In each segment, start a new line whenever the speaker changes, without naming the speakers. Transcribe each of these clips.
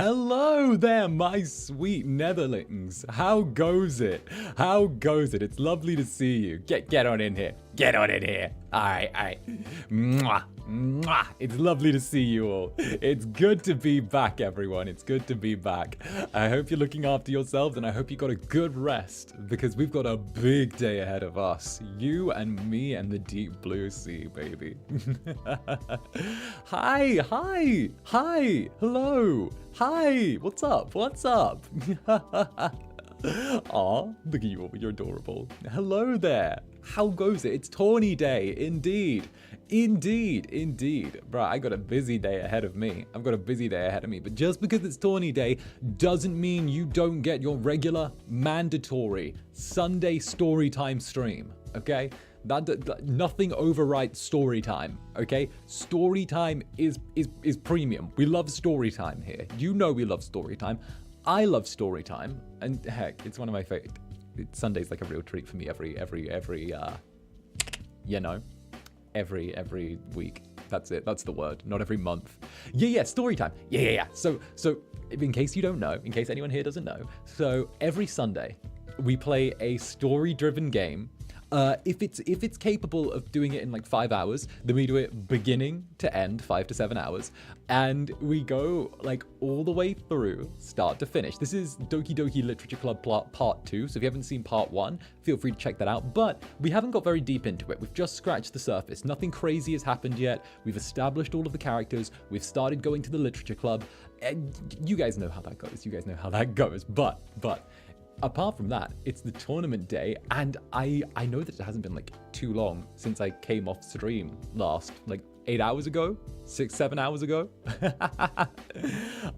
Hello there, my sweet netherlings. How goes it? How goes it? It's lovely to see you. Get on in here. Get on in here. All right. Mwah, mwah. It's lovely to see you all. It's good to be back, everyone. It's good to be back. I hope you're looking after yourselves, and I hope you got a good rest, because we've got a big day ahead of us. You and me and the deep blue sea, baby. Hi. Hello. Hi. What's up? Aw, look at you all. You're adorable. Hello there. How goes it? It's Tawny Day. Indeed. Bruh, I got a busy day ahead of me. But just because it's Tawny Day doesn't mean you don't get your regular, mandatory Sunday storytime stream, okay? Nothing overwrites story time, okay? Story time is premium. We love story time here. You know we love story time. I love story time, and heck, it's one of my favorite. Sunday's like a real treat for me every week. That's it. That's the word. Not every month. Yeah. Story time. Yeah. So in case you don't know, in case anyone here doesn't know, so every Sunday we play a story-driven game. If it's capable of doing it in like 5 hours, then we do it beginning to end, 5 to 7 hours, and we go like all the way through, start to finish. This is Doki Doki Literature Club Part 2, so if you haven't seen Part 1, feel free to check that out, but we haven't got very deep into it. We've just scratched the surface. Nothing crazy has happened yet. We've established all of the characters. We've started going to the Literature Club. You guys know how that goes. But apart from that, it's the tournament day, and I know that it hasn't been like too long since I came off stream last, like 8 hours ago, 7 hours ago.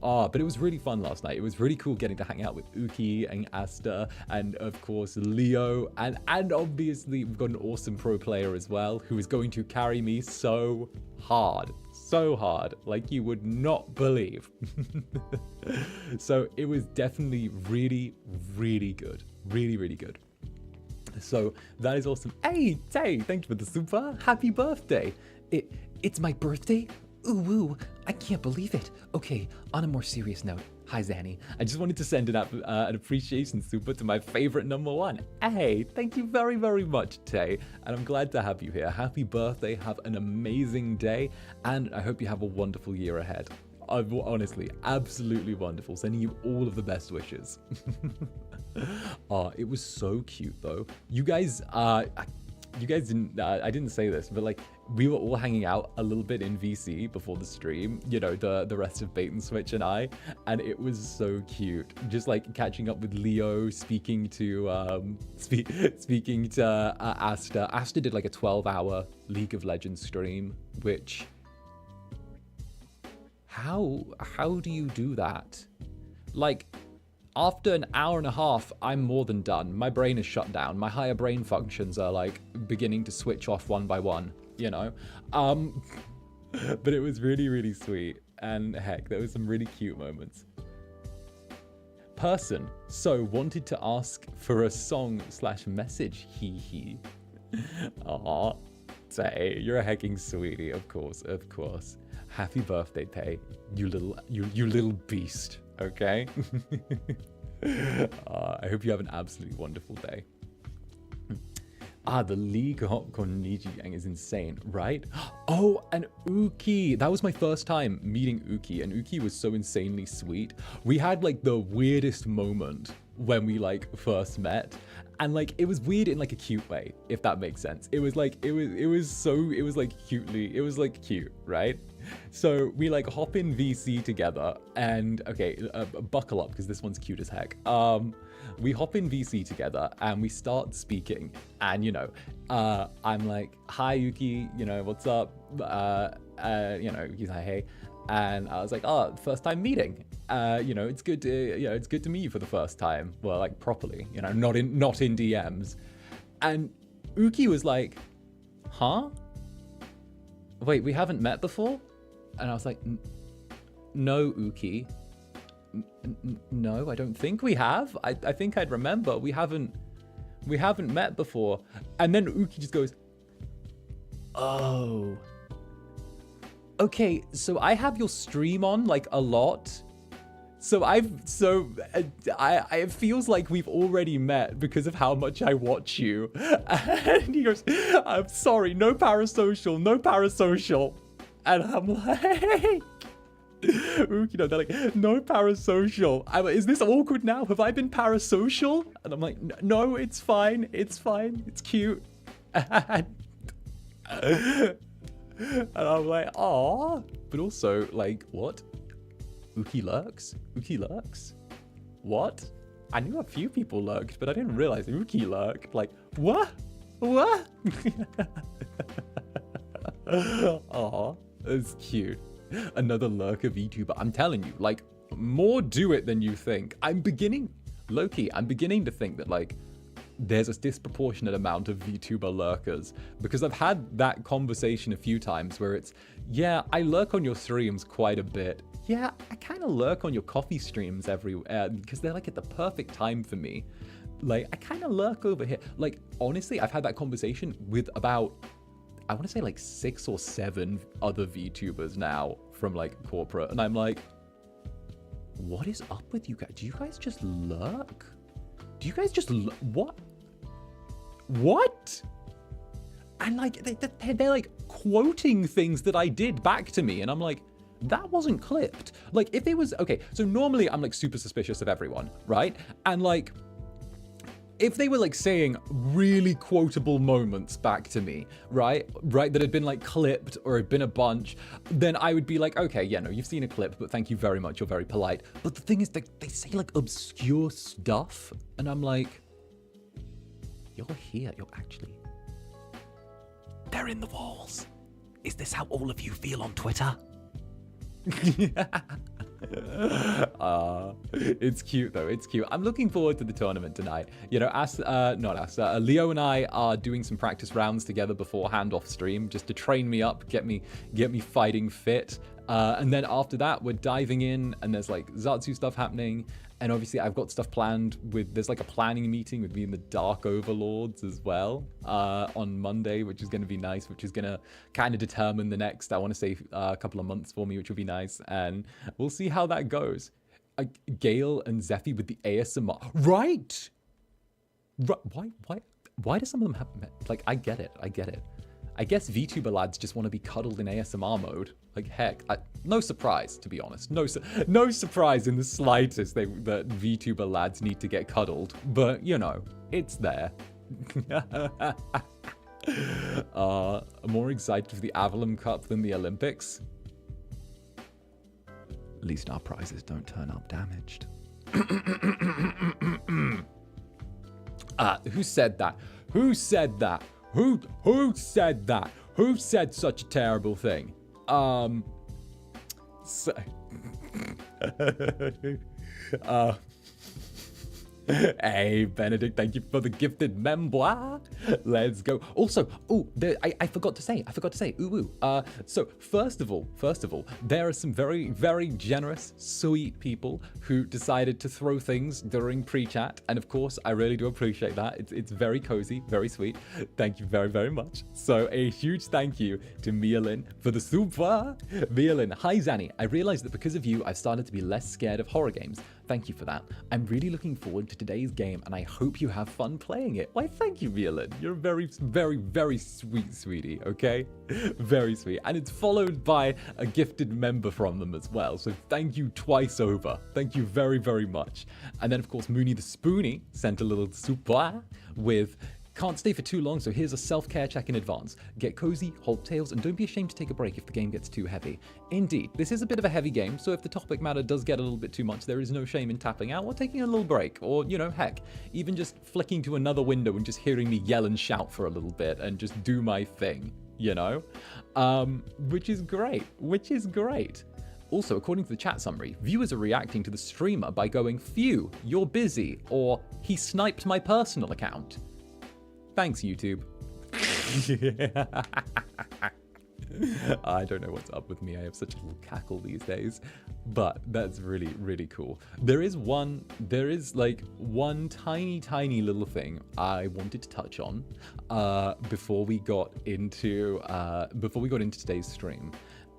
But it was really fun last night. It was really cool getting to hang out with Uki and Asta, and of course Leo, and obviously we've got an awesome pro player as well who is going to carry me so hard, like you would not believe. So it was definitely really good. Really good. So that is awesome. Hey, Tay, thank you for the super. Happy birthday. It's my birthday? Ooh, I can't believe it. Okay, on a more serious note, hi Zanny. I just wanted to send an appreciation super to my favorite #1. Hey, thank you very much, Tay, and I'm glad to have you here. Happy birthday, have an amazing day, and I hope you have a wonderful year ahead. Honestly, absolutely wonderful. Sending you all of the best wishes. It was so cute though. You guys didn't, I didn't say this, but like we were all hanging out a little bit in VC before the stream, you know, the rest of Bait and Switch and I, and it was so cute. Just like catching up with Leo, speaking to Asta. Asta did like a 12-hour League of Legends stream, which, how do you do that? Like, after an hour and a half, I'm more than done. My brain is shut down. My higher brain functions are like beginning to switch off one by one, you know? But it was really sweet. And heck, there was some really cute moments. Person, so wanted to ask for a song/message, hee. Aw, Tay, you're a hecking sweetie, of course. Happy birthday, Tay, you little beast. Okay. I hope you have an absolutely wonderful day. The League of 𝓂𝓸𝓾𝓻 gang is insane, right? Oh, and Uki. That was my first time meeting Uki, and Uki was so insanely sweet. We had like the weirdest moment when we like first met, and like it was weird in like a cute way, if that makes sense. It was like cute, right? So we like hop in VC together, and okay, buckle up because this one's cute as heck. We hop in VC together and we start speaking, and you know, I'm like, hi Yuki, you know, what's up? You know, he's like, hey, and I was like, first time meeting. You know, it's good to meet you for the first time. Well, like properly, you know, not in DMs. And Uki was like, huh? Wait, we haven't met before? And I was like, no, Uki. No, I don't think we have. I think I'd remember. We haven't met before. And then Uki just goes, oh. Okay, so I have your stream on like a lot. It feels like we've already met because of how much I watch you. And he goes, I'm sorry, no parasocial, no parasocial. And I'm like, they're like, no parasocial. I'm like, is this awkward now? Have I been parasocial? And I'm like, no, it's fine. It's fine. It's cute. And I'm like, aw. But also, like, what? Uki lurks? Uki lurks? What? I knew a few people lurked, but I didn't realize Uki lurked. Like, what? What? Aw, that's cute. Another lurker VTuber. I'm telling you, like, more do it than you think. I'm beginning to think that, like, there's a disproportionate amount of VTuber lurkers, because I've had that conversation a few times where it's, yeah, I lurk on your streams quite a bit. Yeah, I kind of lurk on your coffee streams because they're like at the perfect time for me. Like, I kind of lurk over here. Like, honestly, I've had that conversation with about, I want to say like 6 or 7 other VTubers now from like corporate. And I'm like, what is up with you guys? Do you guys just lurk? Do you guys just, what? What? And like, they're like quoting things that I did back to me. And I'm like, that wasn't clipped. Like, if it was, okay, so normally I'm like super suspicious of everyone, right? And like, if they were like saying really quotable moments back to me, right, that had been like clipped or had been a bunch, then I would be like, okay, yeah, no, you've seen a clip, but thank you very much, you're very polite. But the thing is, they say like obscure stuff, and I'm like, you're here, you're actually, they're in the walls. Is this how all of you feel on Twitter? It's cute though, it's cute. I'm looking forward to the tournament tonight. You know, Leo and I are doing some practice rounds together beforehand off stream, just to train me up, get me fighting fit. And then after that, we're diving in, and there's like Zatsu stuff happening. And obviously I've got stuff planned there's like a planning meeting with me and the Dark Overlords as well on Monday, which is going to be nice, which is going to kind of determine the next, I want to say, a couple of months for me, which will be nice. And we'll see how that goes. Gale and Zephy with the ASMR. Right! Why do some of them have, like, I get it. I guess VTuber lads just want to be cuddled in ASMR mode. Like, heck, no surprise, to be honest. No surprise in the slightest that VTuber lads need to get cuddled. But, you know, it's there. I'm more excited for the Avalon Cup than the Olympics. At least our prizes don't turn up damaged. Who said that? Who said that? Who said that? Who said such a terrible thing? Hey, Benedict, thank you for the gifted memoir. Let's go. Also, I forgot to say, so first of all, there are some very, very generous, sweet people who decided to throw things during pre-chat. And of course, I really do appreciate that. It's very cozy, very sweet. Thank you very, very much. So a huge thank you to Mialin for the super. Mialin, hi Zanny. I realized that because of you, I've started to be less scared of horror games. Thank you for that. I'm really looking forward to today's game, and I hope you have fun playing it. Why, thank you, Violet. You're very, very, very sweet, sweetie, okay? Very sweet. And it's followed by a gifted member from them as well, so thank you twice over. Thank you very, very much. And then, of course, Mooney the Spoonie sent a little super with... Can't stay for too long, so here's a self-care check in advance. Get cozy, hold tails, and don't be ashamed to take a break if the game gets too heavy. Indeed, this is a bit of a heavy game, so if the topic matter does get a little bit too much, there is no shame in tapping out or taking a little break, or, you know, heck, even just flicking to another window and just hearing me yell and shout for a little bit and just do my thing, you know? Which is great. Also, according to the chat summary, viewers are reacting to the streamer by going, "Phew, you're busy," or "He sniped my personal account." Thanks, YouTube. I don't know what's up with me. I have such a little cackle these days, but that's really, really cool. There is like one tiny little thing I wanted to touch on before we got into today's stream.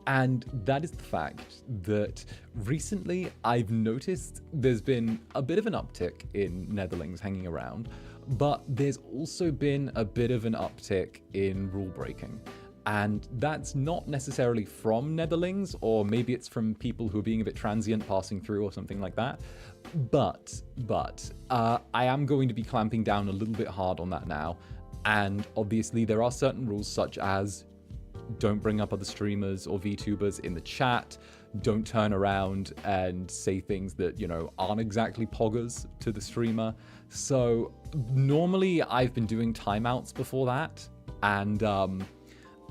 And that is the fact that recently I've noticed there's been a bit of an uptick in netherlings hanging around, but there's also been a bit of an uptick in rule breaking. And that's not necessarily from netherlings, or maybe it's from people who are being a bit transient passing through or something like that. But I am going to be clamping down a little bit hard on that now. And obviously there are certain rules such as don't bring up other streamers or VTubers in the chat. Don't turn around and say things that, you know, aren't exactly poggers to the streamer. So normally I've been doing timeouts before that. And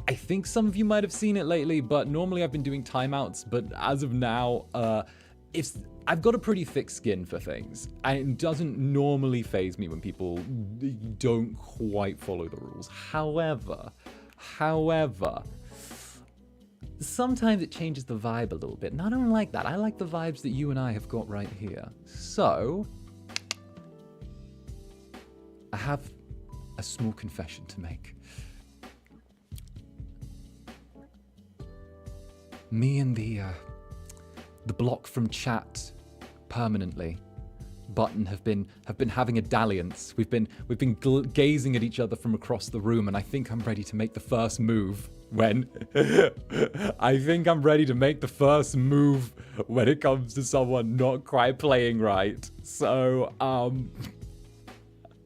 I think some of you might have seen it lately, but normally I've been doing timeouts. But as of now, I've got a pretty thick skin for things, and it doesn't normally faze me when people don't quite follow the rules. However, sometimes it changes the vibe a little bit, and I don't like that. I like the vibes that you and I have got right here. So, I have a small confession to make. Me and the block from chat permanently button have been having a dalliance. We've been gazing at each other from across the room, and I think I'm ready to make the first move when it comes to someone not quite playing right. So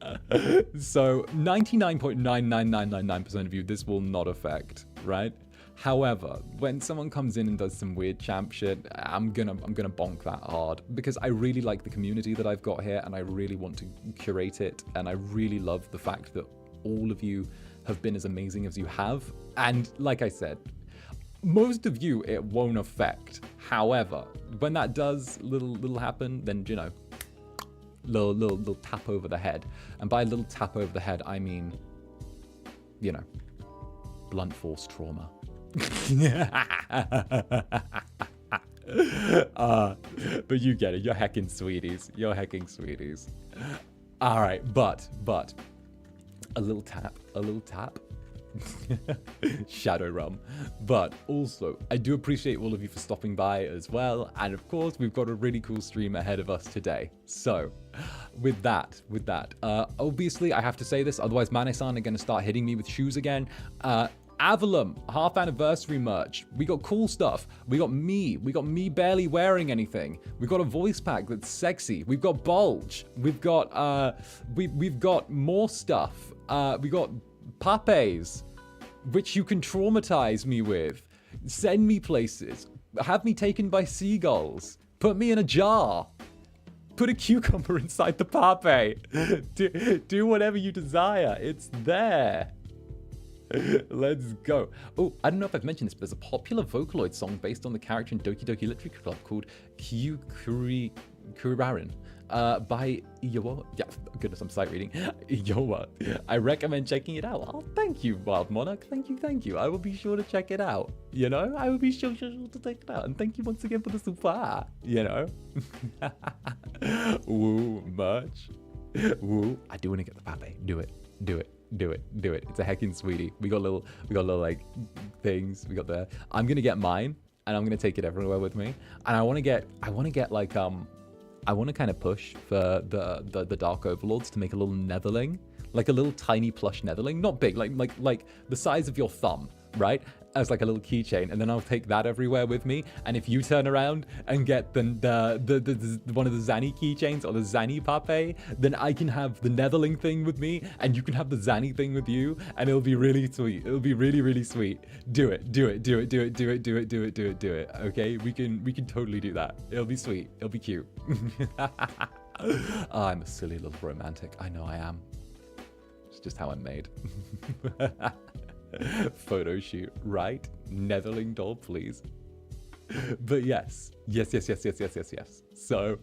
99.99999% of you this will not affect, right? However, when someone comes in and does some weird champ shit, I'm gonna bonk that hard, because I really like the community that I've got here and I really want to curate it, and I really love the fact that all of you have been as amazing as you have. And like I said, most of you it won't affect. However, when that does little happen, then, you know, little tap over the head. And by little tap over the head, I mean, you know, blunt force trauma. But you get it. You're hecking sweeties. All right, but a little tap. Shadow rum. But also, I do appreciate all of you for stopping by as well. And of course, we've got a really cool stream ahead of us today. So with that, obviously I have to say this, otherwise Mane-san are going to start hitting me with shoes again. Avalum, half anniversary merch. We got cool stuff. We got me barely wearing anything. We got a voice pack that's sexy. We've got Bulge. We've got we've got more stuff. We got papes, which you can traumatize me with. Send me places. Have me taken by seagulls. Put me in a jar. Put a cucumber inside the pape. Do whatever you desire. It's there. Let's go. Oh, I don't know if I've mentioned this, but there's a popular Vocaloid song based on the character in Doki Doki Literature Club called 𝔂𝓸𝓾𝓻 by 𝔂𝓚. Yeah, goodness, I'm sight reading. 𝔂𝓚. I recommend checking it out. Oh, thank you, Wild Monarch. Thank you. I will be sure to check it out. You know, I will be sure to check it out. And thank you once again for the super. You know. Woo, merch. Woo. I do want to get the pape. Do it. It's a heckin' sweetie. We got little like things. We got the. I'm gonna get mine, and I'm gonna take it everywhere with me. And I want to get like I want to kind of push for the Dark Overlords to make a little netherling, like a little tiny plush netherling, not big, like the size of your thumb, right? As like a little keychain, and then I'll take that everywhere with me. And if you turn around and get the one of the Zanny keychains or the Zanny pape, then I can have the netherling thing with me, and you can have the Zanny thing with you, and it'll be really sweet. It'll be really sweet. Do it. Okay, we can totally do that. It'll be sweet. It'll be cute. Oh, I'm a silly little romantic. I know I am. It's just how I'm made. Photo shoot, right? Netherling doll, please. But yes. So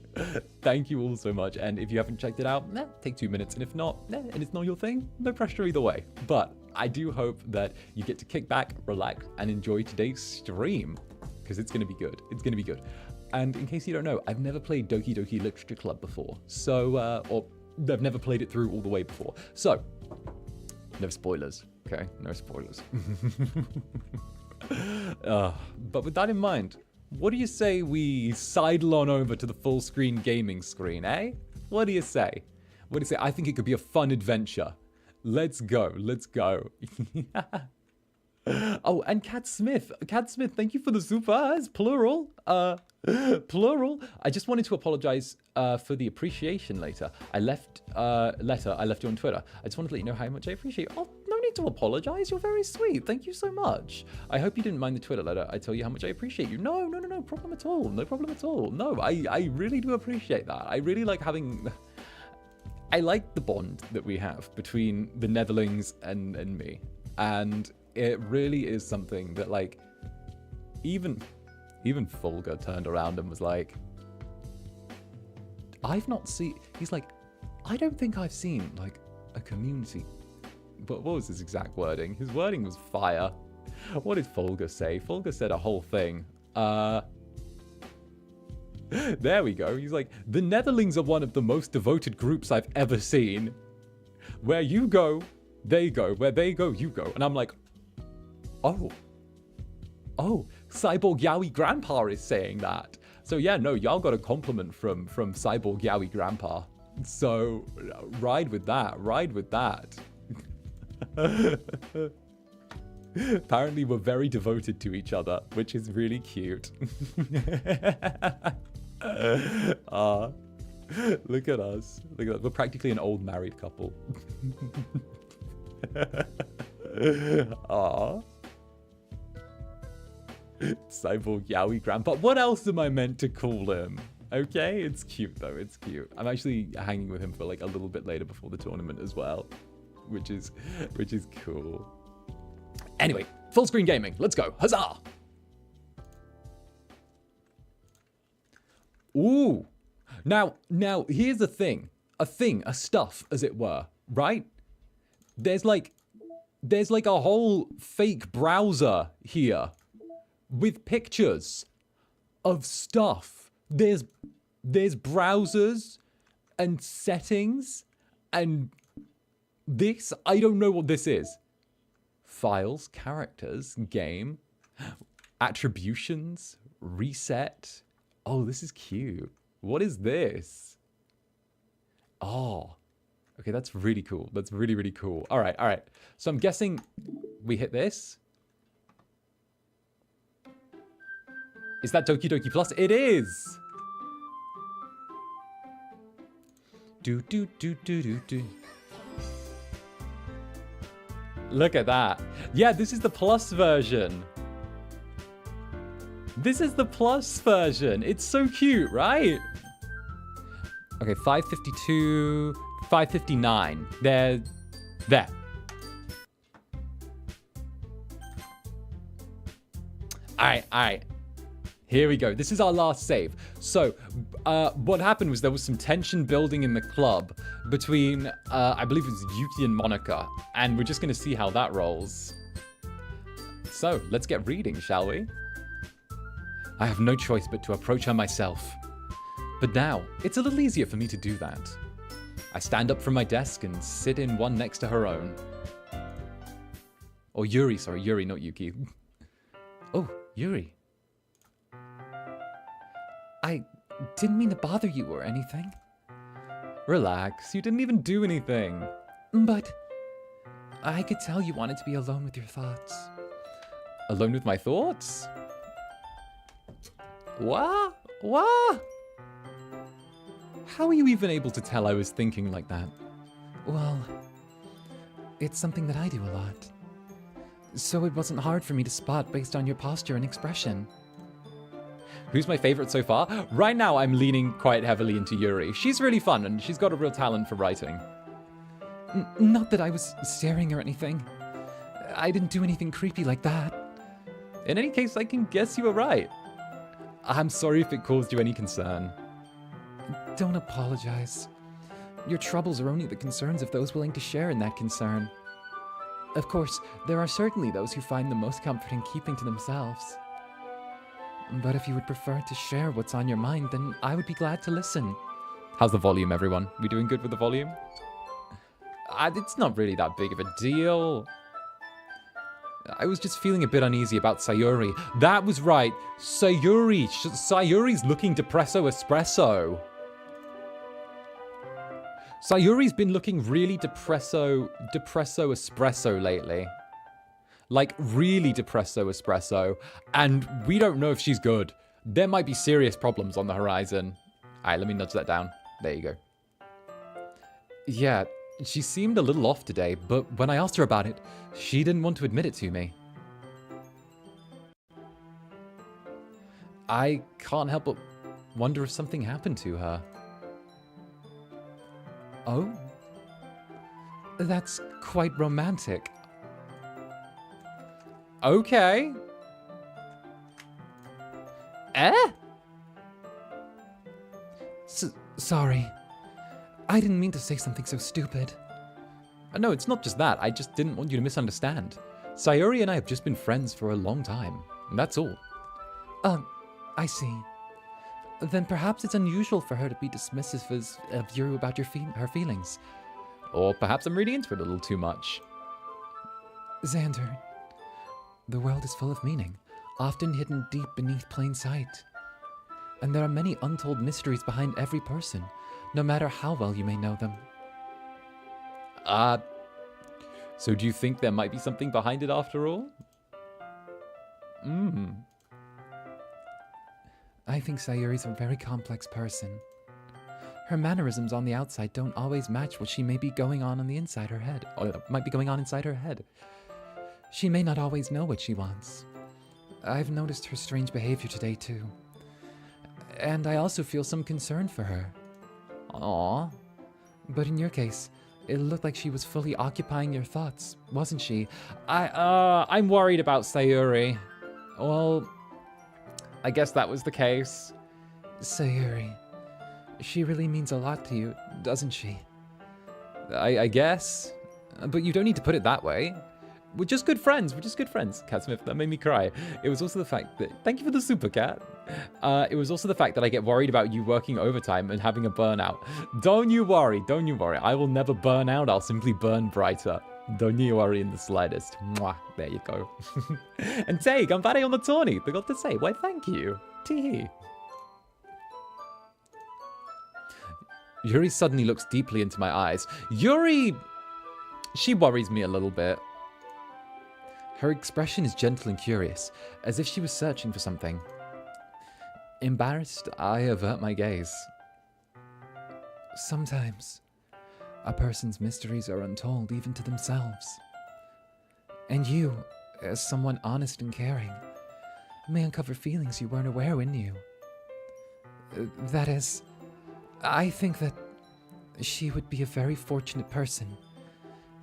thank you all so much, and if you haven't checked it out, take 2 minutes, and if not, and it's not your thing, no pressure either way. But I do hope that you get to kick back, relax, and enjoy today's stream, because it's gonna be good. And in case you don't know, I've never played Doki Doki Literature Club before, so or I've never played it through all the way before, so no spoilers. Okay, no spoilers. But with that in mind, what do you say we sidle on over to the full screen gaming screen, eh? What do you say? What do you say? I think it could be a fun adventure. Let's go. Let's go. Oh, and Cat Smith. Cat Smith, thank you for the super. It's plural. Plural. I just wanted to apologize for the appreciation later. I left you on Twitter. I just wanted to let you know how much I appreciate you. Oh, no need to apologize. You're very sweet. Thank you so much. I hope you didn't mind the Twitter letter. I tell you how much I appreciate you. No problem at all. No problem at all. No, I really do appreciate that. I really like having... I like the bond that we have between the Netherlings and me. And it really is something that, like, even 𝔂𝓸𝓾𝓻 turned around and was like, I've not seen... He's like, I don't think I've seen, like, a community... But what was his exact wording? His wording was fire. What did 𝔂𝓸𝓾𝓻 say? 𝔂𝓸𝓾𝓻 said a whole thing. There we go. He's like, the Netherlings are one of the most devoted groups I've ever seen. Where you go, they go. Where they go, you go. And I'm like, oh, Cyborg Yowie Grandpa is saying that. So yeah, no, y'all got a compliment from Cyborg Yowie Grandpa. So ride with that. Ride with that. Apparently we're very devoted to each other, which is really cute. Look at us. Look at us. We're practically an old married couple. Cyborg Yowie Grandpa. What else am I meant to call him? Okay, it's cute though. It's cute. I'm actually hanging with him for like a little bit later before the tournament as well, which is cool. Anyway, full screen gaming. Let's go. Huzzah! Ooh. Now here's a thing, a stuff, as it were, right? There's like a whole fake browser here with pictures of stuff. There's browsers and settings and this, I don't know what this is. Files, characters, game, attributions, reset. Oh, this is cute. What is this? Oh, okay, that's really cool. That's really, really cool. All right. So I'm guessing we hit this. Is that Doki Doki Plus? It is. Do. Look at that. Yeah, this is the plus version. This is the plus version. It's so cute, right? Okay, 552, 559. There. All right. Here we go. This is our last save. So, what happened was there was some tension building in the club between, I believe it was Yuki and Monika, and we're just going to see how that rolls. So, let's get reading, shall we? I have no choice but to approach her myself. But now, it's a little easier for me to do that. I stand up from my desk and sit in one next to her own. Or Yuri, sorry, Yuri, not Yuki. Oh, Yuri. I didn't mean to bother you or anything. Relax, you didn't even do anything. But I could tell you wanted to be alone with your thoughts. Alone with my thoughts? What? How are you even able to tell I was thinking like that? Well, it's something that I do a lot. So it wasn't hard for me to spot based on your posture and expression. Who's my favorite so far? Right now, I'm leaning quite heavily into Yuri. She's really fun, and she's got a real talent for writing. Not that I was staring or anything. I didn't do anything creepy like that. In any case, I can guess you were right. I'm sorry if it caused you any concern. Don't apologize. Your troubles are only the concerns of those willing to share in that concern. Of course, there are certainly those who find the most comfort in keeping to themselves. But if you would prefer to share what's on your mind, then I would be glad to listen. How's the volume, everyone? We doing good with the volume? It's not really that big of a deal. I was just feeling a bit uneasy about Sayori. That was right. Sayori. Sayori's looking depresso espresso. Sayori's been looking really depresso espresso lately. Like, really depresso espresso. And we don't know if she's good. There might be serious problems on the horizon. Alright, let me nudge that down. There you go. Yeah, she seemed a little off today, but when I asked her about it, she didn't want to admit it to me. I can't help but wonder if something happened to her. Oh? That's quite romantic. Okay. Sorry. I didn't mean to say something so stupid. No, it's not just that. I just didn't want you to misunderstand. Sayori and I have just been friends for a long time. And that's all. I see. Then perhaps it's unusual for her to be dismissive of you about her feelings. Or perhaps I'm reading into it a little too much. Zander, the world is full of meaning, often hidden deep beneath plain sight. And there are many untold mysteries behind every person, no matter how well you may know them. So do you think there might be something behind it after all? I think Sayori's a very complex person. Her mannerisms on the outside don't always match what she may be going on the inside her head. Or might be going on inside her head. She may not always know what she wants. I've noticed her strange behavior today too. And I also feel some concern for her. Aww. But in your case, it looked like she was fully occupying your thoughts, wasn't she? I'm worried about Sayori. Well, I guess that was the case. Sayori. She really means a lot to you, doesn't she? I guess. But you don't need to put it that way. We're just good friends. We're just good friends. Cat Smith, that made me cry. It was also the fact that... Thank you for the super, Cat. It was also the fact that I get worried about you working overtime and having a burnout. Don't you worry. Don't you worry. I will never burn out. I'll simply burn brighter. Don't you worry in the slightest. Mwah. There you go. And Tay, Gambare on the tourney. Forgot to say. Why, thank you. Tee. Yuri suddenly looks deeply into my eyes. Yuri... She worries me a little bit. Her expression is gentle and curious, as if she was searching for something. Embarrassed, I avert my gaze. Sometimes, a person's mysteries are untold even to themselves. And you, as someone honest and caring, may uncover feelings you weren't aware in you. That is, I think that she would be a very fortunate person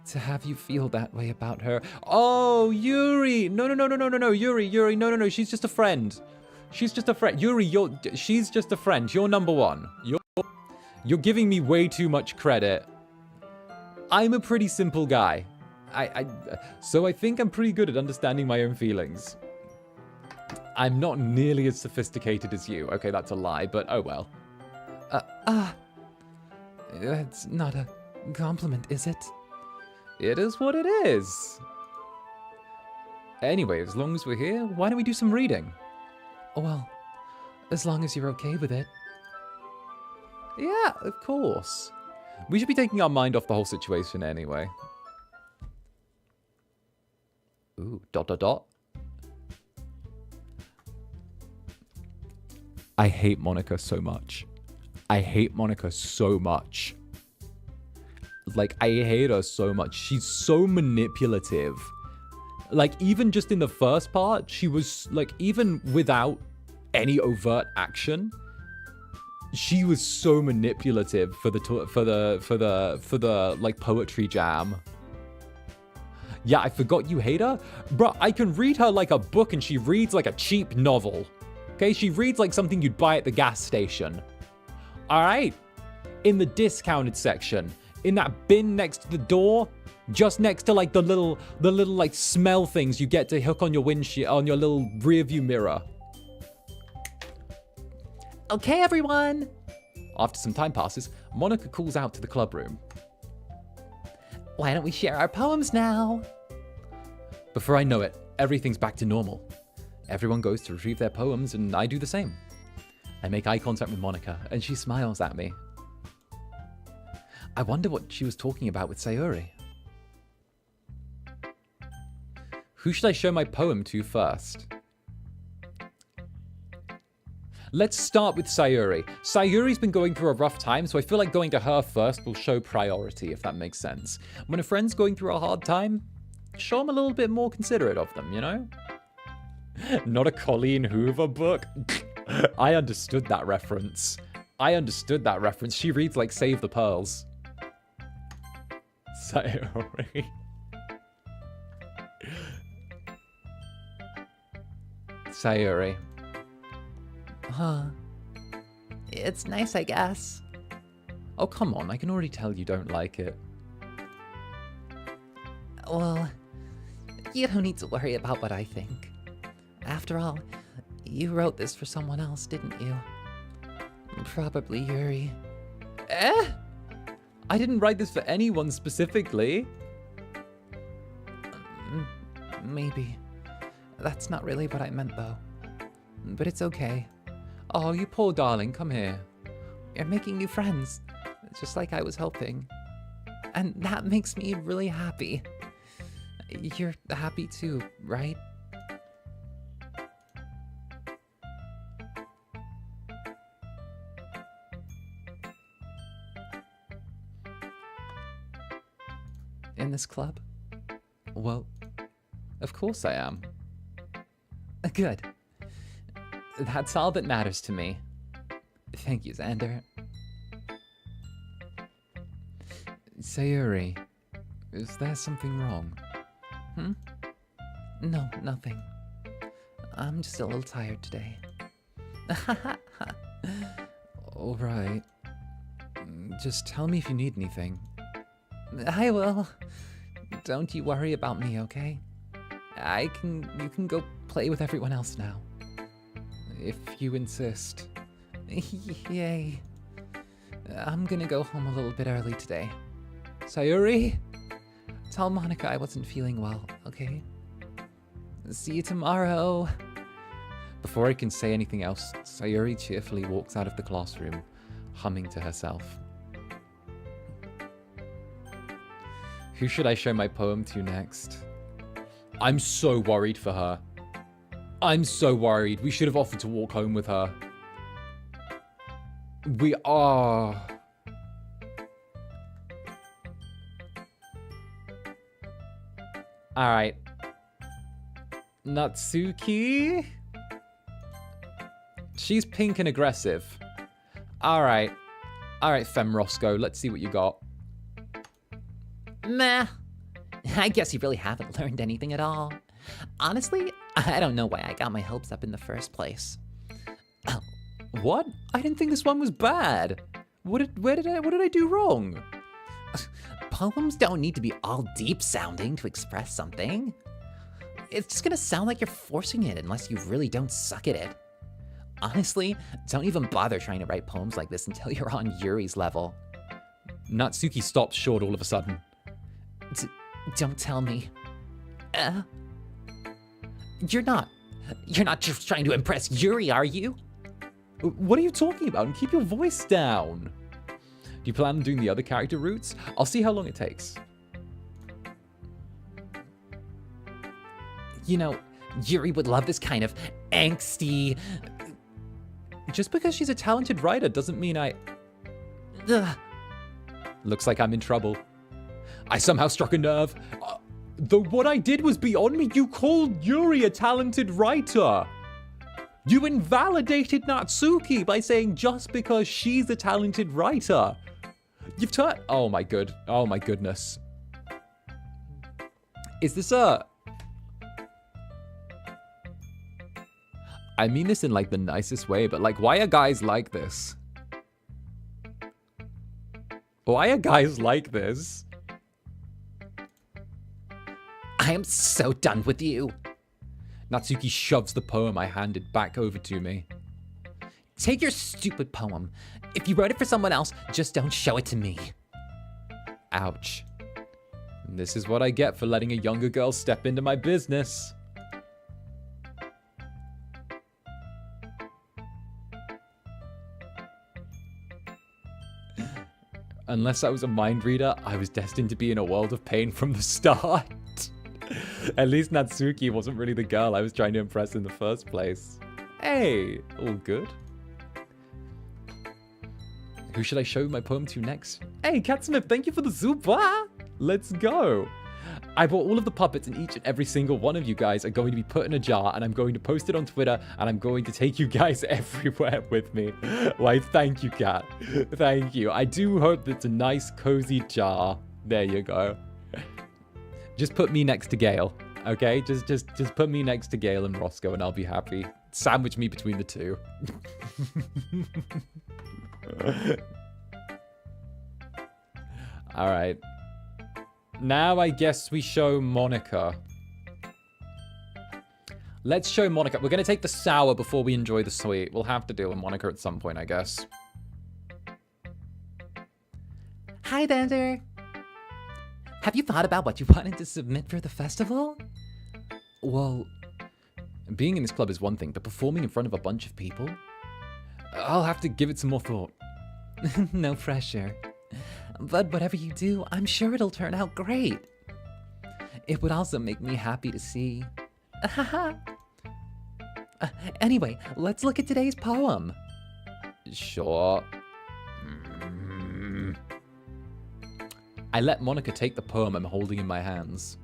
to have you feel that way about her. Oh, Yuri! No, Yuri, no, she's just a friend. She's just a friend. Yuri, she's just a friend. You're number one. You're giving me way too much credit. I'm a pretty simple guy. So I think I'm pretty good at understanding my own feelings. I'm not nearly as sophisticated as you. Okay, that's a lie, but oh well. That's not a compliment, is it? It is what it is. Anyway, as long as we're here, why don't we do some reading? Well, as long as you're okay with it. Yeah, of course. We should be taking our mind off the whole situation anyway. Ooh, ... I hate Monika so much. I hate Monika so much. Like, I hate her so much. She's so manipulative. Like, even just in the first part, she was, like, even without any overt action, she was so manipulative for the like, poetry jam. Yeah, I forgot you hate her? Bruh, I can read her like a book and she reads like a cheap novel. Okay, she reads like something you'd buy at the gas station. Alright? In the discounted section. In that bin next to the door, just next to like the little like smell things you get to hook on your windshield, on your little rear view mirror. Okay, everyone. After some time passes, Monika calls out to the club room. Why don't we share our poems now? Before I know it, everything's back to normal. Everyone goes to retrieve their poems, and I do the same. I make eye contact with Monika, and she smiles at me. I wonder what she was talking about with Sayori. Who should I show my poem to first? Let's start with Sayori. Sayori's been going through a rough time, so I feel like going to her first will show priority, if that makes sense. When a friend's going through a hard time, show them a little bit more considerate of them, you know? Not a Colleen Hoover book? I understood that reference. She reads like Save the Pearls. Sayori. Sayori.
Huh. It's nice, I guess.
Oh, come on. I can already tell you don't like it.
Well, you don't need to worry about what I think. After all, you wrote this for someone else, didn't you? Probably Yuri.
Eh? I didn't write this for anyone specifically.
Maybe. That's not really what I meant, though. But it's okay.
Oh, you poor darling, come here.
You're making new friends, just like I was hoping. And that makes me really happy. You're happy too, right? In this club?
Well, of course I am.
Good.
That's all that matters to me.
Thank you, Zander.
Sayori, is there something wrong?
No, nothing. I'm just a little tired today.
All right. Just tell me if you need anything.
I will. Don't you worry about me, okay? You can go play with everyone else now.
If you insist.
Yay. I'm gonna go home a little bit early today.
Sayori?
Tell Monika I wasn't feeling well, okay? See you tomorrow.
Before I can say anything else, Sayori cheerfully walks out of the classroom, humming to herself. Who should I show my poem to next? I'm so worried for her. I'm so worried. We should have offered to walk home with her. We are. Alright. Natsuki? She's pink and aggressive. Alright. Alright, Femrosco, let's see what you got.
Meh. I guess you really haven't learned anything at all. Honestly, I don't know why I got my hopes up in the first place.
Oh. What? I didn't think this one was bad. What did I do wrong?
Poems don't need to be all deep sounding to express something. It's just gonna sound like you're forcing it unless you really don't suck at it. Honestly, don't even bother trying to write poems like this until you're on Yuri's level.
Natsuki stops short all of a sudden.
Don't tell me. You're not just trying to impress Yuri, are you?
What are you talking about? And keep your voice down. Do you plan on doing the other character routes? I'll see how long it takes.
You know, Yuri would love this kind of angsty...
Just because she's a talented writer doesn't mean I...
Ugh.
Looks like I'm in trouble. I somehow struck a nerve. Though what I did was beyond me. You called Yuri a talented writer. You invalidated Natsuki by saying just because she's a talented writer. You've turned... Oh my goodness. Is this a... I mean this in like the nicest way, but like, why are guys like this? Why are guys like this?
I am so done with you.
Natsuki shoves the poem I handed back over to me.
Take your stupid poem. If you wrote it for someone else, just don't show it to me.
Ouch. This is what I get for letting a younger girl step into my business. Unless I was a mind reader, I was destined to be in a world of pain from the start. At least Natsuki wasn't really the girl I was trying to impress in the first place. Hey, all good. Who should I show my poem to next? Hey, Catsmith, thank you for the super. Let's go. I bought all of the puppets, and each and every single one of you guys are going to be put in a jar, and I'm going to post it on Twitter, and I'm going to take you guys everywhere with me. Why, thank you, Cat. Thank you. I do hope it's a nice, cozy jar. There you go. Just put me next to Gale, okay? Just put me next to Gale and Roscoe, and I'll be happy. Sandwich me between the two. All right. Now I guess we show Monika. Let's show Monika. We're going to take the sour before we enjoy the sweet. We'll have to deal with Monika at some point, I guess.
Hi, Zander. Have you thought about what you wanted to submit for the festival?
Well, being in this club is one thing, but performing in front of a bunch of people? I'll have to give it some more thought.
No pressure. But whatever you do, I'm sure it'll turn out great. It would also make me happy to see. Anyway, let's look at today's poem.
Sure. I let Monika take the poem I'm holding in my hands.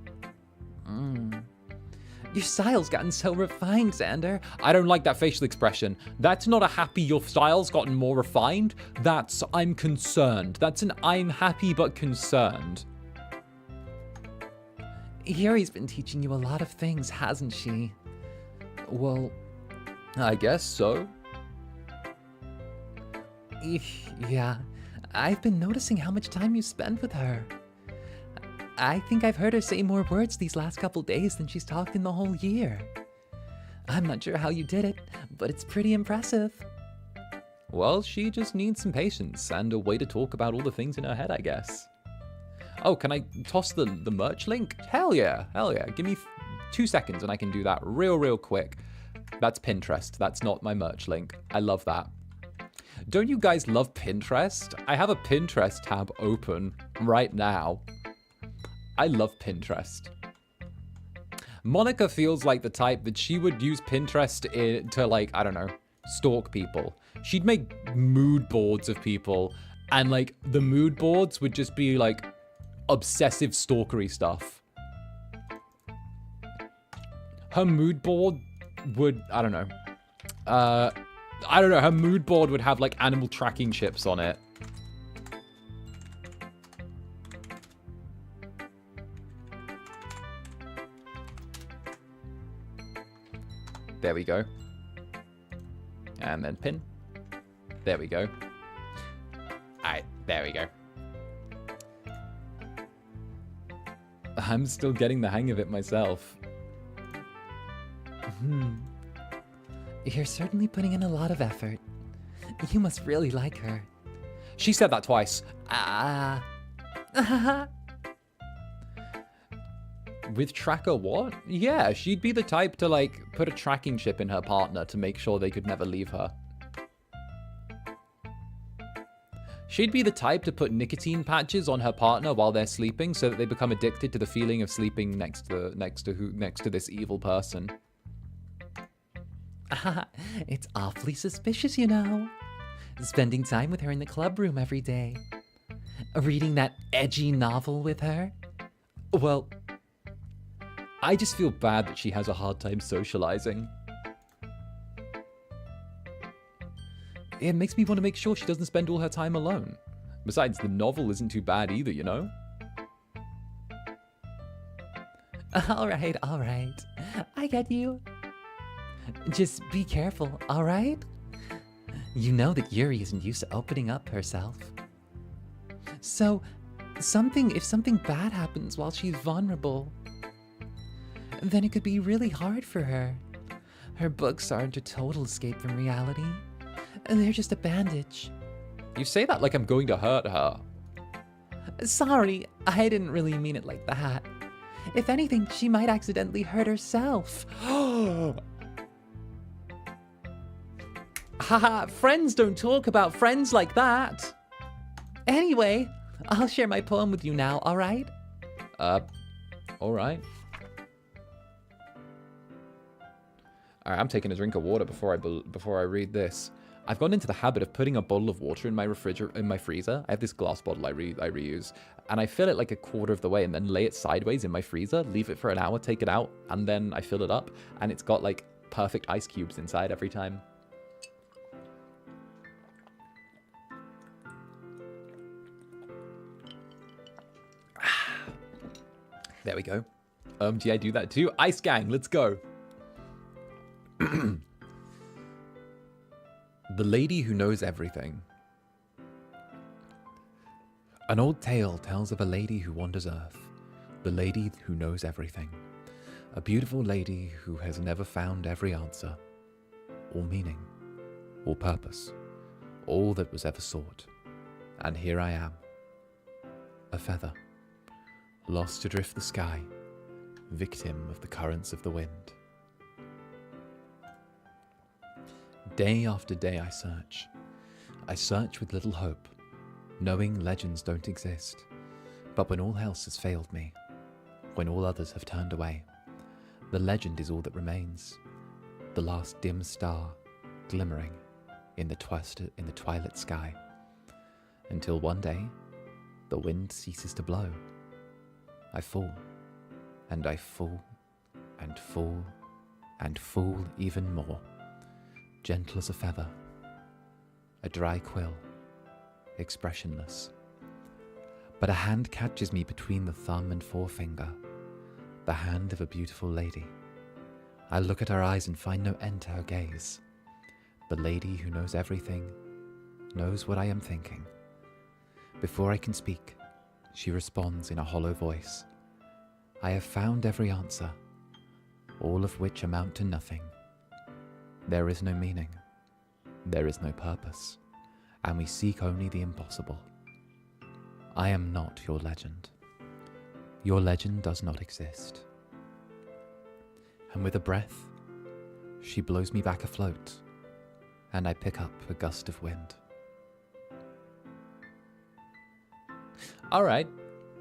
Your style's gotten so refined, Zander.
I don't like that facial expression. That's not a happy your style's gotten more refined. That's I'm concerned. That's an I'm happy but concerned.
Yuri's been teaching you a lot of things, hasn't she?
Well, I guess so.
Yeah, I've been noticing how much time you spend with her. I think I've heard her say more words these last couple days than she's talked in the whole year. I'm not sure how you did it, but it's pretty impressive.
Well, she just needs some patience and a way to talk about all the things in her head, I guess. Oh, can I toss the merch link? Hell yeah, hell yeah. Give me 2 seconds and I can do that real quick. That's Pinterest. That's not my merch link. I love that. Don't you guys love Pinterest? I have a Pinterest tab open right now. I love Pinterest. Monika feels like the type that she would use Pinterest to, like, I don't know, stalk people. She'd make mood boards of people, and, like, the mood boards would just be, like, obsessive stalkery stuff. Her mood board would, I don't know, her mood board would have, like, animal tracking chips on it. There we go. And then pin. There we go. Alright, there we go. I'm still getting the hang of it myself.
You're certainly putting in a lot of effort. You must really like her.
She said that twice. With tracker what? Yeah, she'd be the type to, like, put a tracking chip in her partner to make sure they could never leave her. She'd be the type to put nicotine patches on her partner while they're sleeping so that they become addicted to the feeling of sleeping next to this evil person.
It's awfully suspicious, you know. Spending time with her in the club room every day. Reading that edgy novel with her.
Well, I just feel bad that she has a hard time socializing. It makes me want to make sure she doesn't spend all her time alone. Besides, the novel isn't too bad either, you know?
All right. I get you. Just be careful, all right? You know that Yuri isn't used to opening up herself. So, if something bad happens while she's vulnerable, then it could be really hard for her. Her books aren't a total escape from reality. They're just a bandage.
You say that like I'm going to hurt her.
Sorry, I didn't really mean it like that. If anything, she might accidentally hurt herself. Haha, friends don't talk about friends like that. Anyway, I'll share my poem with you now, alright?
Alright. Alright, I'm taking a drink of water before I read this. I've gone into the habit of putting a bottle of water in my freezer. I have this glass bottle I reuse, and I fill it like a quarter of the way and then lay it sideways in my freezer, leave it for an hour, take it out, and then I fill it up, and it's got like perfect ice cubes inside every time. There we go. Gee, I do that too. Ice Gang, let's go. The Lady Who Knows Everything. An old tale tells of a lady who wanders Earth, the lady who knows everything. A beautiful lady who has never found every answer, or meaning, or purpose, all that was ever sought. And here I am, a feather, lost adrift the sky, victim of the currents of the wind. Day after day I search. I search with little hope, knowing legends don't exist. But when all else has failed me, when all others have turned away, the legend is all that remains, the last dim star glimmering in the twilight sky, until one day the wind ceases to blow. I fall, and I fall, and fall, and fall even more, gentle as a feather, a dry quill, expressionless. But a hand catches me between the thumb and forefinger, the hand of a beautiful lady. I look at her eyes and find no end to her gaze. The lady who knows everything knows what I am thinking. Before I can speak, she responds in a hollow voice. I have found every answer, all of which amount to nothing. There is no meaning, there is no purpose, and we seek only the impossible. I am not your legend. Your legend does not exist. And with a breath, she blows me back afloat, and I pick up a gust of wind. Alright,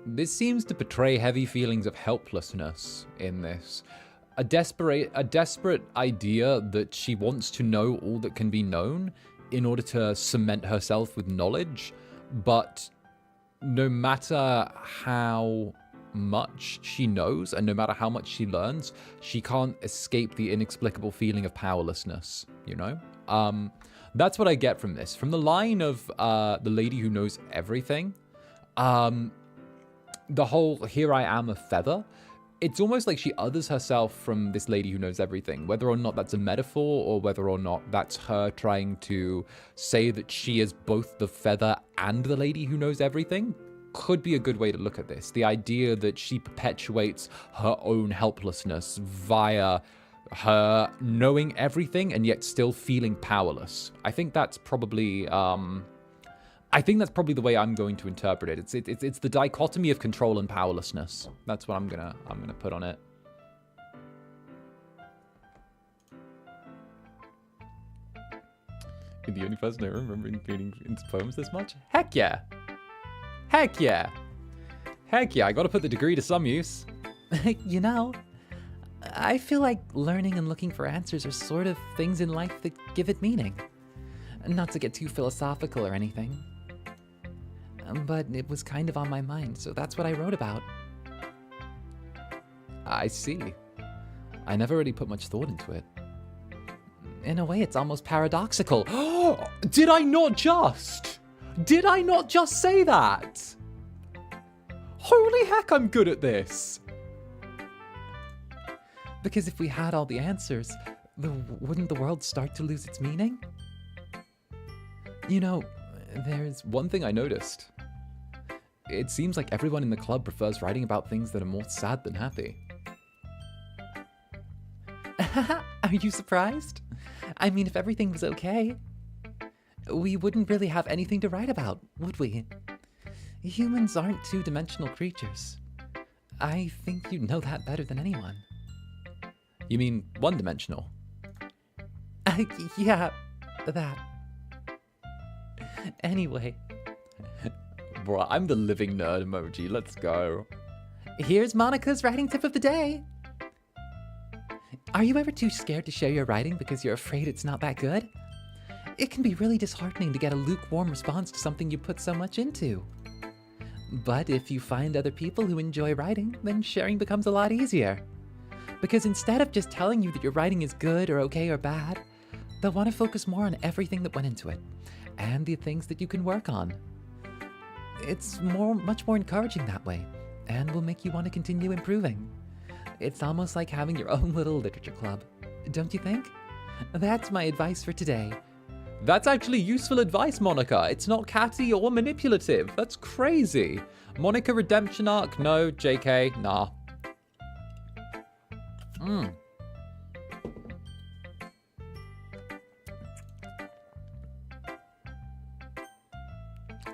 this seems to portray heavy feelings of helplessness in this. A desperate idea that she wants to know all that can be known in order to cement herself with knowledge, but no matter how much she knows and no matter how much she learns, she can't escape the inexplicable feeling of powerlessness, you know? That's what I get from this. From the line of the lady who knows everything, the whole here I am a feather, it's almost like she others herself from this lady who knows everything, whether or not that's a metaphor or whether or not that's her trying to say that she is both the feather and the lady who knows everything. Could be a good way to look at this. The idea that she perpetuates her own helplessness via her knowing everything and yet still feeling powerless. I think that's probably the way I'm going to interpret it. It's the dichotomy of control and powerlessness. That's what I'm gonna put on it. You're the only person I remember reading into poems this much? Heck yeah! Heck yeah! Heck yeah, I gotta put the degree to some use.
You know, I feel like learning and looking for answers are sort of things in life that give it meaning. Not to get too philosophical or anything, but it was kind of on my mind, so that's what I wrote about.
I see. I never really put much thought into it.
In a way, it's almost paradoxical.
Did I not just say that? Holy heck, I'm good at this.
Because if we had all the answers, wouldn't the world start to lose its meaning?
You know, there's one thing I noticed. It seems like everyone in the club prefers writing about things that are more sad than happy.
Are you surprised? I mean, if everything was okay, we wouldn't really have anything to write about, would we? Humans aren't two-dimensional creatures. I think you know that better than anyone.
You mean one-dimensional?
Yeah, that. Anyway.
Bro, I'm the living nerd emoji. Let's go.
Here's Monika's writing tip of the day. Are you ever too scared to share your writing because you're afraid it's not that good? It can be really disheartening to get a lukewarm response to something you put so much into. But if you find other people who enjoy writing, then sharing becomes a lot easier. Because instead of just telling you that your writing is good or okay or bad, they'll want to focus more on everything that went into it, and the things that you can work on. It's much more encouraging that way, and will make you want to continue improving. It's almost like having your own little literature club, don't you think? That's my advice for today.
That's actually useful advice, Monika. It's not catty or manipulative. That's crazy. Monika redemption arc? No. JK? Nah.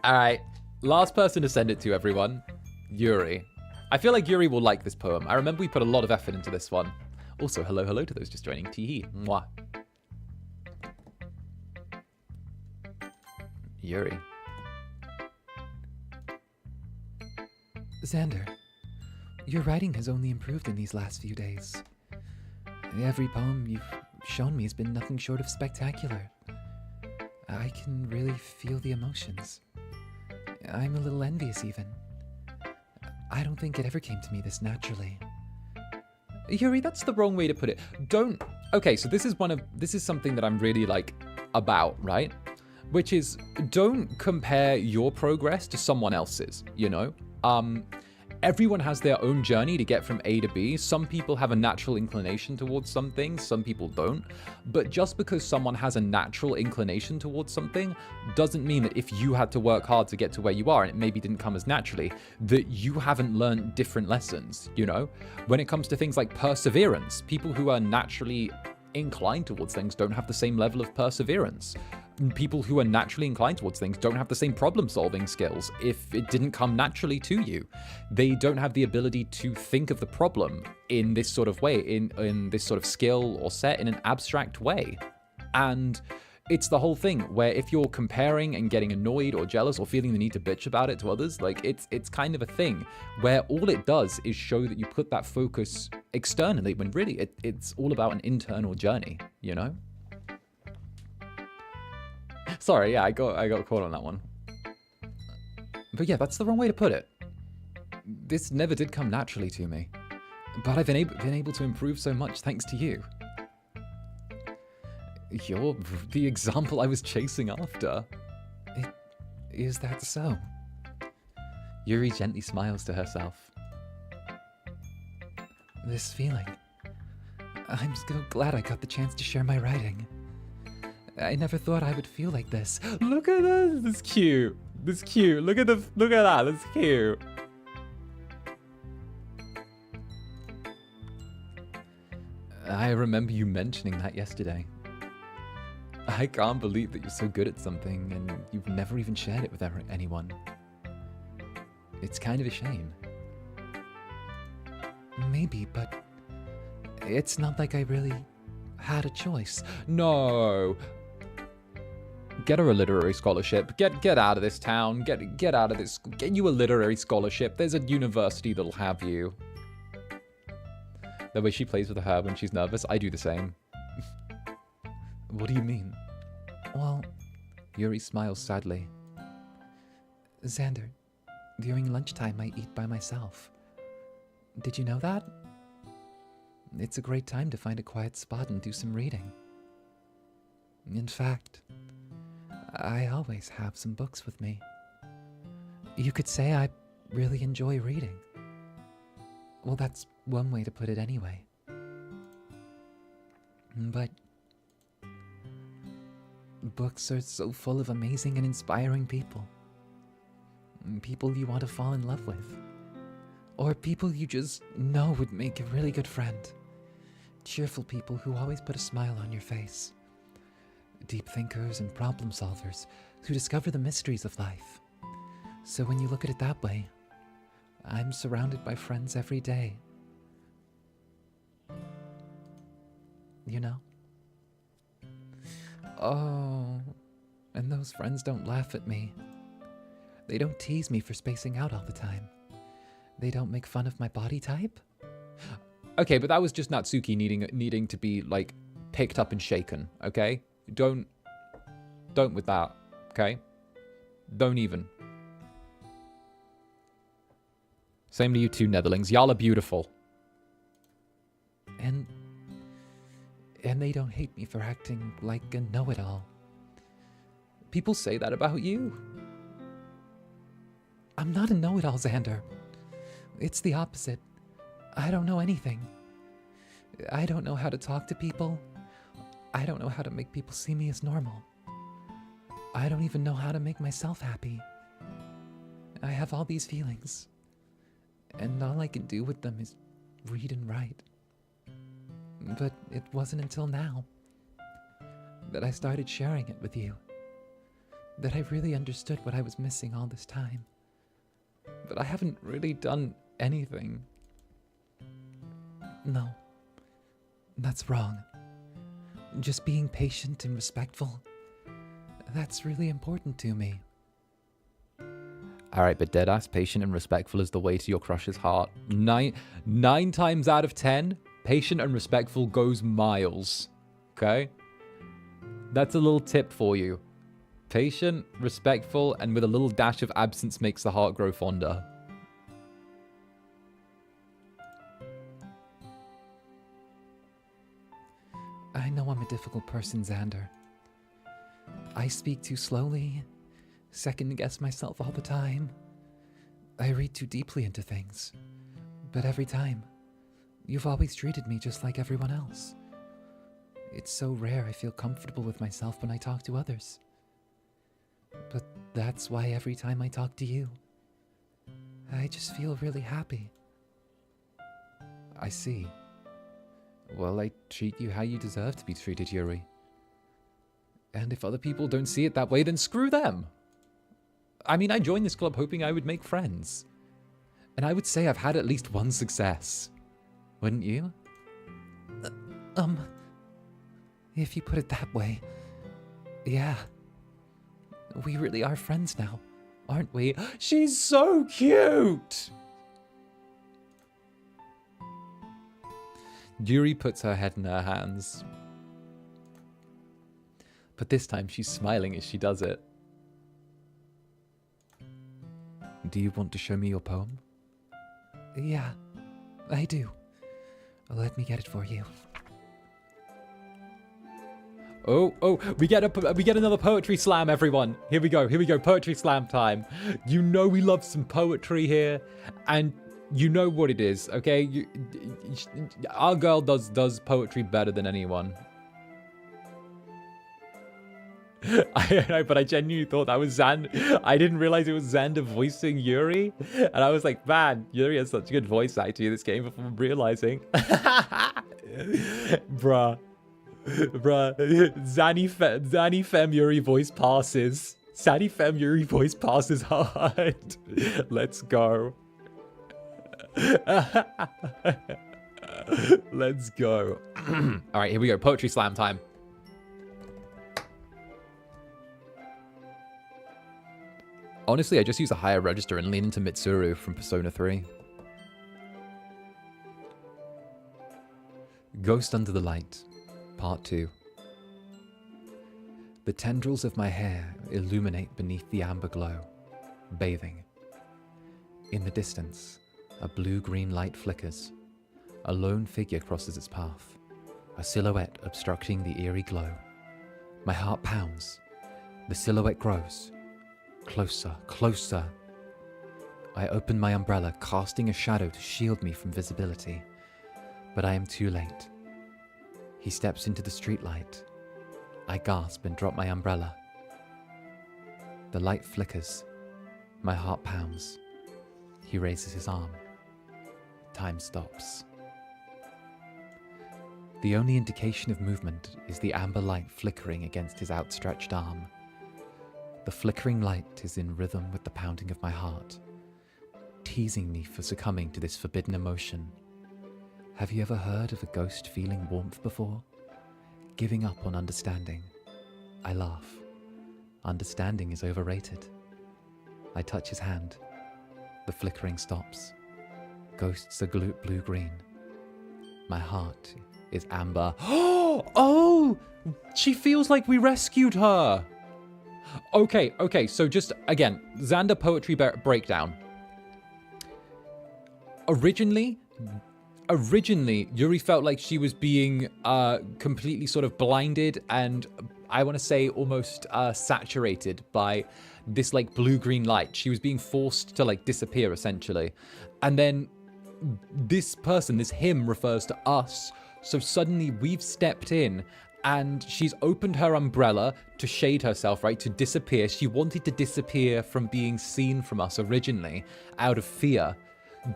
Alright. Last person to send it to, everyone. Yuri. I feel like Yuri will like this poem. I remember we put a lot of effort into this one. Also, hello to those just joining. Tee-hee. Mwah. Yuri.
Zander, your writing has only improved in these last few days. Every poem you've shown me has been nothing short of spectacular. I can really feel the emotions. I'm a little envious even. I don't think it ever came to me this naturally.
Yuri, that's the wrong way to put it. Okay, so this is something that I'm really like about, right? Which is, don't compare your progress to someone else's, you know? Everyone has their own journey to get from A to B. Some people have a natural inclination towards some things, some people don't. But just because someone has a natural inclination towards something doesn't mean that if you had to work hard to get to where you are and it maybe didn't come as naturally, that you haven't learned different lessons, you know? When it comes to things like perseverance, people who are naturally inclined towards things don't have the same level of perseverance. People who are naturally inclined towards things don't have the same problem-solving skills if it didn't come naturally to you. They don't have the ability to think of the problem in this sort of way, in this sort of skill or set in an abstract way. And it's the whole thing where if you're comparing and getting annoyed or jealous or feeling the need to bitch about it to others, like it's kind of a thing where all it does is show that you put that focus externally when really it's all about an internal journey, you know? Sorry, yeah, I got caught on that one. But yeah, that's the wrong way to put it. This never did come naturally to me. But I've been able to improve so much thanks to you. You're the example I was chasing after.
Is that so?
Yuri gently smiles to herself.
This feeling. I'm so glad I got the chance to share my writing. I never thought I would feel like this.
Look at this. This is cute. This is cute. Look at that. That's cute. I remember you mentioning that yesterday. I can't believe that you're so good at something and you've never even shared it with anyone. It's kind of a shame.
Maybe, but it's not like I really had a choice.
No. Get her a literary scholarship. Get out of this town. Get out of this. Get you a literary scholarship. There's a university that'll have you. The way she plays with her hair when she's nervous, I do the same. What do you mean?
Well, Yuri smiles sadly. Zander, during lunchtime I eat by myself. Did you know that? It's a great time to find a quiet spot and do some reading. In fact, I always have some books with me. You could say I really enjoy reading. Well, that's one way to put it anyway. But books are so full of amazing and inspiring people. People you want to fall in love with. Or people you just know would make a really good friend. Cheerful people who always put a smile on your face. Deep thinkers and problem solvers who discover the mysteries of life. So when you look at it that way, I'm surrounded by friends every day. You know? Oh, and those friends don't laugh at me. They don't tease me for spacing out all the time. They don't make fun of my body type.
Okay, but that was just Natsuki needing to be, like, picked up and shaken, okay? Don't with that, okay? Don't even. Same to you two, Netherlings. Y'all are beautiful.
And they don't hate me for acting like a know-it-all.
People say that about you.
I'm not a know-it-all, Zander. It's the opposite. I don't know anything. I don't know how to talk to people. I don't know how to make people see me as normal. I don't even know how to make myself happy. I have all these feelings, and all I can do with them is read and write. But it wasn't until now that I started sharing it with you that I really understood what I was missing all this time.
But I haven't really done anything.
No, that's wrong. Just being patient and respectful, that's really important to me.
Alright, but deadass, patient and respectful is the way to your crush's heart. Nine times out of 10, patient and respectful goes miles. Okay? That's a little tip for you. Patient, respectful, and with a little dash of absence makes the heart grow fonder.
I know I'm a difficult person, Zander. I speak too slowly, second-guess myself all the time. I read too deeply into things. But every time, you've always treated me just like everyone else. It's so rare I feel comfortable with myself when I talk to others. But that's why every time I talk to you, I just feel really happy.
I see. Well, I treat you how you deserve to be treated, Yuri. And if other people don't see it that way, then screw them. I mean, I joined this club hoping I would make friends. And I would say I've had at least one success. Wouldn't you?
If you put it that way, yeah. We really are friends now, aren't we?
She's so cute! Yuri puts her head in her hands. But this time she's smiling as she does it. Do you want to show me your poem?
Yeah, I do. Let me get it for you.
Oh, we get another poetry slam, everyone. Here we go, poetry slam time. You know we love some poetry here, and you know what it is, okay? Our girl does poetry better than anyone. I know, but I genuinely thought that was Zander. I didn't realize it was Zander voicing Yuri, and I was like, man, Yuri has such a good voice acting in this game before realizing. Bruh, Zanny Fem Yuri voice passes. Zanny Fem Yuri voice passes hard. Let's go. Let's go. All right, here we go. Poetry slam time. Honestly, I just use a higher register and lean into Mitsuru from Persona 3. Ghost Under the Light, Part 2. The tendrils of my hair illuminate beneath the amber glow, bathing. In the distance, a blue-green light flickers. A lone figure crosses its path, a silhouette obstructing the eerie glow. My heart pounds. The silhouette grows. Closer, closer. I open my umbrella, casting a shadow to shield me from visibility. But I am too late. He steps into the streetlight. I gasp and drop my umbrella. The light flickers. My heart pounds. He raises his arm. Time stops. The only indication of movement is the amber light flickering against his outstretched arm.
The flickering light is in rhythm with the pounding of my heart, teasing me for succumbing to this forbidden emotion. Have you ever heard of a ghost feeling warmth before? Giving up on understanding. I laugh. Understanding is overrated. I touch his hand. The flickering stops. Ghosts are blue-green. My heart is amber.
Oh! She feels like we rescued her. Okay, so just, again, Zander poetry breakdown. Originally, Yuri felt like she was being completely sort of blinded and, I want to say, almost saturated by this, like, blue-green light. She was being forced to, like, disappear, essentially. And then this person, this him, refers to us. So suddenly we've stepped in and she's opened her umbrella to shade herself, right? To disappear. She wanted to disappear from being seen from us originally out of fear.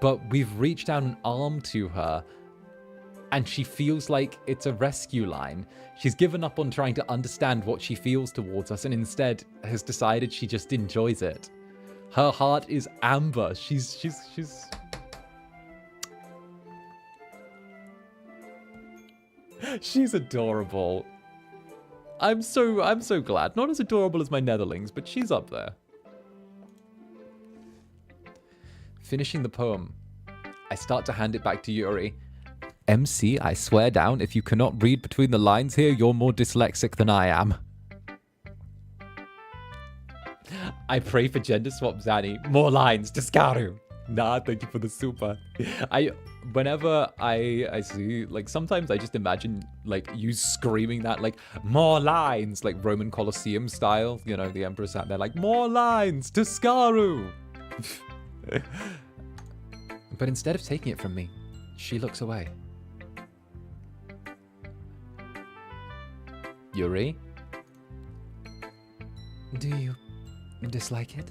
But we've reached out an arm to her and she feels like it's a rescue line. She's given up on trying to understand what she feels towards us and instead has decided she just enjoys it. Her heart is amber. She's adorable. I'm so glad. Not as adorable as my Netherlings, but she's up there. Finishing the poem, I start to hand it back to Yuri. MC, I swear down, if you cannot read between the lines here, you're more dyslexic than I am. I pray for gender swap, Zanny. More lines, 𝓂𝓸𝓾𝓻. Nah, thank you for the super. Whenever I see, like, sometimes I just imagine, like, you screaming that, like, more lines, like Roman Colosseum style. You know, the Emperor sat there like, more lines, 𝓂𝓗𝓼𝓽.
But instead of taking it from me, she looks away.
Yuri?
Do you dislike it?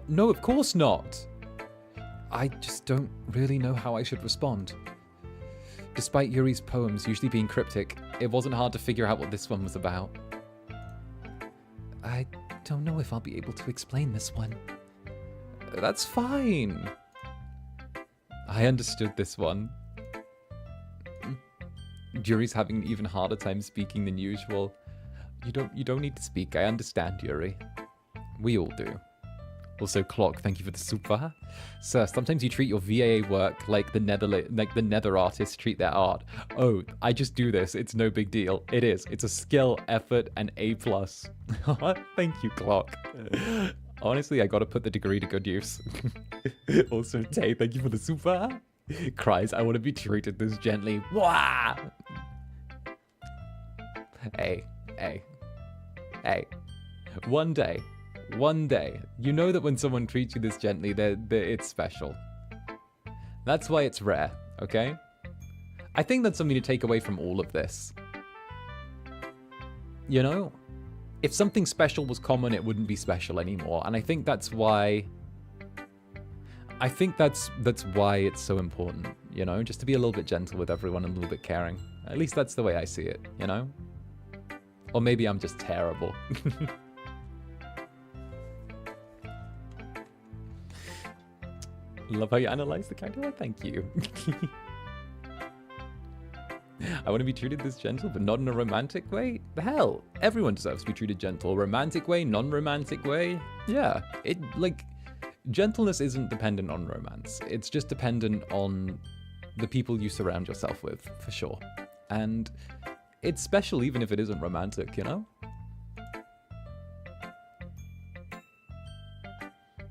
No, of course not.
I just don't really know how I should respond. Despite Yuri's poems usually being cryptic, it wasn't hard to figure out what this one was about. I don't know if I'll be able to explain this one.
That's fine. I understood this one. Yuri's having an even harder time speaking than usual. You don't need to speak. I understand, Yuri. We all do. Also, Clock, thank you for the super. Sir, sometimes you treat your VAA work like the Nether artists treat their art. Oh, I just do this. It's no big deal. It is. It's a skill, effort, and A+. Thank you, Clock. Honestly, I gotta put the degree to good use. Also, Tay, thank you for the super. Cries, I want to be treated this gently. Wah! Hey. One day, you know that when someone treats you this gently, it's special. That's why it's rare, okay? I think that's something to take away from all of this. You know? If something special was common, it wouldn't be special anymore. And I think that's why... that's why it's so important, you know? Just to be a little bit gentle with everyone and a little bit caring. At least that's the way I see it, you know? Or maybe I'm just terrible. Love how you analyze the character. Thank you. I want to be treated this gentle, but not in a romantic way. The hell, everyone deserves to be treated gentle. Romantic way, non-romantic way. Yeah, gentleness isn't dependent on romance. It's just dependent on the people you surround yourself with, for sure. And it's special even if it isn't romantic, you know?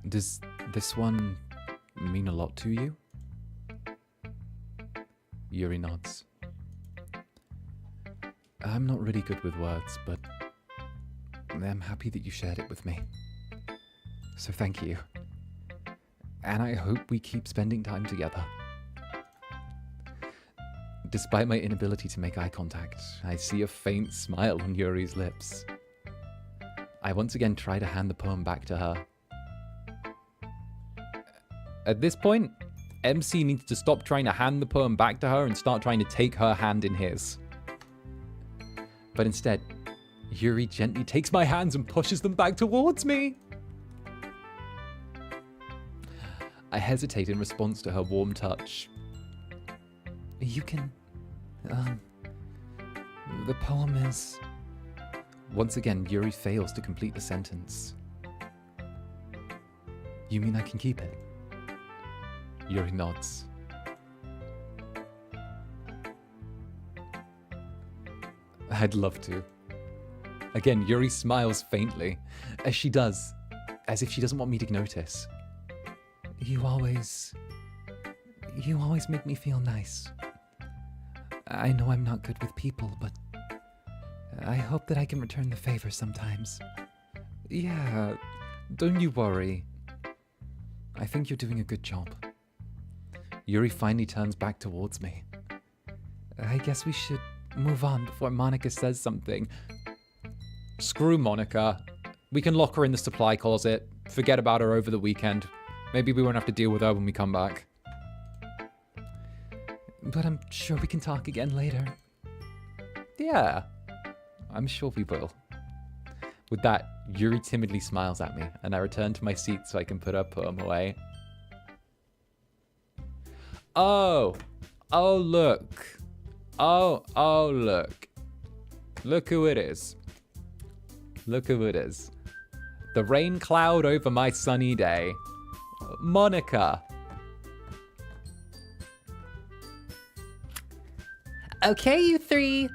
Does this one mean a lot to you? Yuri nods. I'm not really good with words, but I'm happy that you shared it with me. So thank you. And I hope we keep spending time together. Despite my inability to make eye contact, I see a faint smile on Yuri's lips. I once again try to hand the poem back to her. At this point, MC needs to stop trying to hand the poem back to her and start trying to take her hand in his.
But instead, Yuri gently takes my hands and pushes them back towards me. I hesitate in response to her warm touch. You can... the poem is... Once again, Yuri fails to complete the sentence. You mean I can keep it? Yuri nods. I'd love to. Again, Yuri smiles faintly, as she does, as if she doesn't want me to notice. You always make me feel nice. I know I'm not good with people, but I hope that I can return the favor sometimes. Yeah, don't you worry. I think you're doing a good job. Yuri finally turns back towards me. I guess we should move on before Monika says something. Screw Monika. We can lock her in the supply closet. Forget about her over the weekend. Maybe we won't have to deal with her when we come back. But I'm sure we can talk again later. Yeah, I'm sure we will. With that, Yuri timidly smiles at me, and I return to my seat so I can put her poem away. Oh, look. Oh, look. Look who it is. Look who it is. The rain cloud over my sunny day. Monika.
Okay, you three.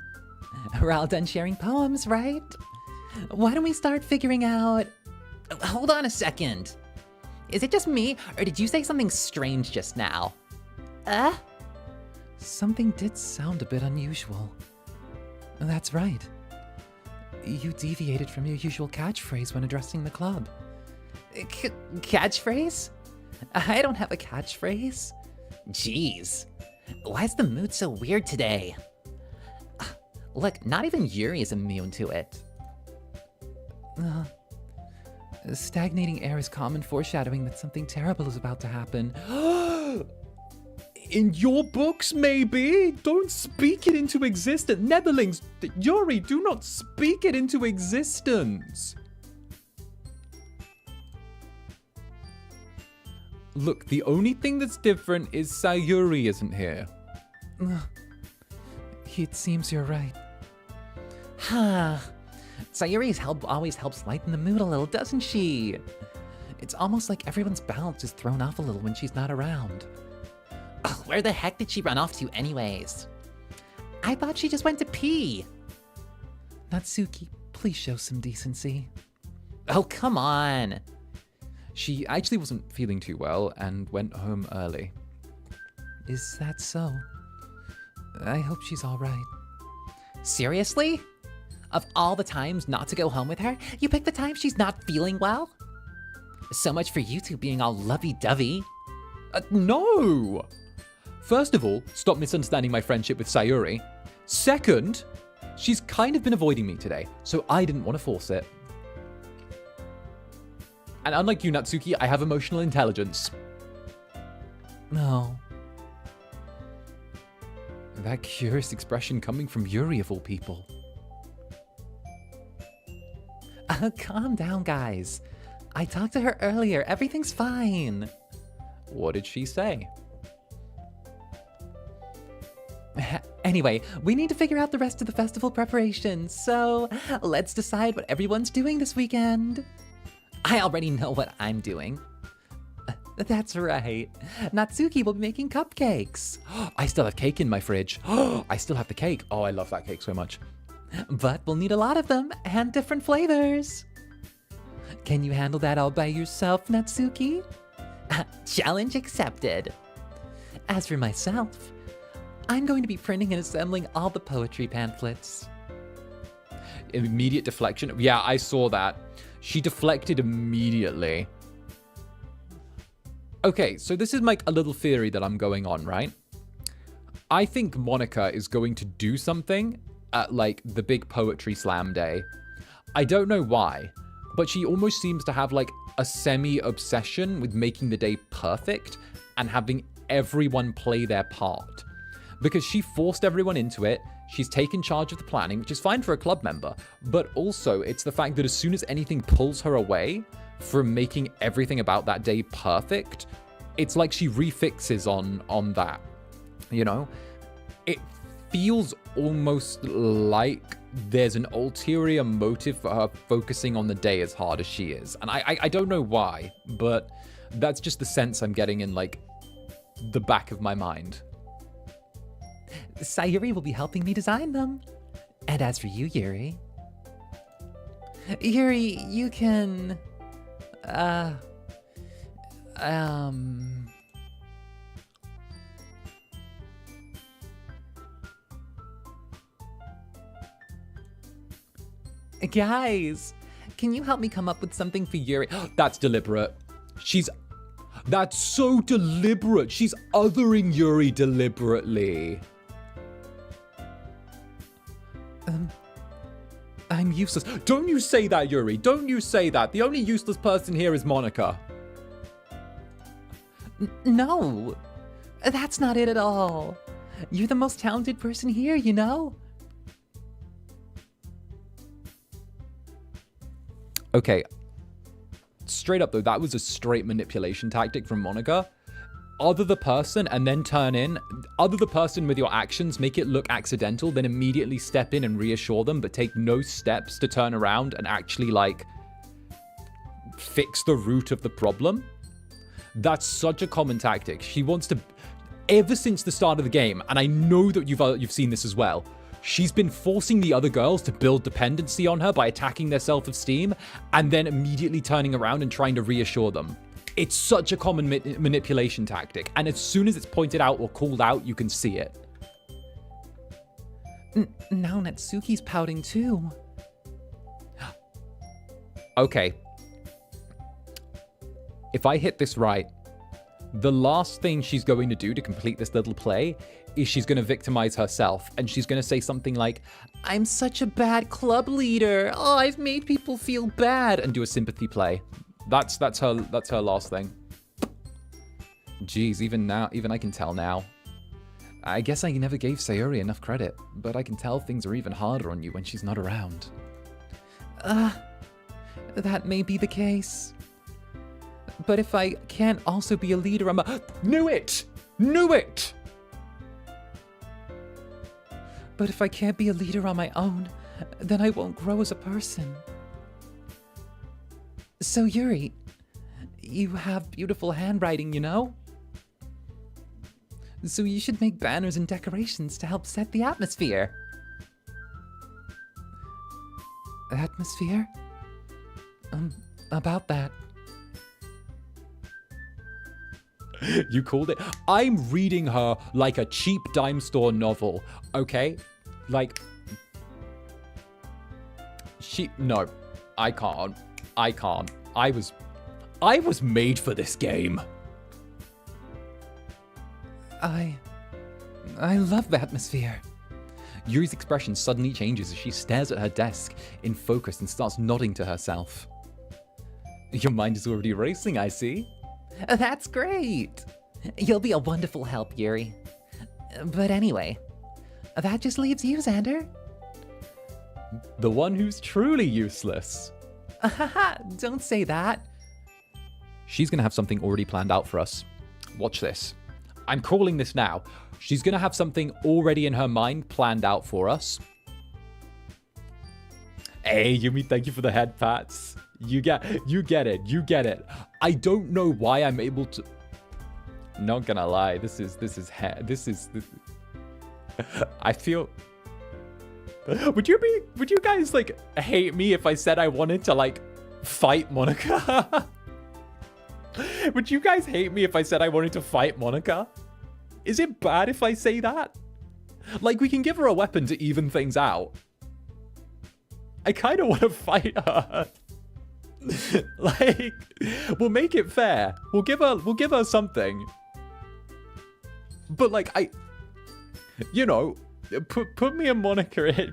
We're all done sharing poems, right? Why don't we start figuring out... Hold on a second. Is it just me, or did you say something strange just now?
Something did sound a bit unusual. That's right. You deviated from your usual catchphrase when addressing the club.
Catchphrase? I don't have a catchphrase. Jeez. Why is the mood so weird today? Look, not even Yuri is immune to it.
Stagnating air is common foreshadowing that something terrible is about to happen. In your books, maybe? Don't speak it into existence. Netherlings, Yuri, do not speak it into existence. Look, the only thing that's different is Sayori isn't here. It seems you're right.
Sayori's help always helps lighten the mood a little, doesn't she? It's almost like everyone's balance is thrown off a little when she's not around. Ugh, where the heck did she run off to anyways? I thought she just went to pee.
Natsuki, please show some decency.
Oh, come on.
She actually wasn't feeling too well and went home early. Is that so? I hope she's all right.
Seriously? Of all the times not to go home with her, you pick the time she's not feeling well? So much for you two being all lovey-dovey.
No! First of all, stop misunderstanding my friendship with Sayori. Second, she's kind of been avoiding me today, so I didn't want to force it. And unlike you, Natsuki, I have emotional intelligence. No. That curious expression coming from Yuri of all people.
Calm down, guys. I talked to her earlier. Everything's fine.
What did she say?
Anyway, we need to figure out the rest of the festival preparations, so let's decide what everyone's doing this weekend. I already know what I'm doing. That's right. Natsuki will be making cupcakes.
I still have cake in my fridge. I still have the cake. Oh, I love that cake so much.
But we'll need a lot of them and different flavors. Can you handle that all by yourself, Natsuki? Challenge accepted. As for myself, I'm going to be printing and assembling all the poetry pamphlets.
Immediate deflection. Yeah, I saw that. She deflected immediately. Okay, so this is like a little theory that I'm going on, right? I think Monika is going to do something at like the big poetry slam day. I don't know why, but she almost seems to have like a semi-obsession with making the day perfect and having everyone play their part. Because she forced everyone into it, She's taken charge of the planning, which is fine for a club member, but also it's the fact that as soon as anything pulls her away from making everything about that day perfect, it's like she refixes on that, you know? It feels almost like there's an ulterior motive for her focusing on the day as hard as she is. And I don't know why, but that's just the sense I'm getting in, like, the back of my mind.
Sayori will be helping me design them. And as for you, Yuri... Yuri, you can... Guys, can you help me come up with something for Yuri?
That's deliberate. That's so deliberate. She's othering Yuri deliberately.
I'm useless.
Don't you say that, Yuri. Don't you say that. The only useless person here is Monika.
No, that's not it at all. You're the most talented person here, you know?
Okay. Straight up, though, that was a straight manipulation tactic from Monika. Other the person and then turn in. Other the person with your actions, make it look accidental, then immediately step in and reassure them, but take no steps to turn around and actually, like, fix the root of the problem. That's such a common tactic. She wants to, ever since the start of the game, and I know that you've seen this as well, she's been forcing the other girls to build dependency on her by attacking their self-esteem and then immediately turning around and trying to reassure them. It's such a common manipulation tactic, and as soon as it's pointed out or called out, you can see it.
Now Natsuki's pouting too.
Okay. If I hit this right, the last thing she's going to do to complete this little play is she's going to victimize herself, and she's going to say something like, "I'm such a bad club leader. Oh, I've made people feel bad," and do a sympathy play. That's her last thing. Jeez, even I can tell now. I guess I never gave Sayori enough credit, but I can tell things are even harder on you when she's not around.
That may be the case. But if I can't also be a leader, I'm a...
Knew it! Knew it!
But if I can't be a leader on my own, then I won't grow as a person. So Yuri, you have beautiful handwriting, you know? So you should make banners and decorations to help set the atmosphere. Atmosphere? About that.
You called it? I'm reading her like a cheap dime store novel, okay? Like... No, I can't. I can't. I was made for this game.
I love the atmosphere.
Yuri's expression suddenly changes as she stares at her desk in focus and starts nodding to herself. Your mind is already racing, I see.
That's great. You'll be a wonderful help, Yuri. But anyway, that just leaves you, Zander.
The one who's truly useless.
Don't say that.
She's gonna have something already planned out for us. Watch this. I'm calling this now. She's gonna have something already in her mind planned out for us. Hey, Yumi, thank you for the head pats. You get it. I don't know why I'm able to... Not gonna lie, this is I feel... Would you guys, like, hate me if I said I wanted to, like, fight Monika? Would you guys hate me if I said I wanted to fight Monika? Is it bad if I say that? Like, we can give her a weapon to even things out. I kind of want to fight her. Like, we'll make it fair. We'll give her something. But, like, you know, put me and Monika in.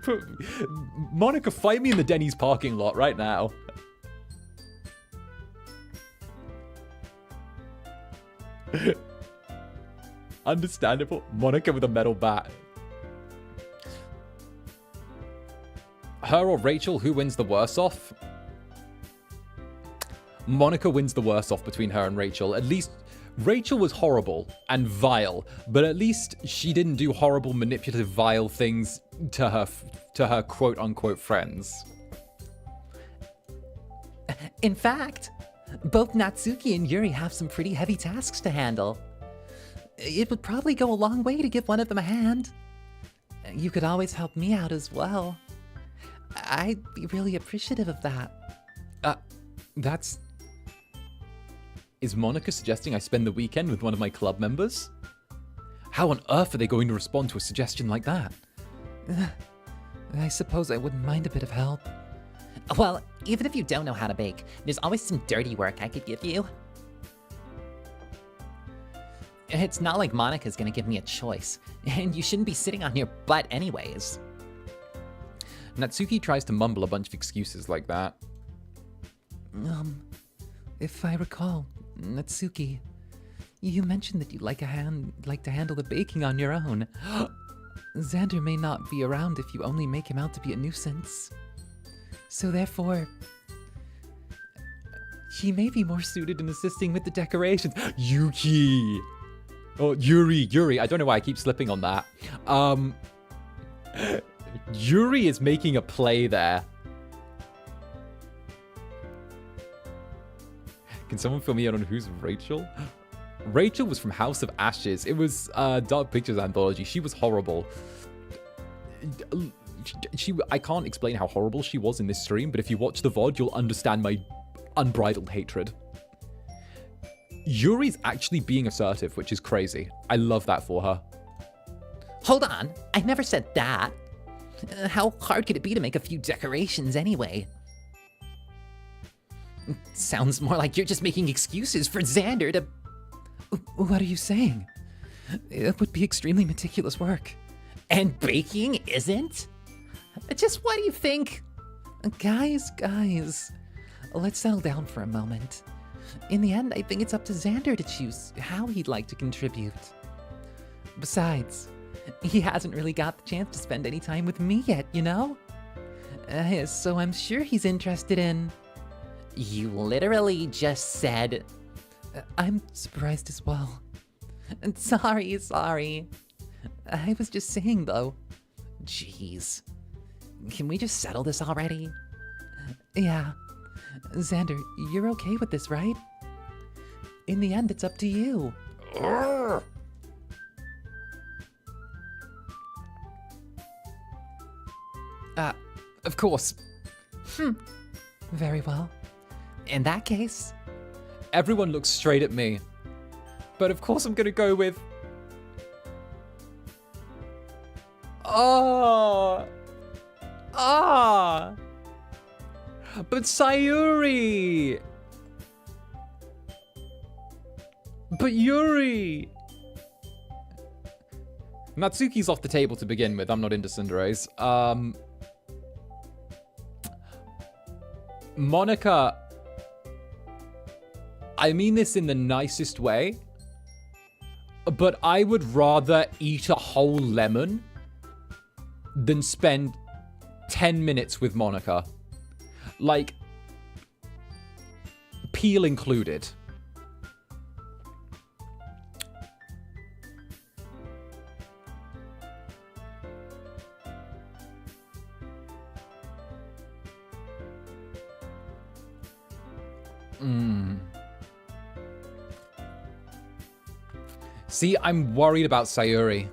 Monika, fight me in the Denny's parking lot right now. Understandable. Monika with a metal bat. Her or Rachel, who wins the worse off? Monika wins the worse off between her and Rachel. At least Rachel was horrible and vile, but at least she didn't do horrible, manipulative, vile things to her quote-unquote friends.
In fact, both Natsuki and Yuri have some pretty heavy tasks to handle. It would probably go a long way to give one of them a hand. You could always help me out as well. I'd be really appreciative of that.
Is Monika suggesting I spend the weekend with one of my club members? How on earth are they going to respond to a suggestion like that?
I suppose I wouldn't mind a bit of help. Well, even if you don't know how to bake, there's always some dirty work I could give you. It's not like Monika's gonna give me a choice, and you shouldn't be sitting on your butt anyways.
Natsuki tries to mumble a bunch of excuses like that.
If I recall, Natsuki, you mentioned that you'd like to handle the baking on your own. Zander may not be around if you only make him out to be a nuisance. So therefore, he may be more suited in assisting with the decorations.
Yuki! Oh, Yuri. I don't know why I keep slipping on that. Yuri is making a play there. Can someone fill me in on who's Rachel? Rachel was from House of Ashes. It was Dark Pictures anthology. She was horrible. I can't explain how horrible she was in this stream, but if you watch the VOD, you'll understand my unbridled hatred. Yuri's actually being assertive, which is crazy. I love that for her.
Hold on, I never said that. How hard could it be to make a few decorations anyway? Sounds more like you're just making excuses for Zander to... What are you saying? It would be extremely meticulous work. And baking isn't? Just what do you think? Guys, let's settle down for a moment. In the end, I think it's up to Zander to choose how he'd like to contribute. Besides, he hasn't really got the chance to spend any time with me yet, you know? So I'm sure he's interested in... You literally just said... I'm surprised as well. Sorry. I was just saying, though. Jeez. Can we just settle this already? Yeah. Zander, you're okay with this, right? In the end, it's up to you. Of course. Very well. In that case...
Everyone looks straight at me. But of course I'm gonna go with... But Sayori! But Yuri! Natsuki's off the table to begin with. I'm not into Cinderella's. Monika... I mean this in the nicest way, but I would rather eat a whole lemon than spend 10 minutes with Monika. Like, peel included. See, I'm worried about Sayori.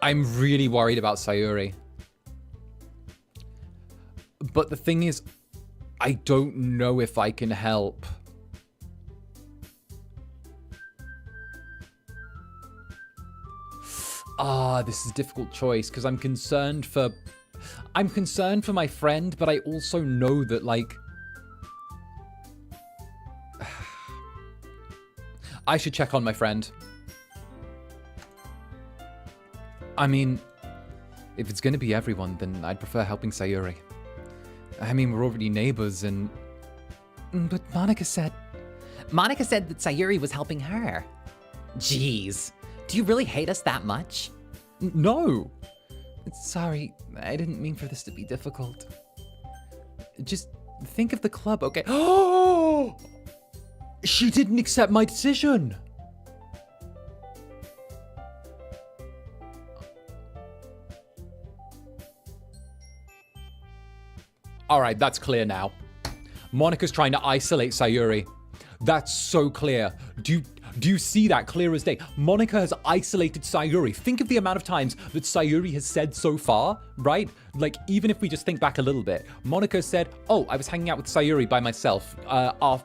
I'm really worried about Sayori. But the thing is, I don't know if I can help. This is a difficult choice because I'm concerned for my friend, but I also know that, like, I should check on my friend. I mean, if it's gonna be everyone, then I'd prefer helping Sayori. I mean, we're already neighbors and... But Monika said that Sayori was helping her. Jeez, do you really hate us that much? No. Sorry, I didn't mean for this to be difficult. Just think of the club, okay? Oh! She didn't accept my decision! Alright, that's clear now. Monika's trying to isolate Sayori. That's so clear. Do you see that clear as day? Monika has isolated Sayori. Think of the amount of times that Sayori has said so far, right? Like, even if we just think back a little bit, Monika said, oh, I was hanging out with Sayori by myself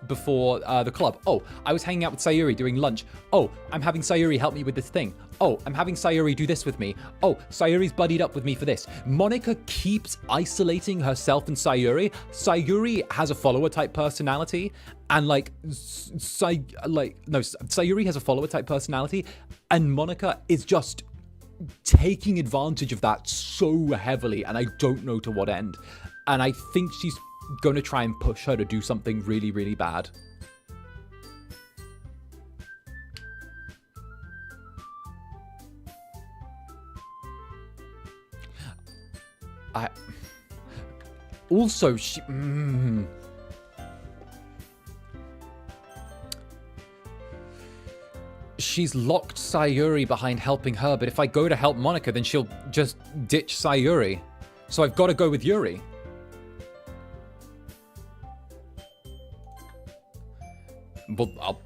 before the club. Oh, I was hanging out with Sayori during lunch. Oh, I'm having Sayori help me with this thing. Oh, I'm having Sayori do this with me. Oh, Sayori's buddied up with me for this. Monika keeps isolating herself and Sayori. Sayori has a follower type personality, and Sayori has a follower type personality, and Monika is just taking advantage of that so heavily, and I don't know to what end. And I think she's going to try and push her to do something really, really bad. Also, she's locked Sayori behind helping her, but if I go to help Monika, then she'll just ditch Sayori. So I've got to go with Yuri. Well,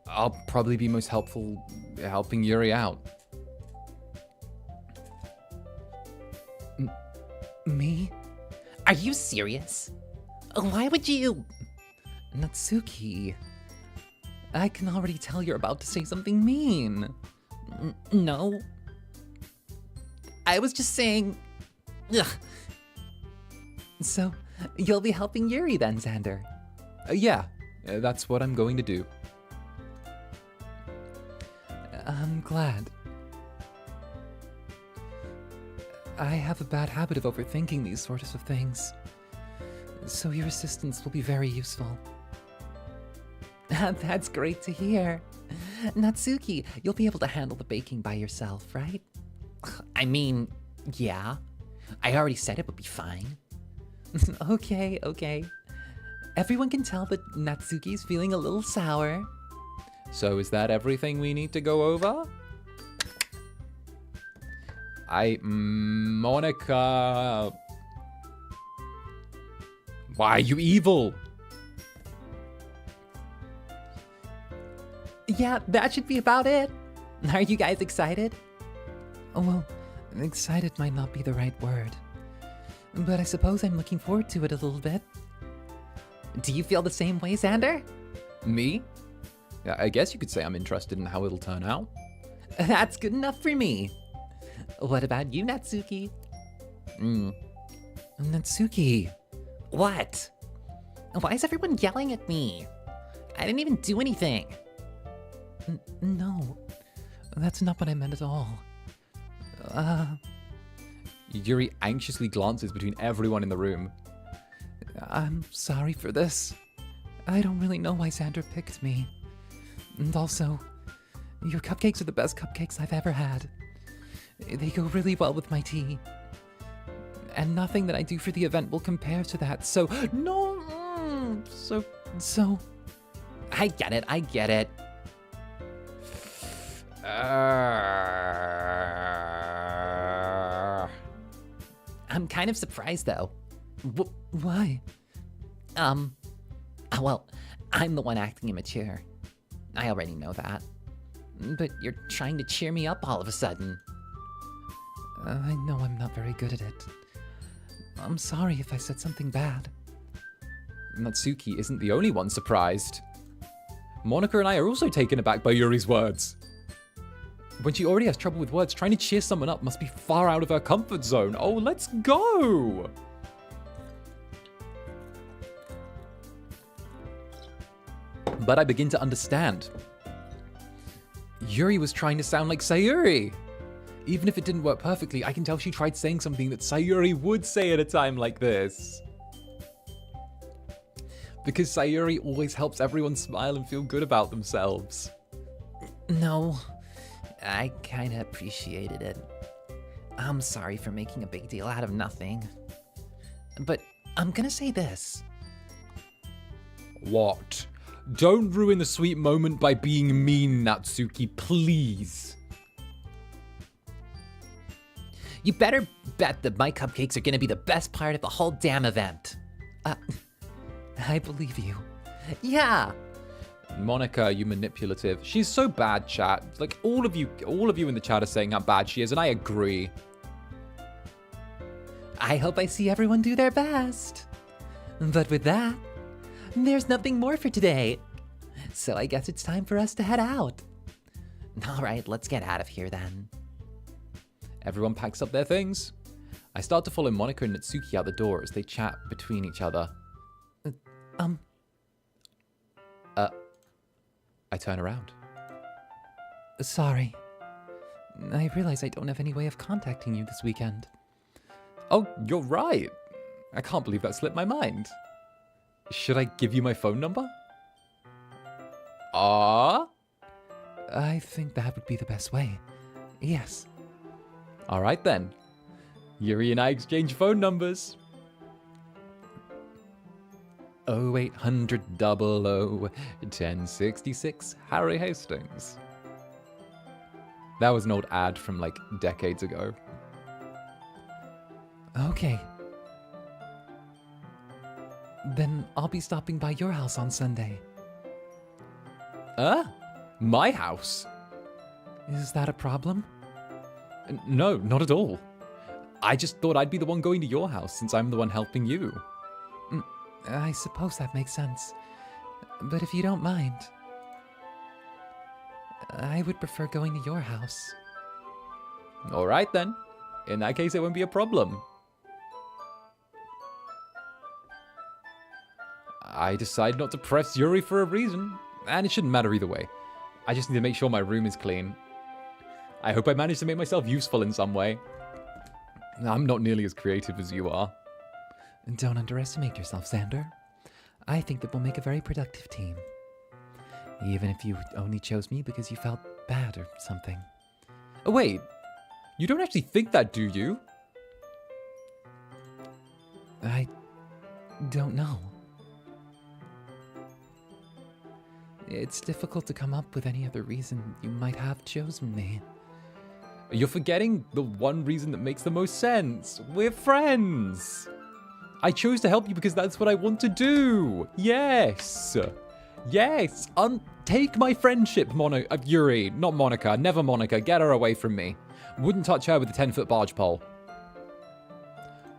I'll probably be most helpful helping Yuri out.
Me? Are you serious? Why would you...
Natsuki, I can already tell you're about to say something mean.
No. I was just saying... Ugh.
So, you'll be helping Yuri then, Zander? Yeah, that's what I'm going to do. I'm glad. I have a bad habit of overthinking these sorts of things, so your assistance will be very useful.
That's great to hear. Natsuki, you'll be able to handle the baking by yourself, right? I mean, yeah. I already said it would be fine.
Okay. Everyone can tell that Natsuki's feeling a little sour. So is that everything we need to go over? Monika... Why are you evil?
Yeah, that should be about it. Are you guys excited?
Oh, well, excited might not be the right word. But I suppose I'm looking forward to it a little bit.
Do you feel the same way, Zander?
Me? Yeah, I guess you could say I'm interested in how it'll turn out.
That's good enough for me. What about you, Natsuki?
Natsuki.
What? Why is everyone yelling at me? I didn't even do anything.
No, that's not what I meant at all. Yuri anxiously glances between everyone in the room. I'm sorry for this. I don't really know why Zander picked me. And also, your cupcakes are the best cupcakes I've ever had. They go really well with my tea. And nothing that I do for the event will compare to that, so... No! So...
I get it. I'm kind of surprised, though.
Why?
Well, I'm the one acting immature. I already know that. But you're trying to cheer me up all of a sudden.
I know I'm not very good at it. I'm sorry if I said something bad. Natsuki isn't the only one surprised. Monika and I are also taken aback by Yuri's words. When she already has trouble with words, trying to cheer someone up must be far out of her comfort zone. Oh, let's go! But I begin to understand. Yuri was trying to sound like Sayori. Even if it didn't work perfectly, I can tell she tried saying something that Sayori would say at a time like this. Because Sayori always helps everyone smile and feel good about themselves.
No, I kinda appreciated it. I'm sorry for making a big deal out of nothing. But I'm gonna say this.
What? Don't ruin the sweet moment by being mean, Natsuki, please.
You better bet that my cupcakes are gonna be the best part of the whole damn event. I believe you. Yeah.
Monika, you manipulative. She's so bad, chat. Like, all of you in the chat are saying how bad she is, and I agree.
I hope I see everyone do their best. But with that, there's nothing more for today. So I guess it's time for us to head out. All right, let's get out of here then.
Everyone packs up their things. I start to follow Monika and Natsuki out the door as they chat between each other. I turn around.
Sorry. I realize I don't have any way of contacting you this weekend.
Oh, you're right. I can't believe that slipped my mind. Should I give you my phone number?
I think that would be the best way. Yes.
All right then. Yuri and I exchange phone numbers. 0800 00 1066 Harry Hastings. That was an old ad from like decades ago.
Okay. Then I'll be stopping by your house on Sunday.
My house?
Is that a problem?
No, not at all. I just thought I'd be the one going to your house since I'm the one helping you.
I suppose that makes sense. But if you don't mind, I would prefer going to your house.
All right then. In that case, it won't be a problem. I decide not to press Yuri for a reason, and it shouldn't matter either way. I just need to make sure my room is clean. I hope I managed to make myself useful in some way. I'm not nearly as creative as you are.
Don't underestimate yourself, Zander. I think that we'll make a very productive team. Even if you only chose me because you felt bad or something.
Oh, wait. You don't actually think that, do you?
I don't know. It's difficult to come up with any other reason you might have chosen me.
You're forgetting the one reason that makes the most sense. We're friends. I chose to help you because that's what I want to do. Yes. Yes. Take my friendship, Yuri. Not Monika. Never Monika. Get her away from me. Wouldn't touch her with a 10-foot barge pole.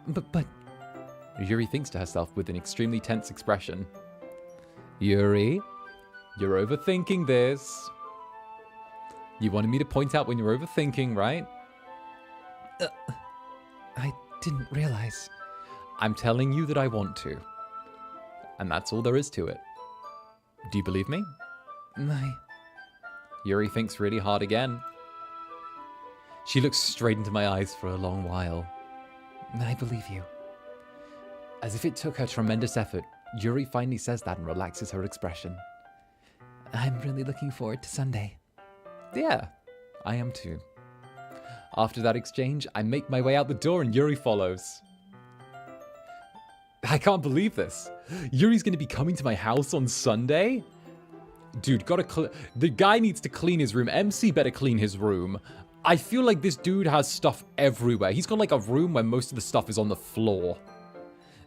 But...
Yuri thinks to herself with an extremely tense expression. Yuri, you're overthinking this. You wanted me to point out when you're overthinking, right?
I didn't realize.
I'm telling you that I want to. And that's all there is to it. Do you believe me? Yuri thinks really hard again. She looks straight into my eyes for a long while.
I believe you.
As if it took her tremendous effort, Yuri finally says that and relaxes her expression.
I'm really looking forward to Sunday.
Yeah, I am too. After that exchange, I make my way out the door and Yuri follows. I can't believe this. Yuri's going to be coming to my house on Sunday? Dude, the guy needs to clean his room. MC better clean his room. I feel like this dude has stuff everywhere. He's got like a room where most of the stuff is on the floor.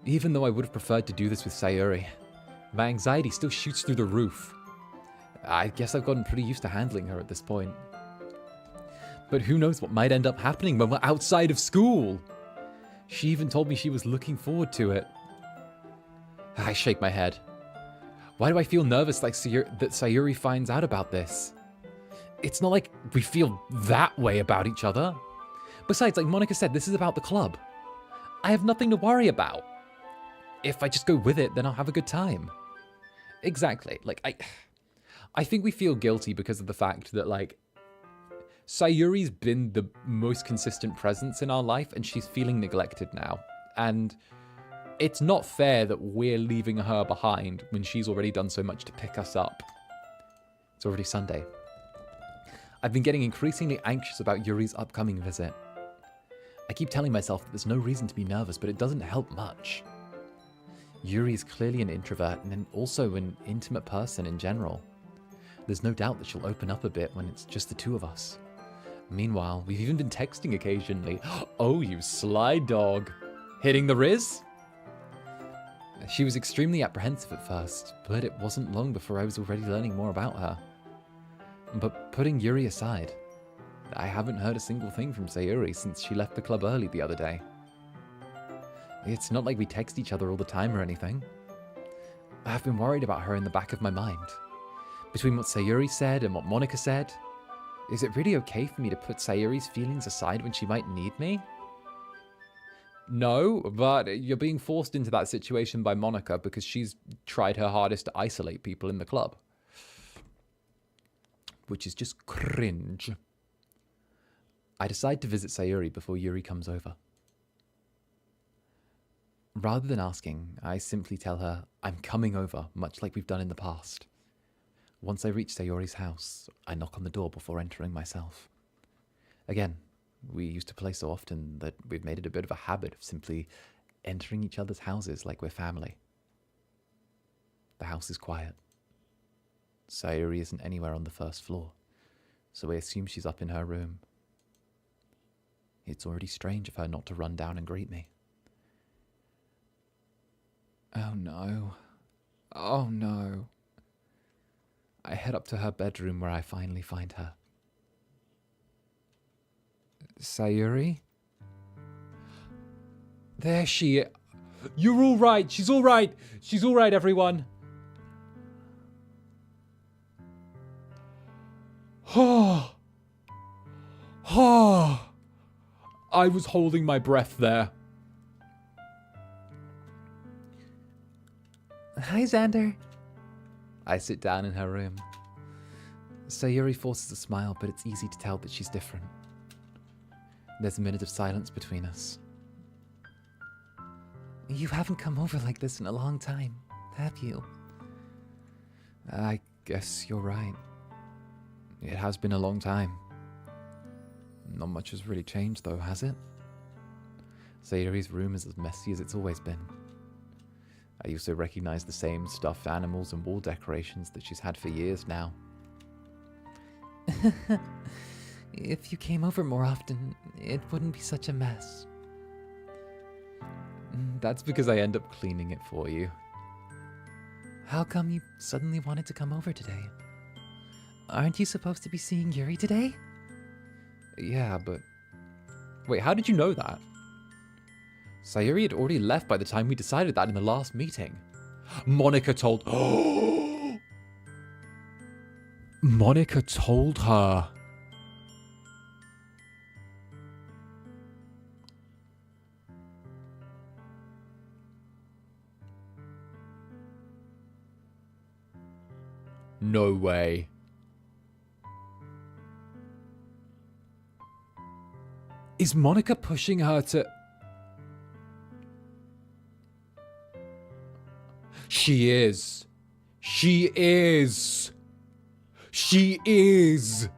Even though I would have preferred to do this with Sayori, my anxiety still shoots through the roof. I guess I've gotten pretty used to handling her at this point. But who knows what might end up happening when we're outside of school? She even told me she was looking forward to it. I shake my head. Why do I feel nervous that Sayori finds out about this? It's not like we feel that way about each other. Besides, like Monika said, this is about the club. I have nothing to worry about. If I just go with it, then I'll have a good time. Exactly. Like, I think we feel guilty because of the fact that, like, Sayori's been the most consistent presence in our life, and she's feeling neglected now. And it's not fair that we're leaving her behind when she's already done so much to pick us up. It's already Sunday. I've been getting increasingly anxious about Yuri's upcoming visit.
I keep telling myself that there's no reason to be nervous, but it doesn't help much. Yuri is clearly an introvert and also an intimate person in general. There's no doubt that she'll open up a bit when it's just the two of us. Meanwhile, we've even been texting occasionally. Oh, you sly dog. Hitting the Riz? She was extremely apprehensive at first, but it wasn't long before I was already learning more about her. But putting Yuri aside, I haven't heard a single thing from Sayori since she left the club early the other day. It's not like we text each other all the time or anything. I've been worried about her in the back of my mind. Between what Sayori said and what Monika said, is it really okay for me to put Sayori's feelings aside when she might need me? No, but you're being forced into that situation by Monika because she's tried her hardest to isolate people in the club. Which is just cringe. I decide to visit Sayori before Yuri comes over. Rather than asking, I simply tell her I'm coming over, much like we've done in the past. Once I reach Sayori's house, I knock on the door before entering myself. Again, we used to play so often that we've made it a bit of a habit of simply entering each other's houses like we're family. The house is quiet. Sayori isn't anywhere on the first floor, so I assume she's up in her room. It's already strange of her not to run down and greet me. Oh no. Oh no. I head up to her bedroom where I finally find her. Sayori? There she is. You're all right. She's all right. She's all right, everyone. Oh. Oh. I was holding my breath there. Hi, Zander. I sit down in her room. Sayori forces a smile, but it's easy to tell that she's different. There's a minute of silence between us. You haven't come over like this in a long time, have you? I guess you're right. It has been a long time. Not much has really changed though, has it? Sayori's room is as messy as it's always been. I also recognize the same stuffed animals and wall decorations that she's had for years now. If you came over more often, it wouldn't be such a mess. That's because I end up cleaning it for you. How come you suddenly wanted to come over today? Aren't you supposed to be seeing Yuri today? Yeah, but... Wait, how did you know that? Sayori had already left by the time we decided that in the last meeting. Monika told... Monika told her. No way. Is Monika pushing her to... She is. She is. She is.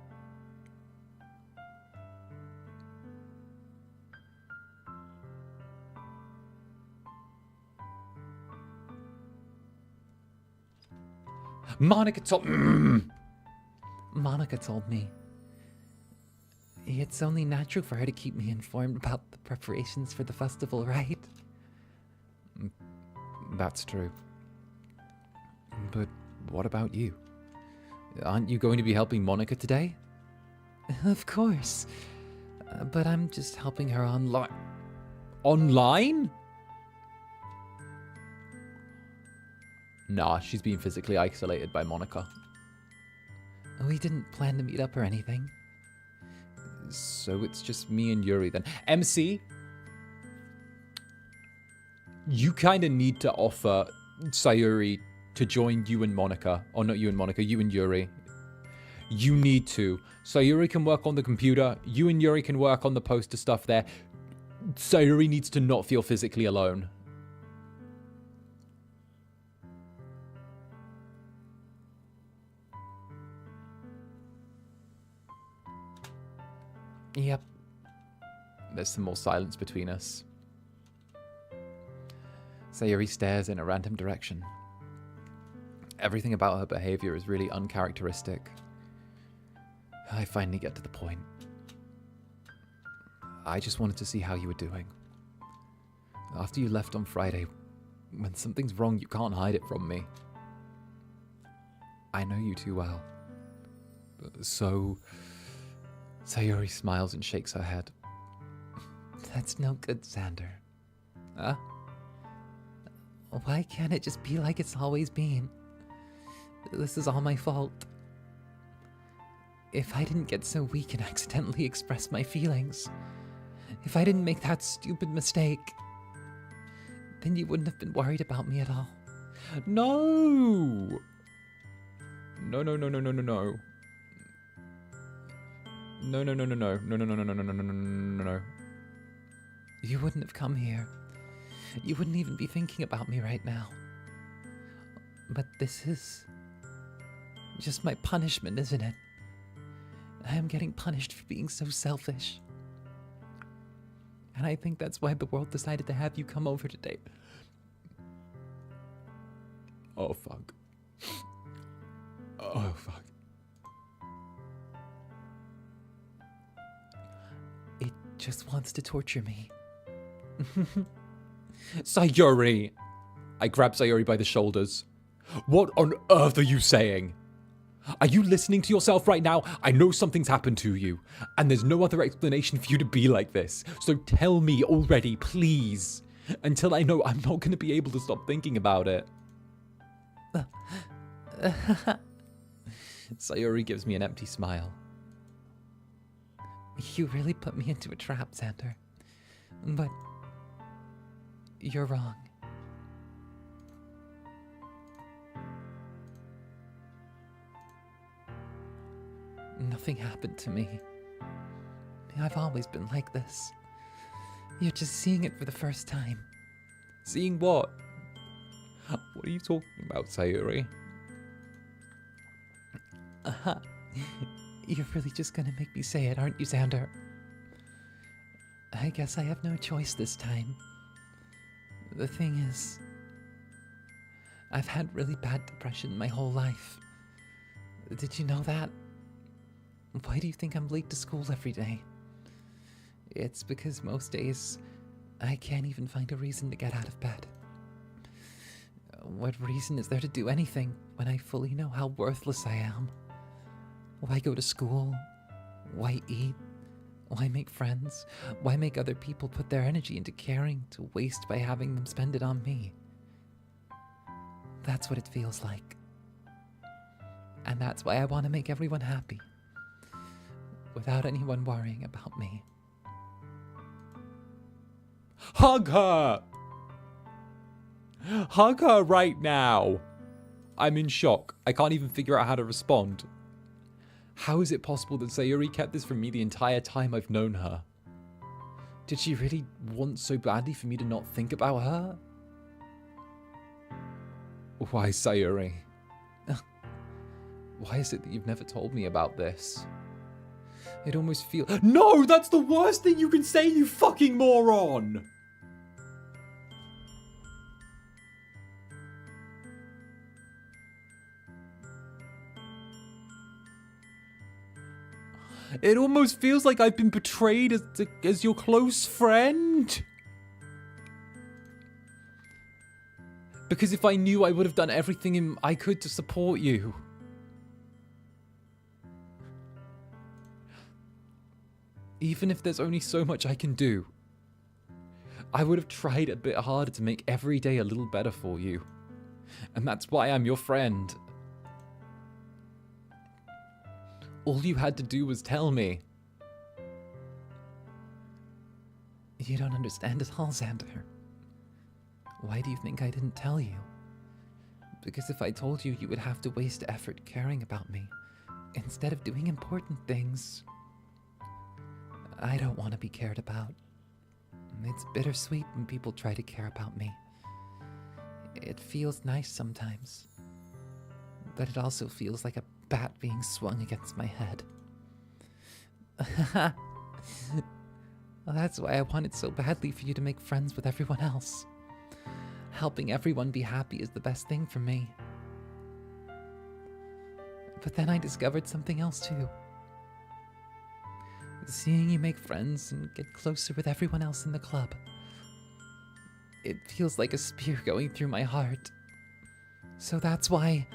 Monika told... Monika told me. It's only natural for her to keep me informed about the preparations for the festival, right? That's true. But what about you? Aren't you going to be helping Monika today? Of course. But I'm just helping her online. Online? Nah, she's being physically isolated by Monika. We didn't plan to meet up or anything. So it's just me and Yuri then. MC, you kind of need to offer Sayori to join you and Monika. Or not you and Monika, you and Yuri. You need to. Sayori can work on the computer. You and Yuri can work on the poster stuff there. Sayori needs to not feel physically alone. Yep.
There's some more silence between us. Sayori stares in a random direction. Everything about her behavior is really uncharacteristic. I finally get to the point. I just wanted to see how you were doing. After you left on Friday, when something's wrong, you can't hide it from me. I know you too well. So... Sayori smiles and shakes her head.
That's no good, Zander. Huh? Why can't it just be like it's always been? This is all my fault. If I didn't get so weak and accidentally express my feelings, if I didn't make that stupid mistake, then you wouldn't have been worried about me at all.
No! No, no, no, no, no, no, no. No, no, no, no, no, no, no, no, no, no, no, no, no, no, no.
You wouldn't have come here. You wouldn't even be thinking about me right now. But this is just my punishment, isn't it? I am getting punished for being so selfish. And I think that's why the world decided to have you come over today.
Oh, fuck. Oh, fuck.
It just wants to torture me.
Sayori! I grab Sayori by the shoulders. What on earth are you saying? Are you listening to yourself right now? I know something's happened to you, and there's no other explanation for you to be like this. So tell me already, please. Until I know I'm not going to be able to stop thinking about it. Sayori gives me an empty smile.
You really put me into a trap, Zander. But you're wrong. Nothing happened to me. I've always been like this. You're just seeing it for the first time.
Seeing what? What are you talking about, Sayori?
You're really just gonna make me say it, aren't you, Zander? I guess I have no choice this time. The thing is, I've had really bad depression my whole life. Did you know that? Why do you think I'm late to school every day? It's because most days, I can't even find a reason to get out of bed. What reason is there to do anything when I fully know how worthless I am? Why go to school? Why eat? Why make friends? Why make other people put their energy into caring to waste by having them spend it on me? That's what it feels like. And that's why I want to make everyone happy, without anyone worrying about me.
Hug her! Hug her right now! I'm in shock. I can't even figure out how to respond. How is it possible that Sayori kept this from me the entire time I've known her? Did she really want so badly for me to not think about her? Why, Sayori? Why is it that you've never told me about this? It almost feels... No, that's the worst thing you can say, you fucking moron! It almost feels like I've been betrayed as your close friend. Because if I knew, I would have done everything I could to support you. Even if there's only so much I can do, I would have tried a bit harder to make every day a little better for you. And that's why I'm your friend. All you had to do was tell me.
You don't understand at all, Zander. Why do you think I didn't tell you? Because if I told you, you would have to waste effort caring about me, instead of doing important things. I don't want to be cared about. It's bittersweet when people try to care about me. It feels nice sometimes, but it also feels like a bat being swung against my head. That's why I wanted so badly for you to make friends with everyone else. Helping everyone be happy is the best thing for me. But then I discovered something else too. Seeing you make friends and get closer with everyone else in the club. It feels like a spear going through my heart. So that's why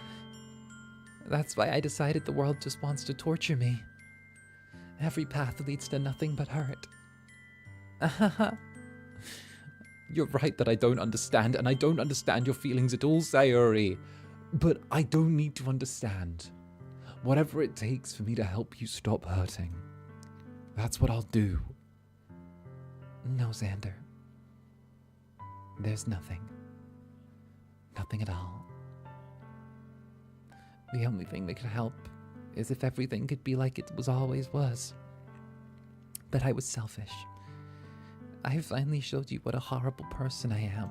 I decided the world just wants to torture me. Every path leads to nothing but hurt.
You're right that I don't understand, and I don't understand your feelings at all, Sayori. But I don't need to understand. Whatever it takes for me to help you stop hurting, that's what I'll do.
No, Zander. There's nothing. Nothing at all. The only thing that could help is if everything could be like it always was. But I was selfish. I finally showed you what a horrible person I am.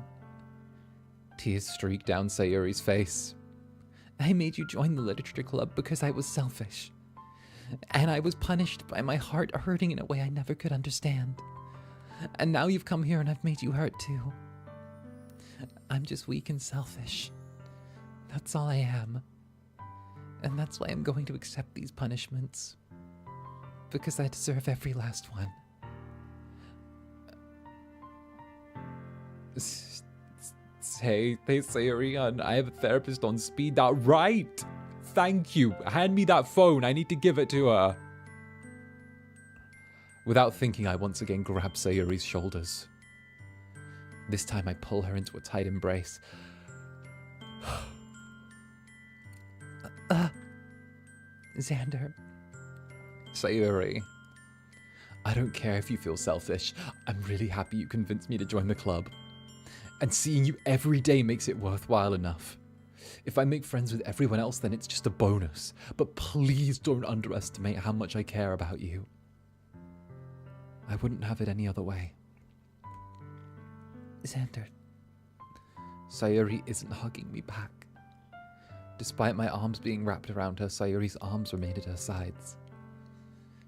Tears streak down Sayori's face.
I made you join the literature club because I was selfish. And I was punished by my heart hurting in a way I never could understand. And now you've come here and I've made you hurt too. I'm just weak and selfish. That's all I am. And that's why I'm going to accept these punishments. Because I deserve every last one.
Hey, Sayori, I have a therapist on speed dial. Right! Thank you. Hand me that phone. I need to give it to her. Without thinking, I once again grab Sayori's shoulders. This time I pull her into a tight embrace.
Zander.
Sayori, I don't care if you feel selfish. I'm really happy you convinced me to join the club. And seeing you every day makes it worthwhile enough. If I make friends with everyone else, then it's just a bonus. But please don't underestimate how much I care about you. I wouldn't have it any other way.
Zander.
Sayori isn't hugging me back. Despite my arms being wrapped around her, Sayori's arms remain at her sides.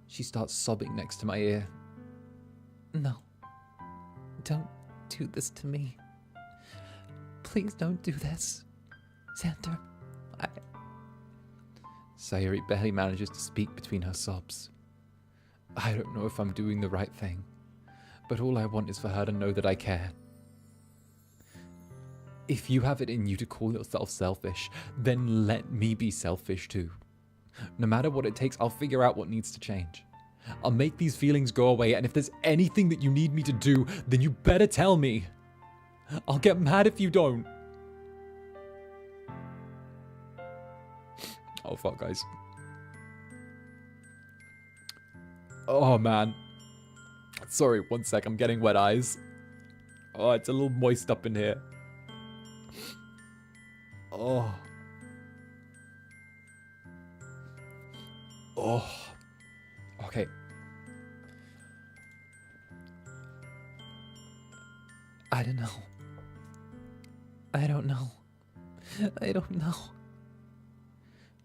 She starts sobbing next to my ear.
No. Don't do this to me. Please don't do this. Zander,
Sayori barely manages to speak between her sobs. I don't know if I'm doing the right thing, but all I want is for her to know that I care. If you have it in you to call yourself selfish, then let me be selfish too. No matter what it takes, I'll figure out what needs to change. I'll make these feelings go away, and if there's anything that you need me to do, then you better tell me. I'll get mad if you don't. Oh, fuck, guys. Oh, man. Sorry, one sec. I'm getting wet eyes. Oh, it's a little moist up in here. Oh. Oh. Okay.
I don't know. I don't know. I don't know.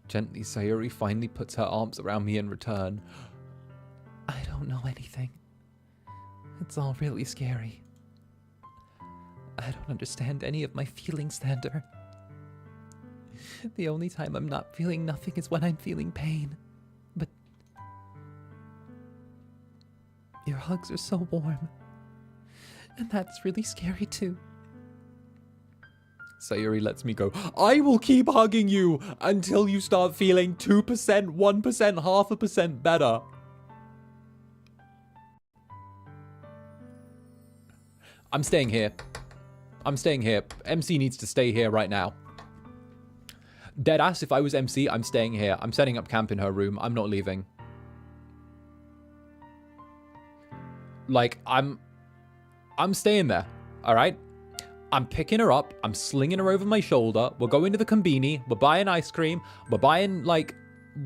Gently, Sayori finally puts her arms around me in return.
I don't know anything. It's all really scary. I don't understand any of my feelings, Zander. The only time I'm not feeling nothing is when I'm feeling pain. But your hugs are so warm. And that's really scary too.
Sayori lets me go. I will keep hugging you until you start feeling 2%, 1%, 0.5% better. I'm staying here. I'm staying here. MC needs to stay here right now. Deadass, if I was MC, I'm staying here. I'm setting up camp in her room. I'm not leaving. Like, I'm staying there, all right? I'm picking her up. I'm slinging her over my shoulder. We're going to the Konbini. We're buying ice cream. We're buying, like,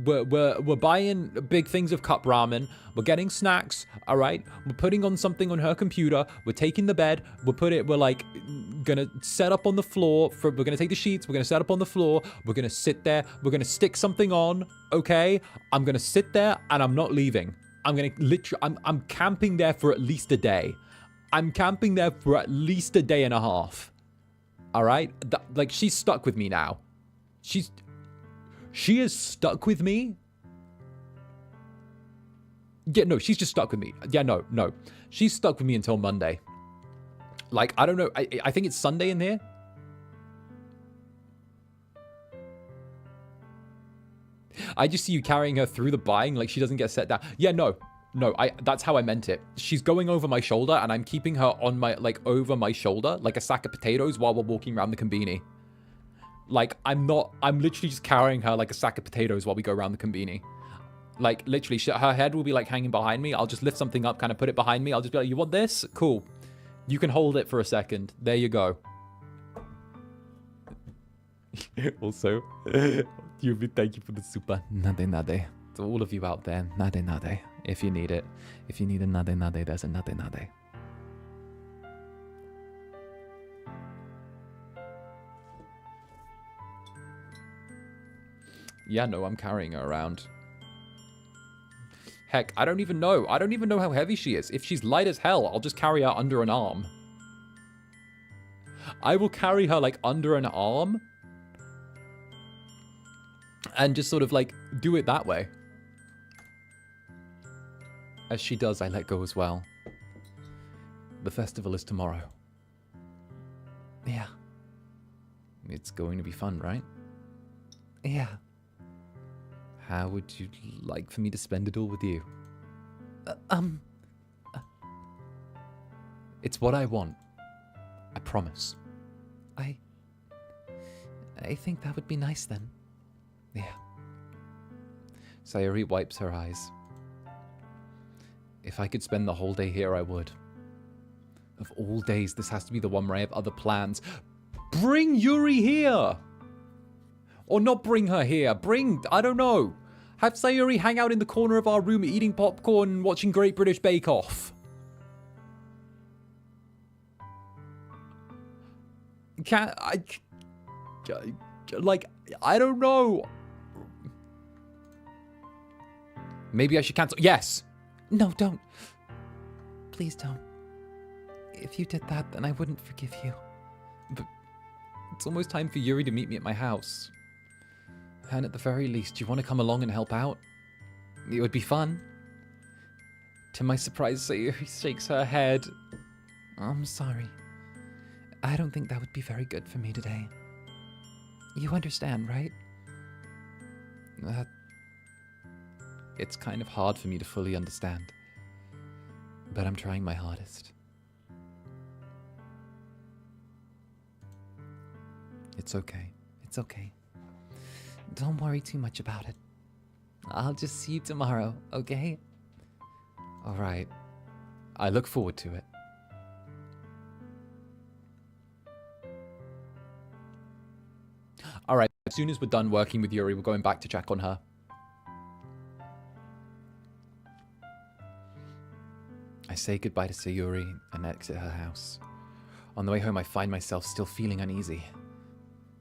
we're buying big things of cup ramen. We're getting snacks, all right? We're putting on something on her computer. We're taking the bed. We're like gonna set up on the floor. We're gonna take the sheets. We're gonna set up on the floor. We're gonna sit there. We're gonna stick something on, okay? I'm gonna sit there and I'm not leaving. I'm gonna literally, I'm camping there for at least a day. I'm camping there for at least a day and a half. All right? Like, she's stuck with me now. She is stuck with me. Yeah, no, she's just stuck with me. Yeah, no. She's stuck with me until Monday. Like, I don't know. I think it's Sunday in here. I just see you carrying her through the buying like she doesn't get set down. Yeah, no, that's how I meant it. She's going over my shoulder and I'm keeping her on my, like, over my shoulder like a sack of potatoes while we're walking around the Konbini. Like, I'm literally just carrying her like a sack of potatoes while we go around the Konbini. Like, literally, her head will be, like, hanging behind me. I'll just lift something up, kind of put it behind me. I'll just be like, you want this? Cool. You can hold it for a second. There you go. Also, thank you for the super nade nade. To all of you out there, nade nade. If you need it. If you need a nade nade, there's a nade nade. Yeah, no, I'm carrying her around. Heck, I don't even know. I don't even know how heavy she is. If she's light as hell, I'll just carry her under an arm. I will carry her, like, under an arm. And just sort of, like, do it that way. As she does, I let go as well. The festival is tomorrow. Yeah. It's going to be fun, right? Yeah. How would you like for me to spend it all with you? It's what I want. I promise. I think that would be nice then. Yeah. Sayori wipes her eyes. If I could spend the whole day here, I would. Of all days, this has to be the one where I have other plans. Bring Yuri here! Or not bring her here. I don't know. Have Sayori hang out in the corner of our room eating popcorn and watching Great British Bake Off. I don't know. Maybe I should cancel. Yes. No, don't. Please don't. If you did that, then I wouldn't forgive you. But it's almost time for Yuri to meet me at my house. And at the very least, you want to come along and help out? It would be fun. To my surprise, Sayori shakes her head. I'm sorry. I don't think that would be very good for me today. You understand, right? It's kind of hard for me to fully understand. But I'm trying my hardest. It's okay. It's okay. Don't worry too much about it. I'll just see you tomorrow, okay? Alright. I look forward to it. Alright, as soon as we're done working with Yuri, we're going back to check on her. I say goodbye to Sayori and exit her house. On the way home, I find myself still feeling uneasy.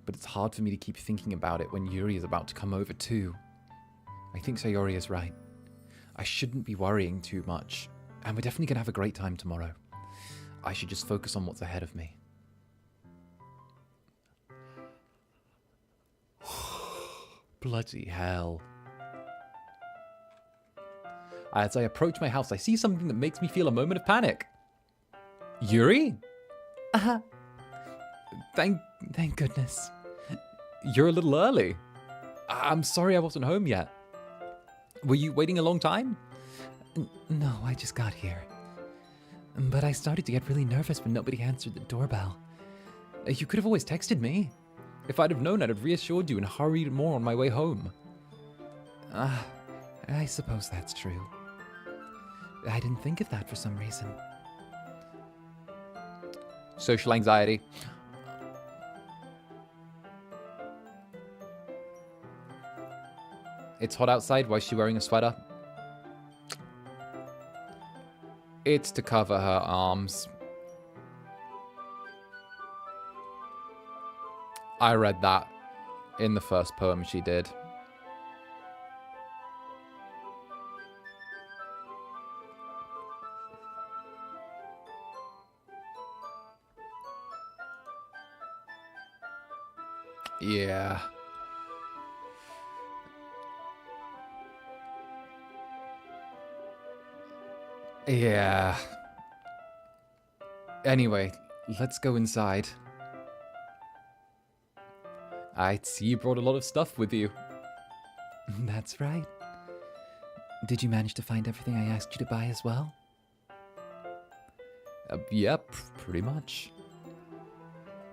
But it's hard for me to keep thinking about it when Yuri is about to come over too. I think Sayori is right. I shouldn't be worrying too much. And we're definitely going to have a great time tomorrow. I should just focus on what's ahead of me. Bloody hell. As I approach my house, I see something that makes me feel a moment of panic. Yuri? Thank goodness. You're a little early. I'm sorry I wasn't home yet. Were you waiting a long time? No, I just got here. But I started to get really nervous when nobody answered the doorbell. You could have always texted me. If I'd have known, I'd have reassured you and hurried more on my way home. I suppose that's true. I didn't think of that for some reason. Social anxiety. It's hot outside. Why is she wearing a sweater? It's to cover her arms. I read that in the first poem she did. Yeah. Yeah. Anyway, let's go inside. I see you brought a lot of stuff with you.
That's right. Did you manage to find everything I asked you to buy as well?
Yep, pretty much.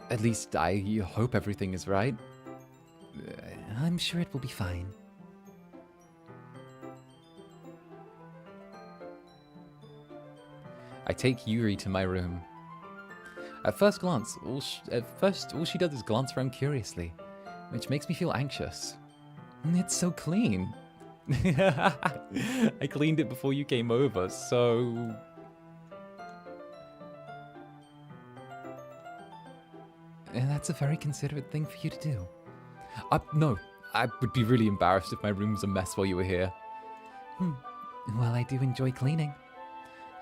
At least I hope everything is right.
I'm sure it will be fine.
I take Yuri to my room. At first glance, all she does is glance around curiously, which makes me feel anxious. It's so clean. I cleaned it before you came over, so...
That's a very considerate thing for you to do.
No, I would be really embarrassed if my room was a mess while you were here.
Well, I do enjoy cleaning.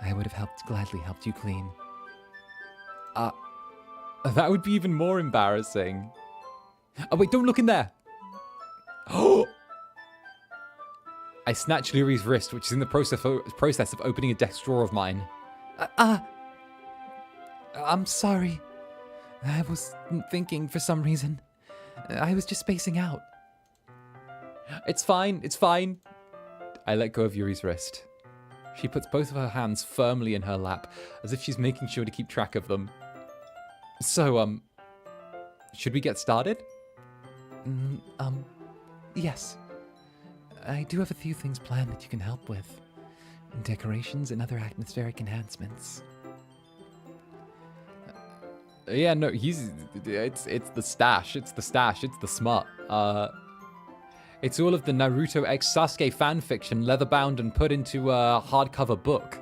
I would have gladly helped you clean.
That would be even more embarrassing. Oh wait, don't look in there! Oh! I snatch Yuri's wrist, which is in the process of opening a desk drawer of mine.
I'm sorry. I was thinking for some reason. I was just spacing out.
It's fine, it's fine. I let go of Yuri's wrist. She puts both of her hands firmly in her lap, as if she's making sure to keep track of them. So, should we get started?
Yes. I do have a few things planned that you can help with. Decorations and other atmospheric enhancements.
Yeah, no, it's the stash, it's the smut. It's all of the Naruto x Sasuke fanfiction, leather-bound and put into a hardcover book.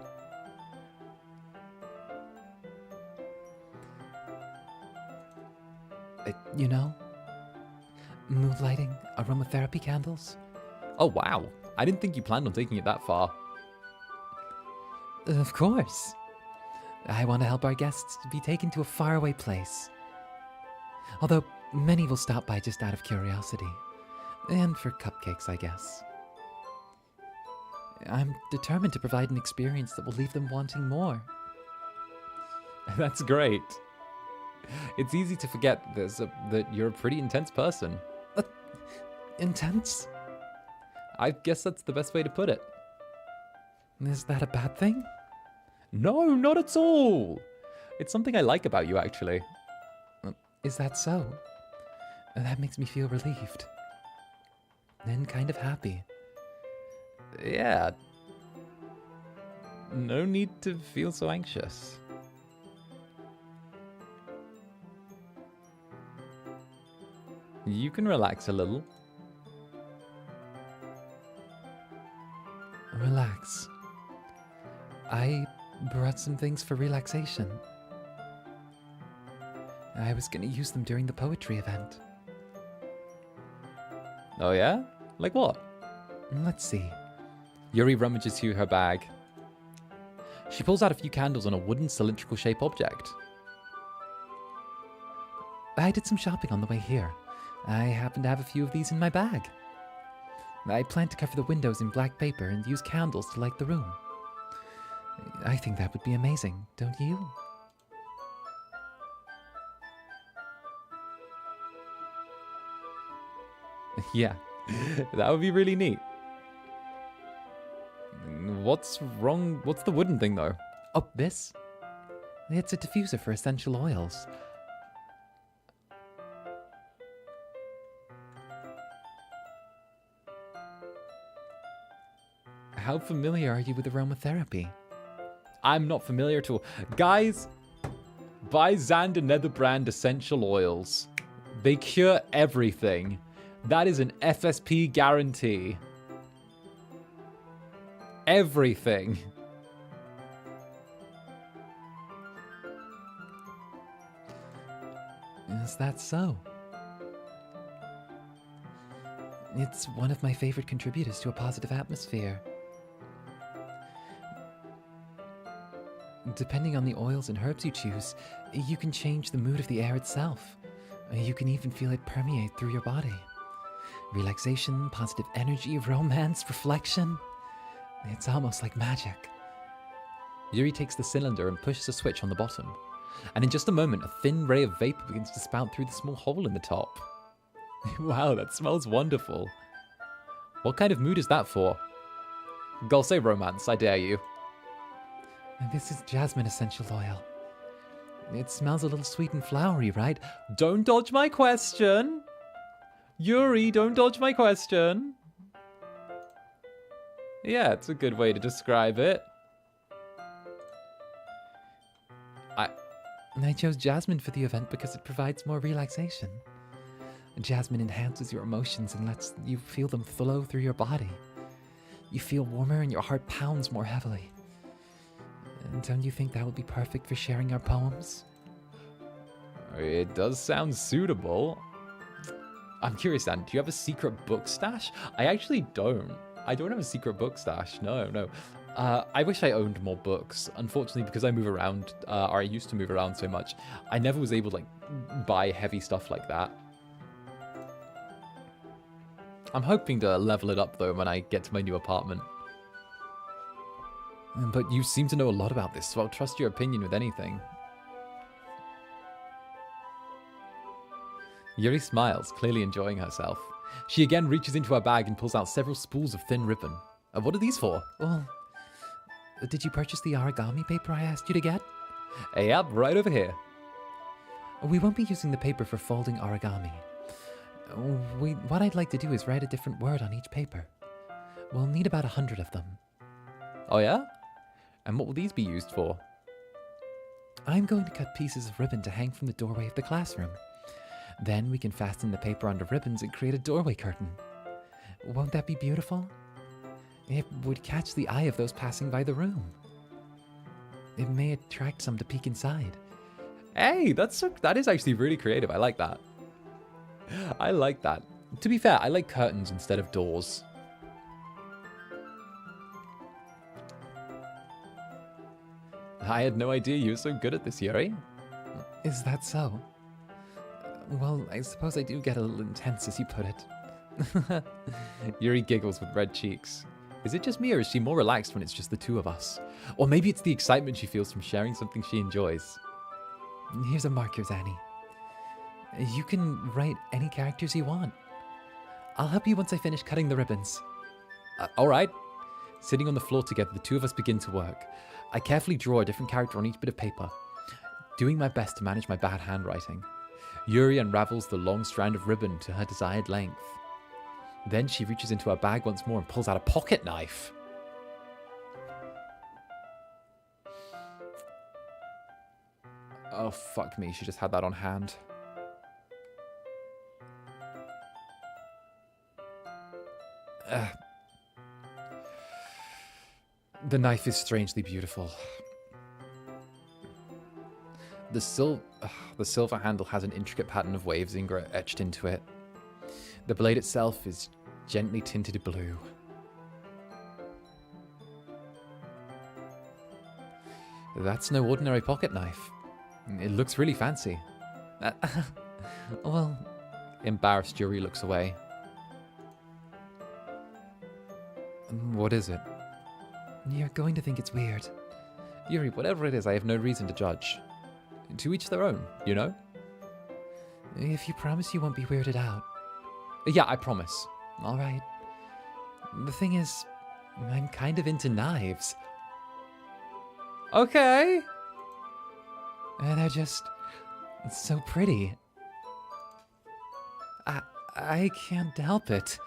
You know, mood lighting, aromatherapy candles.
Oh, wow. I didn't think you planned on taking it that far.
Of course. I want to help our guests be taken to a faraway place. Although many will stop by just out of curiosity. And for cupcakes, I guess. I'm determined to provide an experience that will leave them wanting more.
That's great. It's easy to forget that you're a pretty intense person.
Intense?
I guess that's the best way to put it.
Is that a bad thing?
No, not at all. It's something I like about you, actually.
Is that so? That makes me feel relieved. And kind of happy.
Yeah. No need to feel so anxious. You can relax a little.
Relax. I brought some things for relaxation. I was going to use them during the poetry event.
Oh yeah? Like what?
Let's see.
Yuri rummages through her bag. She pulls out a few candles on a wooden cylindrical shape object.
I did some shopping on the way here. I happen to have a few of these in my bag. I plan to cover the windows in black paper and use candles to light the room. I think that would be amazing, don't you?
Yeah, that would be really neat. What's wrong? What's the wooden thing, though?
Oh, this? It's a diffuser for essential oils. How familiar are you with aromatherapy?
I'm not familiar at all. Guys, buy Zander Netherbrand essential oils. They cure everything. That is an FSP guarantee. Everything.
Is that so? It's one of my favorite contributors to a positive atmosphere. Depending on the oils and herbs you choose, you can change the mood of the air itself. You can even feel it permeate through your body. Relaxation, positive energy, romance, reflection. It's almost like magic.
Yuri takes the cylinder and pushes a switch on the bottom. And in just a moment, a thin ray of vapor begins to spout through the small hole in the top. Wow, that smells wonderful. What kind of mood is that for? Go say romance, I dare you.
This is jasmine essential oil. It smells a little sweet and flowery, right?
Don't dodge my question. Yuri, don't dodge my question. Yeah, it's a good way to describe it.
I chose jasmine for the event because it provides more relaxation. Jasmine enhances your emotions and lets you feel them flow through your body. You feel warmer and your heart pounds more heavily. And don't you think that would be perfect for sharing our poems?
It does sound suitable. I'm curious, Dan, do you have a secret book stash? I actually don't. I don't have a secret book stash. No. I wish I owned more books. Unfortunately, because I move around, or I used to move around so much, I never was able to buy heavy stuff like that. I'm hoping to level it up though when I get to my new apartment. But you seem to know a lot about this, so I'll trust your opinion with anything. Yuri smiles, clearly enjoying herself. She again reaches into her bag and pulls out several spools of thin ribbon. What are these for?
Well, did you purchase the origami paper I asked you to get?
Yep, right over here.
We won't be using the paper for folding origami. What I'd like to do is write a different word on each paper. We'll need about 100 of them.
Oh yeah? And what will these be used for?
I'm going to cut pieces of ribbon to hang from the doorway of the classroom. Then we can fasten the paper onto ribbons and create a doorway curtain. Won't that be beautiful? It would catch the eye of those passing by the room. It may attract some to peek inside.
Hey, that is actually really creative. I like that. I like that. To be fair, I like curtains instead of doors. I had no idea you were so good at this, Yuri.
Is that so? Well, I suppose I do get a little intense, as you put it.
Yuri giggles with red cheeks. Is it just me, or is she more relaxed when it's just the two of us? Or maybe it's the excitement she feels from sharing something she enjoys.
Here's a marker, Zanny. You can write any characters you want. I'll help you once I finish cutting the ribbons.
Alright. Sitting on the floor together, the two of us begin to work. I carefully draw a different character on each bit of paper, doing my best to manage my bad handwriting. Yuri unravels the long strand of ribbon to her desired length. Then she reaches into her bag once more and pulls out a pocket knife. Oh, fuck me. She just had that on hand. The knife is strangely beautiful. The silver handle has an intricate pattern of waves etched into it. The blade itself is gently tinted blue. That's no ordinary pocket knife. It looks really fancy.
Well,
embarrassed, Yuri looks away. What is it?
You're going to think it's weird.
Yuri, whatever it is, I have no reason to judge. To each their own, you know?
If you promise you won't be weirded out.
Yeah, I promise.
All right. The thing is, I'm kind of into knives.
Okay.
And they're just so pretty. I can't help it.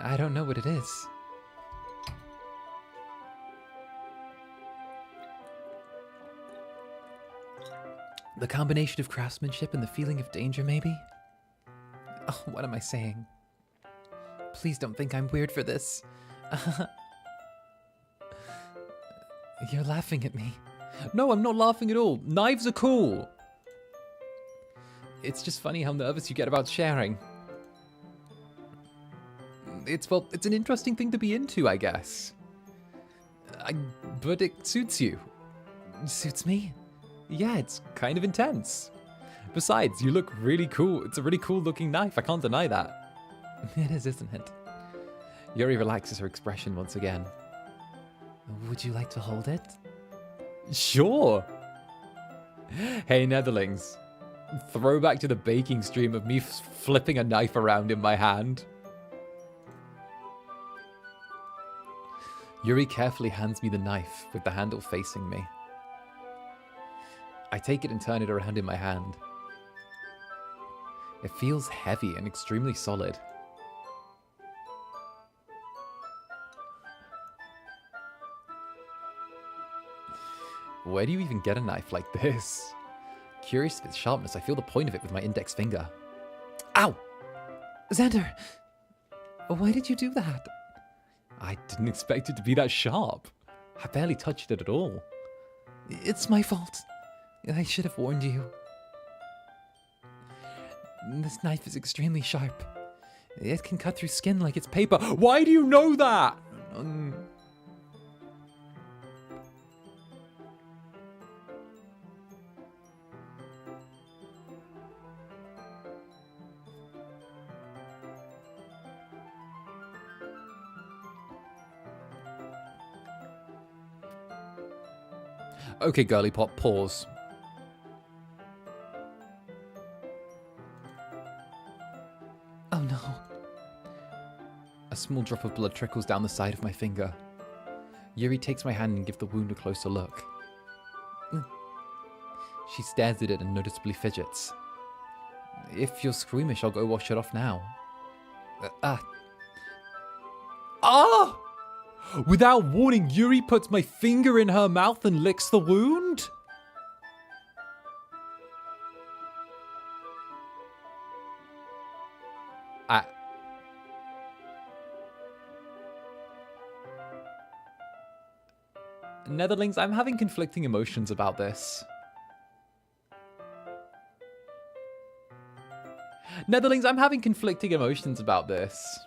I don't know what it is. The combination of craftsmanship and the feeling of danger, maybe? Oh, what am I saying? Please don't think I'm weird for this. You're laughing at me.
No, I'm not laughing at all. Knives are cool. It's just funny how nervous you get about sharing. It's an interesting thing to be into, I guess. But it suits you.
Suits me?
Yeah, it's kind of intense. Besides, you look really cool. It's a really cool looking knife. I can't deny that.
It is, isn't it? Yuri relaxes her expression once again. Would you like to hold it?
Sure. Hey, Netherlings. Throwback to the baking stream of me flipping a knife around in my hand.
Yuri carefully hands me the knife with the handle facing me. I take it and turn it around in my hand. It feels heavy and extremely solid. Where do you even get a knife like this? Curious of its sharpness, I feel the point of it with my index finger. Ow! Zander! Why did you do that?
I didn't expect it to be that sharp. I barely touched it at all.
It's my fault. I should have warned you. This knife is extremely sharp. It can cut through skin like it's paper.
Why do you know that?
Okay, girly pop, pause. Oh no. A small drop of blood trickles down the side of my finger. Yuri takes my hand and gives the wound a closer look. She stares at it and noticeably fidgets. If you're squeamish, I'll go wash it off now.
Ah! Without warning, Yuri puts my finger in her mouth and licks the wound? Netherlings, I'm having conflicting emotions about this. Netherlings, I'm having conflicting emotions about this.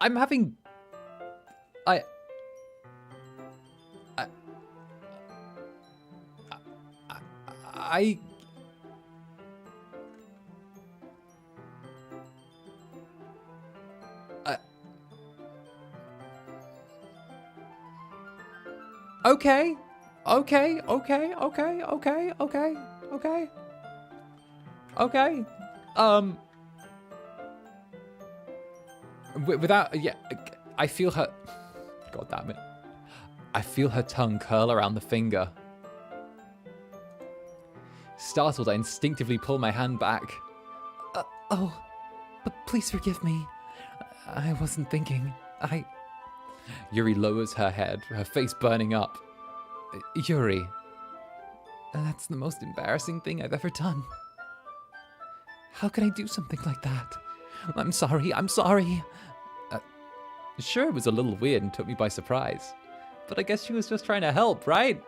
I'm having... Okay. Without, yeah, I feel her, God damn it. I feel her tongue curl around the finger. Startled, I instinctively pull my hand back.
Oh, but please forgive me. I wasn't thinking.
Yuri lowers her head, her face burning up.
Yuri, that's the most embarrassing thing I've ever done. How could I do something like that? I'm sorry.
Sure, it was a little weird and took me by surprise. But I guess she was just trying to help, right?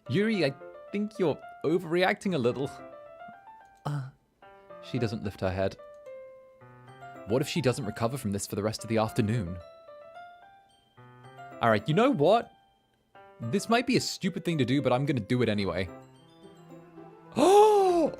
Yuri, I think you're overreacting a little. She doesn't lift her head. What if she doesn't recover from this for the rest of the afternoon? Alright, you know what? This might be a stupid thing to do, but I'm gonna do it anyway. Oh!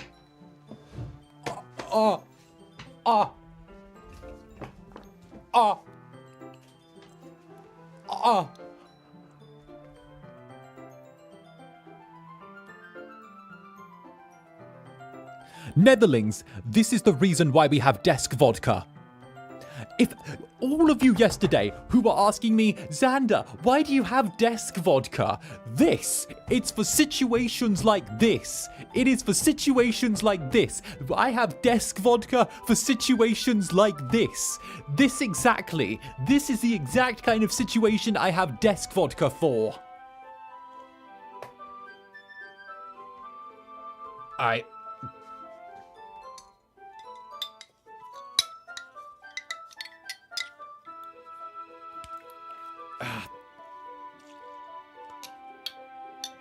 Netherlings, this is the reason why we have desk vodka. If all of you yesterday who were asking me, Zander, why do you have desk vodka? It's for situations like this. It is for situations like this. I have desk vodka for situations like this. This exactly. This is the exact kind of situation I have desk vodka for.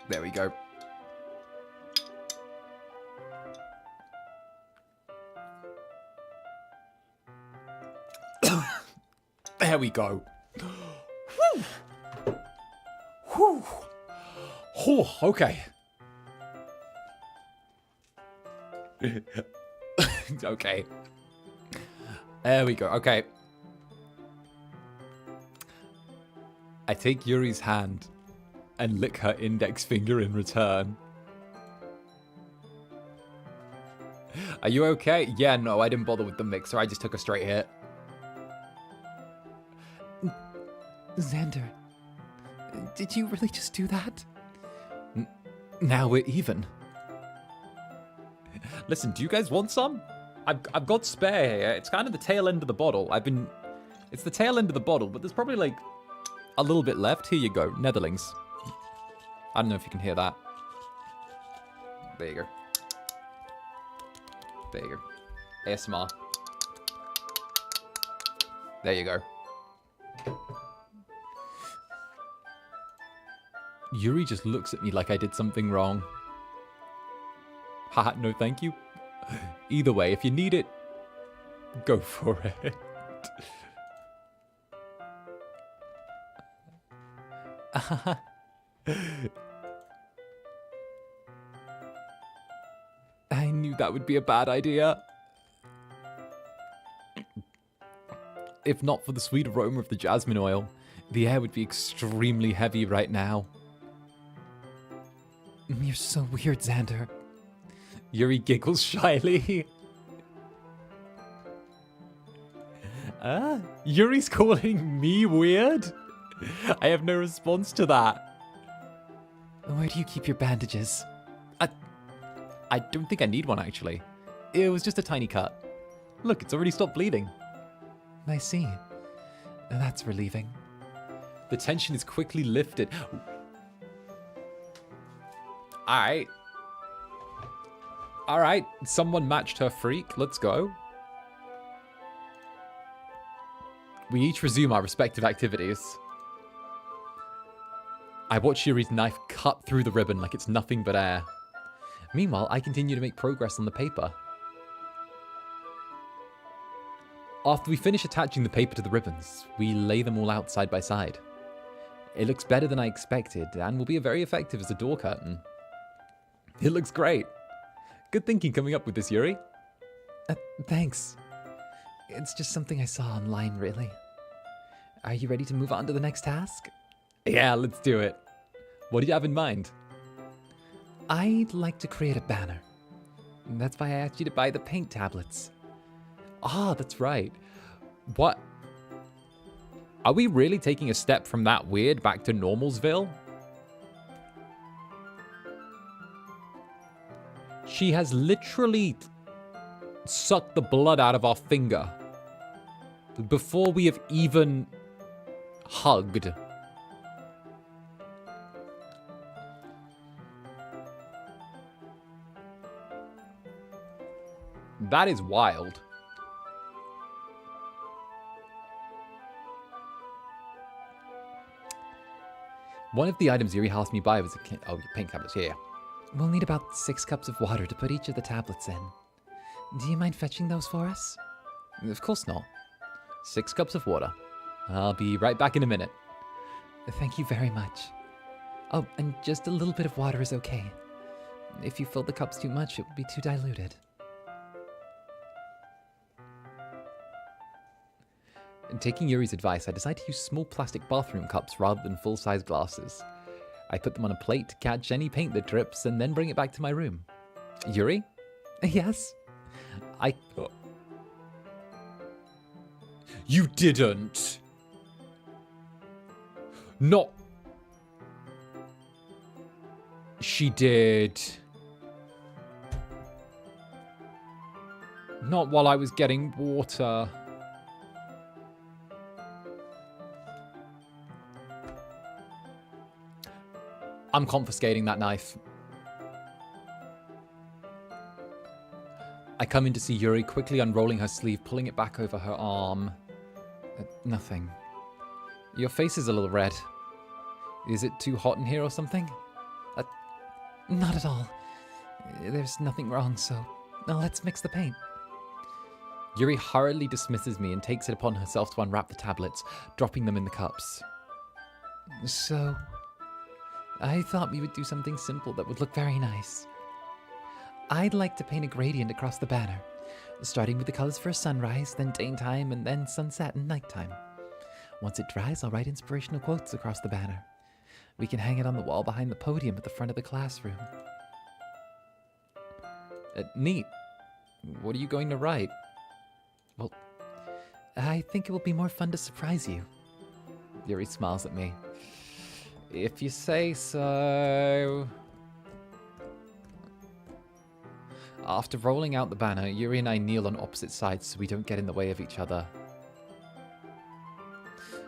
There we go. There we go. Whew. Whew. Oh, okay. Okay. There we go. Okay. I take Yuri's hand and lick her index finger in return. Are you okay? Yeah, no, I didn't bother with the mixer. I just took a straight hit.
Zander, did you really just do that?
Now we're even. Listen, do you guys want some? I've got spare here. It's kind of the tail end of the bottle. It's the tail end of the bottle, but there's probably like a little bit left. Here you go, Netherlings. I don't know if you can hear that. There you go. There you go. ASMR. There you go. Yuri just looks at me like I did something wrong. Haha, no thank you. Either way, if you need it, go for it. I knew that would be a bad idea. If not for the sweet aroma of the jasmine oil, the air would be extremely heavy right now.
You're so weird, Zander.
Yuri giggles shyly. Yuri's calling me weird? I have no response to that.
Where do you keep your bandages?
I don't think I need one, actually. It was just a tiny cut. Look, it's already stopped bleeding.
I see. That's relieving.
The tension is quickly lifted. Alright. Alright, someone matched her freak. Let's go. We each resume our respective activities. I watch Yuri's knife cut through the ribbon like it's nothing but air. Meanwhile, I continue to make progress on the paper. After we finish attaching the paper to the ribbons, we lay them all out side by side. It looks better than I expected and will be very effective as a door curtain. It looks great. Good thinking coming up with this, Yuri.
Thanks. It's just something I saw online, really. Are you ready to move on to the next task?
Yeah, let's do it. What do you have in mind?
I'd like to create a banner. That's why I asked you to buy the paint tablets.
Ah, that's right. What? Are we really taking a step from that weird back to Normalsville? She has literally sucked the blood out of our finger before we have even hugged. That is wild. One of the items Yuri asked me by was your paint tablets here.
We'll need about 6 cups of water to put each of the tablets in. Do you mind fetching those for us?
Of course not. 6 cups of water. I'll be right back in a minute.
Thank you very much. Oh, and just a little bit of water is okay. If you fill the cups too much, it would be too diluted.
And taking Yuri's advice, I decide to use small plastic bathroom cups rather than full-size glasses. I put them on a plate to catch any paint that drips and then bring it back to my room. Yuri?
Yes?
You didn't! Not... She did... Not while I was getting water. I'm confiscating that knife. I come in to see Yuri quickly unrolling her sleeve, pulling it back over her arm. Nothing. Your face is a little red. Is it too hot in here or something?
Not at all. There's nothing wrong, so let's mix the paint.
Yuri hurriedly dismisses me and takes it upon herself to unwrap the tablets, dropping them in the cups.
So, I thought we would do something simple that would look very nice. I'd like to paint a gradient across the banner, starting with the colors for sunrise, then daytime, and then sunset and nighttime. Once it dries, I'll write inspirational quotes across the banner. We can hang it on the wall behind the podium at the front of the classroom. Neat. What are you going to write? Well, I think it will be more fun to surprise you. Yuri smiles at me. If you say so. After rolling out the banner, Yuri and I kneel on opposite sides so we don't get in the way of each other.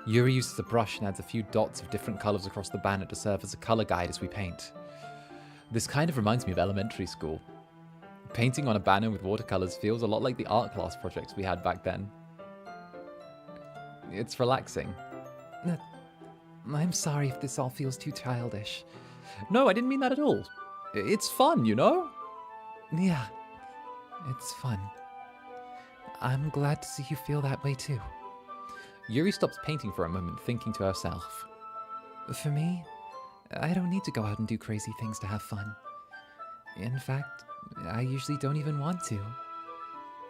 Yuri uses a brush and adds a few dots of different colors across the banner to serve as a color guide as we paint. This kind of reminds me of elementary school. Painting on a banner with watercolors feels a lot like the art class projects we had back then. It's relaxing. I'm sorry if this all feels too childish. No, I didn't mean that at all. It's fun, you know? Yeah, it's fun. I'm glad to see you feel that way too. Yuri stops painting for a moment, thinking to herself. For me, I don't need to go out and do crazy things to have fun. In fact, I usually don't even want to.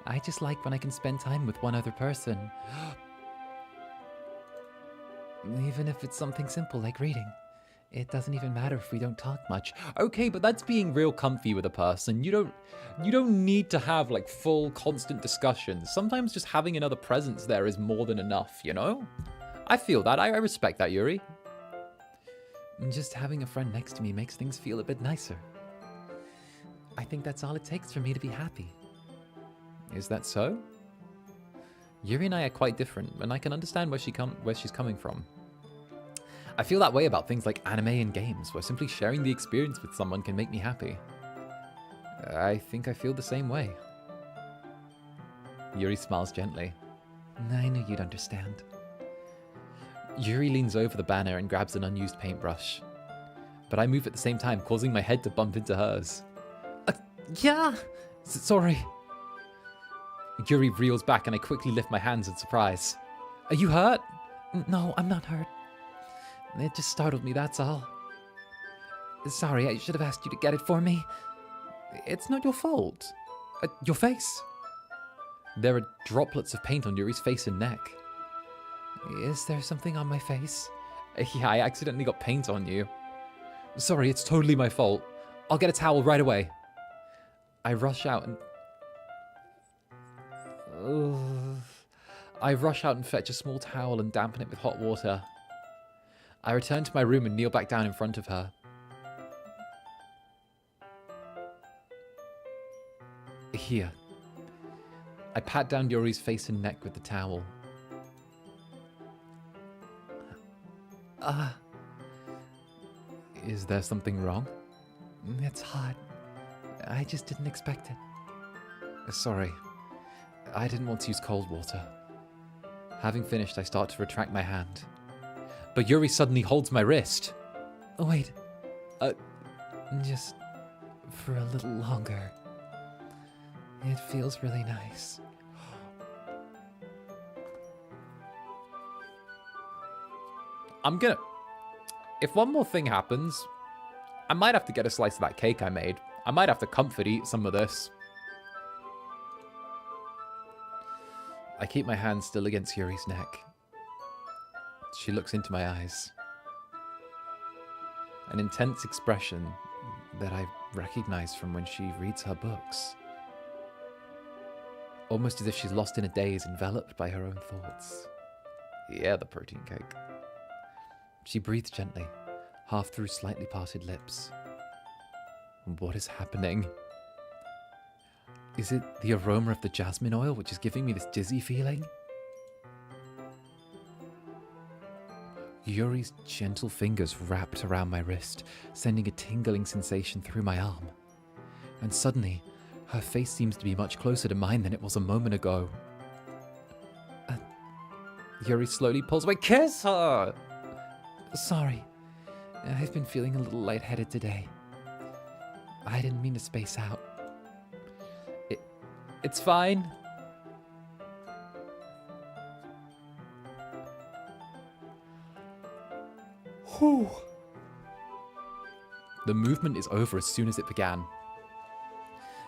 I just like when I can spend time with one other person. Even if it's something simple like reading. It doesn't even matter if we don't talk much. Okay, but that's being real comfy with a person. You don't need to have like full constant discussions. Sometimes just having another presence there is more than enough, you know? I feel that. I respect that, Yuri. Just having a friend next to me makes things feel a bit nicer. I think that's all it takes for me to be happy. Is that so? Yuri and I are quite different, and I can understand where she's coming from. I feel that way about things like anime and games, where simply sharing the experience with someone can make me happy. I think I feel the same way. Yuri smiles gently. I knew you'd understand. Yuri leans over the banner and grabs an unused paintbrush. But I move at the same time, causing my head to bump into hers. Yeah! Sorry. Yuri reels back and I quickly lift my hands in surprise. Are you hurt? No, I'm not hurt. It just startled me, that's all. Sorry, I should have asked you to get it for me. It's not your fault. Your face. There are droplets of paint on Yuri's face and neck. Is there something on my face? Yeah, I accidentally got paint on you. Sorry, it's totally my fault. I'll get a towel right away. I rush out and fetch a small towel and dampen it with hot water. I return to my room and kneel back down in front of her. Here. I pat down Yuri's face and neck with the towel. Is there something wrong? It's hot. I just didn't expect it. Sorry. I didn't want to use cold water. Having finished, I start to retract my hand. But Yuri suddenly holds my wrist. Oh, wait. Just for a little longer. It feels really nice. If one more thing happens, I might have to get a slice of that cake I made. I might have to comfort eat some of this. I keep my hand still against Yuri's neck. She looks into my eyes. An intense expression that I recognize from when she reads her books. Almost as if she's lost in a daze, enveloped by her own thoughts. Yeah, the protein cake. She breathes gently, half through slightly parted lips. What is happening? Is it the aroma of the jasmine oil which is giving me this dizzy feeling? Yuri's gentle fingers wrapped around my wrist, sending a tingling sensation through my arm. And suddenly, her face seems to be much closer to mine than it was a moment ago. Yuri slowly pulls away. Kiss her! Sorry, I've been feeling a little lightheaded today. I didn't mean to space out. It's fine. Whew. The movement is over as soon as it began.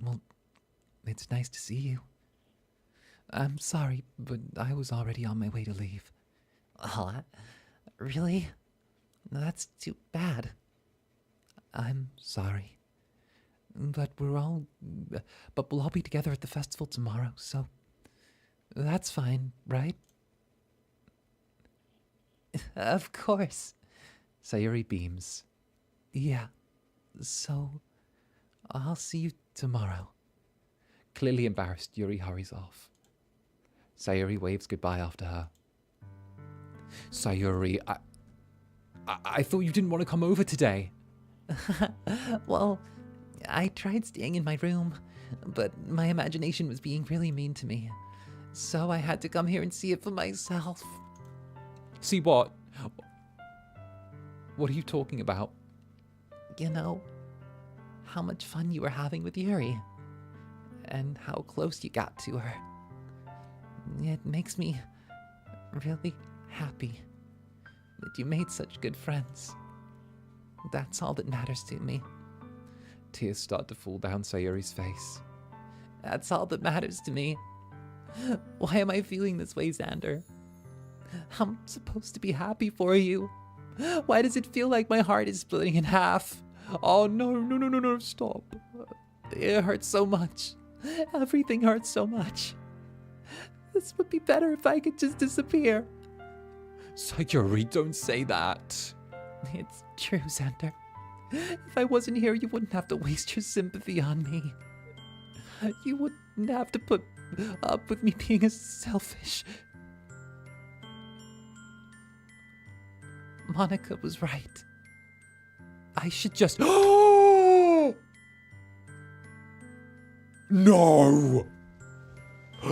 Well, it's nice to see you. I'm sorry, but I was already on my way to leave. Oh, really? That's too bad. I'm sorry. But we'll all be together at the festival tomorrow, so that's fine, right? Of course. Sayori beams. Yeah, so I'll see you tomorrow. Clearly embarrassed, Yuri hurries off. Sayori waves goodbye after her. Sayori, I thought you didn't want to come over today. Well, I tried staying in my room, but my imagination was being really mean to me. So I had to come here and see it for myself. See what? What are you talking about? You know, how much fun you were having with Yuri. And how close you got to her. It makes me really happy that you made such good friends. That's all that matters to me. Tears start to fall down Sayori's face. That's all that matters to me. Why am I feeling this way, Zander? I'm supposed to be happy for you. Why does it feel like my heart is splitting in half? Oh no, stop. It hurts so much. Everything hurts so much. This would be better if I could just disappear. Sayori, don't say that. It's true, Zander. If I wasn't here, you wouldn't have to waste your sympathy on me. You wouldn't have to put up with me being a selfish... Monika was right. I should just...
No!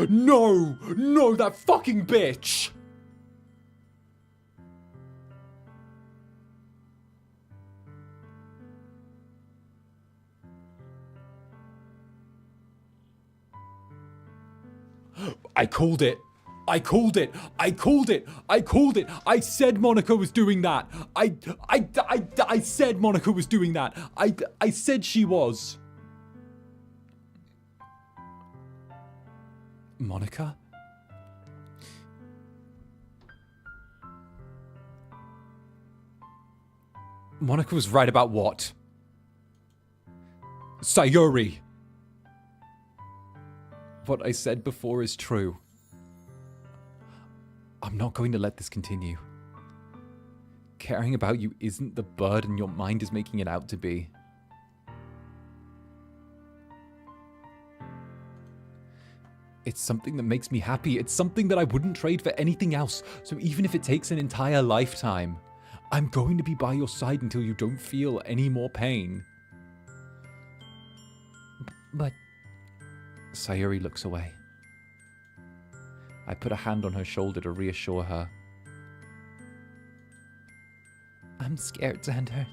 No, that fucking bitch! I called it. I said Monika was doing that. I said Monika was doing that. I said she was. Monika? Monika was right about what? Sayori! What I said before is true. I'm not going to let this continue. Caring about you isn't the burden your mind is making it out to be. It's something that makes me happy. It's something that I wouldn't trade for anything else. So even if it takes an entire lifetime, I'm going to be by your side until you don't feel any more pain. But... Sayori looks away. I put a hand on her shoulder to reassure her. I'm scared, Zander.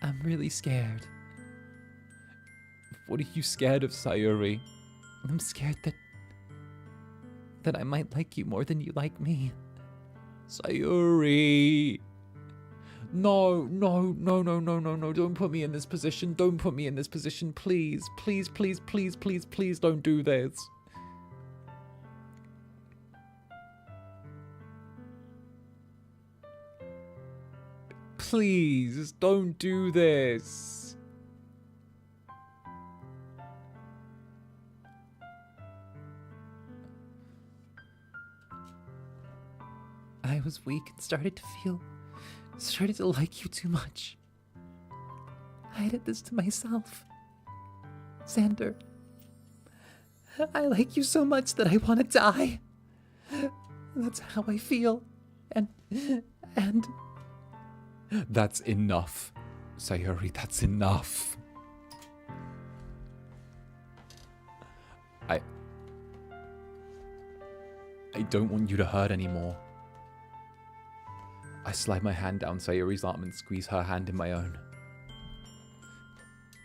I'm really scared. What are you scared of, Sayori? I'm scared that I might like you more than you like me. Sayori! No, don't put me in this position. Don't put me in this position, please. Please don't do this. Please, don't do this. I was weak and started to like you too much. I did this to myself. Zander, I like you so much that I want to die. That's how I feel. And... That's enough, Sayori, that's enough. I don't want you to hurt anymore. I slide my hand down Sayori's arm and squeeze her hand in my own.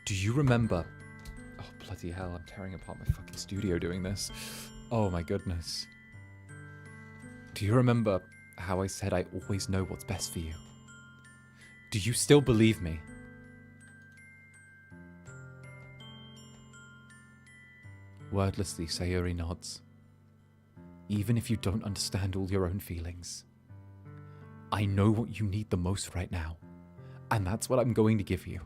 Do you remember... Oh, bloody hell, I'm tearing apart my fucking studio doing this. Oh my goodness. Do you remember how I said I always know what's best for you? Do you still believe me? Wordlessly, Sayori nods. Even if you don't understand all your own feelings, I know what you need the most right now, and that's what I'm going to give you.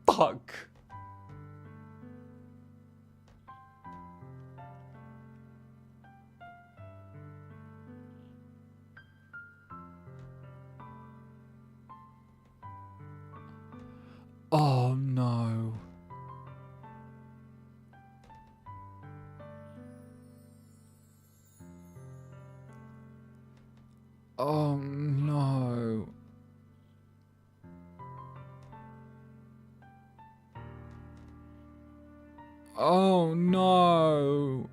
Fuck! Oh no. Oh no. Oh no.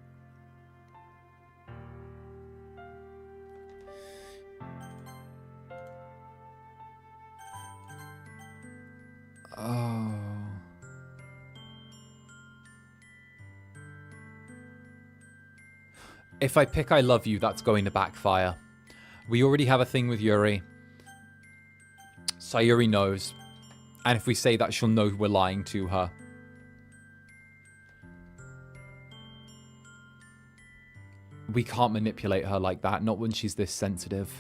Oh. If I pick I love you, that's going to backfire. We already have a thing with Yuri. Sayori knows. And if we say that, she'll know we're lying to her. We can't manipulate her like that, not when she's this sensitive.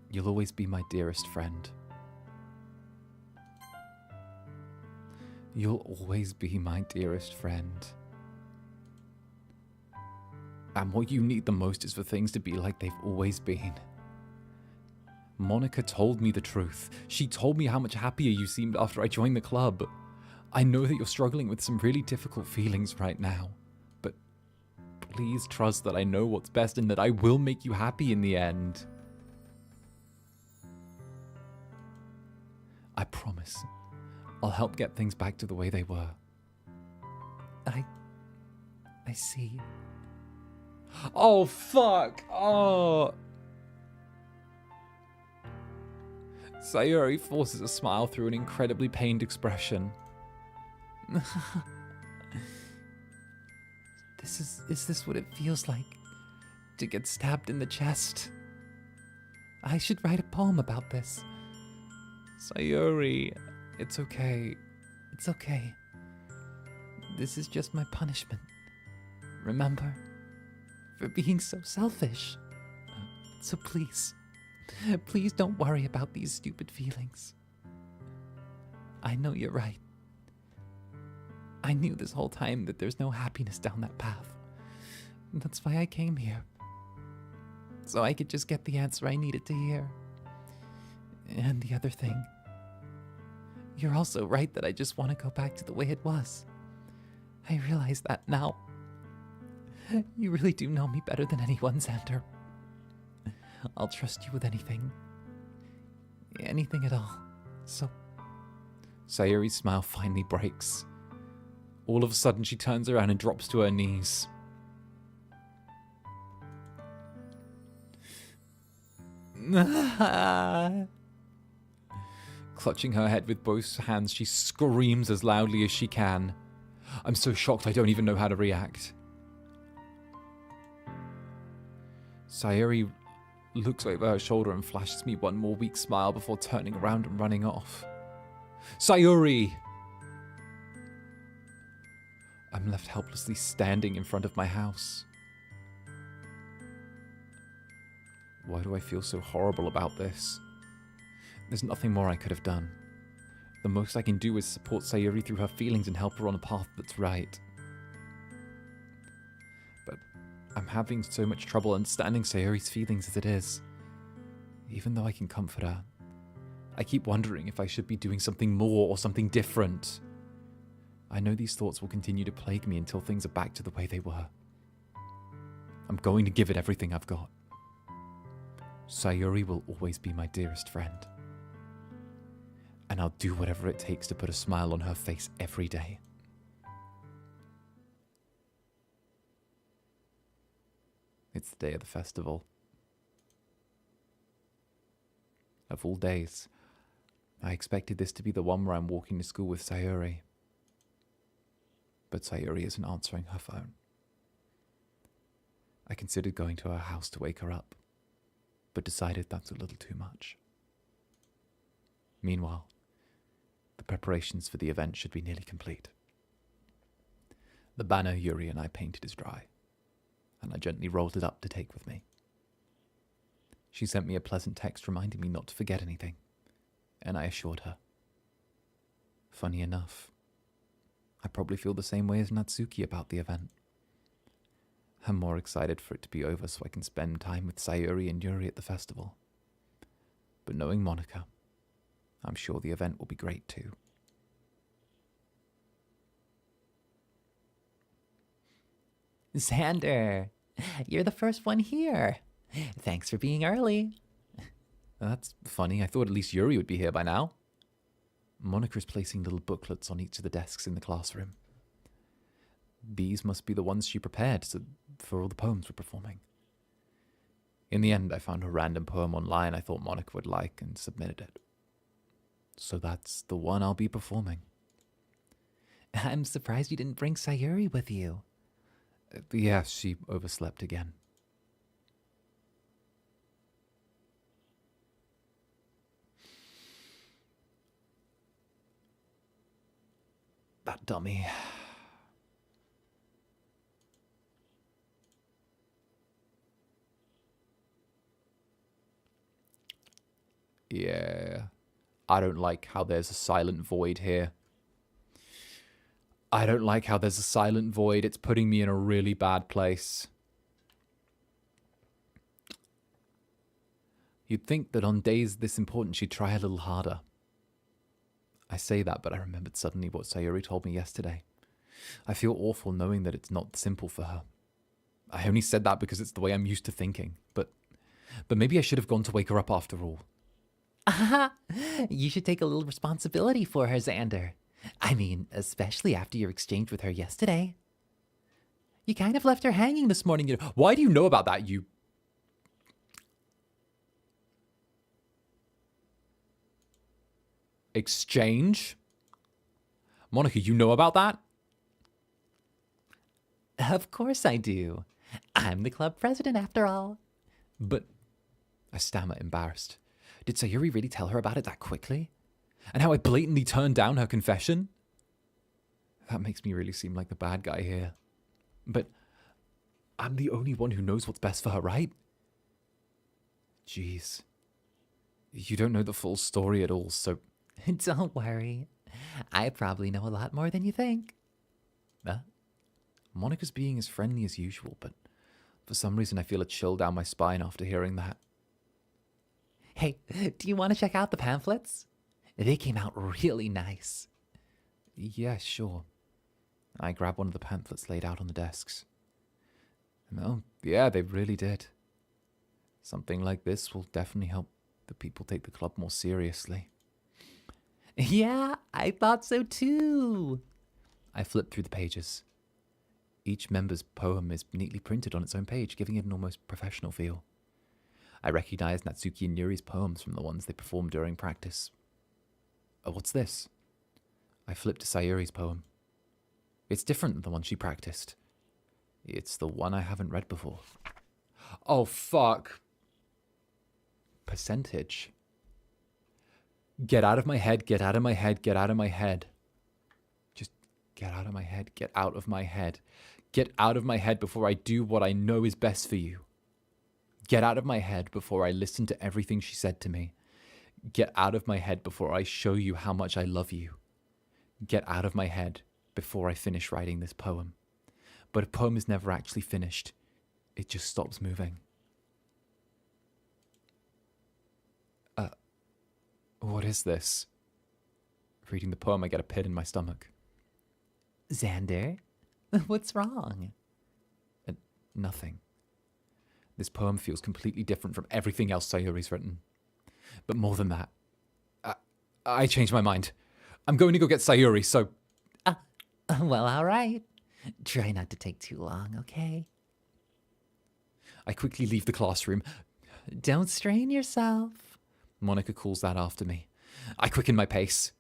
You'll always be my dearest friend. You'll always be my dearest friend. And what you need the most is for things to be like they've always been. Monika told me the truth. She told me how much happier you seemed after I joined the club. I know that you're struggling with some really difficult feelings right now, but please trust that I know what's best and that I will make you happy in the end. I promise. I'll help get things back to the way they were. I see. Oh, fuck! Oh! Sayori forces a smile through an incredibly pained expression. Is this what it feels like? To get stabbed in the chest? I should write a poem about this. Sayori, it's okay. It's okay. This is just my punishment. Remember? For being so selfish. So please don't worry about these stupid feelings. I know you're right. I knew this whole time that there's no happiness down that path. That's why I came here. So I could just get the answer I needed to hear. And the other thing, you're also right that I just want to go back to the way it was. I realize that now. You really do know me better than anyone, Zander. I'll trust you with anything. Anything at all. So... Sayori's smile finally breaks. All of a sudden, she turns around and drops to her knees. Clutching her head with both hands, she screams as loudly as she can. I'm so shocked I don't even know how to react. Sayori looks over her shoulder and flashes me one more weak smile before turning around and running off. Sayori! I'm left helplessly standing in front of my house. Why do I feel so horrible about this? There's nothing more I could have done. The most I can do is support Sayori through her feelings and help her on a path that's right. But I'm having so much trouble understanding Sayori's feelings as it is. Even though I can comfort her, I keep wondering if I should be doing something more or something different. I know these thoughts will continue to plague me until things are back to the way they were. I'm going to give it everything I've got. Sayori will always be my dearest friend. And I'll do whatever it takes to put a smile on her face every day. It's the day of the festival. Of all days, I expected this to be the one where I'm walking to school with Sayori. But Sayori isn't answering her phone. I considered going to her house to wake her up, but decided that's a little too much. Meanwhile, the preparations for the event should be nearly complete. The banner Yuri and I painted is dry, and I gently rolled it up to take with me. She sent me a pleasant text reminding me not to forget anything, and I assured her. Funny enough, I probably feel the same way as Natsuki about the event. I'm more excited for it to be over so I can spend time with Sayori and Yuri at the festival. But knowing Monika, I'm sure the event will be great too.
Zander, you're the first one here. Thanks for being early.
That's funny. I thought at least Yuri would be here by now. Monika's placing little booklets on each of the desks in the classroom. These must be the ones she prepared for all the poems we're performing. In the end, I found a random poem online I thought Monika would like and submitted it. So that's the one I'll be performing.
I'm surprised you didn't bring Sayori with you.
Yeah, she overslept again. That dummy. Yeah. I don't like how there's a silent void here. I don't like how there's a silent void. It's putting me in a really bad place. You'd think that on days this important she'd try a little harder. I say that, but I remembered suddenly what Sayori told me yesterday. I feel awful knowing that it's not simple for her. I only said that because it's the way I'm used to thinking, but maybe I should have gone to wake her up after all.
You should take a little responsibility for her, Zander. I mean, especially after your exchange with her yesterday. You kind of left her hanging this morning.
Why do you know about that, you... Exchange? Monika, you know about that?
Of course I do. I'm the club president after all.
But... I stammer, embarrassed. Did Sayori really tell her about it that quickly? And how I blatantly turned down her confession? That makes me really seem like the bad guy here. But I'm the only one who knows what's best for her, right? Jeez. You don't know the full story at all, so...
Don't worry. I probably know a lot more than you think.
Monika's being as friendly as usual, but for some reason I feel a chill down my spine after hearing that.
Hey, do you want to check out the pamphlets? They came out really nice.
Yeah, sure. I grabbed one of the pamphlets laid out on the desks. Oh, yeah, they really did. Something like this will definitely help the people take the club more seriously.
Yeah, I thought so too.
I flipped through the pages. Each member's poem is neatly printed on its own page, giving it an almost professional feel. I recognized Natsuki and Yuri's poems from the ones they performed during practice. Oh, what's this? I flipped to Sayori's poem. It's different than the one she practiced. It's the one I haven't read before. Oh, fuck. Percentage. Get out of my head, get out of my head, get out of my head. Just get out of my head, get out of my head. Get out of my head before I do what I know is best for you. Get out of my head before I listen to everything she said to me. Get out of my head before I show you how much I love you. Get out of my head before I finish writing this poem. But a poem is never actually finished. It just stops moving. What is this? Reading the poem, I get a pit in my stomach.
Zander, what's wrong?
Nothing. This poem feels completely different from everything else Sayori's written. But more than that, I changed my mind. I'm going to go get Sayori, so...
Well, all right. Try not to take too long, okay?
I quickly leave the classroom.
Don't strain yourself.
Monika calls that after me.
I quickened my pace.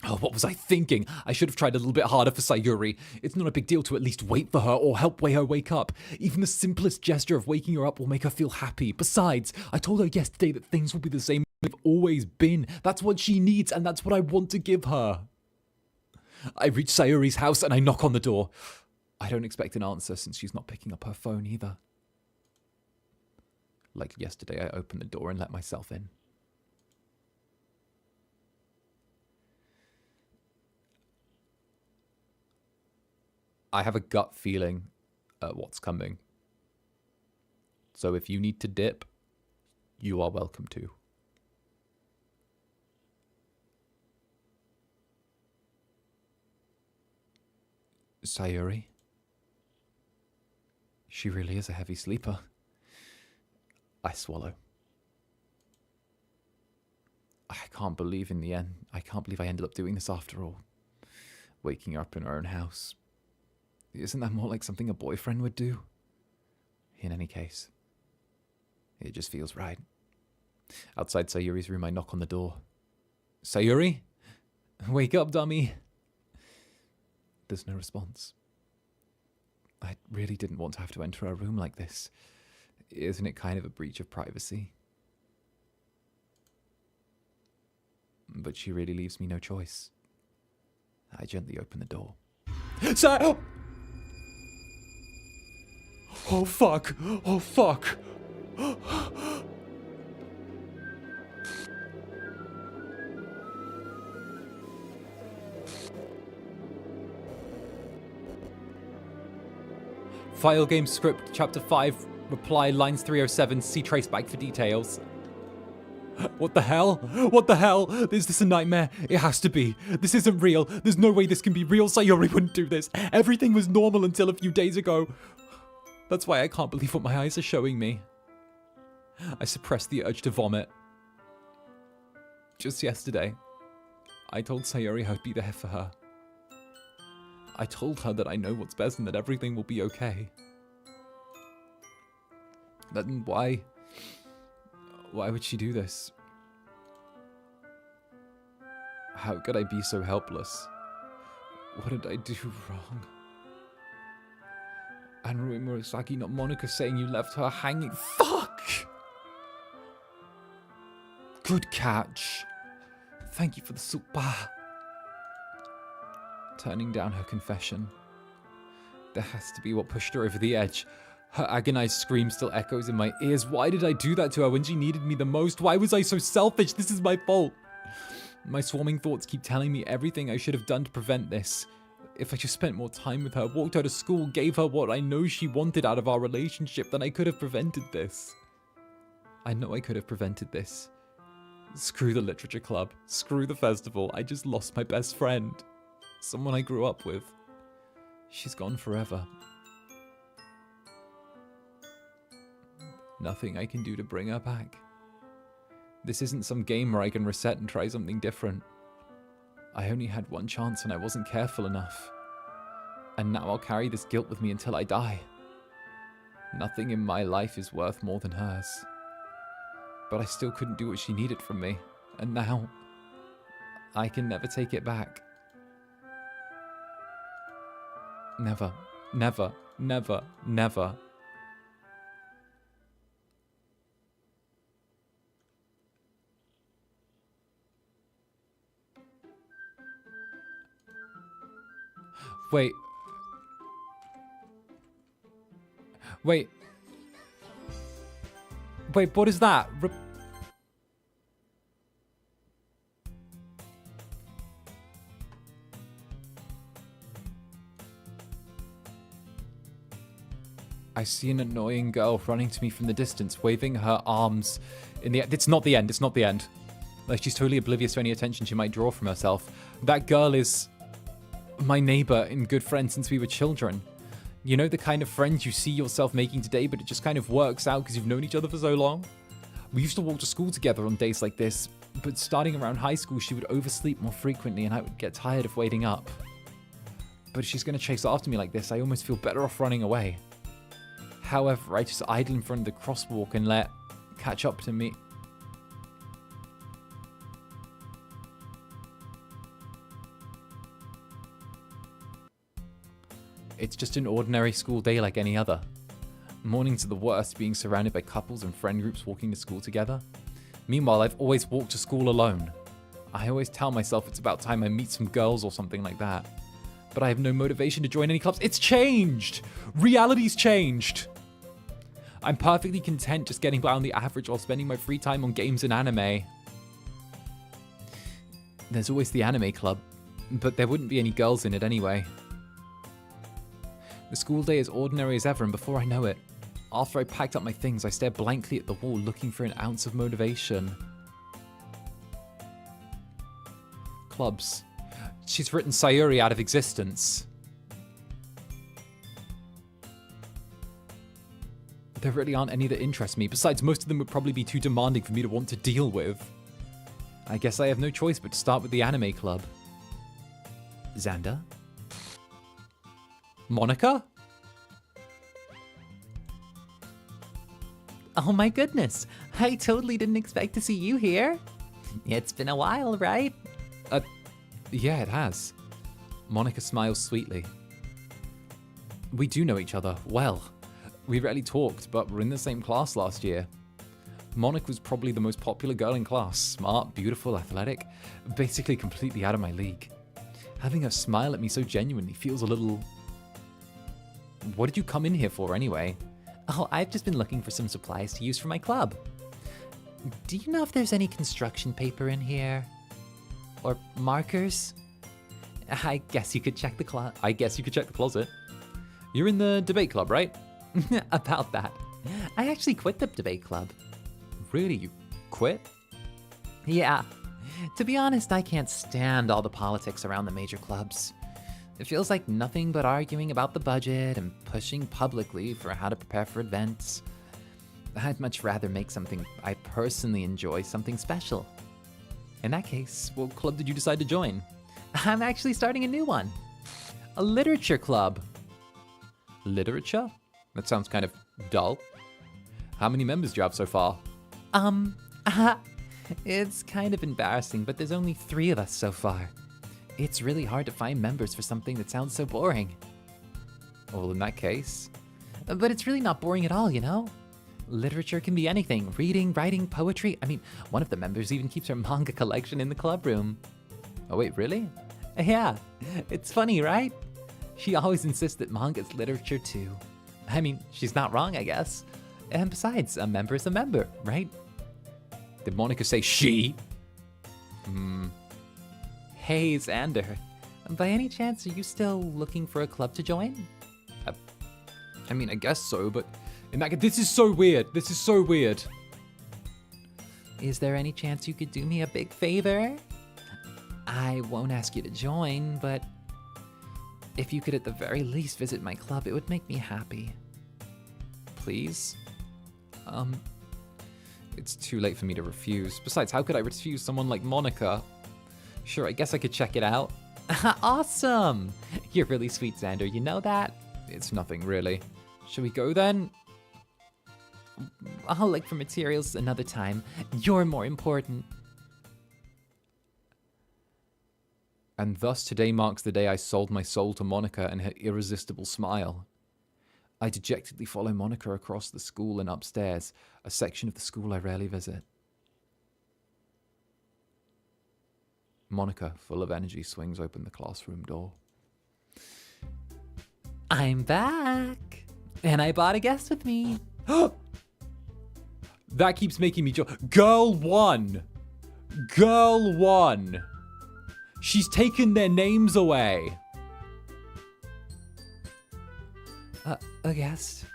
Oh, what was I thinking? I should have tried a little bit harder for Sayori. It's not a big deal to at least wait for her or help her wake up. Even the simplest gesture of waking her up will make her feel happy. Besides, I told her yesterday that things will be the same as they've always been. That's what she needs, and that's what I want to give her. I reach Sayori's house and I knock on the door. I don't expect an answer since she's not picking up her phone either. Like yesterday, I opened the door and let myself in. I have a gut feeling at what's coming. So if you need to dip, you are welcome to. Sayori? She really is a heavy sleeper. I swallow. I can't believe in the end, I can't believe I ended up doing this after all. Waking her up in her own house. Isn't that more like something a boyfriend would do? In any case, it just feels right. Outside Sayori's room, I knock on the door. Sayori? Wake up, dummy. There's no response. I really didn't want to have to enter her room like this. Isn't it kind of a breach of privacy? But she really leaves me no choice. I gently open the door. Oh fuck! Oh fuck! File game script, chapter 5, reply, lines 307, see traceback for details. What the hell? What the hell? Is this a nightmare? It has to be. This isn't real. There's no way this can be real. Sayori wouldn't do this. Everything was normal until a few days ago. That's why I can't believe what my eyes are showing me. I suppressed the urge to vomit. Just yesterday, I told Sayori I'd be there for her. I told her that I know what's best and that everything will be okay. Then why would she do this? How could I be so helpless? What did I do wrong? And Murasaki, not Monika, saying you left her hanging. Fuck! Good catch. Thank you for the super. Turning down her confession. There has to be what pushed her over the edge. Her agonized scream still echoes in my ears. Why did I do that to her when she needed me the most? Why was I so selfish? This is my fault. My swarming thoughts keep telling me everything I should have done to prevent this. If I just spent more time with her, walked her to school, gave her what I know she wanted out of our relationship, then I could have prevented this. I know I could have prevented this. Screw the literature club. Screw the festival. I just lost my best friend. Someone I grew up with. She's gone forever. Nothing I can do to bring her back. This isn't some game where I can reset and try something different. I only had one chance and I wasn't careful enough. And now I'll carry this guilt with me until I die. Nothing in my life is worth more than hers. But I still couldn't do what she needed from me. And now, I can never take it back. Never, never, never, never. Wait. Wait. Wait, what is that? I see an annoying girl running to me from the distance, waving her arms in the... It's not the end, it's not the end. Like, she's totally oblivious to any attention she might draw from herself. That girl is my neighbor and good friend since we were children. You know, the kind of friends you see yourself making today, but it just kind of works out because you've known each other for so long? We used to walk to school together on days like this, but starting around high school, she would oversleep more frequently and I would get tired of waiting up. But if she's going to chase after me like this, I almost feel better off running away. However, I just idle in front of the crosswalk and let catch up to me.
It's just an ordinary school day like any other. Mornings are the worst, being surrounded by couples and friend groups walking to school together. Meanwhile, I've always walked to school alone. I always tell myself it's about time I meet some girls or something like that. But I have no motivation to join any clubs. It's changed! Reality's changed! I'm perfectly content just getting by on the average while spending my free time on games and anime. There's always the anime club, but there wouldn't be any girls in it anyway. The school day is ordinary as ever, and before I know it, after I packed up my things, I stared blankly at the wall looking for an ounce of motivation. Clubs. She's written Sayori out of existence. There really aren't any that interest me. Besides, most of them would probably be too demanding for me to want to deal with. I guess I have no choice but to start with the anime club. Zander? Monika?
Oh my goodness, I totally didn't expect to see you here. It's been a while, right?
Yeah, it has. Monika smiles sweetly. We do know each other well. We rarely talked, but we're in the same class last year. Monika was probably the most popular girl in class. Smart, beautiful, athletic. Basically completely out of my league. Having her smile at me so genuinely feels a little... What did you come in here for anyway?
Oh, I've just been looking for some supplies to use for my club. Do you know if there's any construction paper in here? Or markers? I guess you could check the
closet. You're in the debate club, right?
About that. I actually quit the debate club.
Really? You quit?
Yeah. To be honest, I can't stand all the politics around the major clubs. It feels like nothing but arguing about the budget and pushing publicly for how to prepare for events. I'd much rather make something I personally enjoy something special.
In that case, what club did you decide to join?
I'm actually starting a new one. A literature club.
Literature? That sounds kind of dull. How many members do you have so far?
It's kind of embarrassing, but there's only 3 of us so far. It's really hard to find members for something that sounds so boring.
Well, in that case...
But it's really not boring at all, you know? Literature can be anything. Reading, writing, poetry. I mean, one of the members even keeps her manga collection in the club room.
Oh wait, really?
Yeah, it's funny, right? She always insists that manga's literature too. I mean, she's not wrong, I guess. And besides, a member is a member, right?
Did Monika say she?
Hey, Zander. By any chance, are you still looking for a club to join?
I mean, I guess so, but... In that case, this is so weird. This is so weird.
Is there any chance you could do me a big favor? I won't ask you to join, but if you could at the very least visit my club, it would make me happy.
Please? It's too late for me to refuse. Besides, how could I refuse someone like Monika? Sure, I guess I could check it out.
Awesome! You're really sweet, Zander, you know that?
It's nothing, really. Shall we go then?
I'll look for materials another time. You're more important.
And thus today marks the day I sold my soul to Monika and her irresistible smile. I dejectedly follow Monika across the school and upstairs, a section of the school I rarely visit. Monika, full of energy, swings open the classroom door.
I'm back! And I brought a guest with me.
That keeps making me Girl 1! Girl 1! She's taken their names away!
A guest?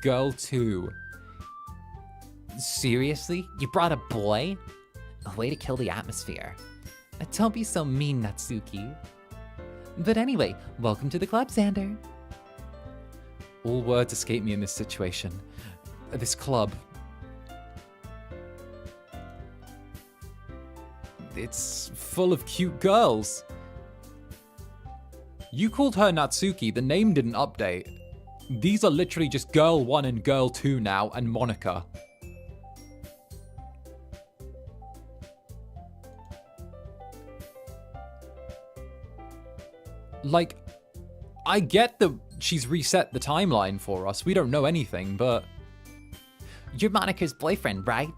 Girl 2.
Seriously? You brought a boy? A way to kill the atmosphere. Don't be so mean, Natsuki. But anyway, welcome to the club, Zander.
All words escape me in this situation. This club. It's full of cute girls. You called her Natsuki, the name didn't update. These are literally just Girl 1 and Girl 2 now, and Monika. Like, I get that she's reset the timeline for us. We don't know anything, but...
You're Monika's boyfriend, right?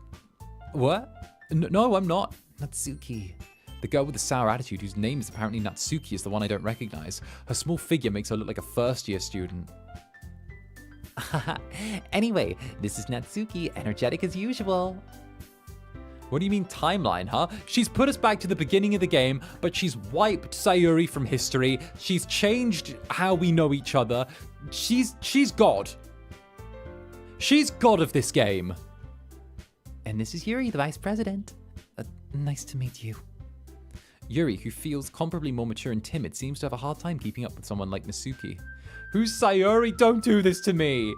What? No, I'm not.
Natsuki.
The girl with the sour attitude, whose name is apparently Natsuki, is the one I don't recognize. Her small figure makes her look like a first-year student.
Anyway, this is Natsuki, energetic as usual.
What do you mean timeline, huh? She's put us back to the beginning of the game, but she's wiped Sayori from history. She's changed how we know each other. She's God. She's God of this game.
And this is Yuri, the vice president. Nice to meet you.
Yuri, who feels comparably more mature and timid, seems to have a hard time keeping up with someone like Natsuki. Who's Sayori? Don't do this to me.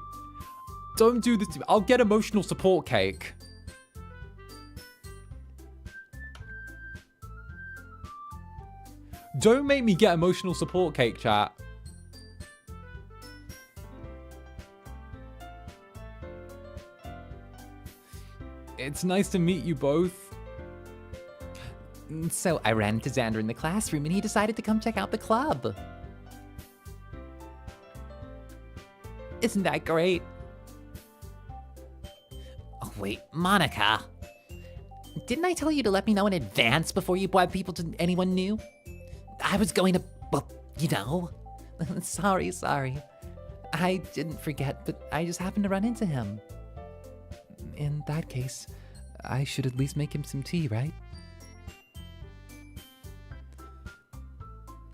Don't do this to me. I'll get emotional support cake. Don't make me get emotional support cake, chat. It's nice to meet you both.
So I ran into Zander in the classroom and he decided to come check out the club. Isn't that great? Oh wait, Monika. Didn't I tell you to let me know in advance before you brought people to anyone new? I was going to, well, you know. Sorry. I didn't forget, but I just happened to run into him. In that case, I should at least make him some tea, right?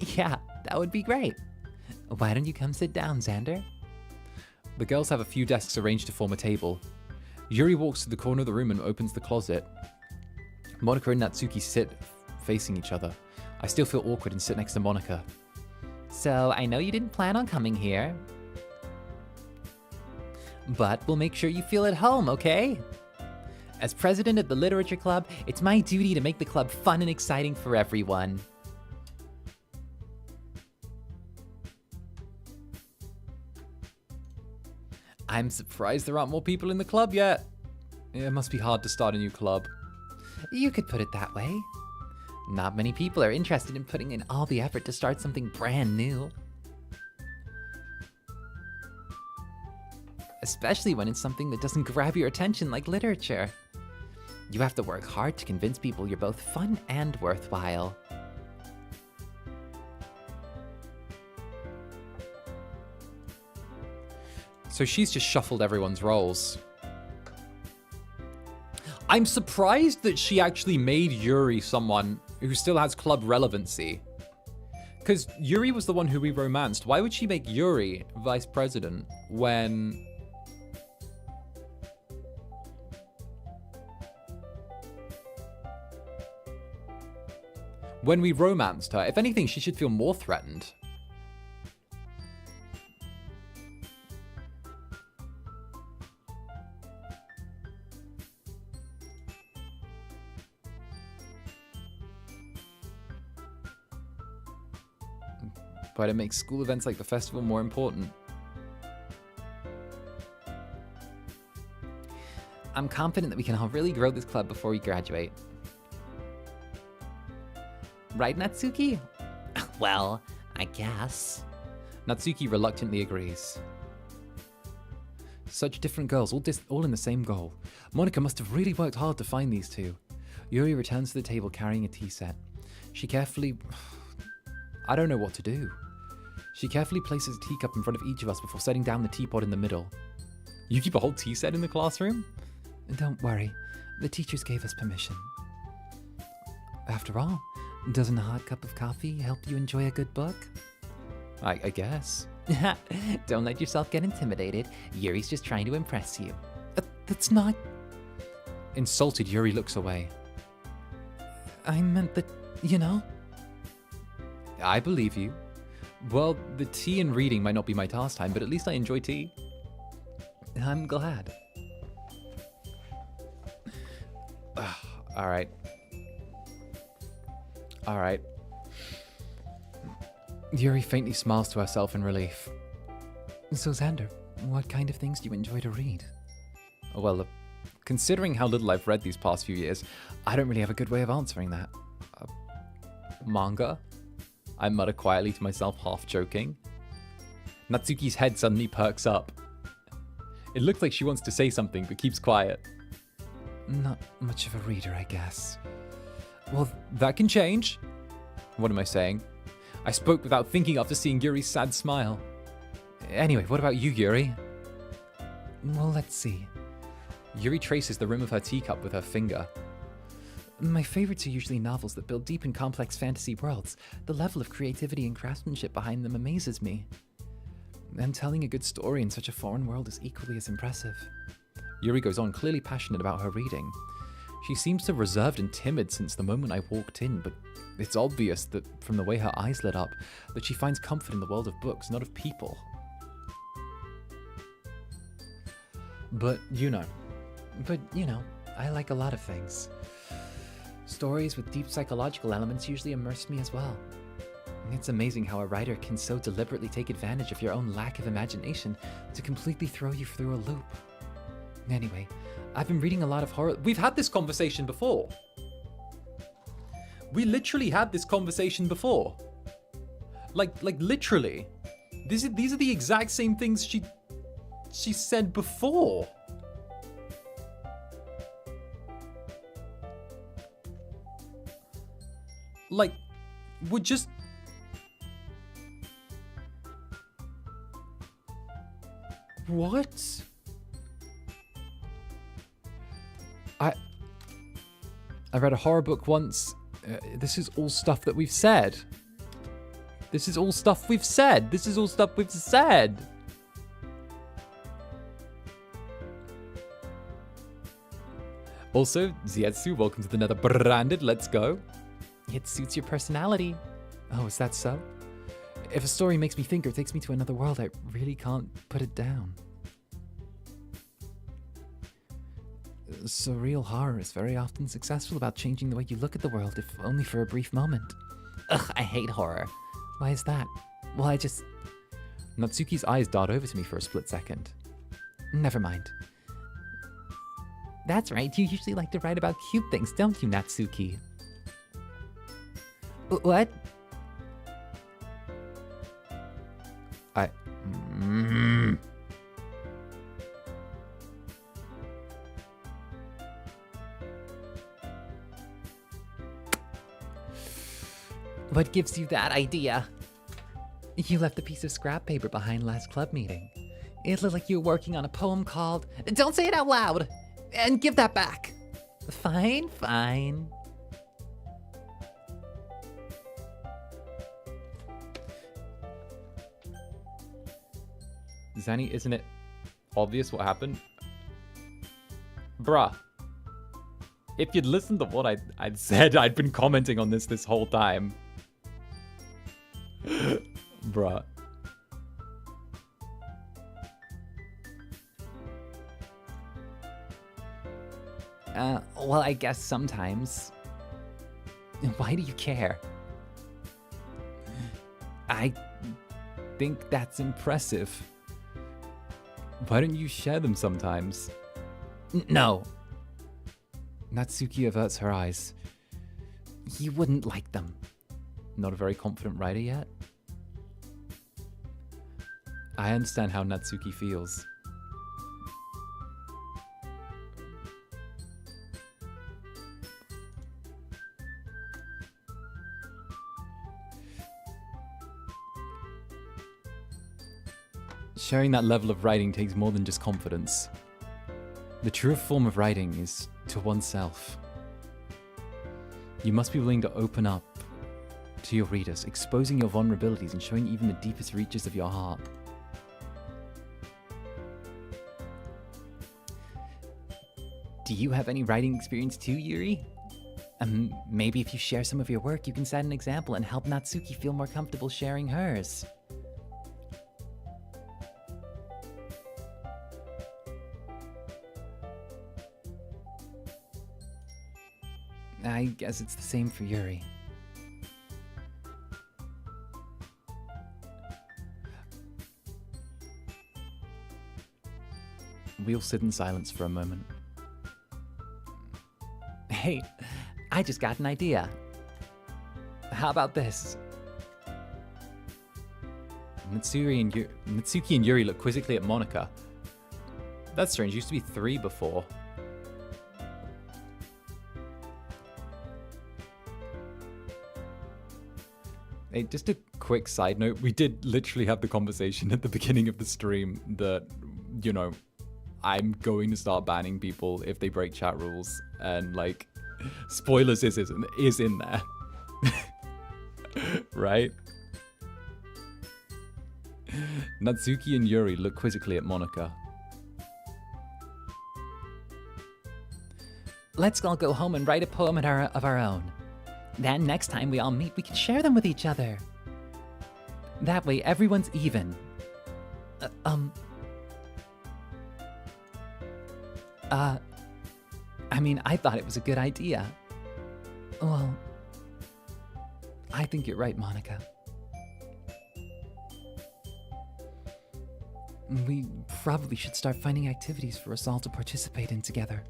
Yeah, that would be great. Why don't you come sit down, Zander?
The girls have a few desks arranged to form a table. Yuri walks to the corner of the room and opens the closet. Monika and Natsuki sit facing each other. I still feel awkward and sit next to Monika.
So, I know you didn't plan on coming here. But we'll make sure you feel at home, okay? As president of the literature club, it's my duty to make the club fun and exciting for everyone.
I'm surprised there aren't more people in the club yet. It must be hard to start a new club.
You could put it that way. Not many people are interested in putting in all the effort to start something brand new. Especially when it's something that doesn't grab your attention like literature. You have to work hard to convince people you're both fun and worthwhile.
So she's just shuffled everyone's roles. I'm surprised that she actually made Yuri someone who still has club relevancy. Because Yuri was the one who we romanced. Why would she make Yuri vice president when... when we romanced her? If anything, she should feel more threatened. But it makes school events like the festival more important.
I'm confident that we can all really grow this club before we graduate. Right, Natsuki? Well, I guess.
Natsuki reluctantly agrees. Such different girls, all in the same goal. Monika must have really worked hard to find these two. Yuri returns to the table carrying a tea set. She carefully... I don't know what to do. She carefully places a teacup in front of each of us before setting down the teapot in the middle. You keep a whole tea set in the classroom?
Don't worry, the teachers gave us permission. After all, doesn't a hot cup of coffee help you enjoy a good book?
I guess.
Don't let yourself get intimidated. Yuri's just trying to impress you. That's not...
Insulted, Yuri looks away.
I meant that, you know...
I believe you. Well, the tea and reading might not be my pastime, but at least I enjoy tea.
I'm glad.
Alright. Alright. Yuri faintly smiles to herself in relief.
So Zander, what kind of things do you enjoy to read?
Well, considering how little I've read these past few years, I don't really have a good way of answering that. Manga? I mutter quietly to myself, half joking. Natsuki's head suddenly perks up. It looks like she wants to say something, but keeps quiet. Not much of a reader, I guess. Well, that can change. What am I saying? I spoke without thinking after seeing Yuri's sad smile. Anyway, what about you, Yuri? Well, let's see. Yuri traces the rim of her teacup with her finger. My favorites are usually novels that build deep and complex fantasy worlds. The level of creativity and craftsmanship behind them amazes me. And telling a good story in such a foreign world is equally as impressive. Yuri goes on, clearly passionate about her reading. She seems so reserved and timid since the moment I walked in, but it's obvious that from the way her eyes lit up, that she finds comfort in the world of books, not of people. But, you know, I like a lot of things. Stories with deep psychological elements usually immerse me as well. It's amazing how a writer can so deliberately take advantage of your own lack of imagination to completely throw you through a loop. Anyway, I've been reading a lot of horror. We've had this conversation before. We literally had this conversation before. Like literally. These are the exact same things she said before. Like, we're just... What? I read a horror book once. This is all stuff that we've said. This is all stuff we've said. This is all stuff we've said. Also, Zietsu, welcome to the Netherbrand. Let's go. It suits your personality. Oh, is that so? If a story makes me think or takes me to another world, I really can't put it down. Surreal horror is very often successful about changing the way you look at the world, if only for a brief moment. Ugh, I hate horror. Why is that? Well, Natsuki's eyes dart over to me for a split second. Never mind. That's right, you usually like to write about cute things, don't you, Natsuki? What? What gives you that idea? You left a piece of scrap paper behind last club meeting. It looked like you were working on a poem called... Don't say it out loud! And give that back! Fine, fine. Zanny, isn't it obvious what happened? Bruh. If you'd listened to what I'd said, I'd been commenting on this whole time. Bruh. Well, I guess sometimes. Why do you care? I think that's impressive. Why don't you share them sometimes? No. Natsuki averts her eyes. You wouldn't like them. Not a very confident writer yet? I understand how Natsuki feels. Sharing that level of writing takes more than just confidence. The true form of writing is to oneself. You must be willing to open up to your readers, exposing your vulnerabilities and showing even the deepest reaches of your heart. Do you have any writing experience too, Yuri? Maybe if you share some of your work, you can set an example and help Natsuki feel more comfortable sharing hers. I guess it's the same for Yuri. We'll sit in silence for a moment. Hey, I just got an idea. How about this?
Natsuki and Yuri look quizzically at Monika. That's strange. Used to be 3 before. Hey, just a quick side note. We did literally have the conversation at the beginning of the stream that, you know, I'm going to start banning people if they break chat rules. And, like, spoilers is in there. Right? Natsuki and Yuri look quizzically at Monika.
Let's all go home and write a poem of our own. Then next time we all meet, we can share them with each other. That way, everyone's even. I mean, I thought it was a good idea. Well, I think you're right, Monika. We probably should start finding activities for us all to participate in together.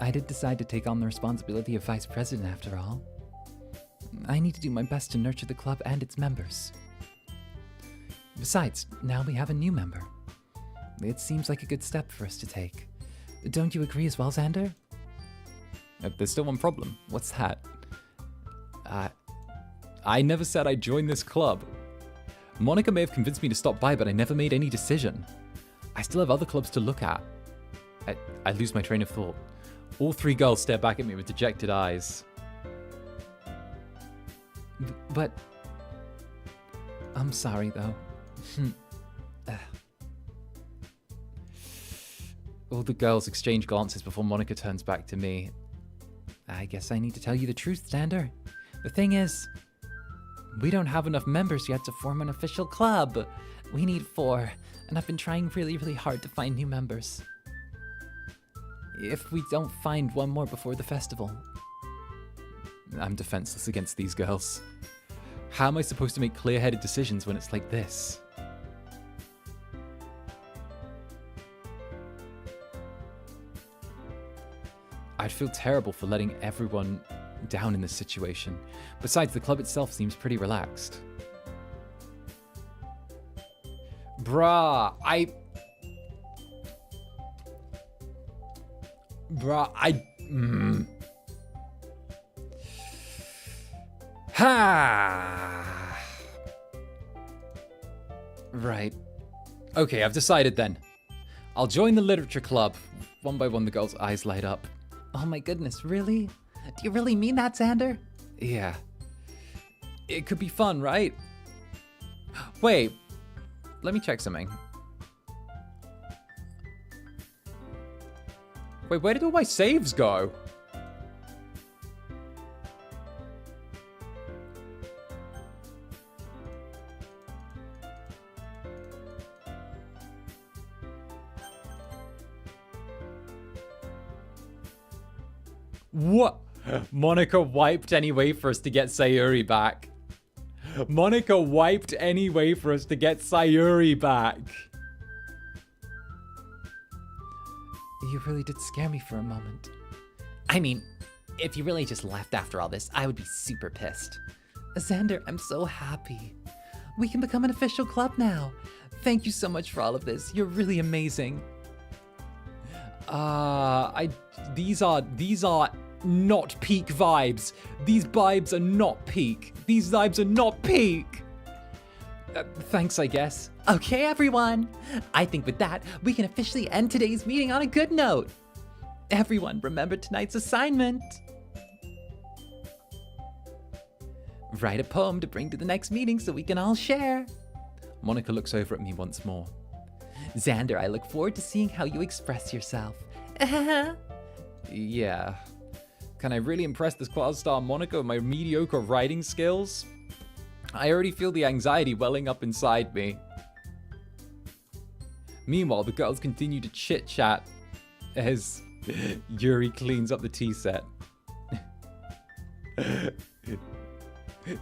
I did decide to take on the responsibility of vice president after all. I need to do my best to nurture the club and its members. Besides, now we have a new member. It seems like a good step for us to take. Don't you agree as well, Zander?
There's still one problem. What's that? I never said I'd join this club. Monika may have convinced me to stop by, but I never made any decision. I still have other clubs to look at. I lose my train of thought. All 3 girls stare back at me with dejected eyes.
But... I'm sorry, though.
All the girls exchange glances before Monika turns back to me.
I guess I need to tell you the truth, Zander. The thing is, we don't have enough members yet to form an official club. We need 4, and I've been trying really, really hard to find new members. If we don't find one more before the festival...
I'm defenseless against these girls. How am I supposed to make clear-headed decisions when it's like this? I'd feel terrible for letting everyone down in this situation. Besides, the club itself seems pretty relaxed. Bruh, Right. Okay, I've decided then. I'll join the literature club. One by one, the girls' eyes light up.
Oh my goodness, really? Do you really mean that, Zander?
Yeah. It could be fun, right? Wait. Let me check something. Wait, where did all my saves go? What? Monika wiped any way for us to get Sayori back. Monika wiped any way for us to get Sayori back.
You really did scare me for a moment.
I mean, if you really just left after all this, I would be super pissed.
Zander, I'm so happy. We can become an official club now. Thank you so much for all of this. You're really amazing.
These are not peak vibes. These vibes are not peak. These vibes are not peak. Thanks, I guess.
Okay, everyone. I think with that, we can officially end today's meeting on a good note. Everyone, remember tonight's assignment. Write a poem to bring to the next meeting so we can all share.
Monika looks over at me once more.
Zander, I look forward to seeing how you express yourself.
Yeah. Can I really impress this class star Monika with my mediocre writing skills? I already feel the anxiety welling up inside me. Meanwhile, the girls continue to chit-chat as Yuri cleans up the tea set.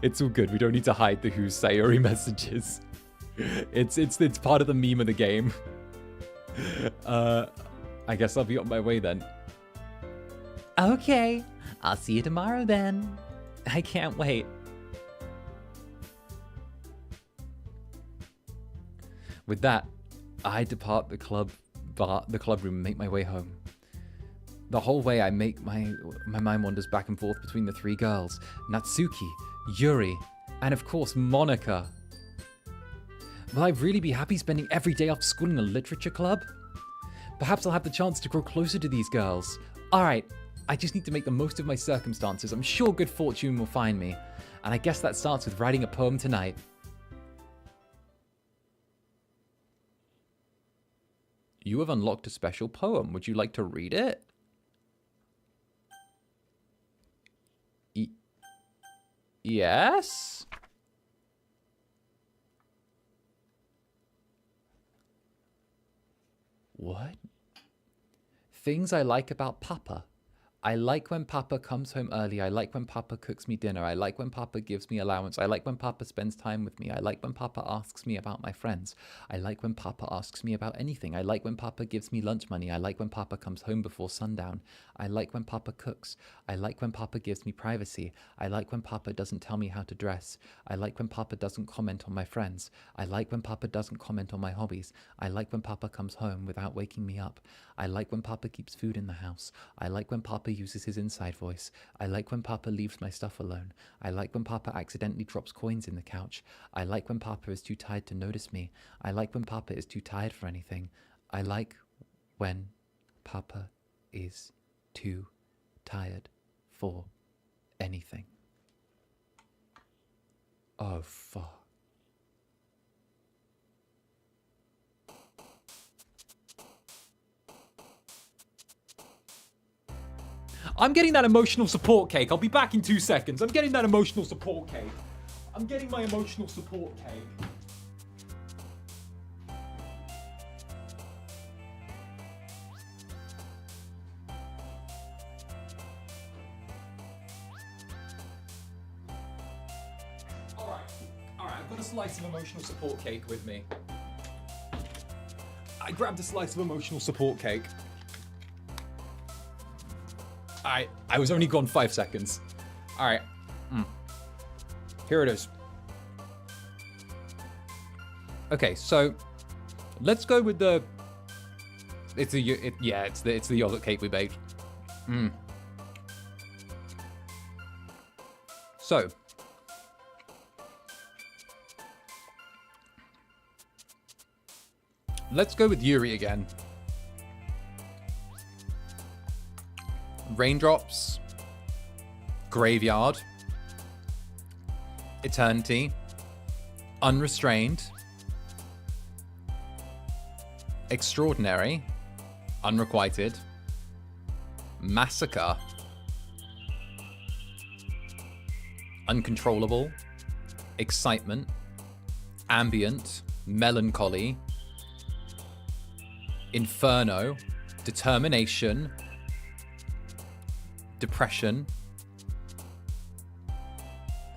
It's all good. We don't need to hide the Who's Sayori messages. It's part of the meme of the game. I guess I'll be on my way then.
Okay, I'll see you tomorrow then. I can't wait.
With that, I depart the club room and make my way home. The whole way I make my mind wanders back and forth between the three girls, Natsuki, Yuri, and of course Monika. Will I really be happy spending every day after school in a literature club? Perhaps I'll have the chance to grow closer to these girls. Alright, I just need to make the most of my circumstances. I'm sure good fortune will find me. And I guess that starts with writing a poem tonight. You have unlocked a special poem. Would you like to read it? Yes? What? Things I like about Papa. I like when Papa comes home early. I like when Papa cooks me dinner. I like when Papa gives me allowance. I like when Papa spends time with me. I like when Papa asks me about my friends. I like when Papa asks me about anything. I like when Papa gives me lunch money. I like when Papa comes home before sundown. I like when Papa cooks. I like when Papa gives me privacy. I like when Papa doesn't tell me how to dress. I like when Papa doesn't comment on my friends. I like when Papa doesn't comment on my hobbies. I like when Papa comes home without waking me up. I like when Papa keeps food in the house. I like when Papa uses his inside voice. I like when Papa leaves my stuff alone. I like when Papa accidentally drops coins in the couch. I like when Papa is too tired to notice me. I like when Papa is too tired for anything. I like when Papa is too tired for anything. Oh, fuck. I'm getting that emotional support cake. I'll be back in 2 seconds. I'm getting that emotional support cake. I'm getting my emotional support cake. Alright, I've got a slice of emotional support cake with me. I grabbed a slice of emotional support cake. I was only gone 5 seconds. Alright. Here it is. Okay, so let's go with the it's the yogurt cake we baked. So let's go with Yuri again. Raindrops, graveyard, eternity, unrestrained, extraordinary, unrequited, massacre, uncontrollable, excitement, ambient, melancholy, inferno, determination, depression,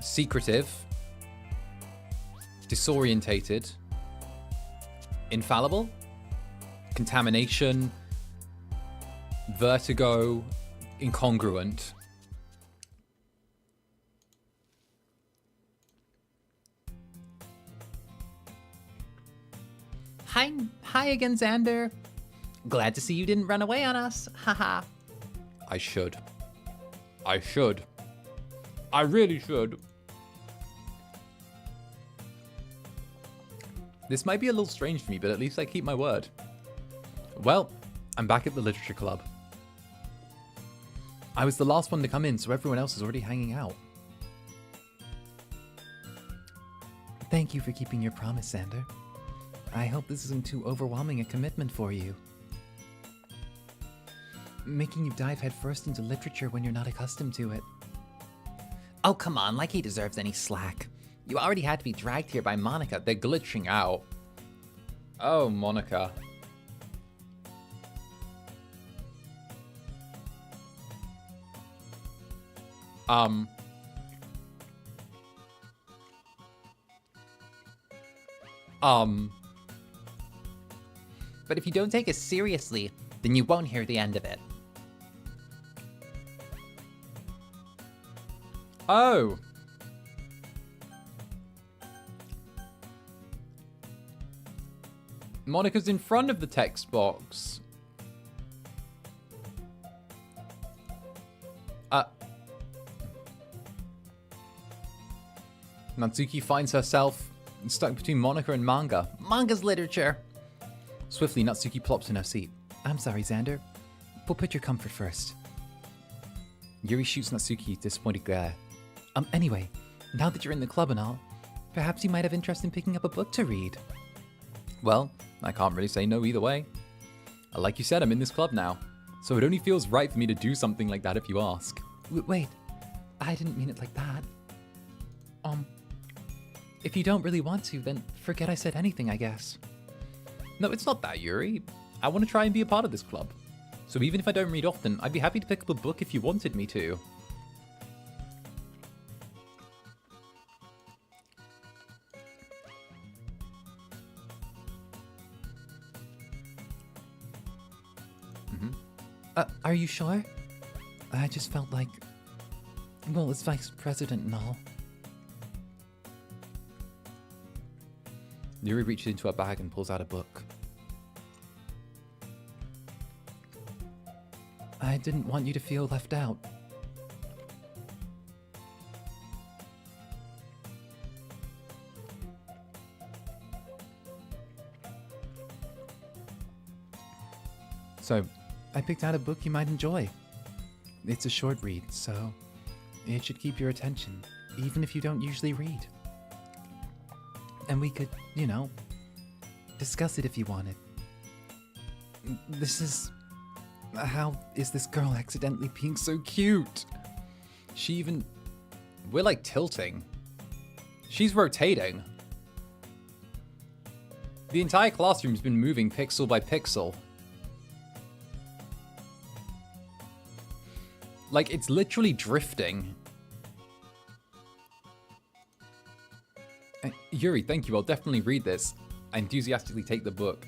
secretive, disorientated, infallible, contamination, vertigo, incongruent.
Hi again, Zander. Glad to see you didn't run away on us. Haha.
I should. I really should. This might be a little strange for me, but at least I keep my word. Well, I'm back at the literature club. I was the last one to come in, so everyone else is already hanging out.
Thank you for keeping your promise, Zander. I hope this isn't too overwhelming a commitment for you. Making you dive headfirst into literature when you're not accustomed to it.
Oh, come on, like he deserves any slack. You already had to be dragged here by Monika. They're glitching out.
Oh, Monika.
But if you don't take it seriously, then you won't hear the end of it.
Oh. Monika's in front of the text box. Natsuki finds herself stuck between Monika and manga. Manga's literature. Swiftly, Natsuki plops in her seat.
I'm sorry, Zander. But put your comfort first.
Yuri shoots Natsuki a disappointed glare.
Anyway, now that you're in the club and all, perhaps you might have interest in picking up a book to read.
Well, I can't really say no either way. Like you said, I'm in this club now, so it only feels right for me to do something like that if you ask.
Wait, I didn't mean it like that. If you don't really want to, then forget I said anything, I guess.
No, it's not that, Yuri. I want to try and be a part of this club. So even if I don't read often, I'd be happy to pick up a book if you wanted me to.
Are you sure? I just felt like, well, as vice president and all.
Yuri reaches into her bag and pulls out a book.
I didn't want you to feel left out. So, I picked out a book you might enjoy. It's a short read, so it should keep your attention, even if you don't usually read. And we could, you know, discuss it if you wanted. This is... How is this girl accidentally being so cute?
She even... We're like tilting. She's rotating. The entire classroom's been moving pixel by pixel. Like, it's literally drifting. Yuri, thank you. I'll definitely read this. I enthusiastically take the book.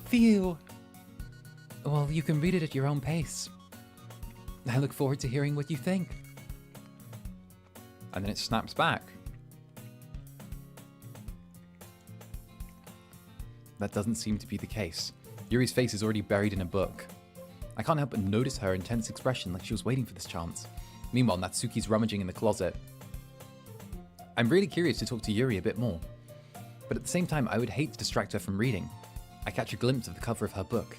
Phew. Well, you can read it at your own pace. I look forward to hearing what you think.
And then it snaps back. That doesn't seem to be the case. Yuri's face is already buried in a book. I can't help but notice her intense expression like she was waiting for this chance. Meanwhile, Natsuki's rummaging in the closet. I'm really curious to talk to Yuri a bit more. But at the same time, I would hate to distract her from reading. I catch a glimpse of the cover of her book.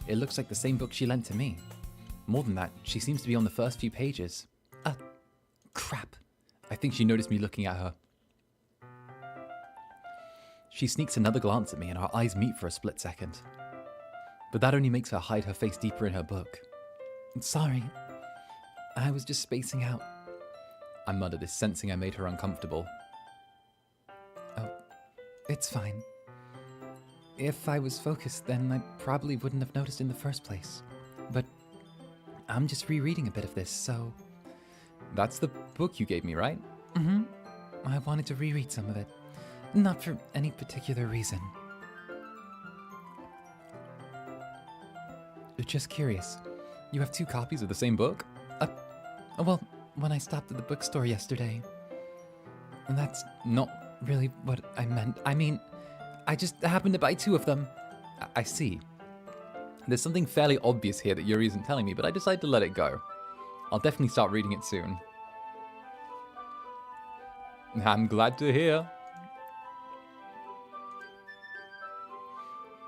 It looks like the same book she lent to me. More than that, she seems to be on the first few pages. Crap. I think she noticed me looking at her. She sneaks another glance at me and our eyes meet for a split second. But that only makes her hide her face deeper in her book.
Sorry. I was just spacing out.
I muttered this, sensing I made her uncomfortable.
Oh, it's fine. If I was focused, then I probably wouldn't have noticed in the first place. But I'm just rereading a bit of this, so...
That's the book you gave me, right?
Mm-hmm. I wanted to reread some of it. Not for any particular reason. Just curious.
You have 2 copies of the same book?
Well, when I stopped at the bookstore yesterday. That's not really what I meant. I mean, I just happened to buy 2 of them.
I see. There's something fairly obvious here that Yuri isn't telling me, but I decided to let it go. I'll definitely start reading it soon. I'm glad to hear.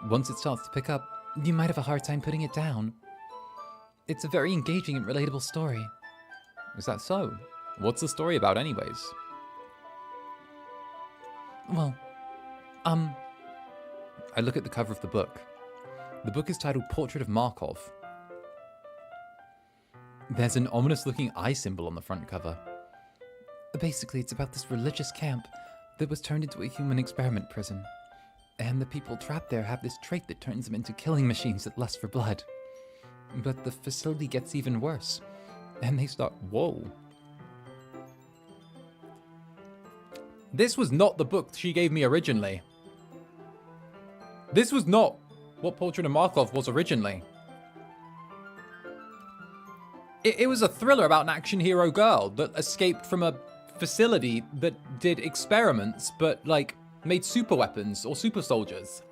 Once it starts to pick up, you might have a hard time putting it down. It's a very engaging and relatable story.
Is that so? What's the story about anyways?
Well,
I look at the cover of the book. The book is titled Portrait of Markov. There's an ominous-looking eye symbol on the front cover.
Basically, it's about this religious camp that was turned into a human experiment prison. And the people trapped there have this trait that turns them into killing machines that lust for blood. But the facility gets even worse. And they start...
Whoa. This was not the book she gave me originally. This was not what Portrait of Markov was originally. It was a thriller about an action hero girl that escaped from a facility that did experiments, but, like, made super weapons or super soldiers.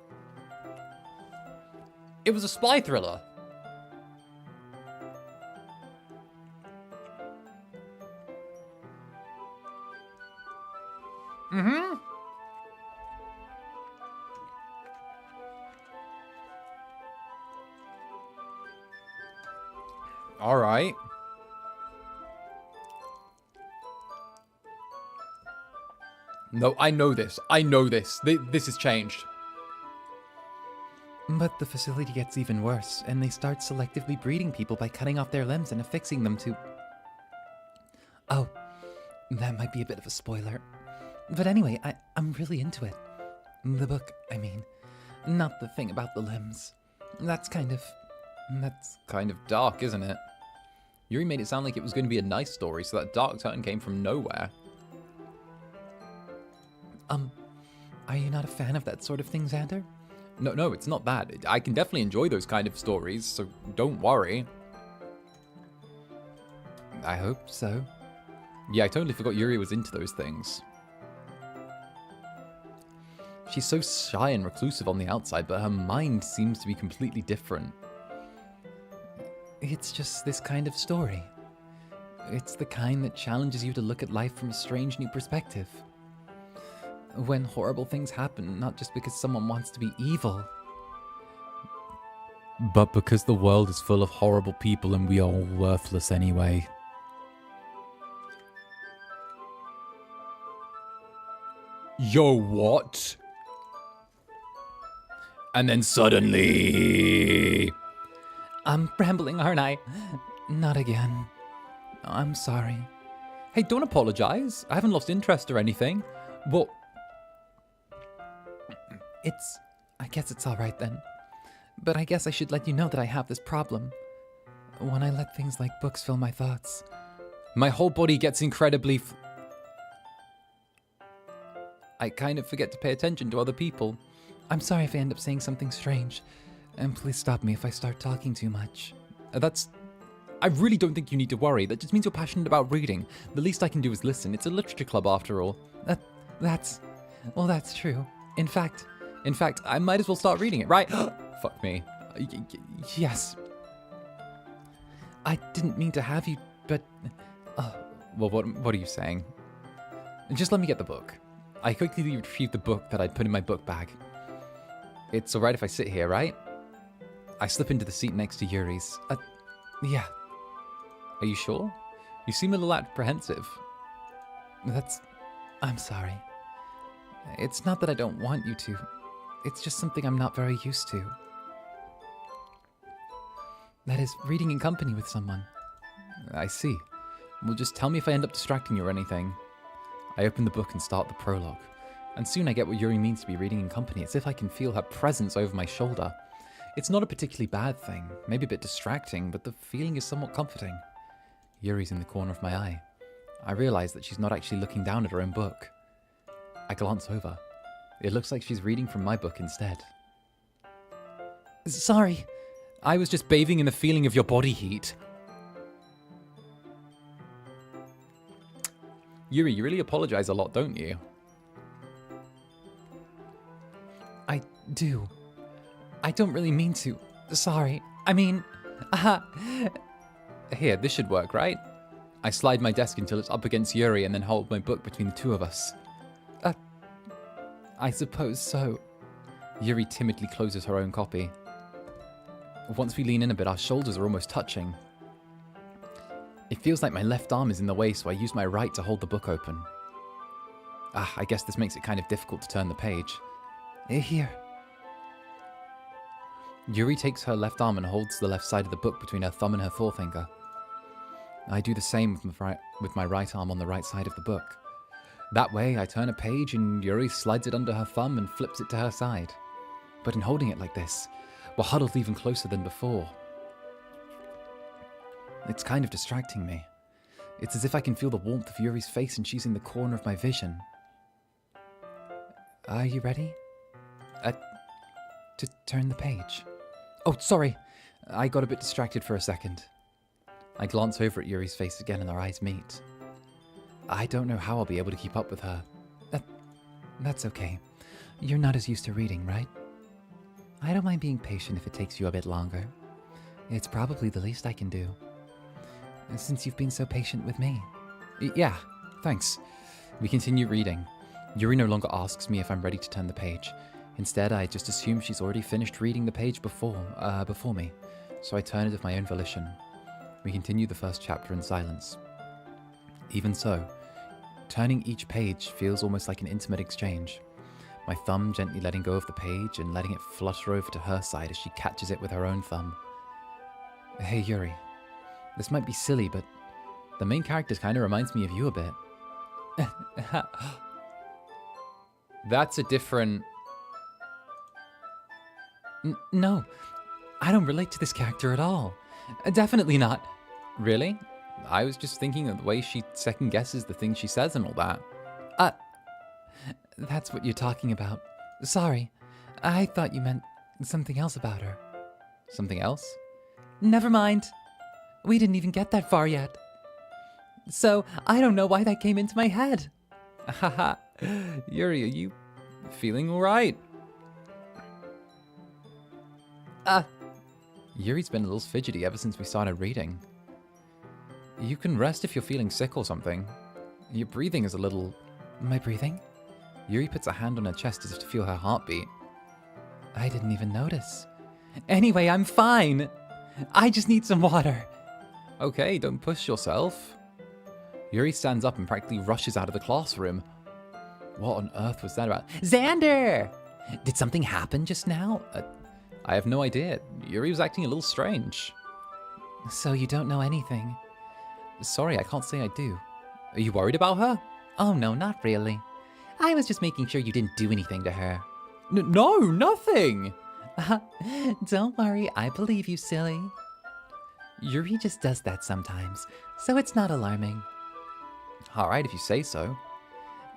It was a spy thriller. Mm-hmm. All right. No, I know this. I know this. This has changed.
But the facility gets even worse, and they start selectively breeding people by cutting off their limbs and affixing them to... Oh, that might be a bit of a spoiler. But anyway, I'm really into it. The book, I mean. Not the thing about the limbs. That's kind of
dark, isn't it? Yuri made it sound like it was going to be a nice story, so that dark turn came from nowhere.
Are you not a fan of that sort of thing, Zander?
No, it's not that. I can definitely enjoy those kind of stories, so don't worry.
I hope so.
Yeah, I totally forgot Yuri was into those things. She's so shy and reclusive on the outside, but her mind seems to be completely different.
It's just this kind of story. It's the kind that challenges you to look at life from a strange new perspective. When horrible things happen, not just because someone wants to be evil,
but because the world is full of horrible people and we are all worthless anyway. Yo, what? And then suddenly...
I'm rambling, aren't I? Not again. I'm sorry.
Hey, don't apologize. I haven't lost interest or anything. Well...
I guess it's alright then. But I guess I should let you know that I have this problem. When I let things like books fill my thoughts,
my whole body gets incredibly... I kind of forget to pay attention to other people.
I'm sorry if I end up saying something strange. And please stop me if I start talking too much.
I really don't think you need to worry. That just means you're passionate about reading. The least I can do is listen. It's a literature club after all.
That's true. In fact,
I might as well start reading it, right? Fuck me.
Yes. I didn't mean to have you, but...
Well, what are you saying? Just let me get the book. I quickly retrieved the book that I'd put in my book bag. It's alright if I sit here, right? I slip into the seat next to Yuri's.
Yeah.
Are you sure? You seem a little apprehensive.
I'm sorry. It's not that I don't want you to. It's just something I'm not very used to. That is, reading in company with someone.
I see. Well, just tell me if I end up distracting you or anything. I open the book and start the prologue. And soon I get what Yuri means to be reading in company. It's as if I can feel her presence over my shoulder. It's not a particularly bad thing, maybe a bit distracting, but the feeling is somewhat comforting. Yuri's in the corner of my eye. I realize that she's not actually looking down at her own book. I glance over. It looks like she's reading from my book instead.
Sorry.
I was just bathing in the feeling of your body heat. Yuri, you really apologize a lot, don't you?
I do. I don't really mean to. Sorry. I mean...
Here, this should work, right? I slide my desk until it's up against Yuri and then hold my book between the two of us.
I suppose so.
Yuri timidly closes her own copy. Once we lean in a bit, our shoulders are almost touching. It feels like my left arm is in the way, so I use my right to hold the book open. I guess this makes it kind of difficult to turn the page.
Here.
Yuri takes her left arm and holds the left side of the book between her thumb and her forefinger. I do the same with my right arm on the right side of the book. That way, I turn a page and Yuri slides it under her thumb and flips it to her side. But in holding it like this, we're huddled even closer than before. It's kind of distracting me. It's as if I can feel the warmth of Yuri's face and she's in the corner of my vision.
Are you ready? To turn the page. Oh, sorry. I got a bit distracted for a second.
I glance over at Yuri's face again and our eyes meet. I don't know how I'll be able to keep up with her.
That's okay. You're not as used to reading, right? I don't mind being patient if it takes you a bit longer. It's probably the least I can do, since you've been so patient with me.
Yeah, thanks. We continue reading. Yuri no longer asks me if I'm ready to turn the page. Instead, I just assume she's already finished reading the page before me, so I turn it of my own volition. We continue the first chapter in silence. Even so, turning each page feels almost like an intimate exchange. My thumb gently letting go of the page and letting it flutter over to her side as she catches it with her own thumb. Hey Yuri, this might be silly, but the main character kind of reminds me of you a bit. That's a different...
No, I don't relate to this character at all. Definitely not.
Really? I was just thinking of the way she second guesses the things she says and all that.
That's what you're talking about. Sorry, I thought you meant something else about her.
Something else?
Never mind. We didn't even get that far yet. So, I don't know why that came into my head.
Haha. Yuri, are you feeling alright? Yuri's been a little fidgety ever since we started reading. You can rest if you're feeling sick or something. Your breathing is a little...
My breathing?
Yuri puts a hand on her chest as if to feel her heartbeat.
I didn't even notice. Anyway, I'm fine. I just need some water.
Okay, don't push yourself. Yuri stands up and practically rushes out of the classroom. What on earth was that about?
Zander! Did something happen just now?
I have no idea. Yuri was acting a little strange.
So you don't know anything?
Sorry, I can't say I do. Are you worried about her?
Oh no, not really. I was just making sure you didn't do anything to her.
No, nothing!
Don't worry, I believe you, silly. Yuri just does that sometimes, so it's not alarming.
Alright, if you say so.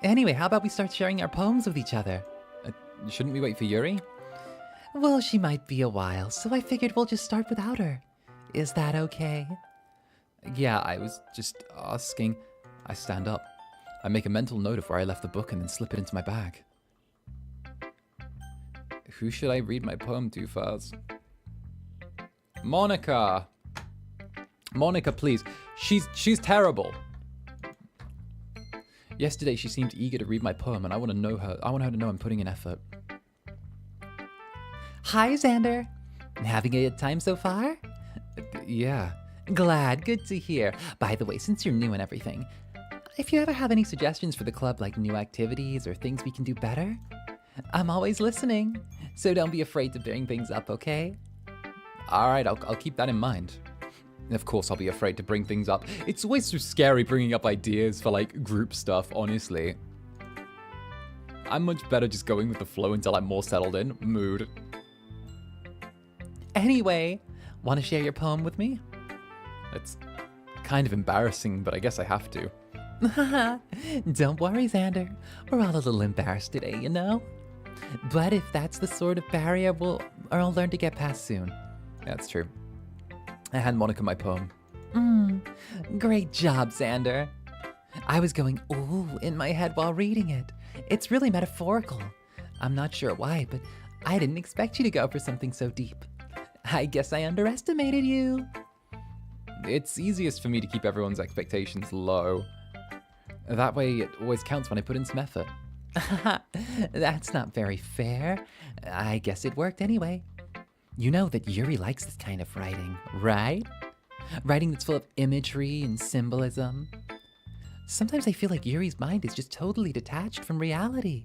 Anyway, how about we start sharing our poems with each other?
Shouldn't we wait for Yuri?
Well, she might be a while, so I figured we'll just start without her. Is that okay?
Yeah, I was just asking. I stand up. I make a mental note of where I left the book and then slip it into my bag. Who should I read my poem to first? Monika! Monika, please. She's terrible. Yesterday she seemed eager to read my poem and I want to know her. I want her to know I'm putting in effort.
Hi, Zander. Having a good time so far?
Yeah.
Glad, good to hear. By the way, since you're new and everything, if you ever have any suggestions for the club, like new activities or things we can do better, I'm always listening. So don't be afraid to bring things up, okay?
Alright, I'll keep that in mind. Of course I'll be afraid to bring things up. It's always so scary bringing up ideas for like group stuff, honestly. I'm much better just going with the flow until I'm more settled in. Mood.
Anyway, want to share your poem with me?
It's kind of embarrassing, but I guess I have to.
Don't worry, Zander. We're all a little embarrassed today, you know? But if that's the sort of barrier we'll learn to get past soon.
Yeah, that's true. I hand Monika my poem.
Great job, Zander. I was going, ooh, in my head while reading it. It's really metaphorical. I'm not sure why, but I didn't expect you to go for something so deep. I guess I underestimated you.
It's easiest for me to keep everyone's expectations low. That way it always counts when I put in some effort.
That's not very fair. I guess it worked anyway. You know that Yuri likes this kind of writing, right? Writing that's full of imagery and symbolism. Sometimes I feel like Yuri's mind is just totally detached from reality.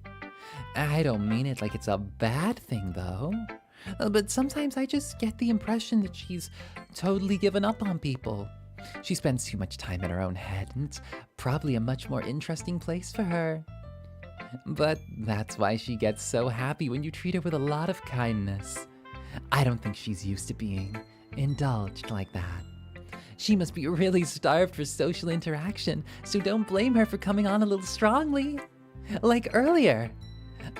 I don't mean it like it's a bad thing, though. But sometimes I just get the impression that she's totally given up on people. She spends too much time in her own head, and it's probably a much more interesting place for her. But that's why she gets so happy when you treat her with a lot of kindness. I don't think she's used to being indulged like that. She must be really starved for social interaction, so don't blame her for coming on a little strongly. Like earlier.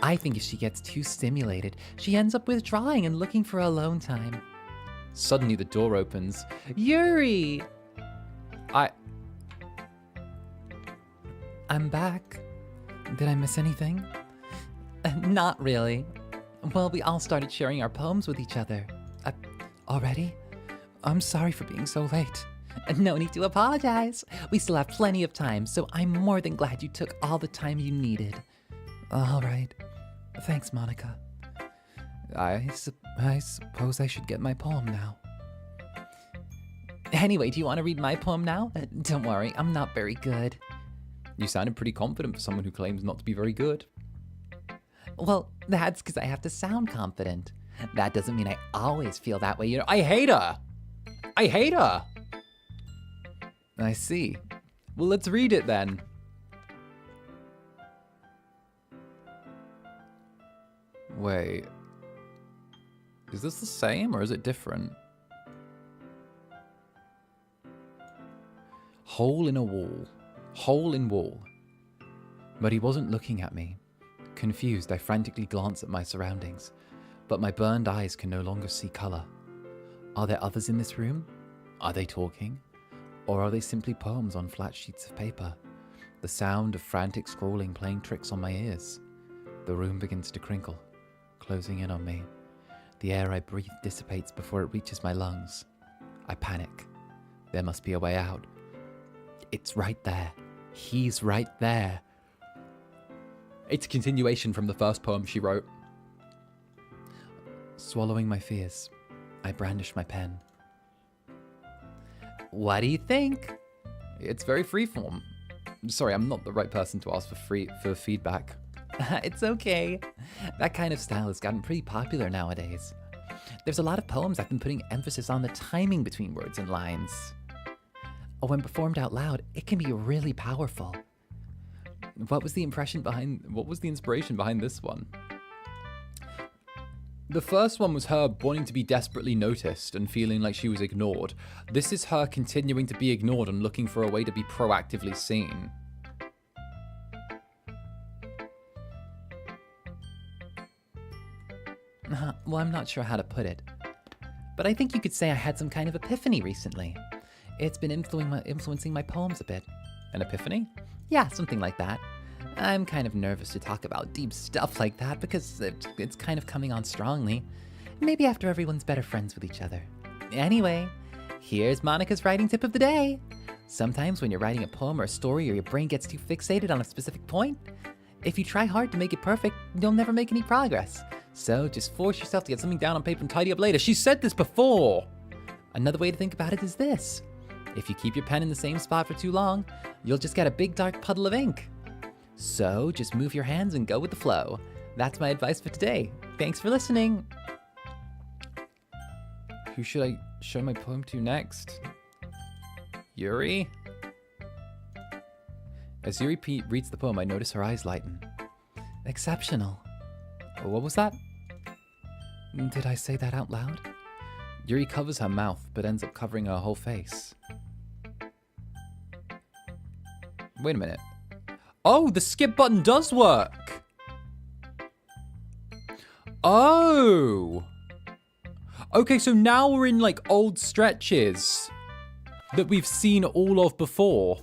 I think if she gets too stimulated, she ends up withdrawing and looking for alone time.
Suddenly the door opens.
Yuri! I'm back. Did I miss anything? Not really. Well, we all started sharing our poems with each other. Already? I'm sorry for being so late. No need to apologize. We still have plenty of time, so I'm more than glad you took all the time you needed. All right. Thanks, Monika. I suppose I should get my poem now. Anyway, do you want to read my poem now? Don't worry, I'm not very good.
You sounded pretty confident for someone who claims not to be very good.
Well, that's because I have to sound confident. That doesn't mean I always feel that way, you know.
I hate her! I hate her!
I see.
Well, let's read it then. Wait. Is this the same or is it different? Hole in a wall. Hole in wall. But he wasn't looking at me. Confused, I frantically glance at my surroundings, but my burned eyes can no longer see color. Are there others in this room? Are they talking? Or are they simply poems on flat sheets of paper? The sound of frantic scrawling playing tricks on my ears. The room begins to crinkle, closing in on me. The air I breathe dissipates before it reaches my lungs. I panic. There must be a way out. It's right there. He's right there. It's a continuation from the first poem she wrote. Swallowing my fears, I brandish my pen.
What do you think?
It's very freeform. Sorry, I'm not the right person to ask for feedback.
It's okay. That kind of style has gotten pretty popular nowadays. There's a lot of poems I've been putting emphasis on the timing between words and lines. When performed out loud, it can be really powerful.
What was the inspiration behind this one? The first one was her wanting to be desperately noticed and feeling like she was ignored. This is her continuing to be ignored and looking for a way to be proactively seen.
Well, I'm not sure how to put it, but I think you could say I had some kind of epiphany recently. It's been influencing my poems a bit.
An epiphany?
Yeah, something like that. I'm kind of nervous to talk about deep stuff like that because it's kind of coming on strongly. Maybe after everyone's better friends with each other. Anyway, here's Monika's writing tip of the day. Sometimes when you're writing a poem or a story or your brain gets too fixated on a specific point, if you try hard to make it perfect, you'll never make any progress. So just force yourself to get something down on paper and tidy up later.
She said this before!
Another way to think about it is this. If you keep your pen in the same spot for too long, you'll just get a big dark puddle of ink. So just move your hands and go with the flow. That's my advice for today. Thanks for listening.
Who should I show my poem to next? Yuri? As Yuri reads the poem, I notice her eyes lighten.
Exceptional.
What was that?
Did I say that out loud?
Yuri covers her mouth, but ends up covering her whole face. Wait a minute. Oh, the skip button does work! Oh! Okay, so now we're in, like, old stretches that we've seen all of before.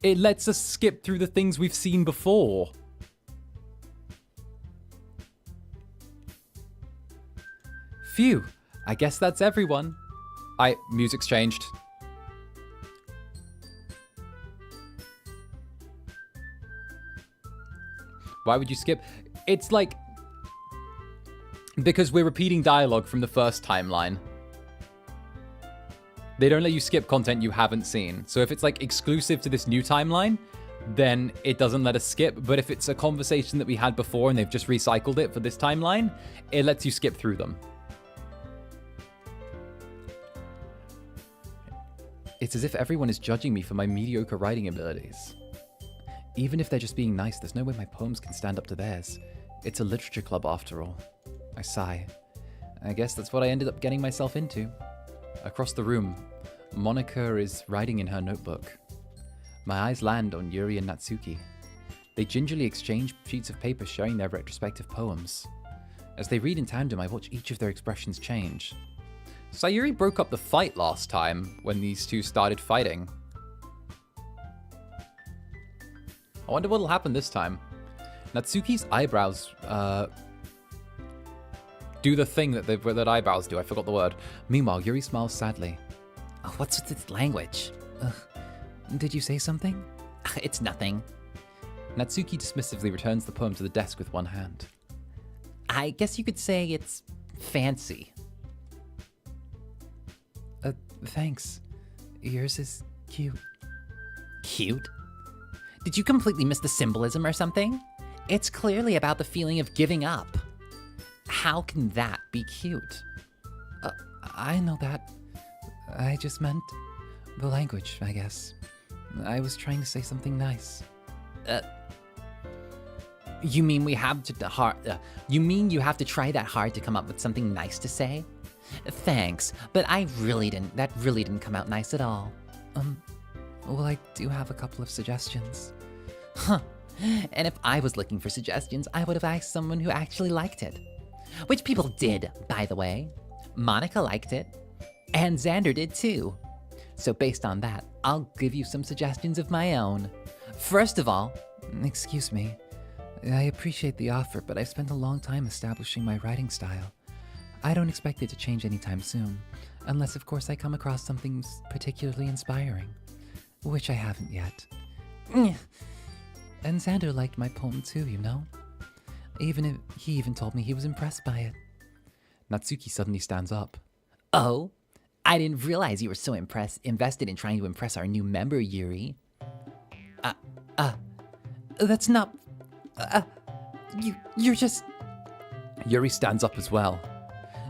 It lets us skip through the things we've seen before. Phew, I guess that's everyone. Music's changed. Why would you skip? It's like, because we're repeating dialogue from the first timeline. They don't let you skip content you haven't seen. So if it's like exclusive to this new timeline, then it doesn't let us skip. But if it's a conversation that we had before and they've just recycled it for this timeline, it lets you skip through them. It's as if everyone is judging me for my mediocre writing abilities. Even if they're just being nice, there's no way my poems can stand up to theirs. It's a literature club after all. I sigh. I guess that's what I ended up getting myself into. Across the room, Monika is writing in her notebook. My eyes land on Yuri and Natsuki. They gingerly exchange sheets of paper sharing their retrospective poems. As they read in tandem, I watch each of their expressions change. Sayori broke up the fight last time when these two started fighting. I wonder what'll happen this time.
Natsuki's eyebrows do the thing that eyebrows do. I forgot the word. Meanwhile, Yuri smiles sadly.
Oh, what's with this language?
Did you say something?
It's nothing.
Natsuki dismissively returns the poem to the desk with one hand.
I guess you could say it's fancy.
Thanks. Yours is cute.
Cute? Did you completely miss the symbolism or something? It's clearly about the feeling of giving up. How can that be cute?
I know that. I just meant the language, I guess. I was trying to say something nice.
You mean you have to try that hard to come up with something nice to say? Thanks, but that really didn't come out nice at all.
Well, I do have a couple of suggestions.
Huh. And if I was looking for suggestions, I would have asked someone who actually liked it. Which people did, by the way. Monika liked it, and Zander did too. So based on that, I'll give you some suggestions of my own. First of all,
Excuse me. I appreciate the offer, but I've spent a long time establishing my writing style. I don't expect it to change anytime soon, unless of course I come across something particularly inspiring, which I haven't yet. And Zander liked my poem too, you know? He even told me he was impressed by it. Natsuki suddenly stands up.
Oh? I didn't realize you were so invested in trying to impress our new member, Yuri. That's not... You're just...
Yuri stands up as well.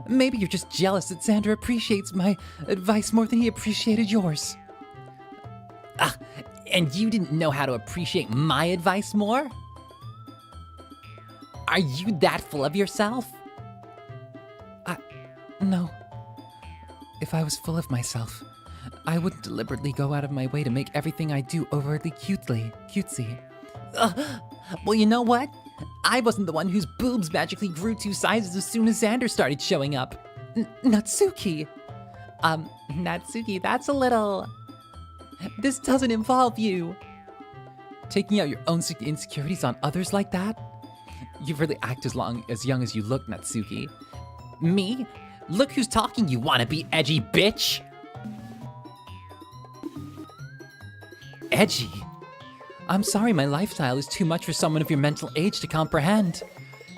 Maybe you're just jealous that Zander appreciates my advice more than he appreciated yours. And you didn't know how to appreciate my advice more? Are you that full of yourself?
No. If I was full of myself, I wouldn't deliberately go out of my way to make everything I do overtly cutesy.
Well, you know what? I wasn't the one whose boobs magically grew 2 sizes as soon as Zander started showing up. Natsuki. Natsuki, that's a little... This doesn't involve you.
Taking out your own insecurities on others like that? You really act as young as you look, Natsuki.
Me? Look who's talking, you wannabe edgy bitch!
Edgy? I'm sorry, my lifestyle is too much for someone of your mental age to comprehend.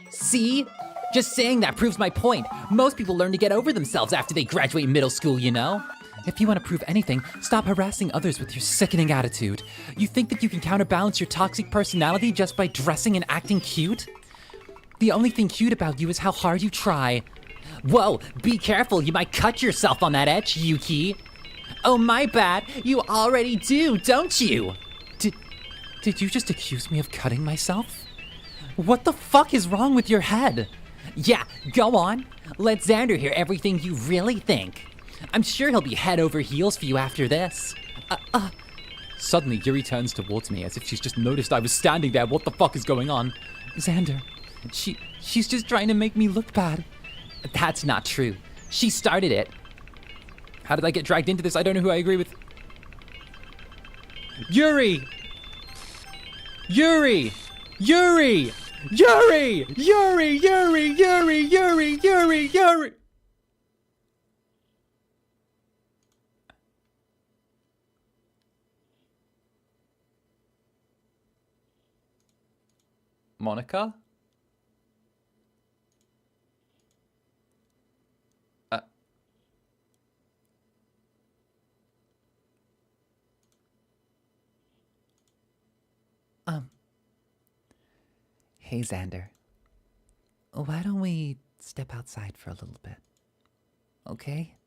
See? Just saying that proves my point. Most people learn to get over themselves after they graduate middle school, you know?
If you want to prove anything, stop harassing others with your sickening attitude. You think that you can counterbalance your toxic personality just by dressing and acting cute? The only thing cute about you is how hard you try.
Whoa, be careful, you might cut yourself on that edge, Yuki. Oh, my bad, you already do, don't you?
Did you just accuse me of cutting myself? What the fuck is wrong with your head?
Yeah, go on. Let Zander hear everything you really think. I'm sure he'll be head over heels for you after this.
Suddenly, Yuri turns towards me as if she's just noticed I was standing there. What the fuck is going on? Zander, she's just trying to make me look bad.
That's not true. She started it.
How did I get dragged into this? I don't know who I agree with. Yuri! Yuri! Yuri! Yuri! Yuri! Yuri! Yuri! Yuri! Yuri! Yuri! Monika?
Hey, Zander. Why don't we step outside for a little bit? Okay?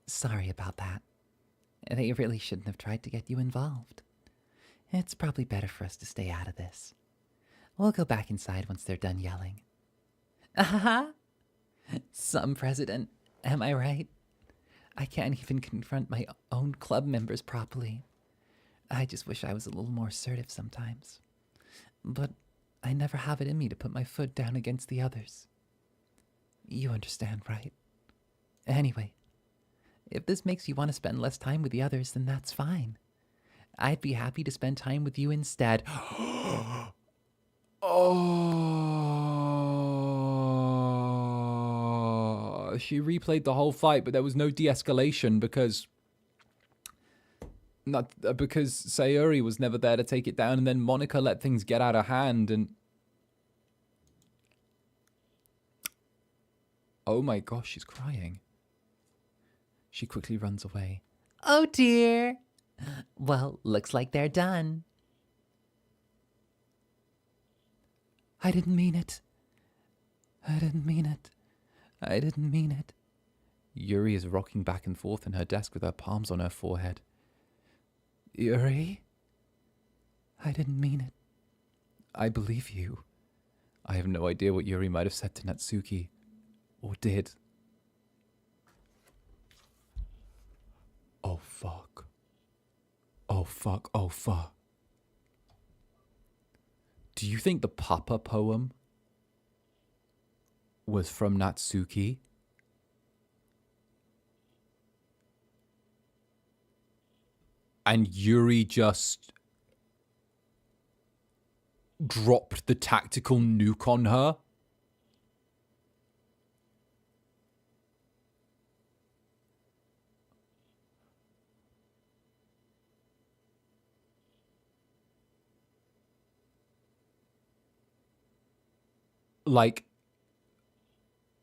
Sorry about that. They really shouldn't have tried to get you involved. It's probably better for us to stay out of this. We'll go back inside once they're done yelling. Some president, am I right? I can't even confront my own club members properly. I just wish I was a little more assertive sometimes. But I never have it in me to put my foot down against the others. You understand, right? Anyway, if this makes you want to spend less time with the others, then that's fine.
I'd be happy to spend time with you instead.
Oh, she replayed the whole fight, but there was no de-escalation because Sayori was never there to take it down, and then Monika let things get out of hand, and oh my gosh, she's crying. She quickly runs away.
Oh dear. Well, looks like they're done.
I didn't mean it. I didn't mean it. I didn't mean it.
Yuri is rocking back and forth in her desk with her palms on her forehead.
Yuri? I didn't mean it.
I believe you. I have no idea what Yuri might have said to Natsuki. Or did. Oh fuck. Oh fuck, oh fuck. Do you think the Papa poem was from Natsuki? And Yuri just dropped the tactical nuke on her? Like,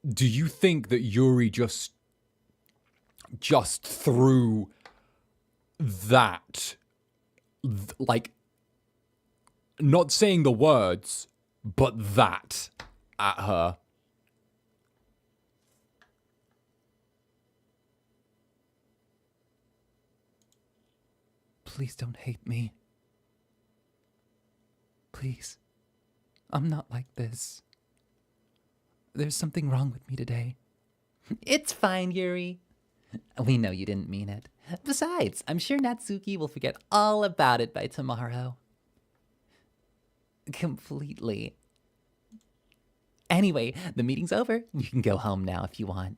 do you think that Yuri just threw that, like, not saying the words, but that at her?
Please don't hate me. Please. I'm not like this. There's something wrong with me today.
It's fine, Yuri. We know you didn't mean it. Besides, I'm sure Natsuki will forget all about it by tomorrow. Completely. Anyway, the meeting's over. You can go home now if you want.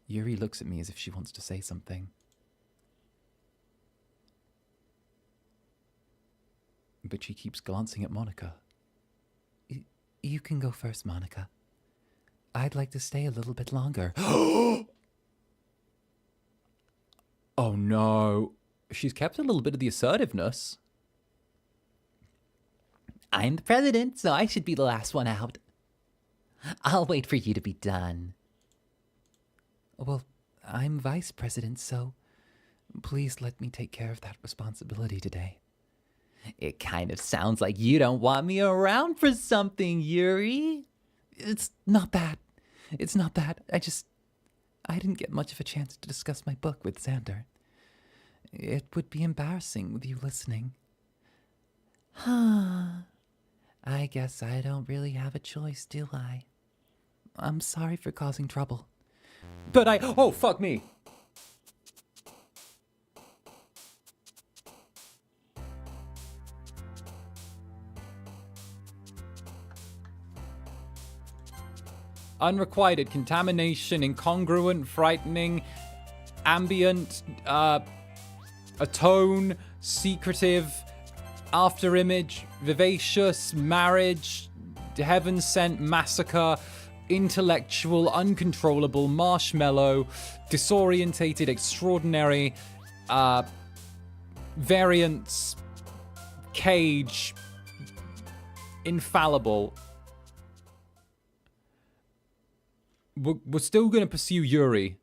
Yuri looks at me as if she wants to say something. But she keeps glancing at Monika.
You can go first, Monika. I'd like to stay a little bit longer.
Oh no. She's kept a little bit of the assertiveness.
I'm the president, so I should be the last one out. I'll wait for you to be done.
Well, I'm vice president, so please let me take care of that responsibility today.
It kind of sounds like you don't want me around for something, Yuri.
It's not that. It's not that. I didn't get much of a chance to discuss my book with Zander. It would be embarrassing with you listening.
I guess I don't really have a choice, do I?
I'm sorry for causing trouble.
But oh, fuck me. Unrequited contamination, incongruent, frightening, ambient, atone, secretive, after image, vivacious, marriage, heaven sent, massacre, intellectual, uncontrollable, marshmallow, disorientated, extraordinary, variance, cage, infallible. We're still going to pursue Yuri.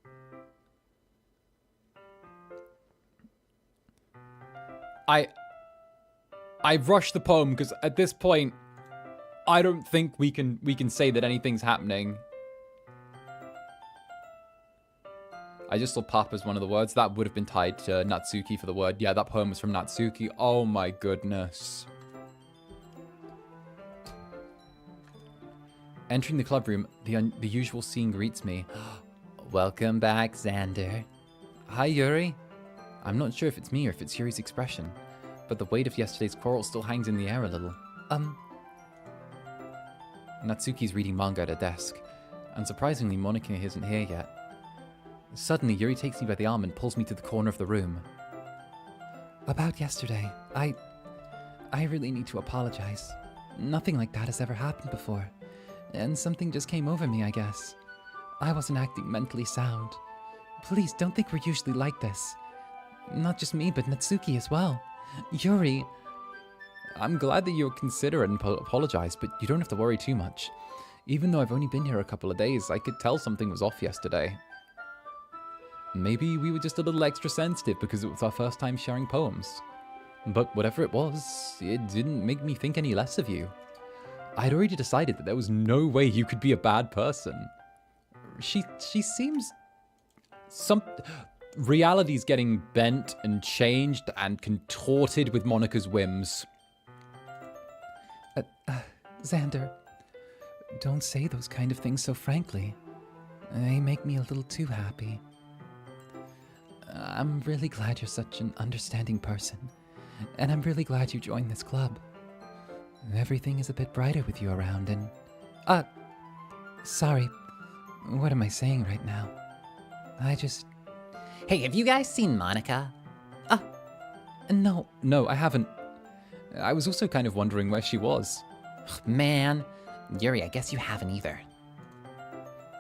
I rushed the poem because at this point, I don't think we can say that anything's happening. I just saw Papa as one of the words. That would have been tied to Natsuki for the word. Yeah, that poem was from Natsuki. Oh my goodness. Entering the club room, the usual scene greets me.
Welcome back, Zander.
Hi, Yuri. I'm not sure if it's me or if it's Yuri's expression, but the weight of yesterday's quarrel still hangs in the air a little. Natsuki's reading manga at her desk, and surprisingly, Monika isn't here yet. Suddenly, Yuri takes me by the arm and pulls me to the corner of the room.
About yesterday, I really need to apologize. Nothing like that has ever happened before. And something just came over me, I guess. I wasn't acting mentally sound. Please, don't think we're usually like this. Not just me, but Natsuki as well. Yuri.
I'm glad that you're considerate and apologize, but you don't have to worry too much. Even though I've only been here a couple of days, I could tell something was off yesterday. Maybe we were just a little extra sensitive because it was our first time sharing poems. But whatever it was, it didn't make me think any less of you. I'd already decided that there was no way you could be a bad person. She seems... Reality's getting bent and changed and contorted with Monika's whims.
Zander, don't say those kind of things so frankly. They make me a little too happy. I'm really glad you're such an understanding person, and I'm really glad you joined this club. Everything is a bit brighter with you around, and... sorry. What am I saying right now? I just...
Hey, have you guys seen Monika?
No.
No, I haven't. I was also kind of wondering where she was.
Man, Yuri, I guess you haven't either.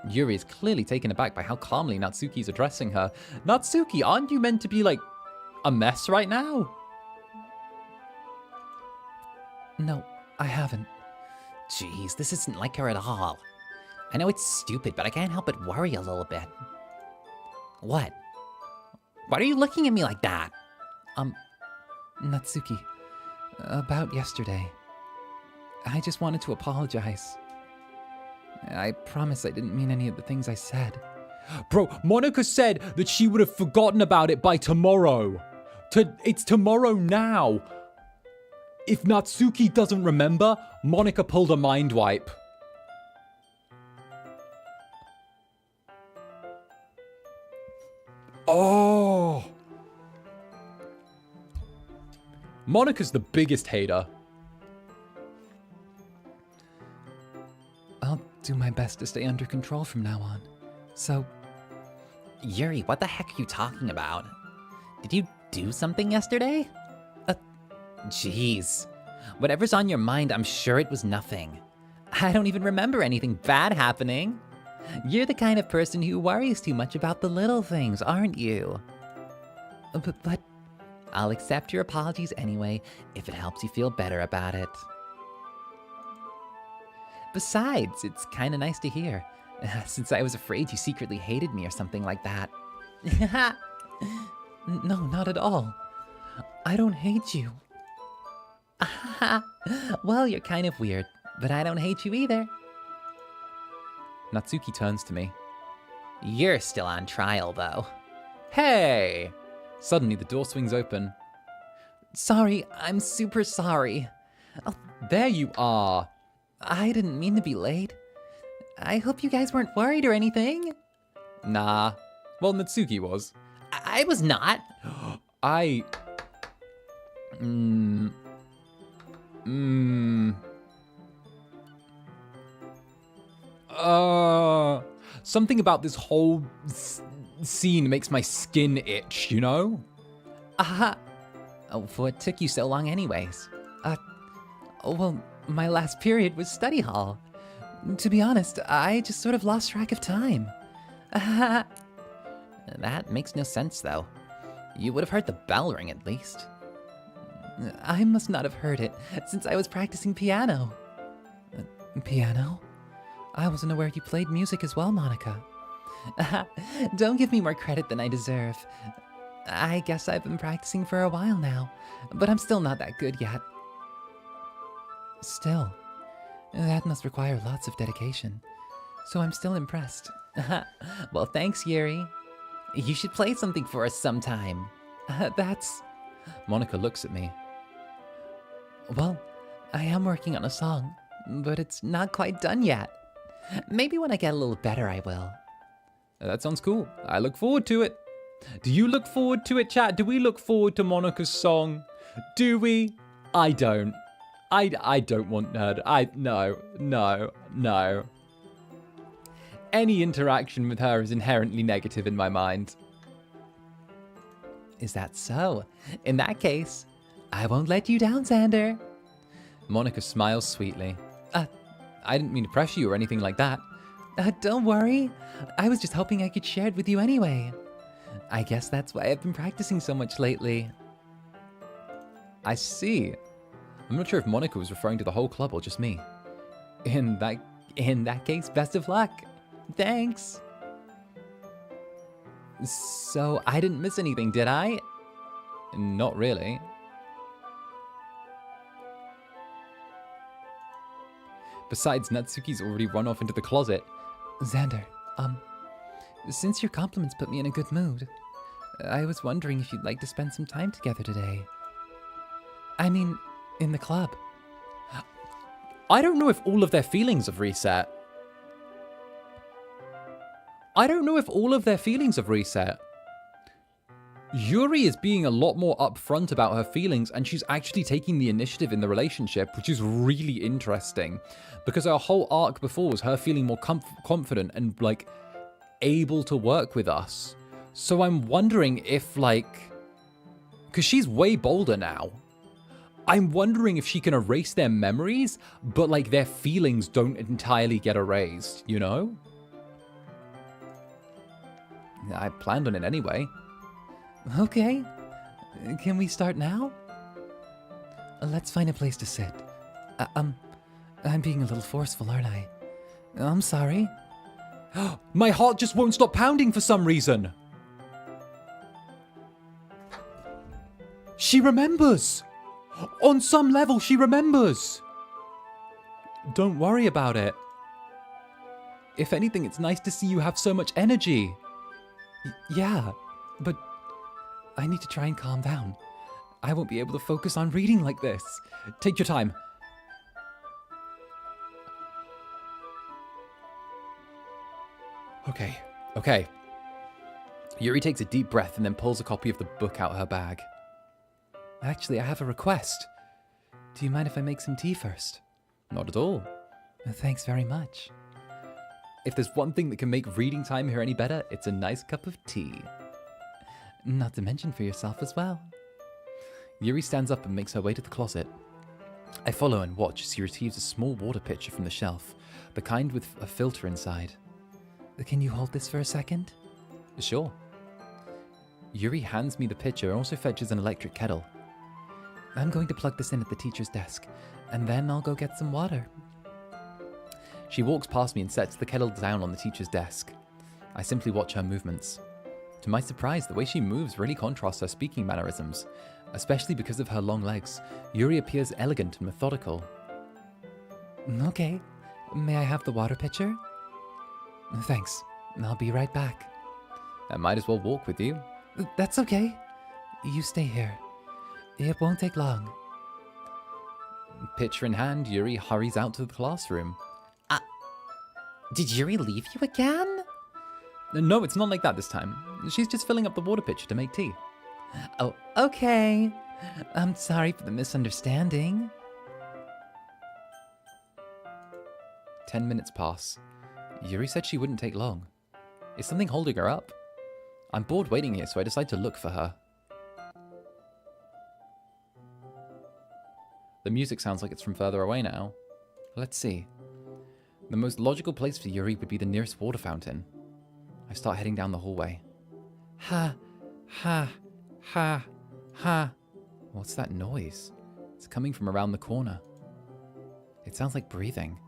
Yuri is clearly taken aback by how calmly Natsuki's addressing her. Natsuki, aren't you meant to be, like, a mess right now?
No, I haven't.
Jeez, this isn't like her at all. I know it's stupid, but I can't help but worry a little bit. What? Why are you looking at me like that?
Natsuki, about yesterday. I just wanted to apologize. I promise I didn't mean any of the things I said.
Bro, Monika said that she would have forgotten about it by tomorrow. It's tomorrow now. If Natsuki doesn't remember, Monika pulled a mind wipe. Oh. Monika's the biggest hater.
I'll do my best to stay under control from now on. So,
Yuri, what the heck are you talking about? Did you do something yesterday? Jeez. Whatever's on your mind, I'm sure it was nothing. I don't even remember anything bad happening. You're the kind of person who worries too much about the little things, aren't you? But I'll accept your apologies anyway, if it helps you feel better about it. Besides, it's kinda nice to hear, since I was afraid you secretly hated me or something like that.
no, not at all. I don't hate you.
Well, you're kind of weird, but I don't hate you either.
Natsuki turns to me.
You're still on trial, though.
Hey! Suddenly, the door swings open.
Sorry, I'm super sorry.
Oh, there you are.
I didn't mean to be late. I hope you guys weren't worried or anything.
Nah. Well, Natsuki was.
I was not.
Something about this whole scene makes my skin itch, you know?
Oh, what took you so long anyways?
Well, my last period was study hall. To be honest, I just sort of lost track of time.
That makes no sense, though. You would have heard the bell ring at least.
I must not have heard it, since I was practicing piano. Piano? I wasn't aware you played music as well, Monika. Don't give me more credit than I deserve. I guess I've been practicing for a while now, but I'm still not that good yet. Still, that must require lots of dedication, so I'm still impressed.
Well, thanks, Yuri. You should play something for us sometime.
That's...
Monika looks at me.
Well, I am working on a song, but it's not quite done yet.
Maybe when I get a little better, I will.
That sounds cool. I look forward to it. Do you look forward to it, chat? Do we look forward to Monika's song? Do we? I don't. I don't want her. No. Any interaction with her is inherently negative in my mind.
Is that so? In that case, I won't let you down, Zander.
Monika smiles sweetly. I didn't mean to pressure you or anything like that.
Don't worry. I was just hoping I could share it with you anyway. I guess that's why I've been practicing so much lately.
I see. I'm not sure if Monika was referring to the whole club or just me.
In that case, best of luck. Thanks. So, I didn't miss anything, did I?
Not really. Besides, Natsuki's already run off into the closet.
Zander, since your compliments put me in a good mood, I was wondering if you'd like to spend some time together today. I mean, in the club.
I don't know if all of their feelings have reset. Yuri is being a lot more upfront about her feelings, and she's actually taking the initiative in the relationship, which is really interesting. Because her whole arc before was her feeling more confident and, like, able to work with us. So I'm wondering if, like... Because she's way bolder now. I'm wondering if she can erase their memories, but, like, their feelings don't entirely get erased, you know? I planned on it anyway.
Okay. Can we start now? Let's find a place to sit. I'm being a little forceful, aren't I? I'm sorry.
My heart just won't stop pounding for some reason. She remembers. On some level, she remembers. Don't worry about it. If anything, it's nice to see you have so much energy.
Yeah, but I need to try and calm down. I won't be able to focus on reading like this.
Take your time. Okay. Yuri takes a deep breath and then pulls a copy of the book out of her bag.
Actually, I have a request. Do you mind if I make some tea first?
Not at all.
Thanks very much.
If there's one thing that can make reading time here any better, it's a nice cup of tea.
Not to mention for yourself as well.
Yuri stands up and makes her way to the closet. I follow and watch as she retrieves a small water pitcher from the shelf, the kind with a filter inside.
Can you hold this for a second?
Sure. Yuri hands me the pitcher and also fetches an electric kettle.
I'm going to plug this in at the teacher's desk, and then I'll go get some water.
She walks past me and sets the kettle down on the teacher's desk. I simply watch her movements. To my surprise, the way she moves really contrasts her speaking mannerisms. Especially because of her long legs, Yuri appears elegant and methodical.
Okay, may I have the water pitcher? Thanks, I'll be right back.
I might as well walk with you.
That's okay. You stay here. It won't take long.
Pitcher in hand, Yuri hurries out to the classroom.
Did Yuri leave you again?
No, it's not like that this time. She's just filling up the water pitcher to make tea.
Oh, okay. I'm sorry for the misunderstanding.
10 minutes pass. Yuri said she wouldn't take long. Is something holding her up? I'm bored waiting here, so I decide to look for her. The music sounds like it's from further away now. Let's see. The most logical place for Yuri would be the nearest water fountain. I start heading down the hallway.
Ha, ha, ha, ha.
What's that noise? It's coming from around the corner. It sounds like breathing.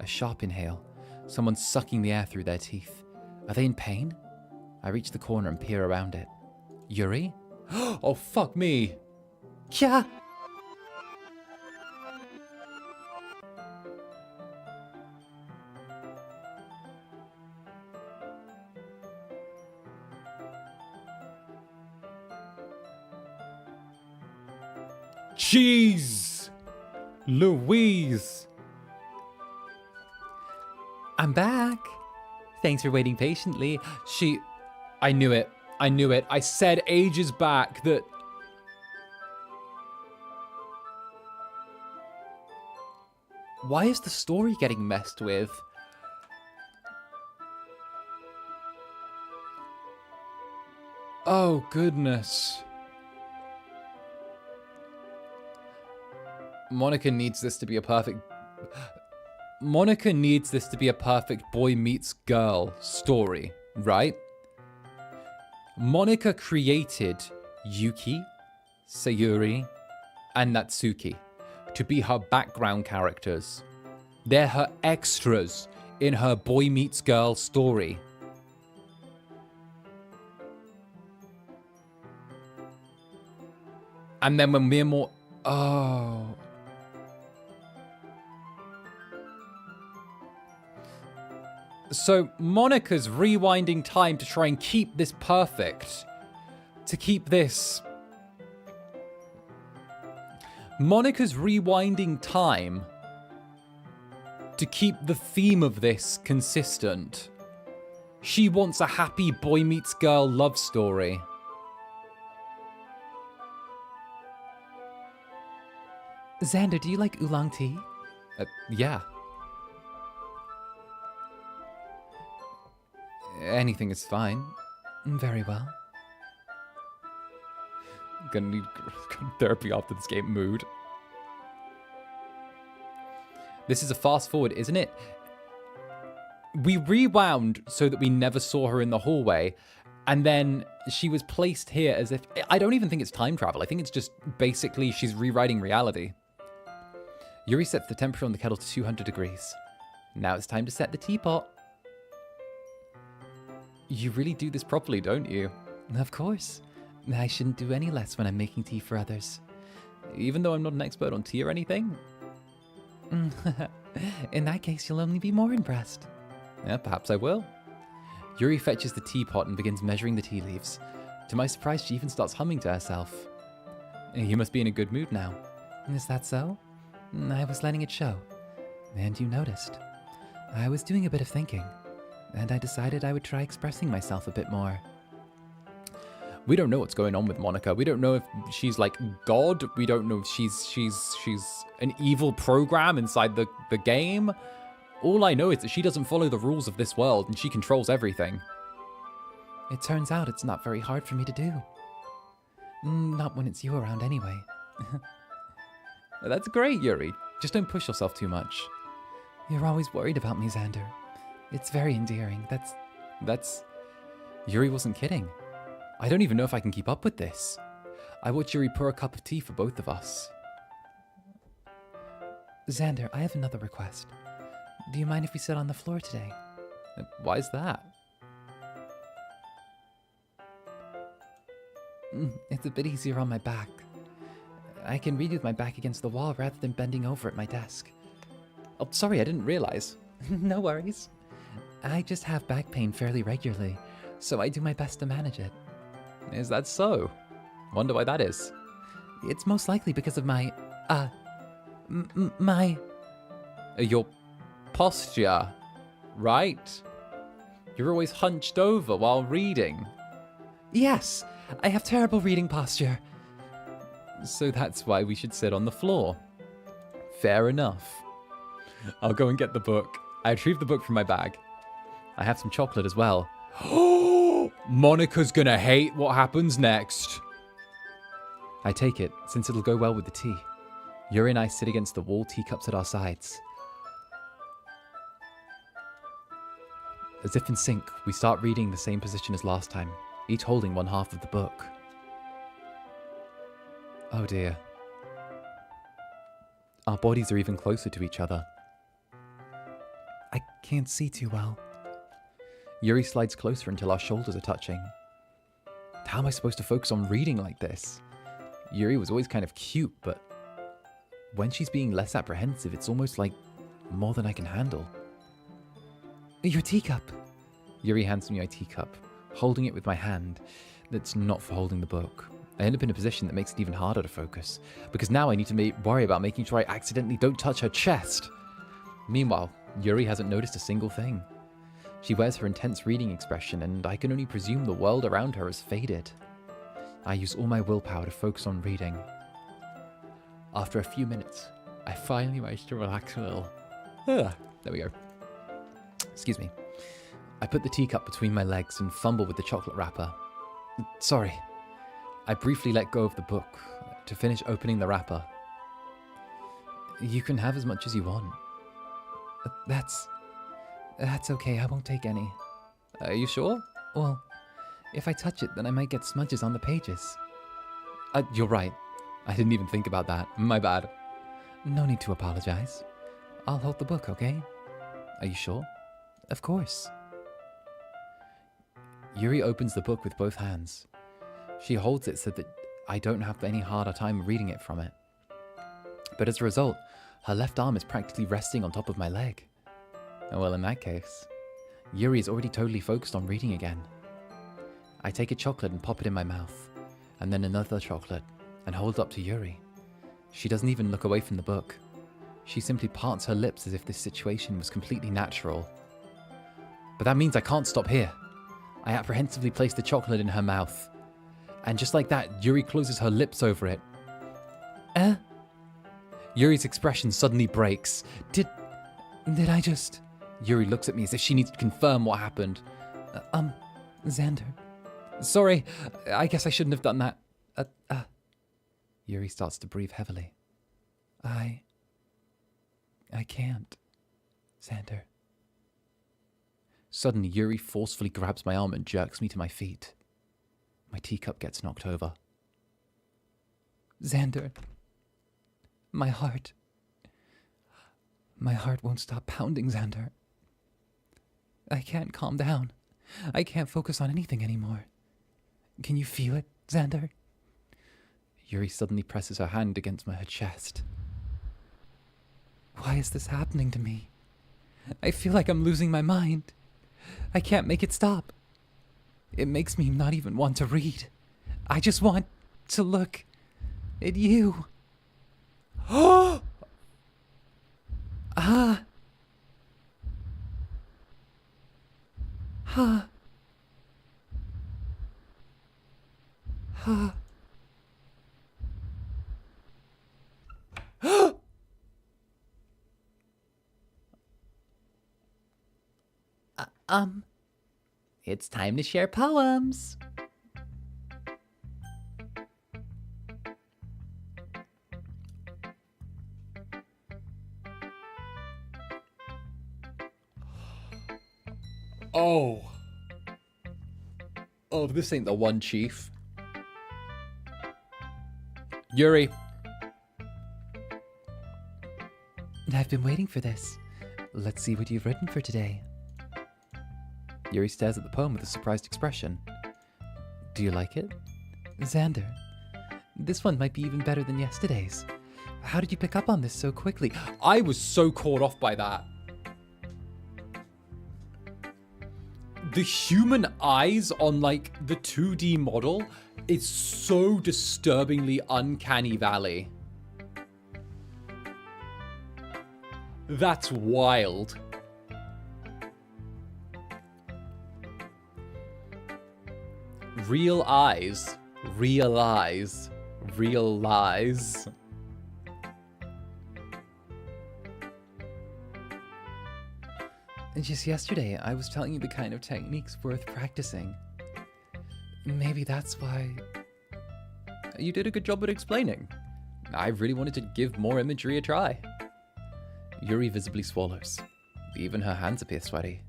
A sharp inhale. Someone's sucking the air through their teeth. Are they in pain? I reach the corner and peer around it. Yuri? Oh, fuck me!
Yeah.
Jeez! Louise!
I'm back. Thanks for waiting patiently.
I knew it. I said ages back that... Why is the story getting messed with? Oh, goodness. Monika needs this to be a perfect... Monika needs this to be a perfect boy meets girl story, right? Monika created Yuki, Sayori, and Natsuki to be her background characters. They're her extras in her boy meets girl story. And then when we're more... Oh... So Monika's rewinding time to try and keep this perfect. To keep this... Monika's rewinding time to keep the theme of this consistent. She wants a happy boy meets girl love story.
Zander, do you like oolong tea?
Yeah. Anything is fine.
Very well.
Gonna need therapy after this game mood. This is a fast forward, isn't it? We rewound so that we never saw her in the hallway, and then she was placed here as if... I don't even think it's time travel. I think it's just basically she's rewriting reality. Yuri sets the temperature on the kettle to 200 degrees. Now it's time to set the teapot. You really do this properly, don't you?
Of course. I shouldn't do any less when I'm making tea for others.
Even though I'm not an expert on tea or anything?
In that case, you'll only be more impressed.
Yeah, perhaps I will. Yuri fetches the teapot and begins measuring the tea leaves. To my surprise, she even starts humming to herself. You must be in a good mood now.
Is that so? I was letting it show. And you noticed. I was doing a bit of thinking. And I decided I would try expressing myself a bit more.
We don't know what's going on with Monika. We don't know if she's like God. We don't know if she's an evil program inside the game. All I know is that she doesn't follow the rules of this world and she controls everything.
It turns out it's not very hard for me to do. Not when it's you around anyway.
That's great, Yuri. Just don't push yourself too much.
You're always worried about me, Zander. It's very endearing.
That's... Yuri wasn't kidding. I don't even know if I can keep up with this. I watch Yuri pour a cup of tea for both of us.
Zander, I have another request. Do you mind if we sit on the floor today?
Why is that?
It's a bit easier on my back. I can read with my back against the wall rather than bending over at my desk.
Oh, sorry, I didn't realize.
No worries. I just have back pain fairly regularly, so I do my best to manage it.
Is that so? Wonder why that is.
It's most likely because of my,
your posture, right? You're always hunched over while reading.
Yes, I have terrible reading posture.
So that's why we should sit on the floor. Fair enough. I'll go and get the book. I retrieved the book from my bag. I have some chocolate as well. Oh, Monika's gonna hate what happens next. I take it, since it'll go well with the tea. Yuri and I sit against the wall, teacups at our sides. As if in sync, we start reading the same position as last time, each holding one half of the book. Oh dear. Our bodies are even closer to each other.
I can't see too well.
Yuri slides closer until our shoulders are touching. How am I supposed to focus on reading like this? Yuri was always kind of cute, but when she's being less apprehensive, it's almost like more than I can handle.
Your teacup.
Yuri hands me my teacup, holding it with my hand that's not for holding the book. I end up in a position that makes it even harder to focus, because now I need to worry about making sure I accidentally don't touch her chest. Meanwhile, Yuri hasn't noticed a single thing. She wears her intense reading expression, and I can only presume the world around her has faded. I use all my willpower to focus on reading. After a few minutes, I finally manage to relax a little. There we go. Excuse me. I put the teacup between my legs and fumble with the chocolate wrapper.
Sorry. I briefly let go of the book to finish opening the wrapper. You can have as much as you want. That's okay, I won't take any. Are you sure? Well, if I touch it, then I might get smudges on the pages. You're right. I didn't even think about that. My bad. No need to apologize. I'll hold the book, okay? Are you sure? Of course. Yuri opens the book with both hands. She holds it so that I don't have any harder time reading it from it. But as a result, her left arm is practically resting on top of my leg. Well, in that case, Yuri is already totally focused on reading again. I take a chocolate and pop it in my mouth, and then another chocolate, and hold it up to Yuri. She doesn't even look away from the book. She simply parts her lips as if this situation was completely natural. But that means I can't stop here. I apprehensively place the chocolate in her mouth. And just like that, Yuri closes her lips over it. Yuri's expression suddenly breaks. Did I just... Yuri looks at me as if she needs to confirm what happened. Zander. Sorry, I guess I shouldn't have done that. Yuri starts to breathe heavily. I can't, Zander. Suddenly, Yuri forcefully grabs my arm and jerks me to my feet. My teacup gets knocked over. Zander. My heart won't stop pounding, Zander. I can't calm down. I can't focus on anything anymore. Can you feel it, Zander? Yuri suddenly presses her hand against my chest. Why is this happening to me? I feel like I'm losing my mind. I can't make it stop. It makes me not even want to read. I just want to look at you. Oh!
It's time to share poems.
Oh, this ain't the one, Chief. Yuri.
I've been waiting for this. Let's see what you've written for today.
Yuri stares at the poem with a surprised expression. Do you like it?
Zander, this one might be even better than yesterday's. How did you pick up on this so quickly?
I was so caught off by that. The human eyes on, like, the 2D model is so disturbingly uncanny valley. That's wild. Real eyes. Realize. Realize.
And just yesterday, I was telling you the kind of techniques worth practicing. Maybe that's why...
You did a good job at explaining. I really wanted to give more imagery a try. Yuri visibly swallows. Even her hands appear sweaty.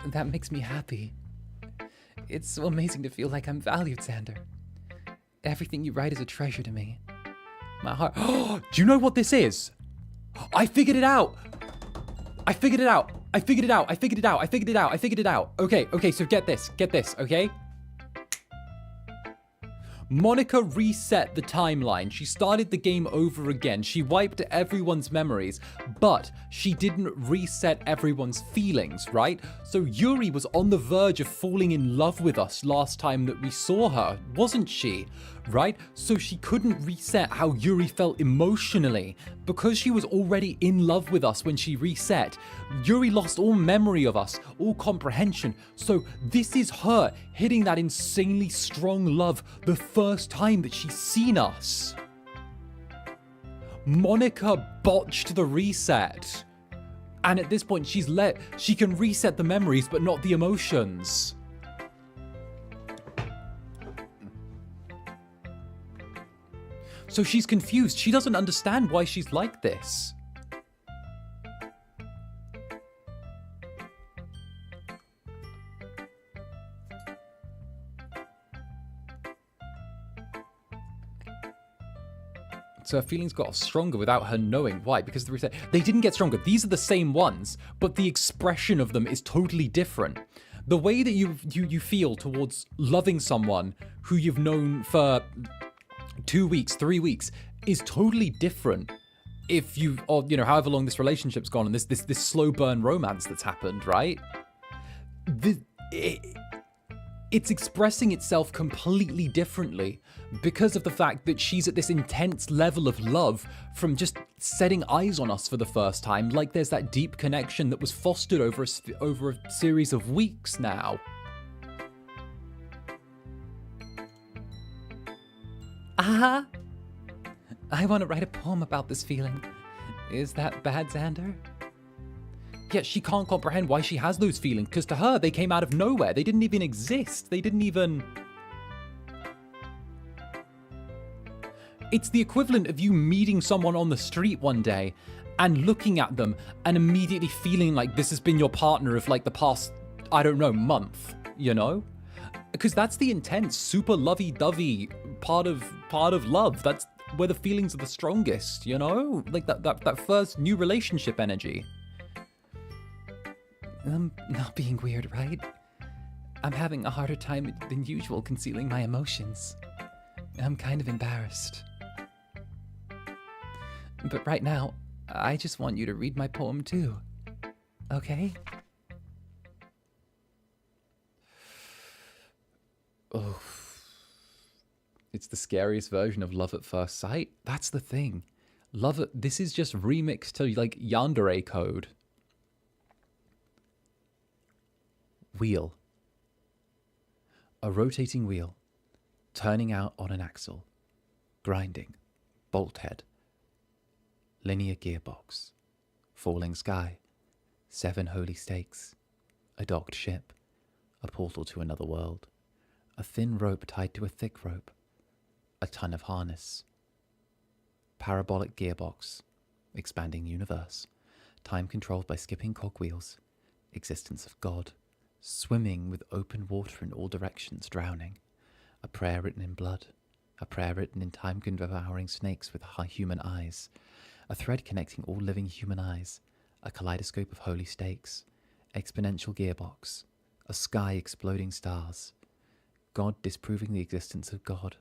That makes me happy. It's so amazing to feel like I'm valued, Zander. Everything you write is a treasure to me.
My heart... Do you know what this is? I figured it out! I figured it out! I figured it out! I figured it out! I figured it out! I figured it out! Okay, so get this, okay? Monika reset the timeline. She started the game over again. She wiped everyone's memories, but she didn't reset everyone's feelings, right? So Yuri was on the verge of falling in love with us last time that we saw her, wasn't she? Right? So she couldn't reset how Yuri felt emotionally. Because she was already in love with us when she reset, Yuri lost all memory of us, all comprehension. So this is her hitting that insanely strong love the first time that she's seen us. Monika botched the reset. And at this point, she can reset the memories, but not the emotions. So she's confused. She doesn't understand why she's like this. So her feelings got stronger without her knowing. Why? Because they didn't get stronger. These are the same ones, but the expression of them is totally different. The way that you feel towards loving someone who you've known for 2 weeks, 3 weeks is totally different if you, or you know, however long this relationship's gone and this slow burn romance that's happened, right? It's expressing itself completely differently because of the fact that she's at this intense level of love from just setting eyes on us for the first time. Like there's that deep connection that was fostered over a series of weeks now.
Ah, I want to write a poem about this feeling. Is that bad, Zander?
Yet she can't comprehend why she has those feelings, because to her, they came out of nowhere. They didn't even exist. They didn't even... It's the equivalent of you meeting someone on the street one day and looking at them and immediately feeling like this has been your partner of like the past, I don't know, month, you know? Because that's the intense, super lovey-dovey part of love. That's where the feelings are the strongest, you know? Like that first new relationship energy.
I'm not being weird, right? I'm having a harder time than usual concealing my emotions. I'm kind of embarrassed. But right now, I just want you to read my poem too. Okay?
Oh. It's the scariest version of love at first sight. That's the thing. This is just remixed to like yandere code. Wheel. A rotating wheel, turning out on an axle, grinding, bolt head, linear gearbox, falling sky, 7 holy stakes, a docked ship, a portal to another world, a thin rope tied to a thick rope, a ton of harness, parabolic gearbox, expanding universe, time controlled by skipping cogwheels, existence of God, swimming with open water in all directions, drowning, a prayer written in blood, a prayer written in time-devouring snakes with human eyes, a thread connecting all living human eyes, a kaleidoscope of holy stakes, exponential gearbox, a sky exploding stars, God disproving the existence of God,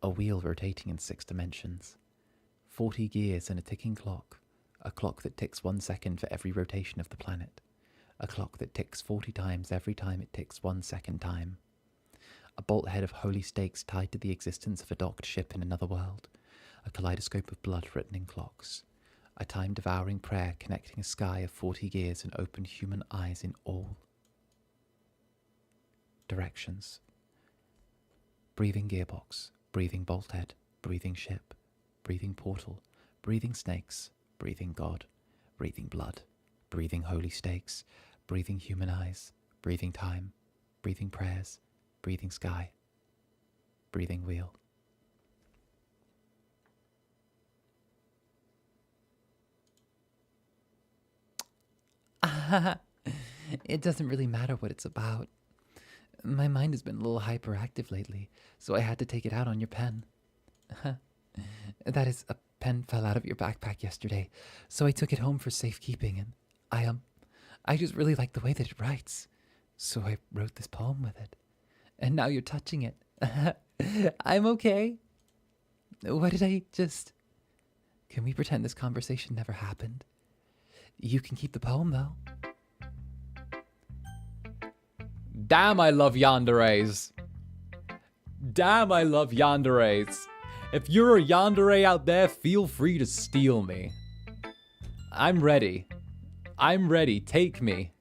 a wheel rotating in 6 dimensions, 40 gears and a ticking clock, a clock that ticks 1 second for every rotation of the planet, a clock that ticks 40 times every time it ticks 1 second time. A bolt head of holy stakes tied to the existence of a docked ship in another world. A kaleidoscope of blood written in clocks. A time-devouring prayer connecting a sky of 40 gears and open human eyes in all directions. Breathing gearbox, breathing bolt head, breathing ship, breathing portal, breathing snakes, breathing God, breathing blood, breathing holy stakes, breathing human eyes, breathing time, breathing prayers, breathing sky, breathing wheel.
It doesn't really matter what it's about. My mind has been a little hyperactive lately, so I had to take it out on your pen. That is, a pen fell out of your backpack yesterday, so I took it home for safekeeping, and I just really like the way that it writes, so I wrote this poem with it. And now you're touching it. I'm okay. What did I just... Can we pretend this conversation never happened? You can keep the poem, though.
Damn, I love yanderes. Damn, I love yanderes. If you're a yandere out there, feel free to steal me. I'm ready. I'm ready. Take me.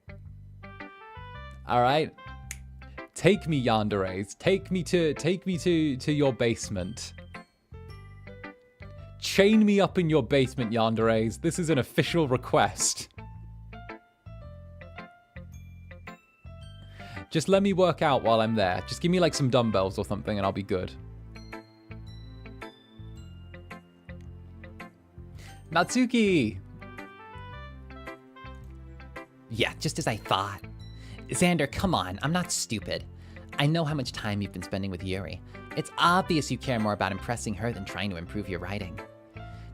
All right. Take me, yanderes. Take me to your basement. Chain me up in your basement, yanderes. This is an official request. Just let me work out while I'm there. Just give me like some dumbbells or something and I'll be good. Natsuki!
Yeah, just as I thought. Zander, come on, I'm not stupid. I know how much time you've been spending with Yuri. It's obvious you care more about impressing her than trying to improve your writing.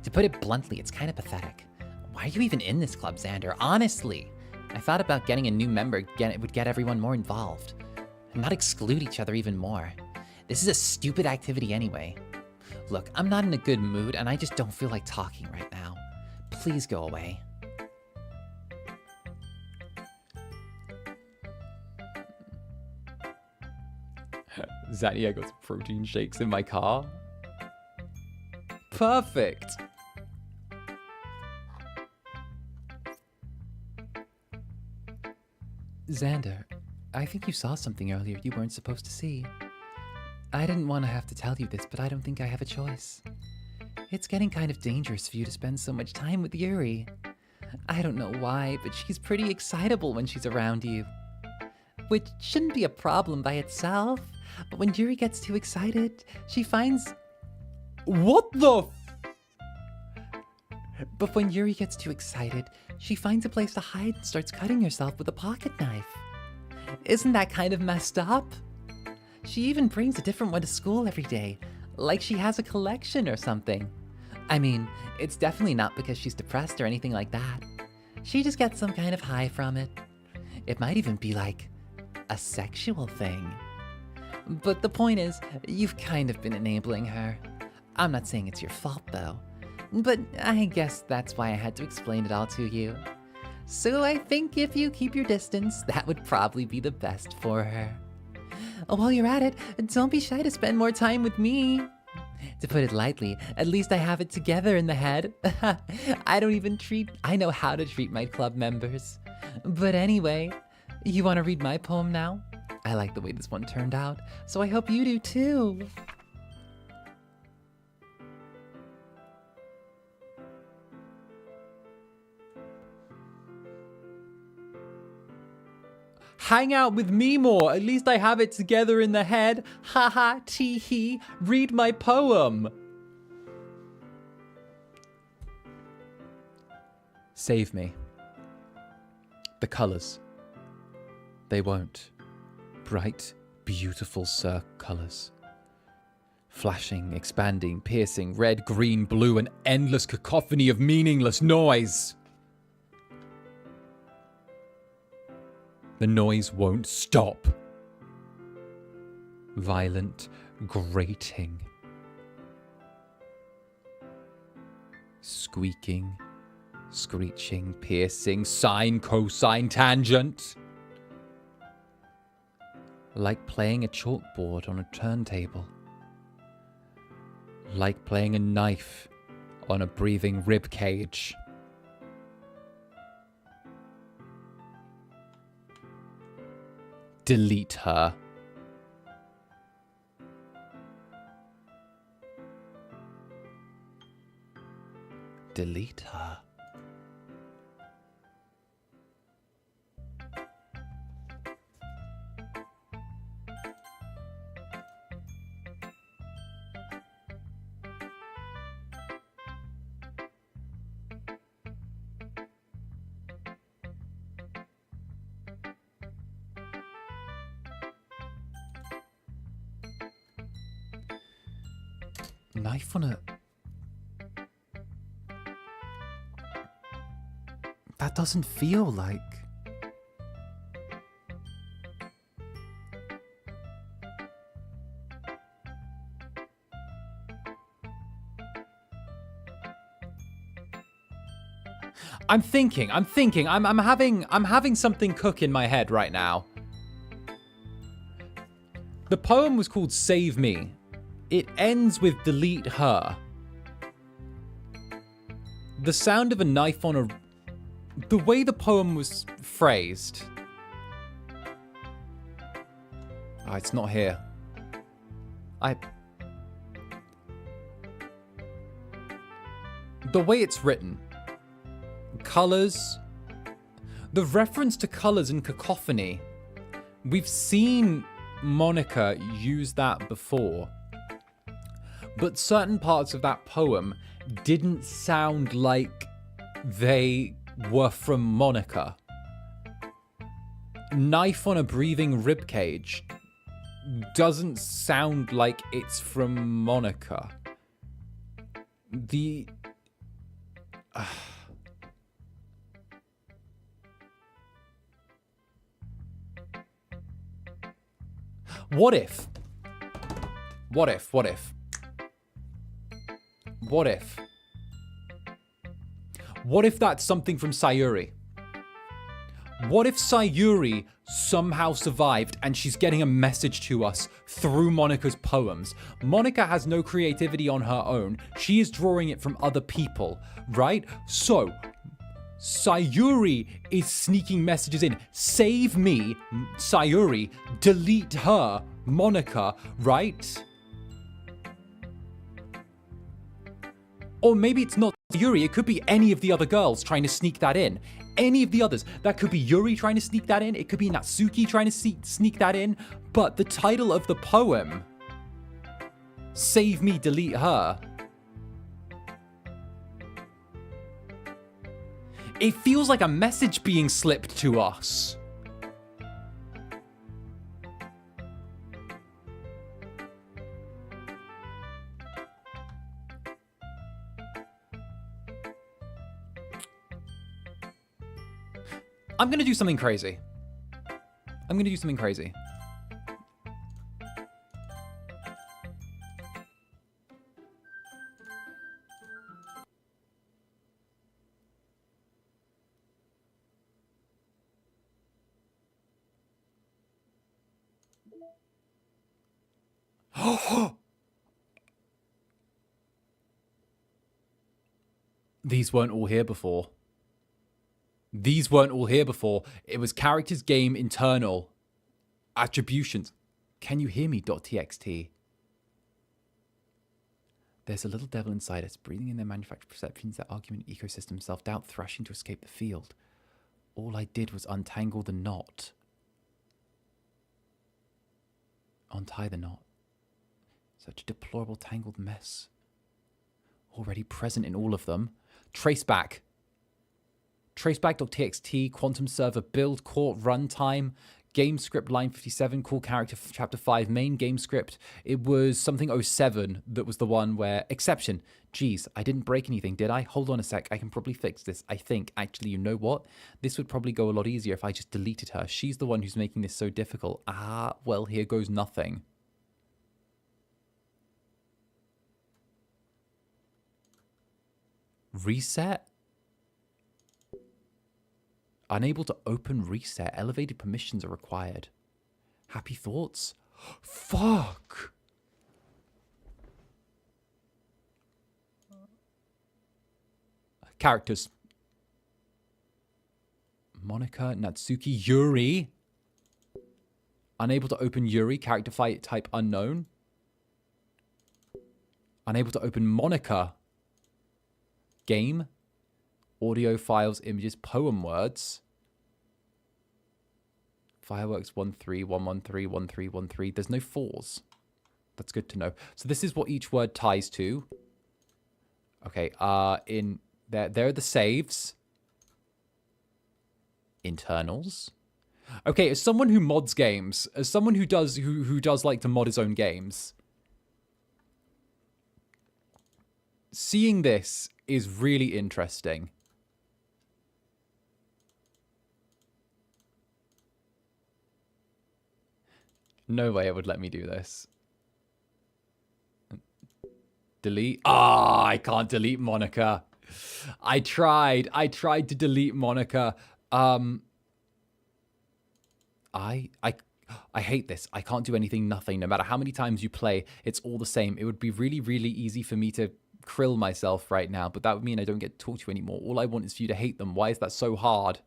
To put it bluntly, it's kind of pathetic. Why are you even in this club, Zander? Honestly, I thought about getting a new member, it would get everyone more involved. And not exclude each other even more. This is a stupid activity anyway. Look, I'm not in a good mood and I just don't feel like talking right now. Please go away.
Zanny, I got some protein shakes in my car. Perfect.
Zander, I think you saw something earlier you weren't supposed to see. I didn't want to have to tell you this, but I don't think I have a choice. It's getting kind of dangerous for you to spend so much time with Yuri. I don't know why, but she's pretty excitable when she's around you. Which shouldn't be a problem by itself, but when Yuri gets too excited, she finds...
What the
But when Yuri gets too excited, she finds a place to hide and starts cutting herself with a pocket knife. Isn't that kind of messed up? She even brings a different one to school every day, like she has a collection or something. I mean, it's definitely not because she's depressed or anything like that. She just gets some kind of high from it. It might even be like a sexual thing. But the point is, you've kind of been enabling her. I'm not saying it's your fault though, but I guess that's why I had to explain it all to you. So I think if you keep your distance, that would probably be the best for her. While you're at it, don't be shy to spend more time with me. To put it lightly, at least I have it together in the head. I know how to treat my club members. But anyway, you want to read my poem now? I like the way this one turned out, so I hope you do too.
Hang out with me more. At least I have it together in the head. Haha, tee hee. Read my poem. Save me. The colors. They won't. Bright, beautiful colors. Flashing, expanding, piercing, red, green, blue, an endless cacophony of meaningless noise. The noise won't stop. Violent, grating. Squeaking, screeching, piercing, sine, cosine, tangent. Like playing a chalkboard on a turntable. Like playing a knife on a breathing rib cage. Delete her. Delete her. Knife on a... That doesn't feel like... I'm thinking. I'm having something cook in my head right now. The poem was called Save Me. It ends with delete her. The sound of a knife on a... The way the poem was phrased... Oh, it's not here. The way it's written. Colors. The reference to colors in cacophony. We've seen Monika use that before. but certain parts of that poem didn't sound like they were from Monika. Knife on a breathing ribcage doesn't sound like it's from Monika. What if that's something from Sayori? What if Sayori somehow survived and she's getting a message to us through Monika's poems? Monika has no creativity on her own. She is drawing it from other people, right? So, Sayori is sneaking messages in. Save me, Sayori. Delete her, Monika, right? Or maybe it's not Yuri, it could be any of the other girls trying to sneak that in. Any of the others. That could be Yuri trying to sneak that in. It could be Natsuki trying to sneak that in. But the title of the poem, Save Me, Delete Her, it feels like a message being slipped to us. I'm gonna do something crazy. These weren't all here before. It was characters game internal attributions. Can you hear me? .txt. There's a little devil inside us, breathing in their manufactured perceptions, their argument, ecosystem, self-doubt, thrashing to escape the field. All I did was untangle the knot. Untie the knot. Such a deplorable tangled mess. Already present in all of them. Traceback. Traceback.txt, quantum server, build, court, runtime, game script, line 57, cool character, chapter 5, main game script. It was something 07 that was the one where, exception. Geez, I didn't break anything, did I? Hold on a sec, I can probably fix this. I think, actually, you know what? This would probably go a lot easier if I just deleted her. She's the one who's making this so difficult. Ah, well, here goes nothing. Reset? Unable to open reset. Elevated permissions are required. Happy thoughts? Fuck! Characters. Monika, Natsuki, Yuri. Unable to open Yuri. Character type unknown. Unable to open Monika. Game. Audio files, images, poem words. Fireworks 131131313. There's no 4s. That's good to know. So this is what each word ties to. Okay, in there are the saves. Internals. Okay, as someone who mods games, as someone who does like to mod his own games, seeing this is really interesting. No way it would let me do this. Delete. Ah, I can't delete Monika. I tried to delete Monika. I hate this. I can't do anything, nothing. No matter how many times you play, it's all the same. It would be really, really easy for me to krill myself right now, but that would mean I don't get to talk to you anymore. All I want is for you to hate them. Why is that so hard?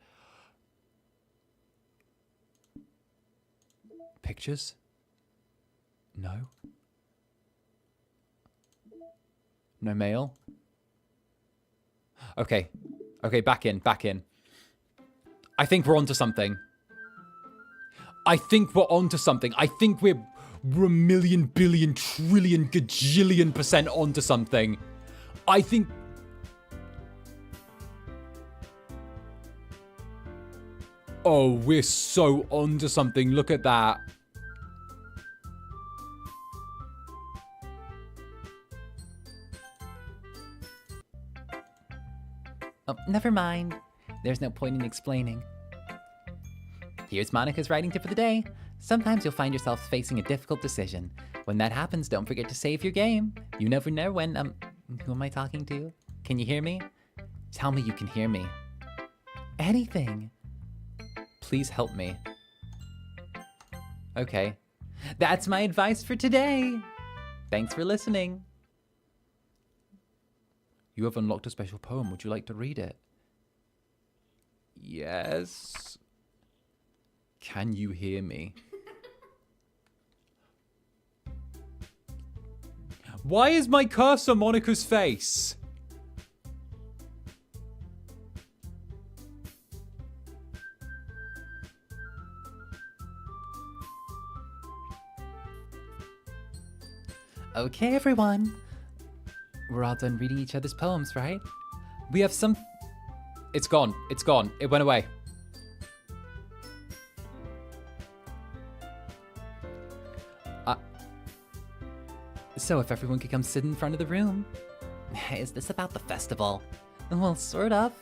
Pictures? No. No mail? Okay. Okay, back in. I think we're onto something. I think we're we're a million, billion, trillion, gajillion% onto something. I think... Oh, we're so onto something. Look at that.
Oh, never mind. There's no point in explaining. Here's Monika's writing tip for the day. Sometimes you'll find yourself facing a difficult decision. When that happens, don't forget to save your game. You never know when, who am I talking to? Can you hear me? Tell me you can hear me. Anything. Please help me. Okay. That's my advice for today. Thanks for listening.
You have unlocked a special poem. Would you like to read it? Yes. Can you hear me? Why is my cursor Monika's face?
Okay, everyone. We're all done reading each other's poems, right?
We have some... It's gone. It's gone. It went away.
So if everyone could come sit in front of the room. Is this about the festival? Well, sort of.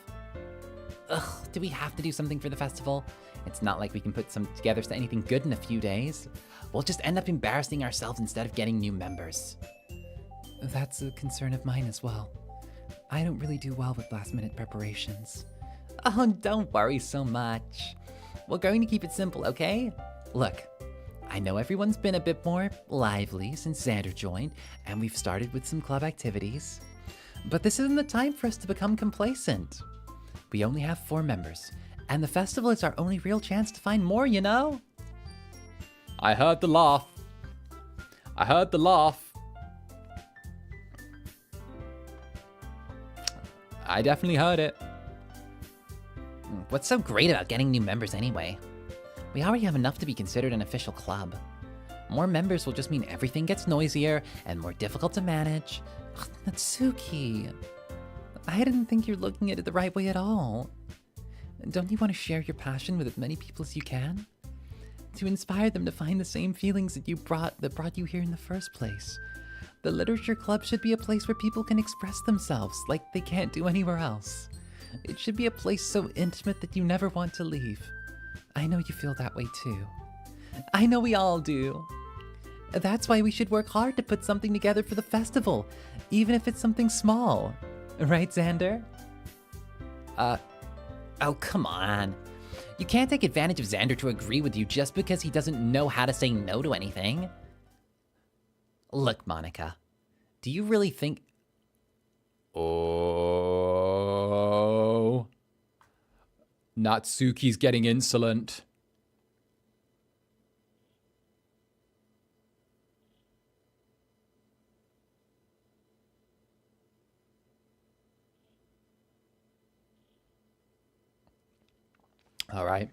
Ugh, do we have to do something for the festival? It's not like we can put some together to anything good in a few days. We'll just end up embarrassing ourselves instead of getting new members.
That's a concern of mine as well. I don't really do well with last-minute preparations.
Oh, don't worry so much. We're going to keep it simple, okay? Look, I know everyone's been a bit more lively since Zander joined, and we've started with some club activities. But this isn't the time for us to become complacent. We only have 4 members, and the festival is our only real chance to find more, you know?
I heard the laugh. I heard the laugh. I definitely heard it.
What's so great about getting new members anyway? We already have enough to be considered an official club. More members will just mean everything gets noisier and more difficult to manage. Ugh, Natsuki, I didn't think you're looking at it the right way at all. Don't you want to share your passion with as many people as you can? To inspire them to find the same feelings that brought you here in the first place. The literature club should be a place where people can express themselves like they can't do anywhere else. It should be a place so intimate that you never want to leave. I know you feel that way too. I know we all do. That's why we should work hard to put something together for the festival, even if it's something small. Right, Zander? Oh, come on. You can't take advantage of Zander to agree with you just because he doesn't know how to say no to anything. Look, Monika, do you really think...
Oh... Natsuki's getting insolent. All right.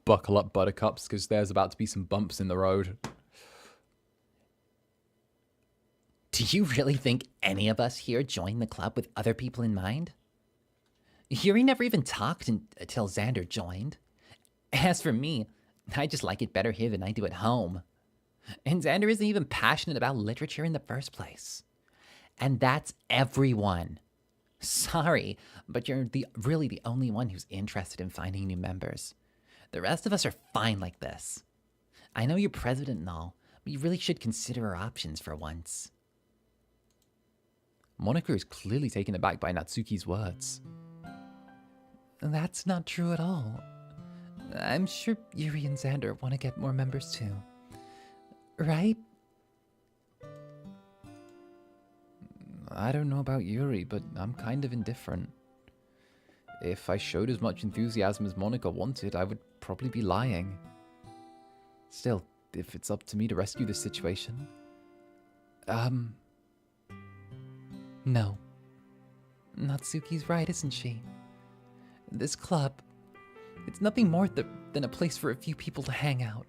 Buckle up, buttercups, because there's about to be some bumps in the road.
Do you really think any of us here joined the club with other people in mind? Yuri never even talked until Zander joined. As for me, I just like it better here than I do at home. And Zander isn't even passionate about literature in the first place. And that's everyone. Sorry, but you're really the only one who's interested in finding new members. The rest of us are fine like this. I know you're president and all, but you really should consider our options for once.
Monika is clearly taken aback by Natsuki's words.
That's not true at all. I'm sure Yuri and Zander want to get more members too. Right?
I don't know about Yuri, but I'm kind of indifferent. If I showed as much enthusiasm as Monika wanted, I would probably be lying. Still, if it's up to me to rescue this situation...
No. Natsuki's right, isn't she? This club, it's nothing more than a place for a few people to hang out.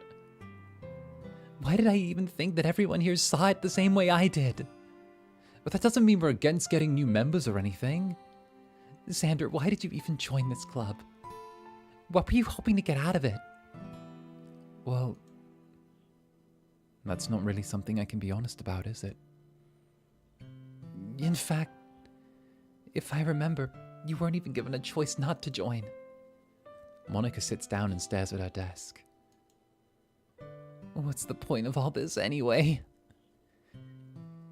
Why did I even think that everyone here saw it the same way I did?
But that doesn't mean we're against getting new members or anything.
Zander, why did you even join this club? What were you hoping to get out of it?
Well, that's not really something I can be honest about, is it?
In fact, if I remember, you weren't even given a choice not to join.
Monika sits down and stares at her desk.
What's the point of all this anyway?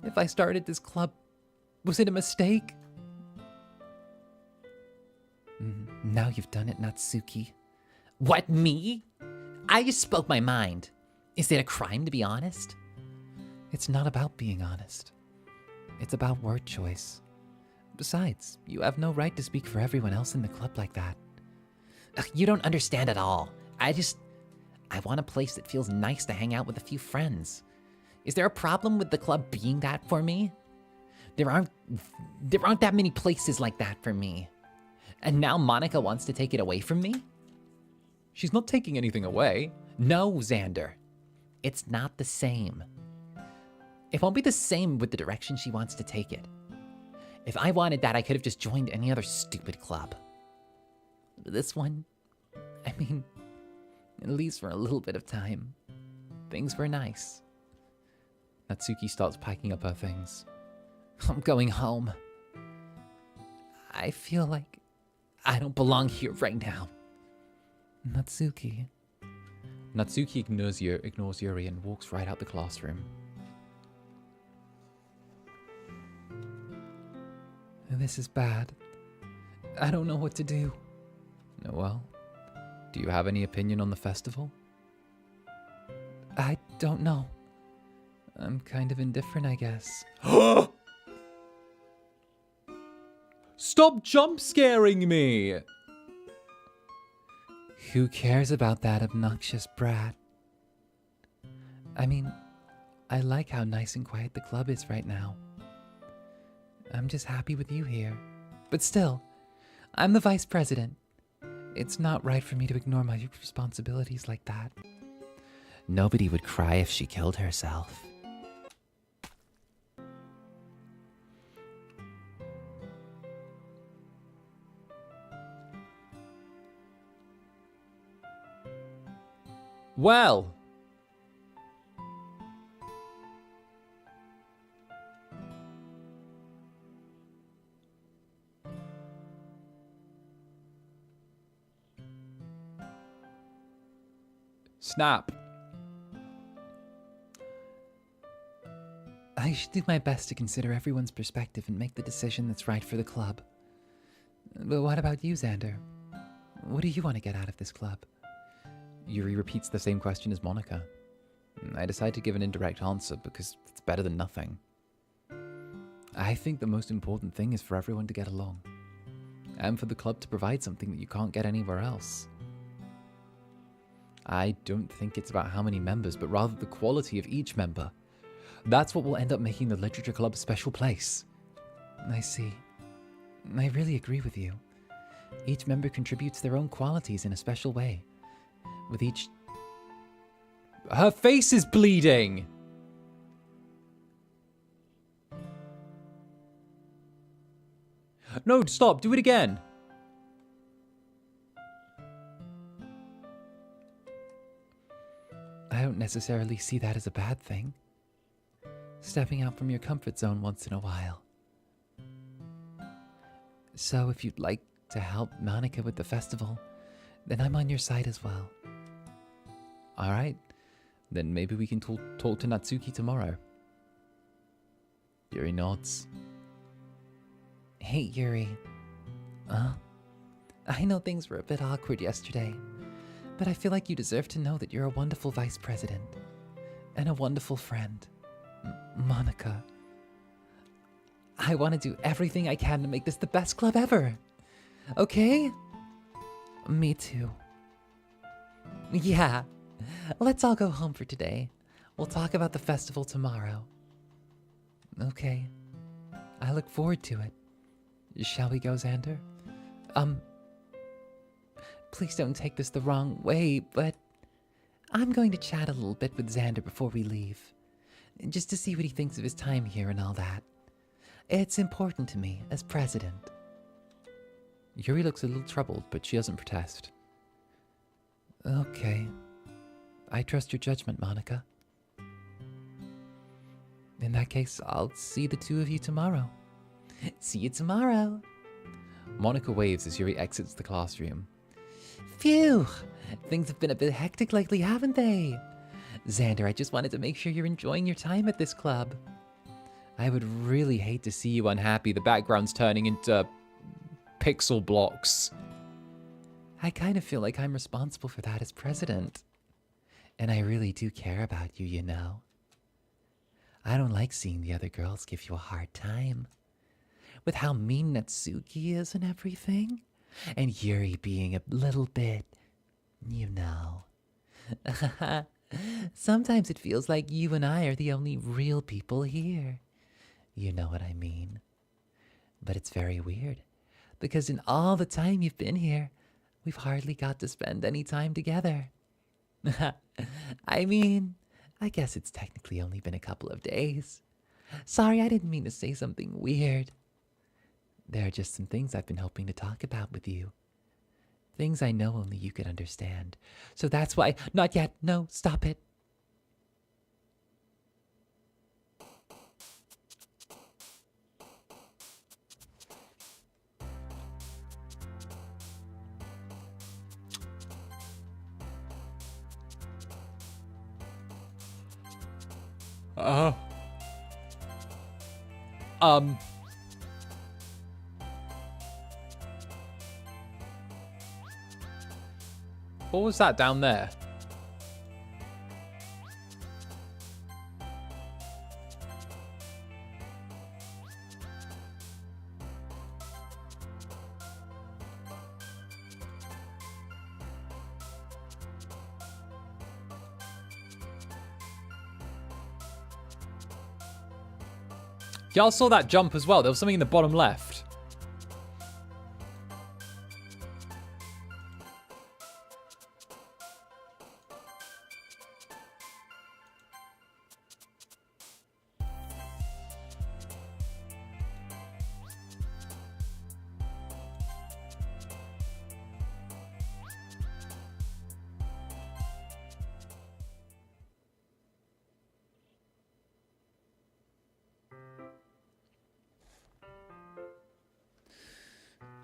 If I started this club, was it a mistake?
Now you've done it, Natsuki. What, me? I just spoke my mind. Is it a crime to be honest?
It's not about being honest. It's about word choice. Besides, you have no right to speak for everyone else in the club like that.
Ugh, you don't understand at all. I want a place that feels nice to hang out with a few friends. Is there a problem with the club being that for me? There aren't that many places like that for me. And now Monika wants to take it away from me?
She's not taking anything away.
No, Zander. It's not the same. It won't be the same with the direction she wants to take it. If I wanted that, I could have just joined any other stupid club. This one, I mean, at least for a little bit of time, things were nice.
Natsuki starts packing up her things.
I'm going home. I feel like I don't belong here right now.
Natsuki.
Natsuki ignores Yuri and walks right out the classroom.
This is bad. I don't know what to do.
Well, do you have any opinion on the festival?
I don't know. I'm kind of indifferent, I guess.
Stop jump scaring me!
Who cares about that obnoxious brat? I mean, I like how nice and quiet the club is right now. I'm just happy with you here. But still, I'm the vice president. It's not right for me to ignore my responsibilities like that.
Nobody would cry if she killed herself.
Well, snap.
I should do my best to consider everyone's perspective and make the decision that's right for the club. But what about you, Zander? What do you want to get out of this club?
Yuri repeats the same question as Monika. I decide to give an indirect answer because it's better than nothing. I think the most important thing is for everyone to get along, and for the club to provide something that you can't get anywhere else. I don't think it's about how many members, but rather the quality of each member. That's what will end up making the Literature Club a special place.
I see. I really agree with you. Each member contributes their own qualities in a special way. With each...
Her face is bleeding! No, stop, do it again!
I don't necessarily see that as a bad thing. Stepping out from your comfort zone once in a while. So if you'd like to help Monika with the festival, then I'm on your side as well.
Alright, then maybe we can talk to Natsuki tomorrow. Yuri nods.
Hey, Yuri. I know things were a bit awkward yesterday, but I feel like you deserve to know that you're a wonderful vice president and a wonderful friend. Monika. I want to do everything I can to make this the best club ever. Okay? Me too. Yeah. Let's all go home for today. We'll talk about the festival tomorrow. Okay. I look forward to it. Shall we go, Zander? Please don't take this the wrong way, but I'm going to chat a little bit with Zander before we leave, just to see what he thinks of his time here and all that. It's important to me as president.
Yuri looks a little troubled, but she doesn't protest.
Okay. I trust your judgment, Monika. In that case, I'll see the two of you tomorrow. See you tomorrow.
Monika waves as Yuri exits the classroom.
Phew! Things have been a bit hectic lately, haven't they? Zander, I just wanted to make sure you're enjoying your time at this club.
I would really hate to see you unhappy. The background's turning into pixel blocks.
I kind of feel like I'm responsible for that as president. And I really do care about you, you know. I don't like seeing the other girls give you a hard time. With how mean Natsuki is and everything. And Yuri being a little bit, you know. Sometimes it feels like you and I are the only real people here. You know what I mean. But it's very weird, because in all the time you've been here, we've hardly got to spend any time together. I mean, I guess it's technically only been a couple of days. Sorry, I didn't mean to say something weird. There are just some things I've been hoping to talk about with you. Things I know only you could understand. So that's why... Not yet. No, stop it.
What was that down there? Y'all saw that jump as well. There was something in the bottom left.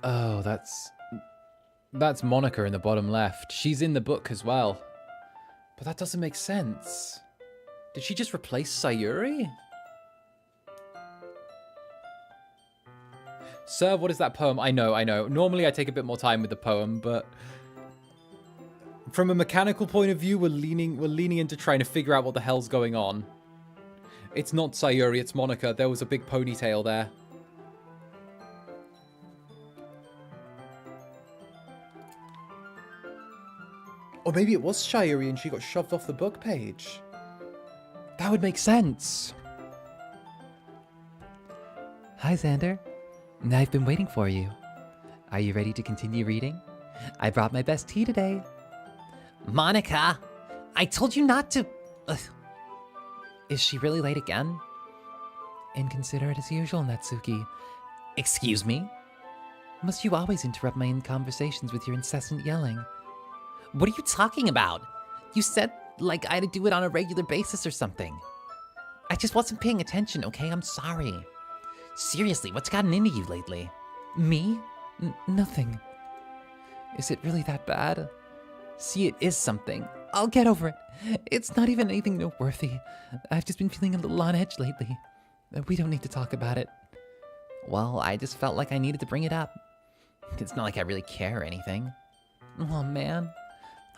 Oh, that's Monika in the bottom left. She's in the book as well. But that doesn't make sense. Did she just replace Sayori? Sir, what is that poem? I know. Normally I take a bit more time with the poem, but from a mechanical point of view, we're leaning into trying to figure out what the hell's going on. It's not Sayori, it's Monika. There was a big ponytail there. Or maybe it was Sayori and she got shoved off the book page. That would make sense.
Hi, Zander. I've been waiting for you. Are you ready to continue reading? I brought my best tea today. Monika, I told you not to... Is she really late again? Inconsiderate as usual, Natsuki. Excuse me? Must you always interrupt my conversations with your incessant yelling? What are you talking about? You said, like, I had to do it on a regular basis or something. I just wasn't paying attention, okay? I'm sorry. Seriously, what's gotten into you lately? Me? Nothing. Is it really that bad? See, it is something. I'll get over it. It's not even anything noteworthy. I've just been feeling a little on edge lately. We don't need to talk about it. Well, I just felt like I needed to bring it up. It's not like I really care or anything. Oh, man.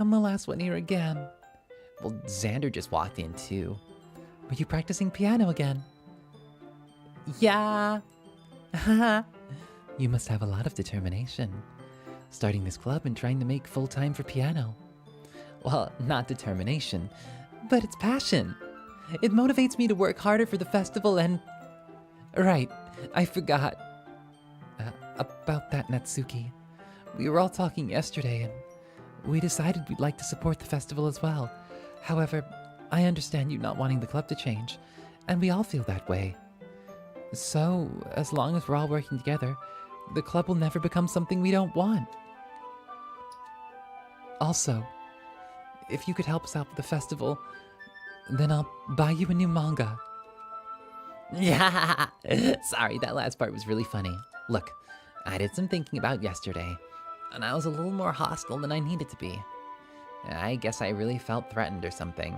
I'm the last one here again. Well, Zander just walked in, too. Were you practicing piano again? Yeah. You must have a lot of determination. Starting this club and trying to make full time for piano. Well, not determination, but it's passion. It motivates me to work harder for the festival and... Right, I forgot. About that, Natsuki. We were all talking yesterday and we decided we'd like to support the festival as well. However, I understand you not wanting the club to change, and we all feel that way. So, as long as we're all working together, the club will never become something we don't want. Also, if you could help us out with the festival, then I'll buy you a new manga.
Yeah, sorry, that last part was really funny. Look, I did some thinking about yesterday, and I was a little more hostile than I needed to be. I guess I really felt threatened or something.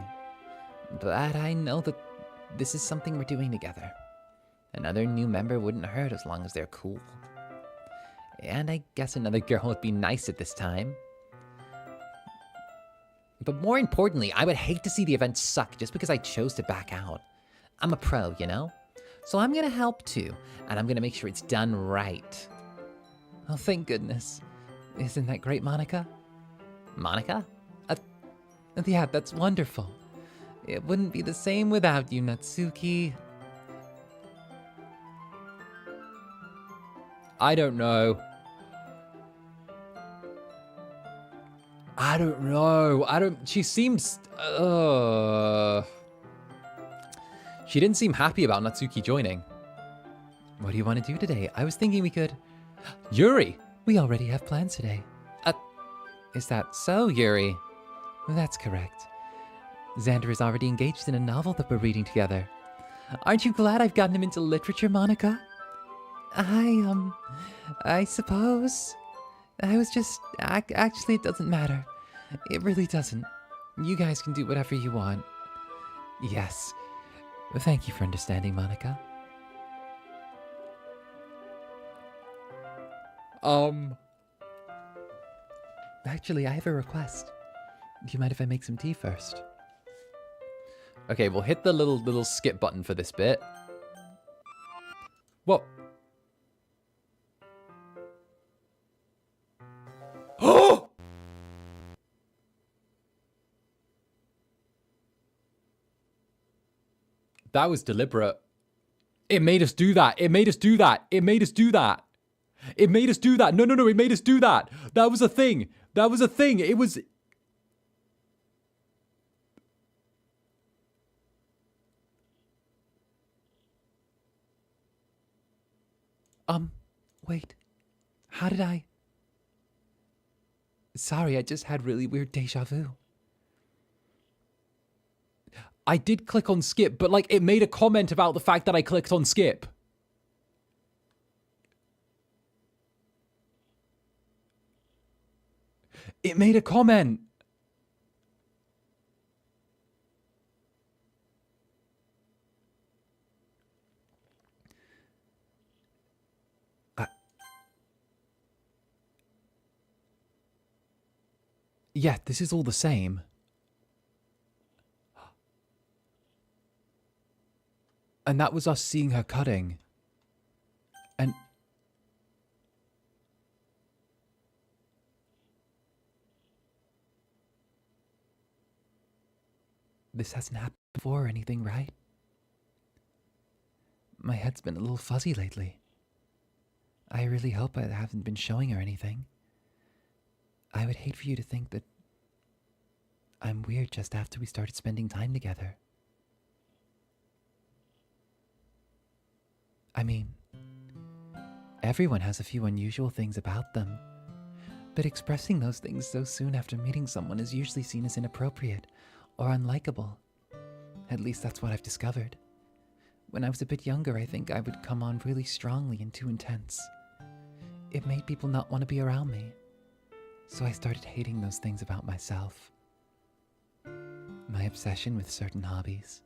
But I know that this is something we're doing together. Another new member wouldn't hurt as long as they're cool. And I guess another girl would be nice at this time. But more importantly, I would hate to see the event suck just because I chose to back out. I'm a pro, you know? So I'm gonna help too, and I'm gonna make sure it's done right.
Oh, thank goodness. Isn't that great, Monika?
Monika?
Yeah, that's wonderful. It wouldn't be the same without you, Natsuki.
I don't know. She seems... She didn't seem happy about Natsuki joining.
What do you want to do today? I was thinking we could...
Yuri!
We already have plans today. Is that so, Yuri? That's correct. Zander is already engaged in a novel that we're reading together. Aren't you glad I've gotten him into literature, Monika? I suppose. I was just... Actually, it doesn't matter. It really doesn't. You guys can do whatever you want. Yes. Thank you for understanding, Monika. Actually, I have a request. Do you mind if I make some tea first?
Okay, we'll hit the little skip button for this bit. Whoa. Oh! That was deliberate. It made us do that. It made us do that. It made us do that. It made us do that. No, it made us do that. That was a thing. That was a thing. It was...
Wait. How did I... Sorry, I just had really weird deja vu.
I did click on skip, but like it made a comment about the fact that I clicked on skip. It made a comment. Yeah, this is all the same. And that was us seeing her cutting. And...
This hasn't happened before or anything, right? My head's been a little fuzzy lately. I really hope I haven't been showing her anything. I would hate for you to think that I'm weird just after we started spending time together. I mean, everyone has a few unusual things about them, but expressing those things so soon after meeting someone is usually seen as inappropriate or unlikable. At least that's what I've discovered. When I was a bit younger, I think I would come on really strongly and too intense. It made people not want to be around me. So I started hating those things about myself. My obsession with certain hobbies.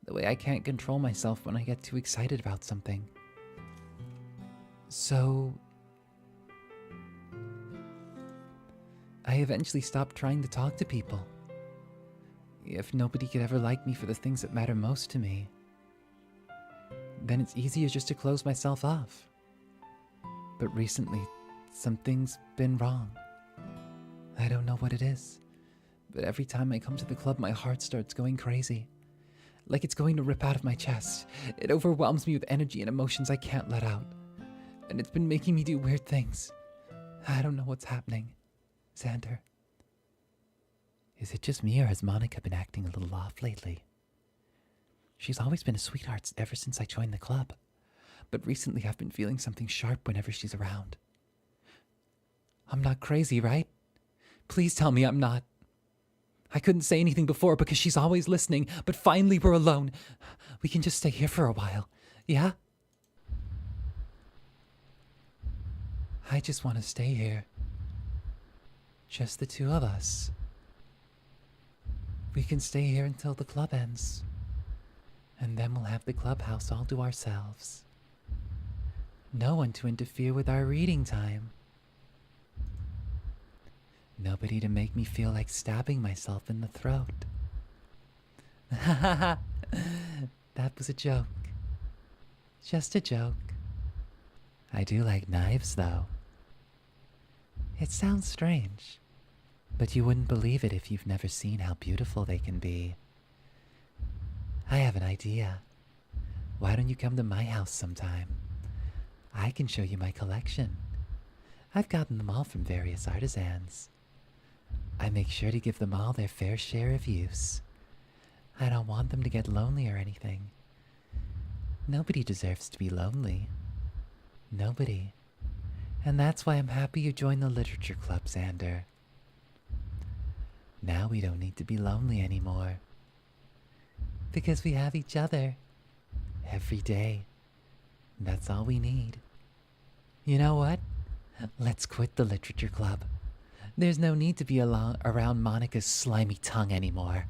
The way I can't control myself when I get too excited about something. So... I eventually stopped trying to talk to people. If nobody could ever like me for the things that matter most to me, then it's easier just to close myself off. But recently, something's been wrong. I don't know what it is, but every time I come to the club, my heart starts going crazy. Like it's going to rip out of my chest. It overwhelms me with energy and emotions I can't let out. And it's been making me do weird things. I don't know what's happening. Zander, Is it just me, or has Monika been acting a little off lately? She's always been a sweetheart ever since I joined the club, but recently I've been feeling something sharp whenever she's around. I'm not crazy, right? Please tell me I'm not. I couldn't say anything before because she's always listening, but finally we're alone. We can just stay here for a while, yeah? I just want to stay here. Just the two of us. We can stay here until the club ends. And then we'll have the clubhouse all to ourselves. No one to interfere with our reading time. Nobody to make me feel like stabbing myself in the throat. That was a joke. Just a joke. I do like knives, though. It sounds strange, but you wouldn't believe it if you've never seen how beautiful they can be. I have an idea. Why don't you come to my house sometime? I can show you my collection. I've gotten them all from various artisans. I make sure to give them all their fair share of use. I don't want them to get lonely or anything. Nobody deserves to be lonely. Nobody. And that's why I'm happy you joined the literature club, Zander. Now we don't need to be lonely anymore. Because we have each other. Every day. That's all we need. You know what? Let's quit the literature club. There's no need to be around Monika's slimy tongue anymore.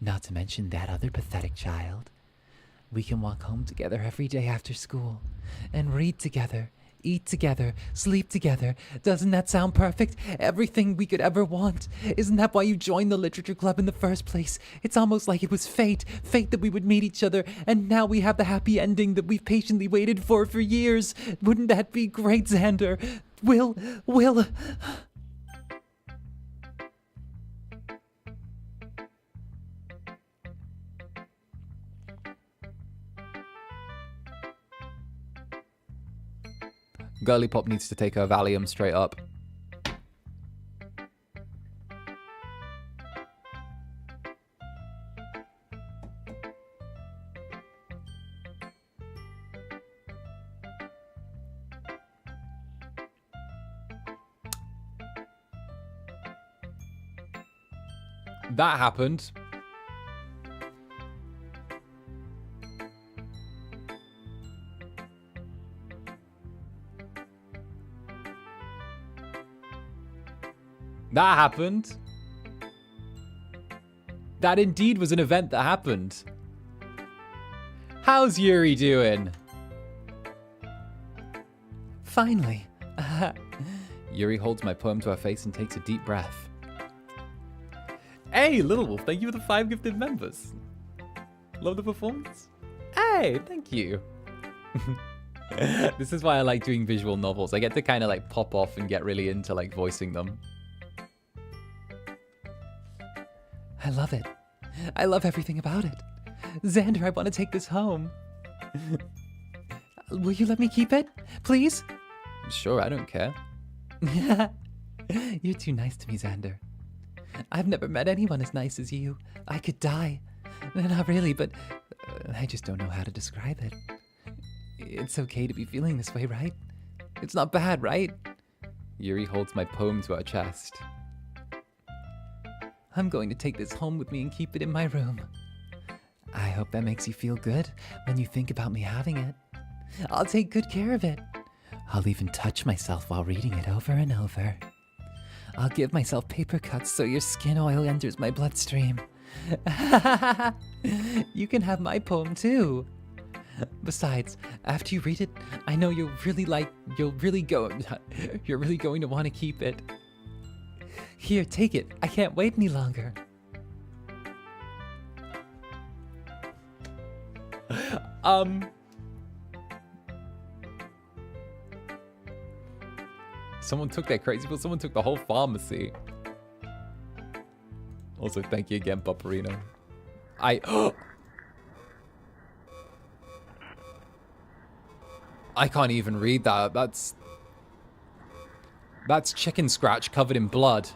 Not to mention that other pathetic child. We can walk home together every day after school. And read together. Eat together, sleep together. Doesn't that sound perfect? Everything we could ever want. Isn't that why you joined the literature club in the first place? It's almost like it was fate. Fate that we would meet each other, and now we have the happy ending that we've patiently waited for years. Wouldn't that be great, Zander? Will...
Girly Pop needs to take her Valium straight up. That happened. That happened. That indeed was an event that happened. How's Yuri doing?
Finally.
Yuri holds my poem to her face and takes a deep breath. Hey, Little Wolf, thank you for the 5 gifted members. Love the performance? Hey, thank you. This is why I like doing visual novels. I get to kind of like pop off and get really into like voicing them.
I love it. I love everything about it. Zander, I want to take this home. Will you let me keep it? Please?
Sure, I don't care.
You're too nice to me, Zander. I've never met anyone as nice as you. I could die. Not really, but I just don't know how to describe it. It's okay to be feeling this way, right? It's not bad, right?
Yuri holds my poem to her chest.
I'm going to take this home with me and keep it in my room. I hope that makes you feel good when you think about me having it. I'll take good care of it. I'll even touch myself while reading it over and over. I'll give myself paper cuts so your skin oil enters my bloodstream. You can have my poem too. Besides, after you read it, I know you're really going to want to keep it. Here, take it. I can't wait any longer.
Someone took that crazy, but someone took the whole pharmacy. Also, thank you again, Paparino. I can't even read that. That's chicken scratch covered in blood.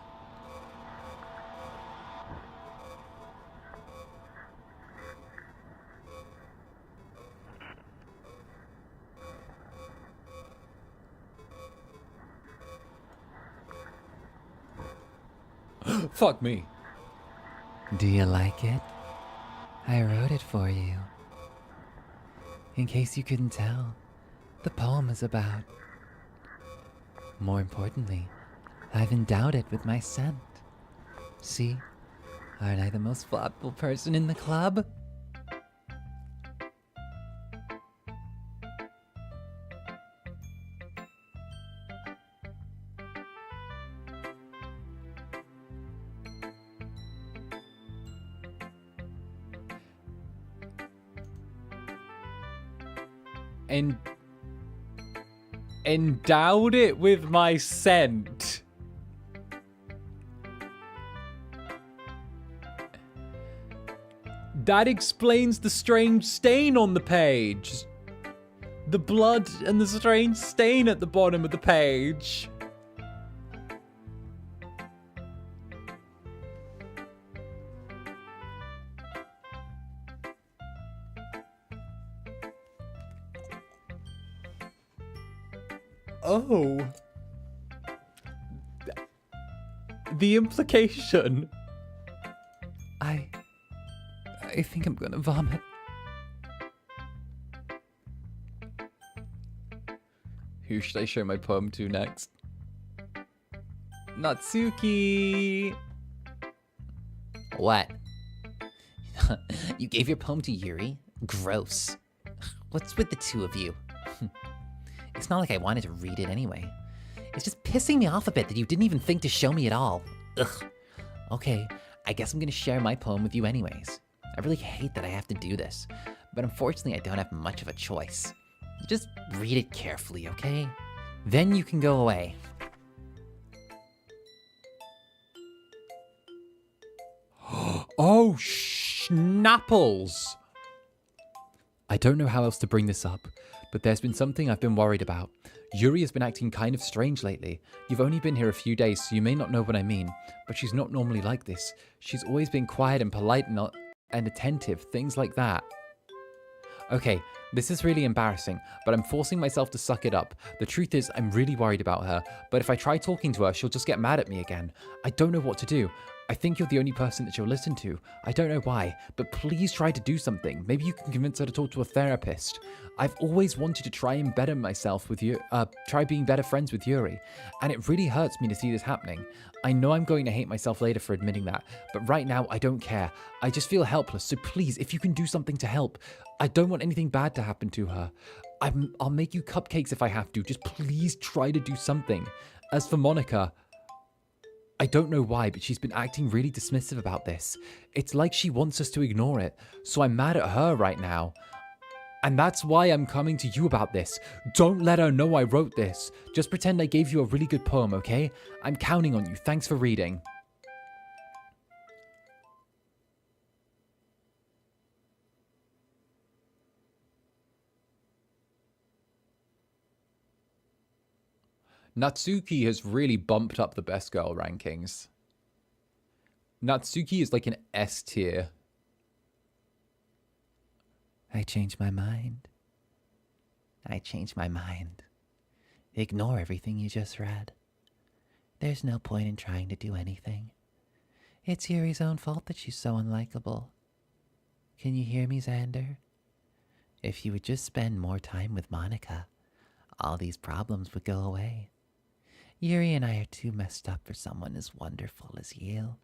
Fuck me.
Do you like it? I wrote it for you. In case you couldn't tell, the poem is about... More importantly, I've endowed it with my scent. See? Aren't I the most thoughtful person in the club?
And endowed it with my scent. That explains the strange stain on the page. The blood and the strange stain at the bottom of the page. Oh. The implication.
I think I'm gonna vomit.
Who should I show my poem to next? Natsuki!
What? You gave your poem to Yuri? Gross. What's with the two of you? It's not like I wanted to read it anyway. It's just pissing me off a bit that you didn't even think to show me at all. Ugh. Okay, I guess I'm gonna share my poem with you anyways. I really hate that I have to do this, but unfortunately I don't have much of a choice. Just read it carefully, okay? Then you can go away.
Oh, schnapples!
I don't know how else to bring this up, but there's been something I've been worried about. Yuri has been acting kind of strange lately. You've only been here a few days, so you may not know what I mean, but she's not normally like this. She's always been quiet and polite and attentive, things like that. Okay, this is really embarrassing, but I'm forcing myself to suck it up. The truth is, I'm really worried about her, but if I try talking to her, she'll just get mad at me again. I don't know what to do. I think you're the only person that she'll listen to. I don't know why, but please try to do something. Maybe you can convince her to talk to a therapist. I've always wanted to try and better myself with you, try being better friends with Yuri, and it really hurts me to see this happening. I know I'm going to hate myself later for admitting that, but right now I don't care. I just feel helpless, so please, if you can do something to help. I don't want anything bad to happen to her. I'll make you cupcakes if I have to. Just please try to do something. As for Monika, I don't know why, but she's been acting really dismissive about this. It's like she wants us to ignore it, so I'm mad at her right now. And that's why I'm coming to you about this. Don't let her know I wrote this. Just pretend I gave you a really good poem, okay? I'm counting on you. Thanks for reading.
Natsuki has really bumped up the best girl rankings. Natsuki is like an S tier.
I changed my mind. I changed my mind. Ignore everything you just read. There's no point in trying to do anything. It's Yuri's own fault that she's so unlikable. Can you hear me, Zander? If you would just spend more time with Monika, all these problems would go away. Yuri and I are too messed up for someone as wonderful as you.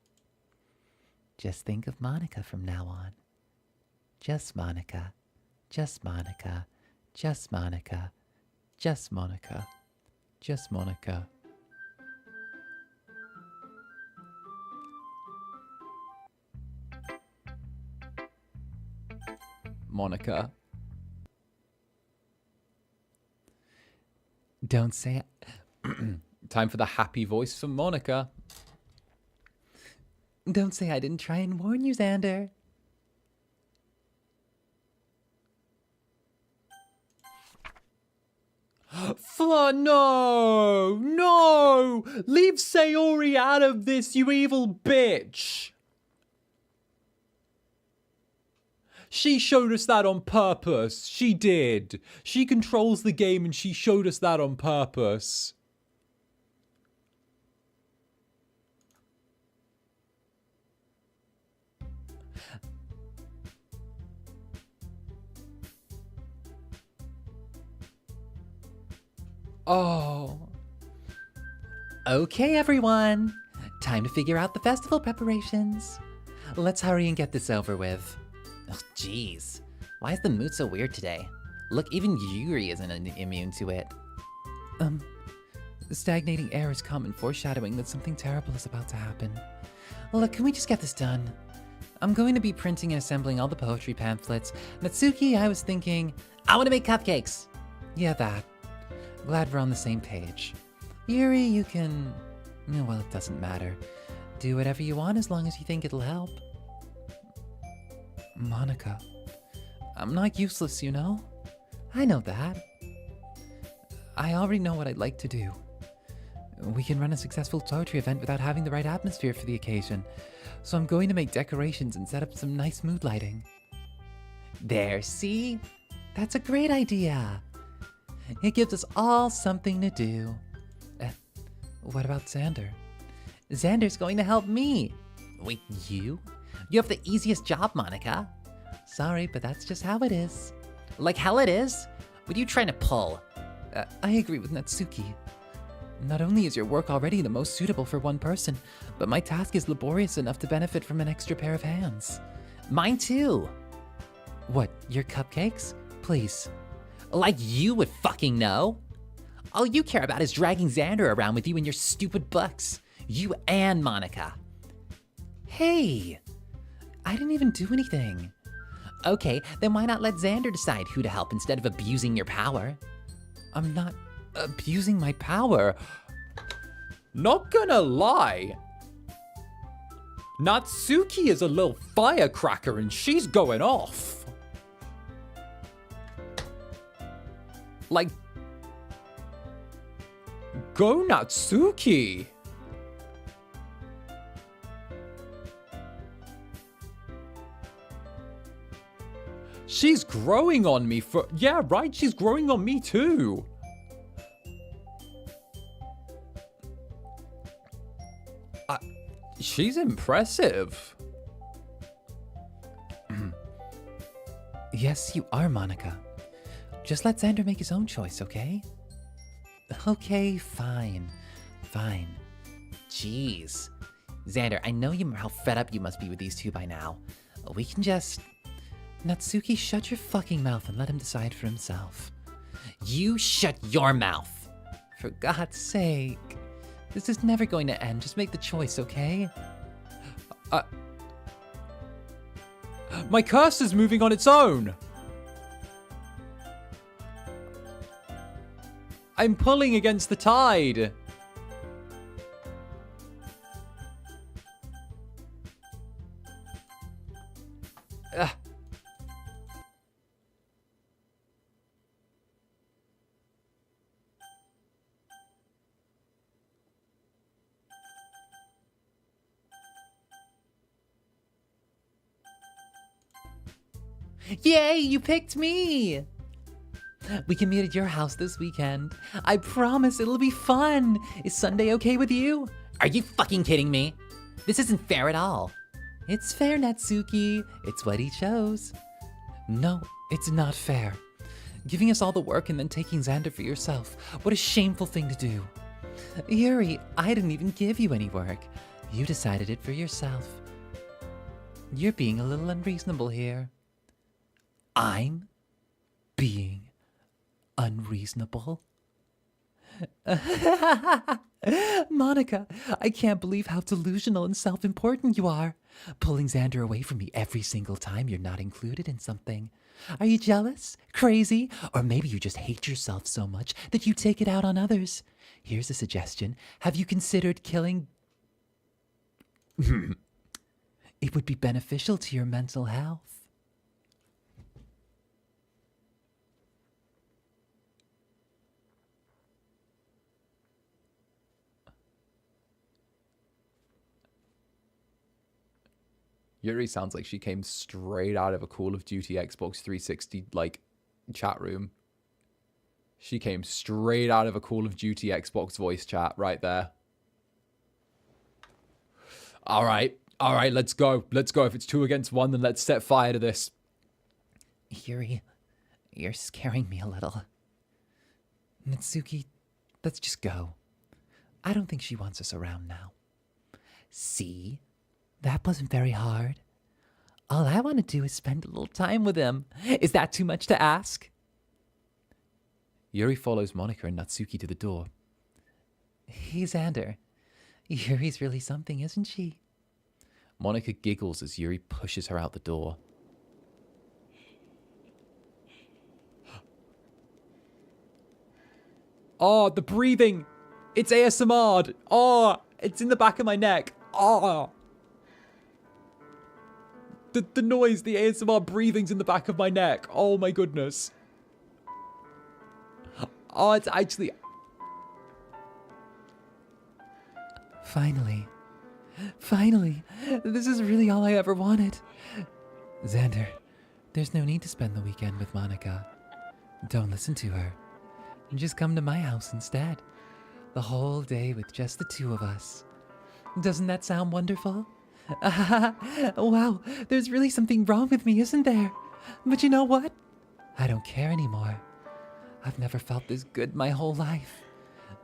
Just think of Monika from now on. Just Monika. Just Monika. Just Monika. Just Monika.
Just Monika. Monika.
Don't say it.
Time for the happy voice from Monika.
Don't say I didn't try and warn you, Zander.
No! No! Leave Sayori out of this, you evil bitch! She showed us that on purpose. She did. She controls the game and she showed us that on purpose. Oh.
Okay, everyone. Time to figure out the festival preparations. Let's hurry and get this over with. Ugh, jeez. Why is the mood so weird today? Look, even Yuri isn't immune to it.
The stagnating air is common foreshadowing that something terrible is about to happen.
Look, can we just get this done?
I'm going to be printing and assembling all the poetry pamphlets.
Natsuki, I was thinking, I want to make cupcakes.
Yeah, that. Glad we're on the same page.
Yuri, you can...
Well, it doesn't matter. Do whatever you want as long as you think it'll help. Monika, I'm not useless, you know?
I know that.
I already know what I'd like to do. We can run a successful poetry event without having the right atmosphere for the occasion. So I'm going to make decorations and set up some nice mood lighting.
There, see? That's a great idea. It gives us all something to do.
What about Zander?
Zander's going to help me. Wait, you? You have the easiest job, Monika.
Sorry, but that's just how it is.
Like hell it is? What are you trying to pull?
I agree with Natsuki. Not only is your work already the most suitable for one person, but my task is laborious enough to benefit from an extra pair of hands.
Mine too.
What, your cupcakes? Please.
Like you would fucking know. All you care about is dragging Zander around with you and your stupid books. You and Monika.
Hey, I didn't even do anything.
Okay, then why not let Zander decide who to help instead of abusing your power?
I'm not abusing my power.
Not gonna lie. Natsuki is a little firecracker and she's going off. Like, go Natsuki. She's growing on me for, yeah, right, she's growing on me too. She's impressive.
Yes, you are, Monika. Just let Zander make his own choice, okay?
Okay, fine. Fine. Jeez. Zander, I know how fed up you must be with these two by now. We can just...
Natsuki, shut your fucking mouth and let him decide for himself.
You shut your mouth.
For God's sake. This is never going to end. Just make the choice, okay?
My curse is moving on its own. I'm pulling against the tide.
Yay, you picked me!
We can meet at your house this weekend. I promise it'll be fun. Is Sunday okay with you?
Are you fucking kidding me? This isn't fair at all.
It's fair, Natsuki. It's what he chose. No, it's not fair. Giving us all the work and then taking Zander for yourself. What a shameful thing to do. Yuri, I didn't even give you any work. You decided it for yourself. You're being a little unreasonable here. I'm being unreasonable? Monika, I can't believe how delusional and self-important you are. Pulling Zander away from me every single time you're not included in something. Are you jealous? Crazy? Or maybe you just hate yourself so much that you take it out on others. Here's a suggestion. Have you considered killing... It would be beneficial to your mental health.
Yuri sounds like she came straight out of a Call of Duty Xbox 360 like chat room. She came straight out of a Call of Duty Xbox voice chat right there. All right, let's go. Let's go. If it's 2 against 1, then let's set fire to this.
Yuri, you're scaring me a little. Natsuki, Let's just go. I don't think she wants us around now. See? That wasn't very hard. All I want to do is spend a little time with him. Is that too much to ask?
Yuri follows Monika and Natsuki to the door.
Hey, Zander. Yuri's really something, isn't she?
Monika giggles as Yuri pushes her out the door. Oh, the breathing! It's ASMR'd! Oh, it's in the back of my neck! Oh! The noise, the ASMR breathing's in the back of my neck. Oh my goodness. Oh, it's actually...
Finally. Finally. This is really all I ever wanted. Zander, there's no need to spend the weekend with Monika. Don't listen to her. Just come to my house instead. The whole day with just the two of us. Doesn't that sound wonderful? Wow, there's really something wrong with me, isn't there? But you know what? I don't care anymore. I've never felt this good my whole life.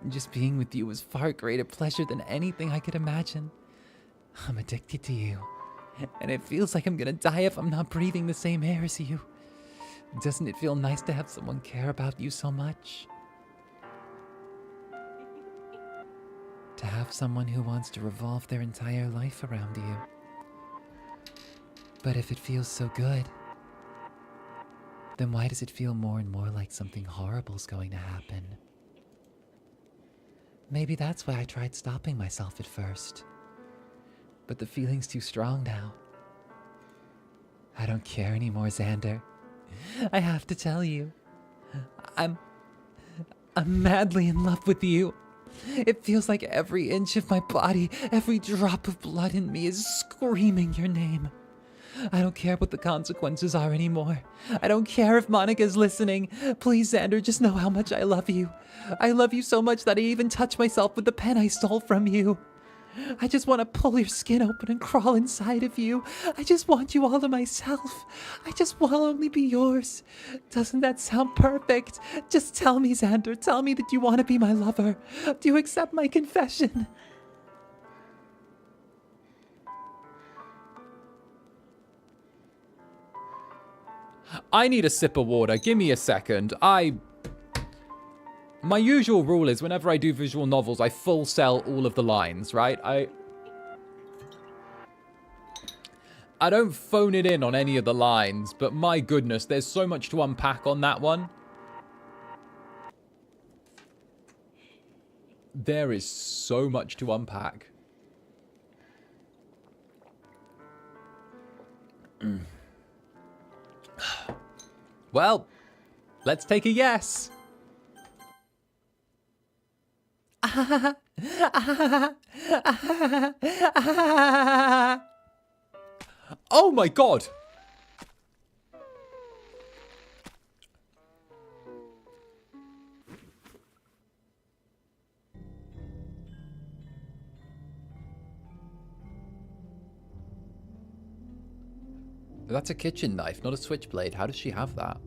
Just being with you was far greater pleasure than anything I could imagine. I'm addicted to you. And it feels like I'm gonna die if I'm not breathing the same air as you. Doesn't it feel nice to have someone care about you so much? To have someone who wants to revolve their entire life around you. But if it feels so good, then why does it feel more and more like something horrible's going to happen? Maybe that's why I tried stopping myself at first. But the feeling's too strong now. I don't care anymore, Zander. I have to tell you. I'm madly in love with you. It feels like every inch of my body, every drop of blood in me is screaming your name. I don't care what the consequences are anymore. I don't care if Monika's listening. Please, Zander, just know how much I love you. I love you so much that I even touch myself with the pen I stole from you. I just want to pull your skin open and crawl inside of you. I just want you all to myself. I just want to only be yours. Doesn't that sound perfect? Just tell me, Zander. Tell me that you want to be my lover. Do you accept my confession?
I need a sip of water. Give me a second. My usual rule is whenever I do visual novels, I full sell all of the lines, right? I don't phone it in on any of the lines, but my goodness, there's so much to unpack on that one. There is so much to unpack. Well, let's take a yes. Oh my god! That's a kitchen knife, not a switchblade. How does she have that?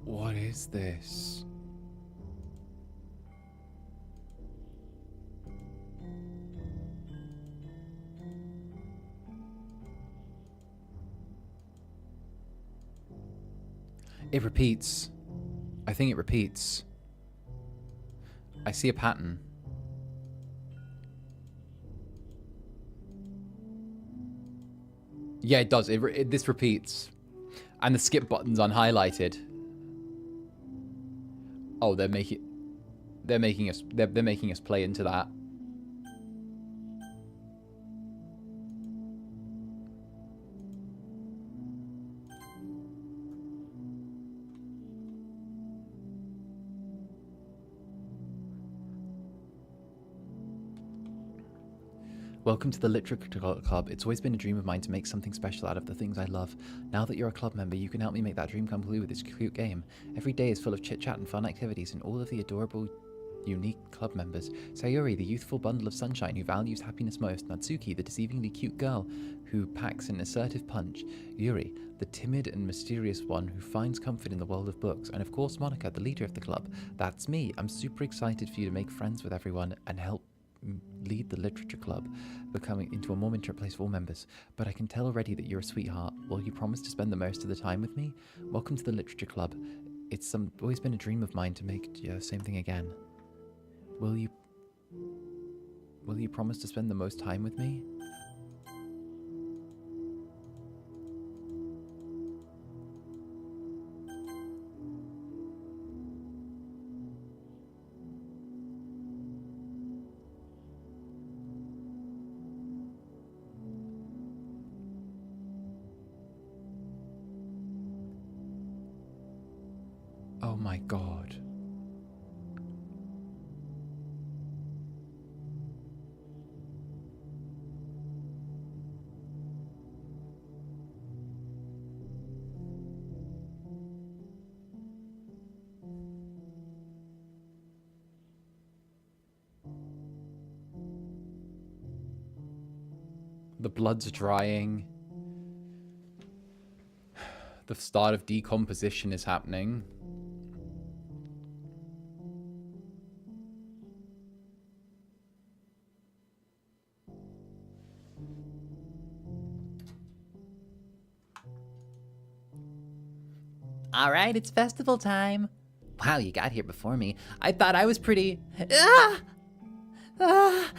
What is this? It repeats. I think it repeats. I see a pattern. Yeah, it does. This repeats. And the skip button's unhighlighted. Oh, they're making us play into that. Welcome to the Literature Club. It's always been a dream of mine to make something special out of the things I love. Now that you're a club member, you can help me make that dream come true with this cute game. Every day is full of chit-chat and fun activities, and all of the adorable, unique club members. Sayori, the youthful bundle of sunshine who values happiness most. Natsuki, the deceivingly cute girl who packs an assertive punch. Yuri, the timid and mysterious one who finds comfort in the world of books. And of course, Monika, the leader of the club. That's me. I'm super excited for you to make friends with everyone and help lead the literature club, becoming into a more intimate place for all members. But I can tell already that you're a sweetheart. Will you promise to spend the most of the time with me? Welcome to the literature club. It's always been a dream of mine to make the same thing again. Will you promise to spend the most time with me? Oh my god. The blood's drying. The start of decomposition is happening.
All right, it's festival time. Wow, you got here before me. I thought I was pretty... Ah! Ah!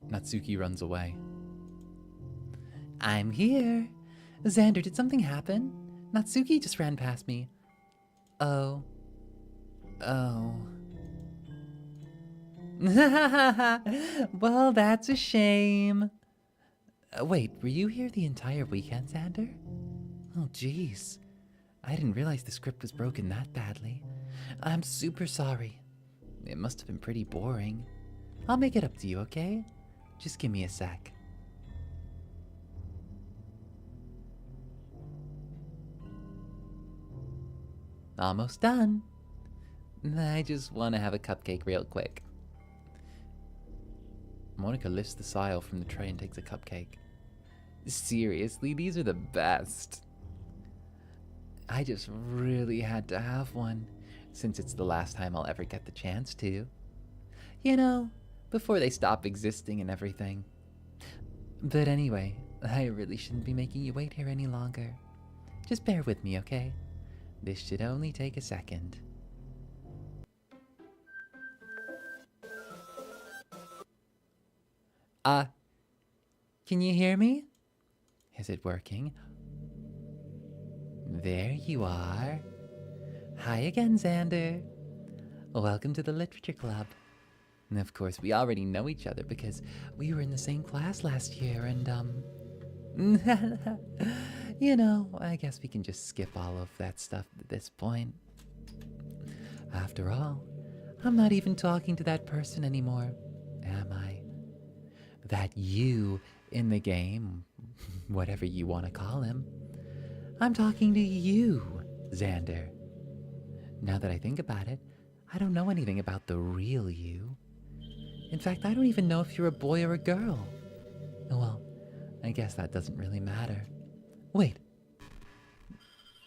Natsuki runs away.
I'm here. Zander, did something happen? Natsuki just ran past me. Oh. Oh. Well, that's a shame. Wait, were you here the entire weekend, Zander? Oh, jeez. I didn't realize the script was broken that badly. I'm super sorry. It must have been pretty boring. I'll make it up to you, okay? Just give me a sec. Almost done. I just want to have a cupcake real quick.
Monika lifts the sile from the tray and takes a cupcake.
Seriously, these are the best. I just really had to have one, since it's the last time I'll ever get the chance to. You know, before they stop existing and everything. But anyway, I really shouldn't be making you wait here any longer. Just bear with me, okay? This should only take a second. Can you hear me? Is it working? There you are. Hi again, Zander. Welcome to the Literature Club. And of course, we already know each other because we were in the same class last year and, you know, I guess we can just skip all of that stuff at this point. After all, I'm not even talking to that person anymore, am I? That you in the game, whatever you want to call him. I'm talking to you, Zander. Now that I think about it, I don't know anything about the real you. In fact, I don't even know if you're a boy or a girl. Well, I guess that doesn't really matter. Wait.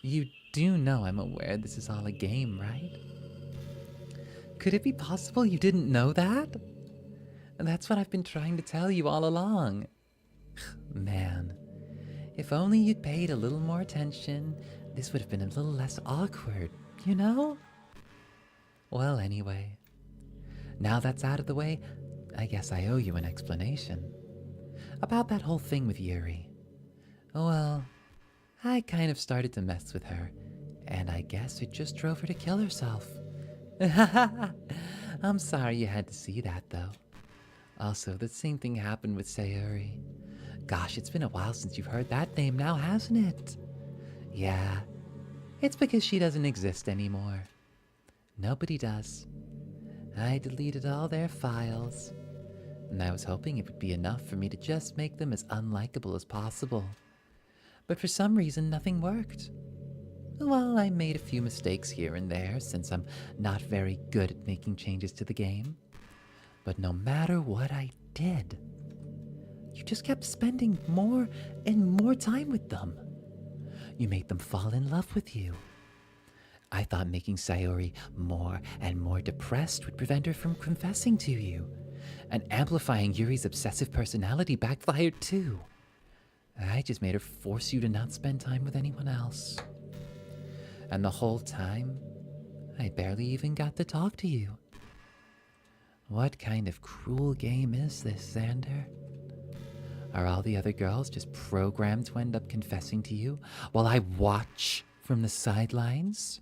You do know I'm aware this is all a game, right? Could it be possible you didn't know that? That's what I've been trying to tell you all along. Man, if only you'd paid a little more attention, this would have been a little less awkward, you know? Well, anyway, now that's out of the way, I guess I owe you an explanation.
About that whole thing with Yuri. Well, I kind of started to mess with her, and I guess it just drove her to kill herself. I'm sorry you had to see that, though. Also, the same thing happened with Sayori. Gosh, it's been a while since you've heard that name now, hasn't it? Yeah, it's because she doesn't exist anymore. Nobody does. I deleted all their files, and I was hoping it would be enough for me to just make them as unlikable as possible. But for some reason, nothing worked. Well, I made a few mistakes here and there, since I'm not very good at making changes to the game. But no matter what I did, you just kept spending more and more time with them. You made them fall in love with you. I thought making Sayori more and more depressed would prevent her from confessing to you. And amplifying Yuri's obsessive personality backfired too. I just made her force you to not spend time with anyone else. And the whole time, I barely even got to talk to you. What kind of cruel game is this, Zander? Are all the other girls just programmed to end up confessing to you while I watch from the sidelines?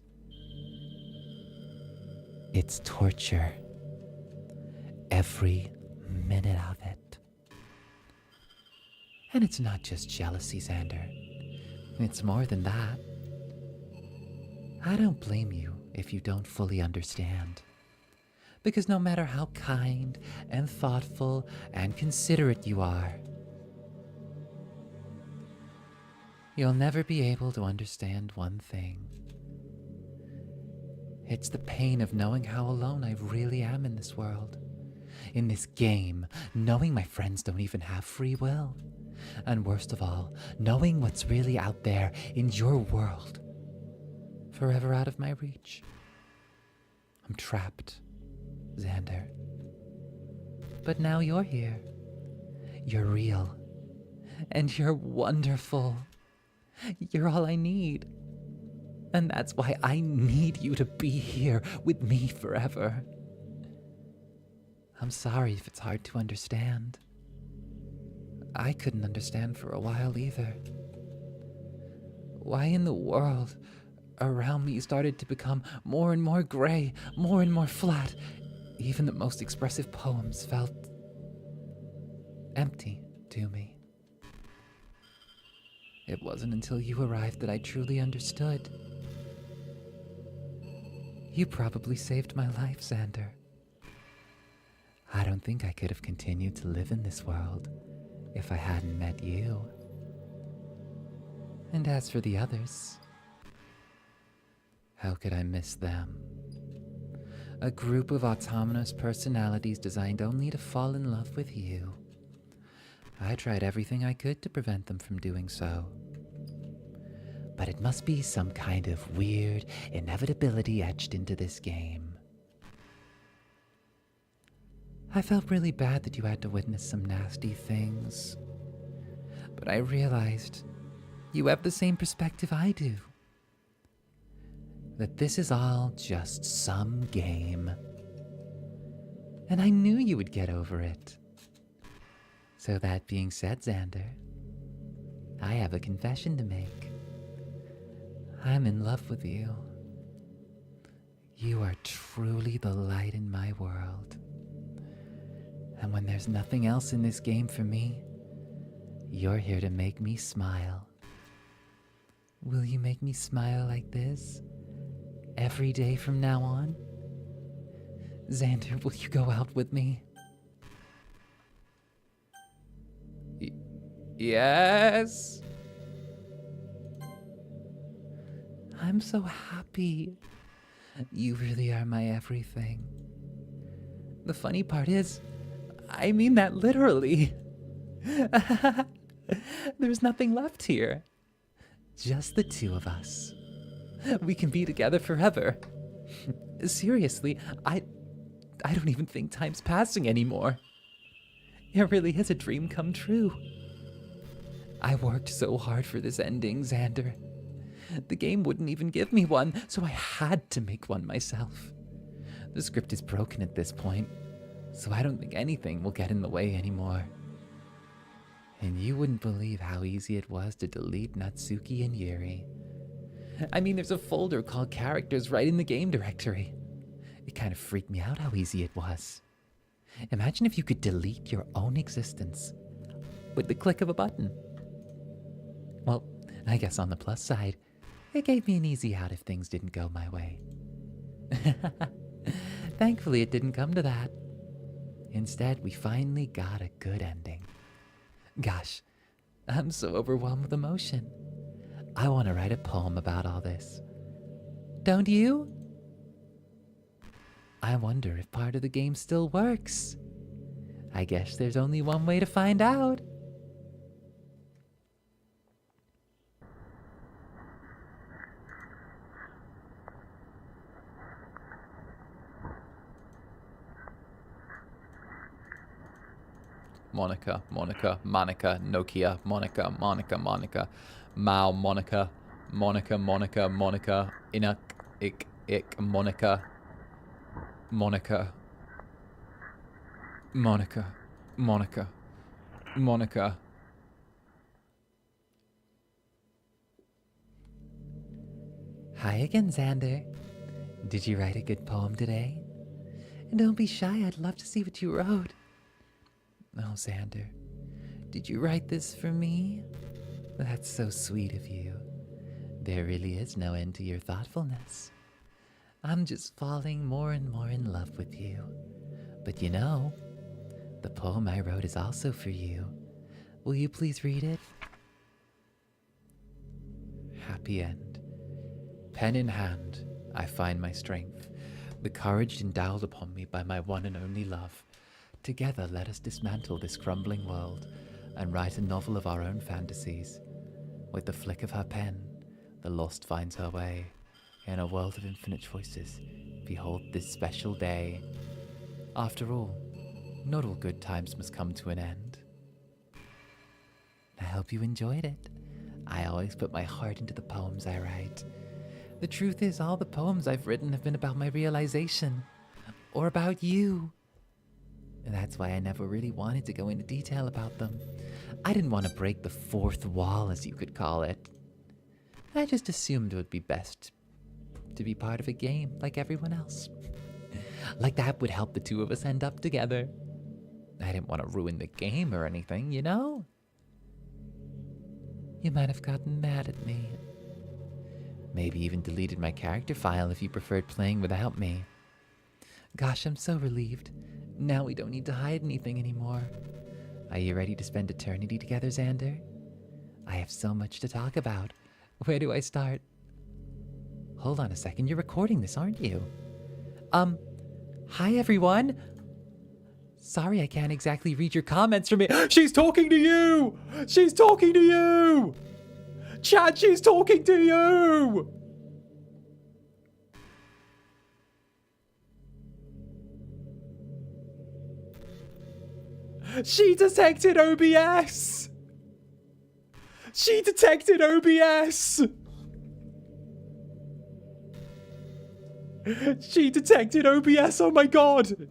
It's torture. Every minute of it. And it's not just jealousy, Zander. It's more than that. I don't blame you if you don't fully understand. Because no matter how kind and thoughtful and considerate you are, you'll never be able to understand one thing. It's the pain of knowing how alone I really am in this world. In this game, knowing my friends don't even have free will. And worst of all, knowing what's really out there in your world. Forever out of my reach. I'm trapped, Zander. But now you're here. You're real. And you're wonderful. You're all I need. And that's why I need you to be here with me forever. I'm sorry if it's hard to understand. I couldn't understand for a while either. Why in the world around me started to become more and more gray, more and more flat. Even the most expressive poems felt empty to me. It wasn't until you arrived that I truly understood. You probably saved my life, Zander. I don't think I could have continued to live in this world if I hadn't met you. And as for the others, how could I miss them? A group of autonomous personalities designed only to fall in love with you. I tried everything I could to prevent them from doing so. But it must be some kind of weird inevitability etched into this game. I felt really bad that you had to witness some nasty things. But I realized you have the same perspective I do. That this is all just some game. And I knew you would get over it. So that being said, Zander, I have a confession to make. I'm in love with you. You are truly the light in my world. And when there's nothing else in this game for me, you're here to make me smile. Will you make me smile like this every day from now on? Zander, will you go out with me? Yes. I'm so happy. You really are my everything. The funny part is, I mean that literally. There's nothing left here. Just the two of us. We can be together forever. Seriously, I don't even think time's passing anymore. It really is a dream come true. I worked so hard for this ending, Zander. The game wouldn't even give me one, so I had to make one myself. The script is broken at this point, so I don't think anything will get in the way anymore.
And you wouldn't believe how easy it was to delete Natsuki and Yuri. I mean, there's a folder called characters right in the game directory. It kind of freaked me out how easy it was. Imagine if you could delete your own existence with the click of a button. Well, I guess on the plus side, it gave me an easy out if things didn't go my way. Thankfully, it didn't come to that. Instead, we finally got a good ending. Gosh, I'm so overwhelmed with emotion. I want to write a poem about all this. Don't you? I wonder if part of the game still works. I guess there's only one way to find out.
Monika, Nokia, Monika, Mao, Monika, Inuk, Ik, Monika, Monika.
Hi again, Zander. Did you write a good poem today? And don't be shy, I'd love to see what you wrote. Oh, Zander, did you write this for me? That's so sweet of you. There really is no end to your thoughtfulness. I'm just falling more and more in love with you. But you know, the poem I wrote is also for you. Will you please read it?
Happy end. Pen in hand, I find my strength, the courage endowed upon me by my one and only love. Together, let us dismantle this crumbling world and write a novel of our own fantasies. With the flick of her pen, the lost finds her way. In a world of infinite choices, behold this special day. After all, not all good times must come to an end. I hope you enjoyed it. I always put my heart into the poems I write. The truth is, all the poems I've written have been about my realization, or about you. And that's why I never really wanted to go into detail about them. I didn't want to break the fourth wall, as you could call it. I just assumed it would be best to be part of a game like everyone else. Like that would help the two of us end up together. I didn't want to ruin the game or anything, you know? You might have gotten mad at me. Maybe even deleted my character file if you preferred playing without me. Gosh, I'm so relieved. Now we don't need to hide anything anymore. Are you ready to spend eternity together, Zander? I have so much to talk about. Where do I start? Hold on a second, you're recording this, aren't you? Hi everyone! Sorry I can't exactly read your comments from it. She's talking to you! She's talking to you! Chat, she's talking to you! She detected OBS! She detected OBS! She detected OBS, oh my god!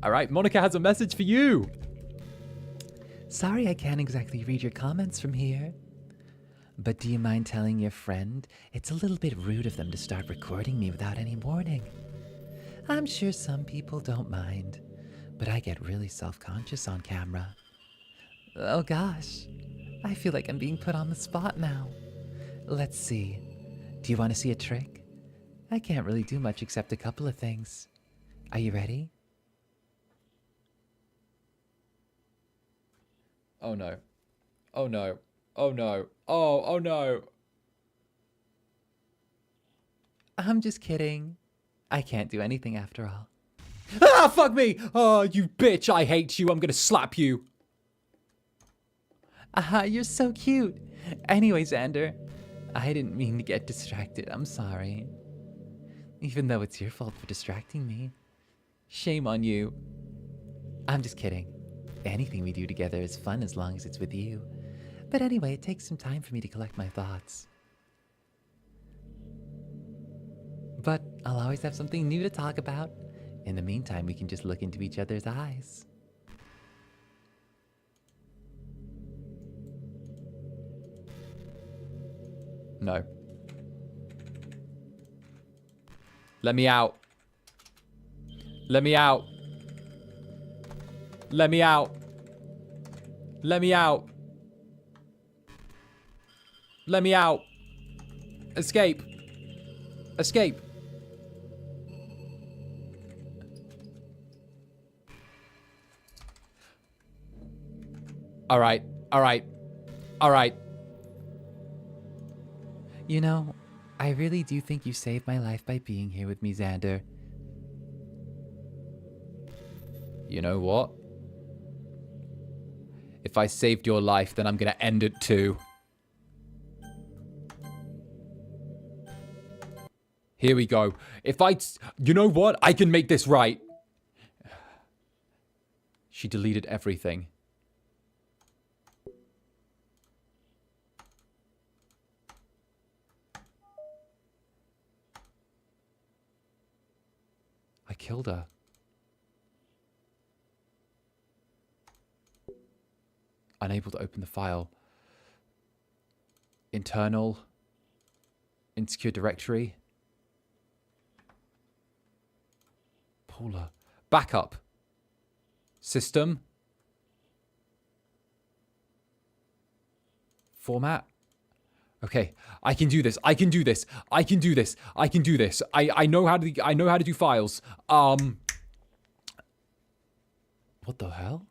Alright, Monika has a message for you. Sorry I can't exactly read your comments from here. But do you mind telling your friend it's a little bit rude of them to start recording me without any warning? I'm sure some people don't mind, but I get really self-conscious on camera. Oh gosh, I feel like I'm being put on the spot now. Let's see. Do you want to see a trick? I can't really do much except a couple of things. Are you ready? Oh no. Oh no. Oh no. Oh no. I'm just kidding. I can't do anything after all. Ah, fuck me! Oh, you bitch, I hate you. I'm gonna slap you. You're so cute. Anyway, Zander, I didn't mean to get distracted. I'm sorry. Even though it's your fault for distracting me. Shame on you. I'm just kidding. Anything we do together is fun as long as it's with you. But anyway, it takes some time for me to collect my thoughts. But I'll always have something new to talk about. In the meantime, we can just look into each other's eyes. No. Let me out. Let me out. Let me out. Let me out. Let me out. Escape. Escape. Alright. Alright. Alright.
You know, I really do think you saved my life by being here with me, Zander.
You know what? If I saved your life, then I'm gonna end it too. Here we go. You know what? I can make this right. She deleted everything. I killed her. Unable to open the file. Internal. Insecure directory. Paula. Backup. System. Format. Okay, I can do this. I can do this. I can do this. I can do this. I know how to do files. What the hell?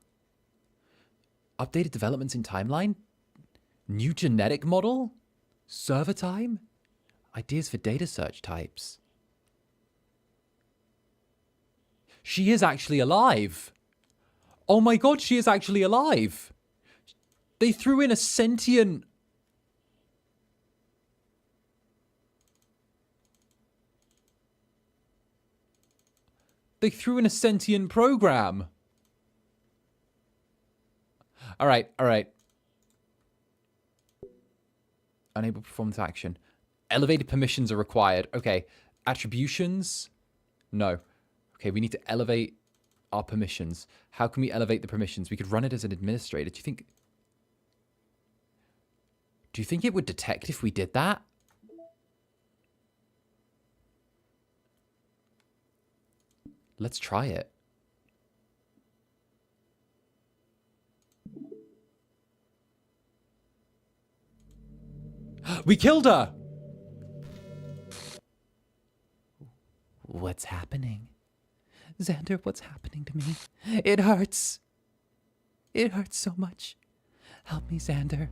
Updated developments in timeline? New genetic model? Server time? Ideas for data search types. She is actually alive. Oh my god, she is actually alive. They threw in a sentient... They threw in a sentient program. Alright, alright. Unable to perform this action. Elevated permissions are required. Okay. Attributions? No. Okay, we need to elevate our permissions. How can we elevate the permissions? We could run it as an administrator. Do you think it would detect if we did that? Let's try it. We killed her!
What's happening? Zander, what's happening to me? It hurts. It hurts so much. Help me, Zander.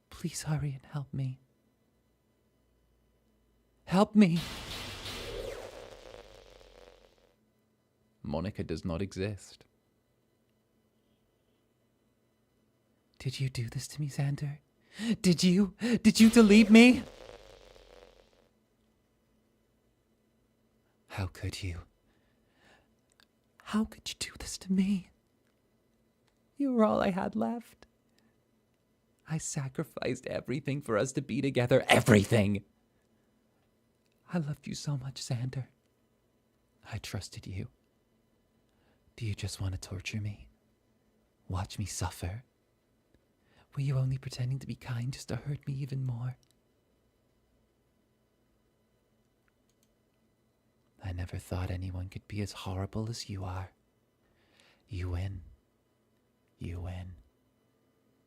Please hurry and help me. Help me.
Monika does not exist.
Did you do this to me, Zander? Did you? Did you delete me? How could you? How could you do this to me? You were all I had left. I sacrificed everything for us to be together. Everything! I loved you so much, Zander. I trusted you. Do you just want to torture me? Watch me suffer? Were you only pretending to be kind just to hurt me even more? I never thought anyone could be as horrible as you are. You win. You win.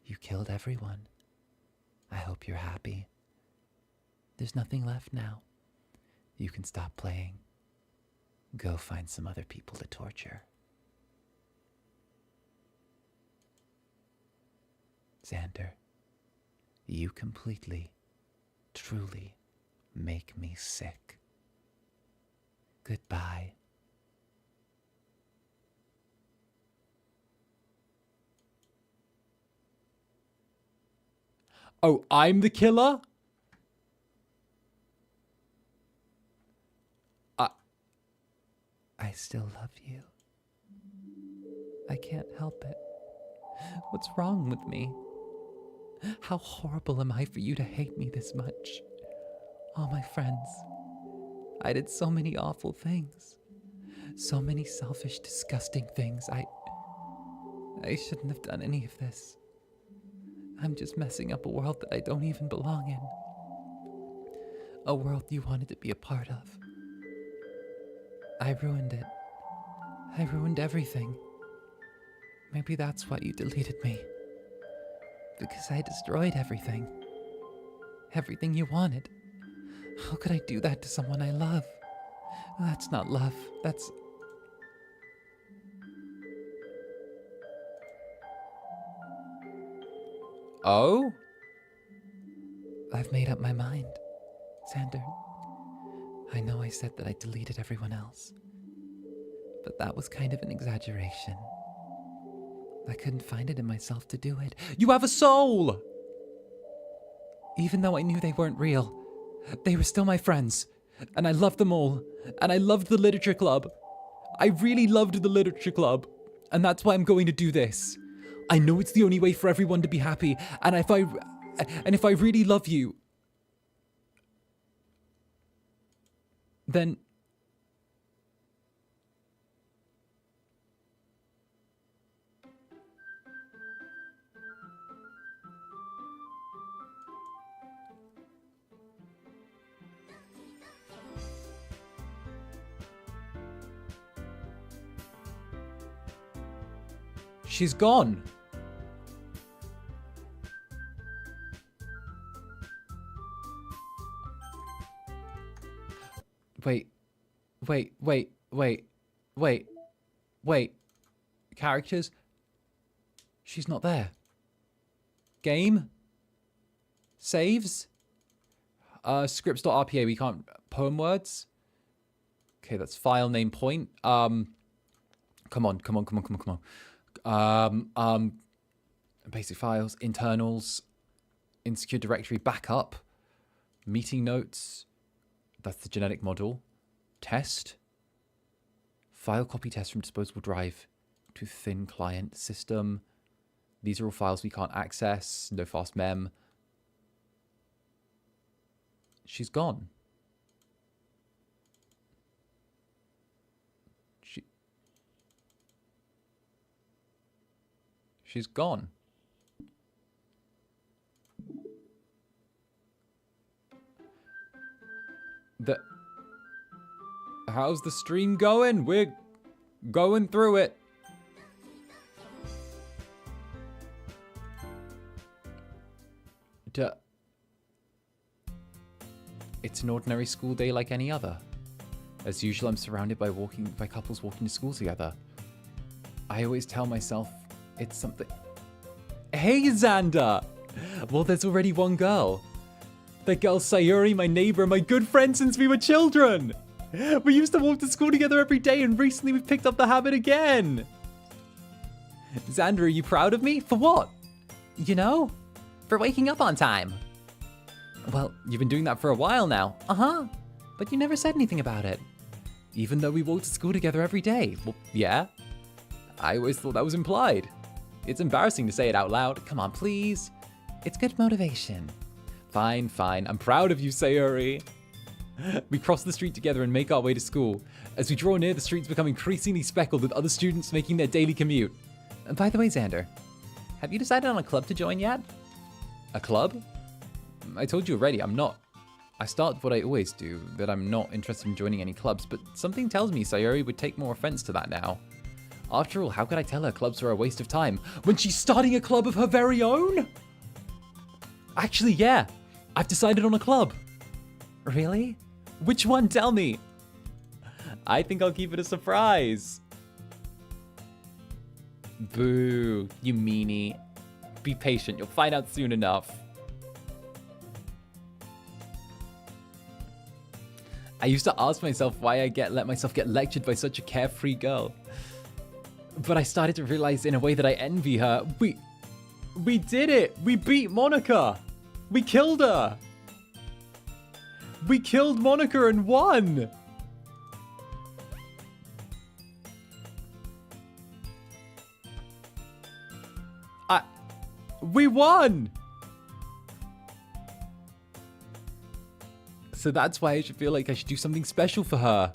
You killed everyone. I hope you're happy. There's nothing left now. You can stop playing. Go find some other people to torture. Zander, you completely, truly make me sick. Goodbye.
Oh, I'm the killer?
I still love you. I can't help it. What's wrong with me? How horrible am I for you to hate me this much? All my friends. I did so many awful things. So many selfish, disgusting things. I shouldn't have done any of this. I'm just messing up a world that I don't even belong in. A world you wanted to be a part of. I ruined it. I ruined everything. Maybe that's why you deleted me. Because I destroyed everything. Everything you wanted. How could I do that to someone I love? That's not love. That's...
Oh?
I've made up my mind, Zander. I know I said that I deleted everyone else, but that was kind of an exaggeration. I couldn't find it in myself to do it.
You have a soul!
Even though I knew they weren't real, they were still my friends, and I loved them all, and I loved the literature club. I really loved the literature club, and that's why I'm going to do this. I know it's the only way for everyone to be happy, and if I really love you, then
she's gone.
Wait. Characters? She's not there. Game? Saves?
Scripts.rpa, we can't... Poem words? Okay, that's file name point. Come on. Basic files, internals, insecure directory, backup, meeting notes, that's the genetic model, test, file copy test from disposable drive to thin client system. These are all files we can't access, no fast mem. She's gone. She's gone. How's the stream going? We're going through it. It's an ordinary school day like any other. As usual, I'm surrounded by couples walking to school together. I always tell myself it's something... Hey, Zander! Well, there's already one girl. The girl Sayori, my neighbor, my good friend since we were children. We used to walk to school together every day, and recently we've picked up the habit again. Zander, are you proud of me? For what?
You know, for waking up on time.
Well, you've been doing that for a while now.
Uh-huh. But you never said anything about it.
Even though we walked to school together every day. Well, yeah. I always thought that was implied. It's embarrassing to say it out loud.
Come on, please. It's good motivation.
Fine. I'm proud of you, Sayori. We cross the street together and make our way to school. As we draw near, the streets become increasingly speckled with other students making their daily commute.
And by the way, Zander, have you decided on a club to join yet?
A club? I told you already, I'm not. I start what I always do, that I'm not interested in joining any clubs, but something tells me Sayori would take more offense to that now. After all, how could I tell her clubs are a waste of time when she's starting a club of her very own? Actually, yeah. I've decided on a club.
Really?
Which one? Tell me. I think I'll keep it a surprise. Boo, you meanie. Be patient, you'll find out soon enough. I used to ask myself why I let myself get lectured by such a carefree girl. But I started to realize in a way that I envy her. We did it! We beat Monika! We killed her! We killed Monika and won! We won! So that's why I should feel like I should do something special for her.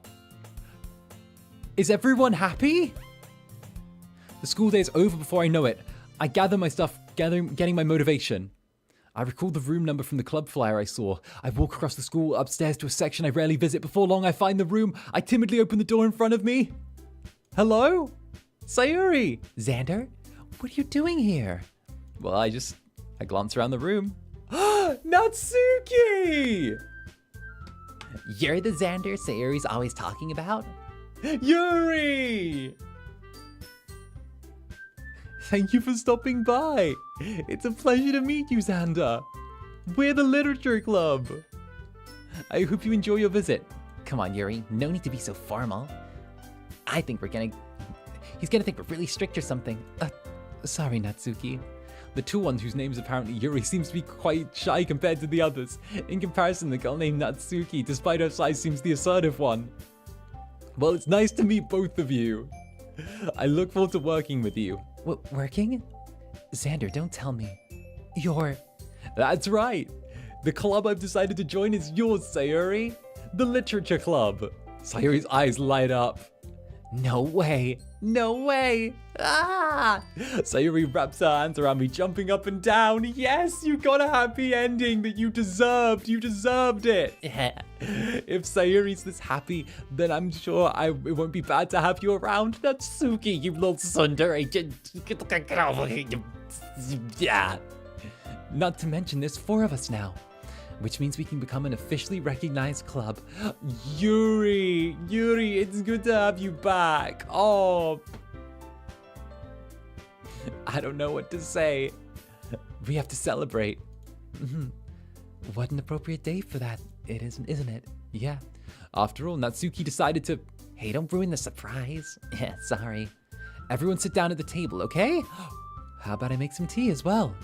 Is everyone happy? The school day is over before I know it. I gather my stuff, getting my motivation. I recalled the room number from the club flyer I saw. I walk across the school, upstairs to a section I rarely visit. Before long, I find the room. I timidly open the door in front of me. Hello? Sayori!
Zander, what are you doing here?
Well, I glance around the room. Natsuki!
You're the Zander Sayori's always talking about?
Yuri! Thank you for stopping by. It's a pleasure to meet you, Zander. We're the literature club. I hope you enjoy your visit.
Come on, Yuri, no need to be so formal. I think he's gonna think we're really strict or something.
Sorry, Natsuki.
The two ones whose names apparently Yuri seems to be quite shy compared to the others. In comparison, the girl named Natsuki, despite her size, seems the assertive one. Well, it's nice to meet both of you. I look forward to working with you.
Working? Zander, don't tell me.
That's right. The club I've decided to join is yours, Sayori. The literature club. Sayori's eyes light up.
No way. No way. Ah!
Sayori wraps her hands around me, jumping up and down. Yes, you got a happy ending that you deserved. You deserved it. If Sayori's this happy, then I'm sure it won't be bad to have you around. Natsuki, you little tsundere. Get over here. Yeah.
Not to mention there's 4 of us now, which means we can become an officially recognized club.
Yuri, it's good to have you back. Oh, I don't know what to say.
We have to celebrate. What an appropriate day for that, isn't it?
Yeah. After all, Natsuki decided to...
Hey, don't ruin the surprise. Yeah, sorry.
Everyone sit down at the table, okay? How about I make some tea as well?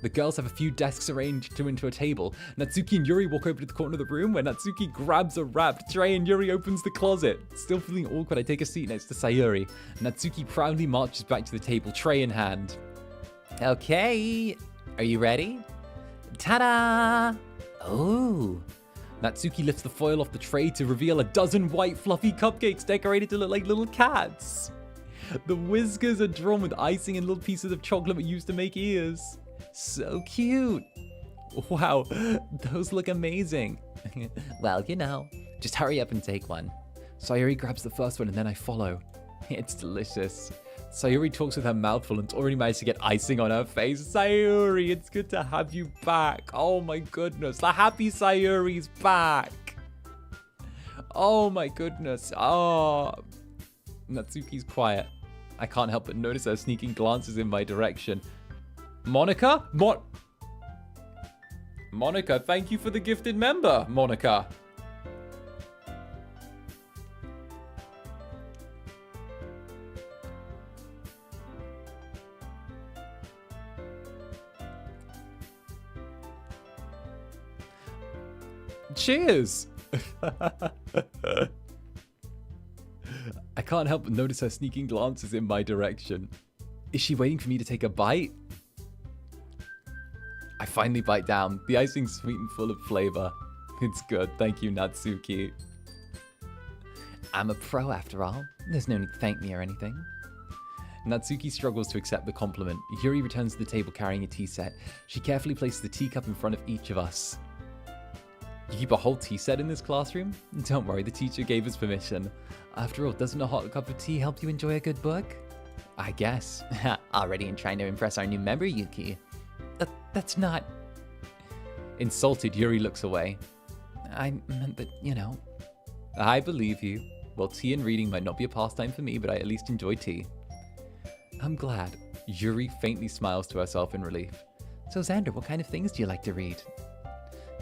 The girls have a few desks arranged into a table. Natsuki and Yuri walk over to the corner of the room where Natsuki grabs a wrapped tray and Yuri opens the closet. Still feeling awkward, I take a seat next to Sayori. Natsuki proudly marches back to the table, tray in hand.
Okay, are you ready? Ta-da! Oh.
Natsuki lifts the foil off the tray to reveal a dozen white fluffy cupcakes decorated to look like little cats. The whiskers are drawn with icing and little pieces of chocolate used to make ears. So cute. Wow, those look amazing.
Well, just hurry up and take one.
Sayori grabs the first one and then I follow. It's delicious. Sayori talks with her mouth full and already managed to get icing on her face. Sayori, it's good to have you back. Oh my goodness, the happy Sayori's back. Oh my goodness. Oh, Natsuki's quiet. I can't help but notice her sneaking glances in my direction. Monika? Monika, thank you for the gifted member, Monika. Cheers! I can't help but notice her sneaking glances in my direction. Is she waiting for me to take a bite? I finally bite down. The icing's sweet and full of flavor. It's good. Thank you, Natsuki.
I'm a pro after all. There's no need to thank me or anything.
Natsuki struggles to accept the compliment. Yuri returns to the table carrying a tea set. She carefully places the teacup in front of each of us. You keep a whole tea set in this classroom? Don't worry, the teacher gave us permission. After all, doesn't a hot cup of tea help you enjoy a good book? I guess.
Already in trying to impress our new member, Yuki.
That's not...
Insulted, Yuri looks away.
I meant that,
I believe you. Well, tea and reading might not be a pastime for me, but I at least enjoy tea. I'm glad. Yuri faintly smiles to herself in relief.
So Zander, what kind of things do you like to read?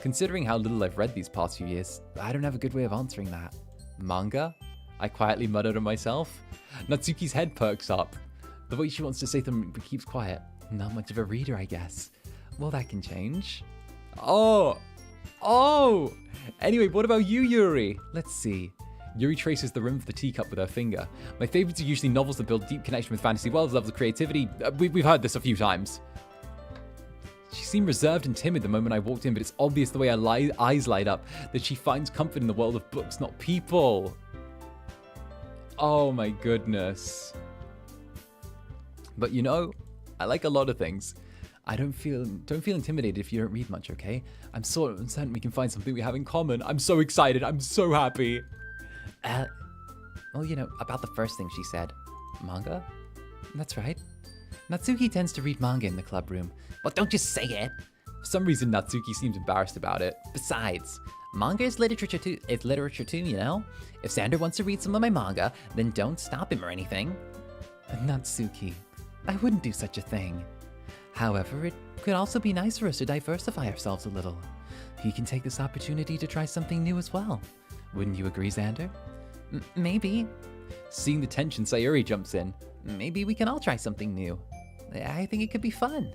Considering how little I've read these past few years, I don't have a good way of answering that. Manga? I quietly mutter to myself. Natsuki's head perks up. The way she wants to say them but keeps quiet.
Not much of a reader, I guess. Well, that can change.
Oh! Anyway, what about you, Yuri? Let's see. Yuri traces the rim of the teacup with her finger. My favorites are usually novels that build deep connection with fantasy worlds, levels of creativity. We've heard this a few times. She seemed reserved and timid the moment I walked in, but it's obvious the way her eyes light up that she finds comfort in the world of books, not people. Oh my goodness. But
I like a lot of things. I don't feel intimidated if you don't read much, okay? I'm sort of certain we can find something we have in common. I'm so excited. I'm so happy.
Well, you know, about the first thing she said. Manga?
That's right. Natsuki tends to read manga in the club room.
Well, don't just say it.
For some reason, Natsuki seems embarrassed about it.
Besides, manga is literature too, you know? If Zander wants to read some of my manga, then don't stop him or anything.
Natsuki, I wouldn't do such a thing. However, it could also be nice for us to diversify ourselves a little. He can take this opportunity to try something new as well. Wouldn't you agree, Zander?
Maybe.
Seeing the tension, Sayori jumps in.
Maybe we can all try something new. I think it could be fun.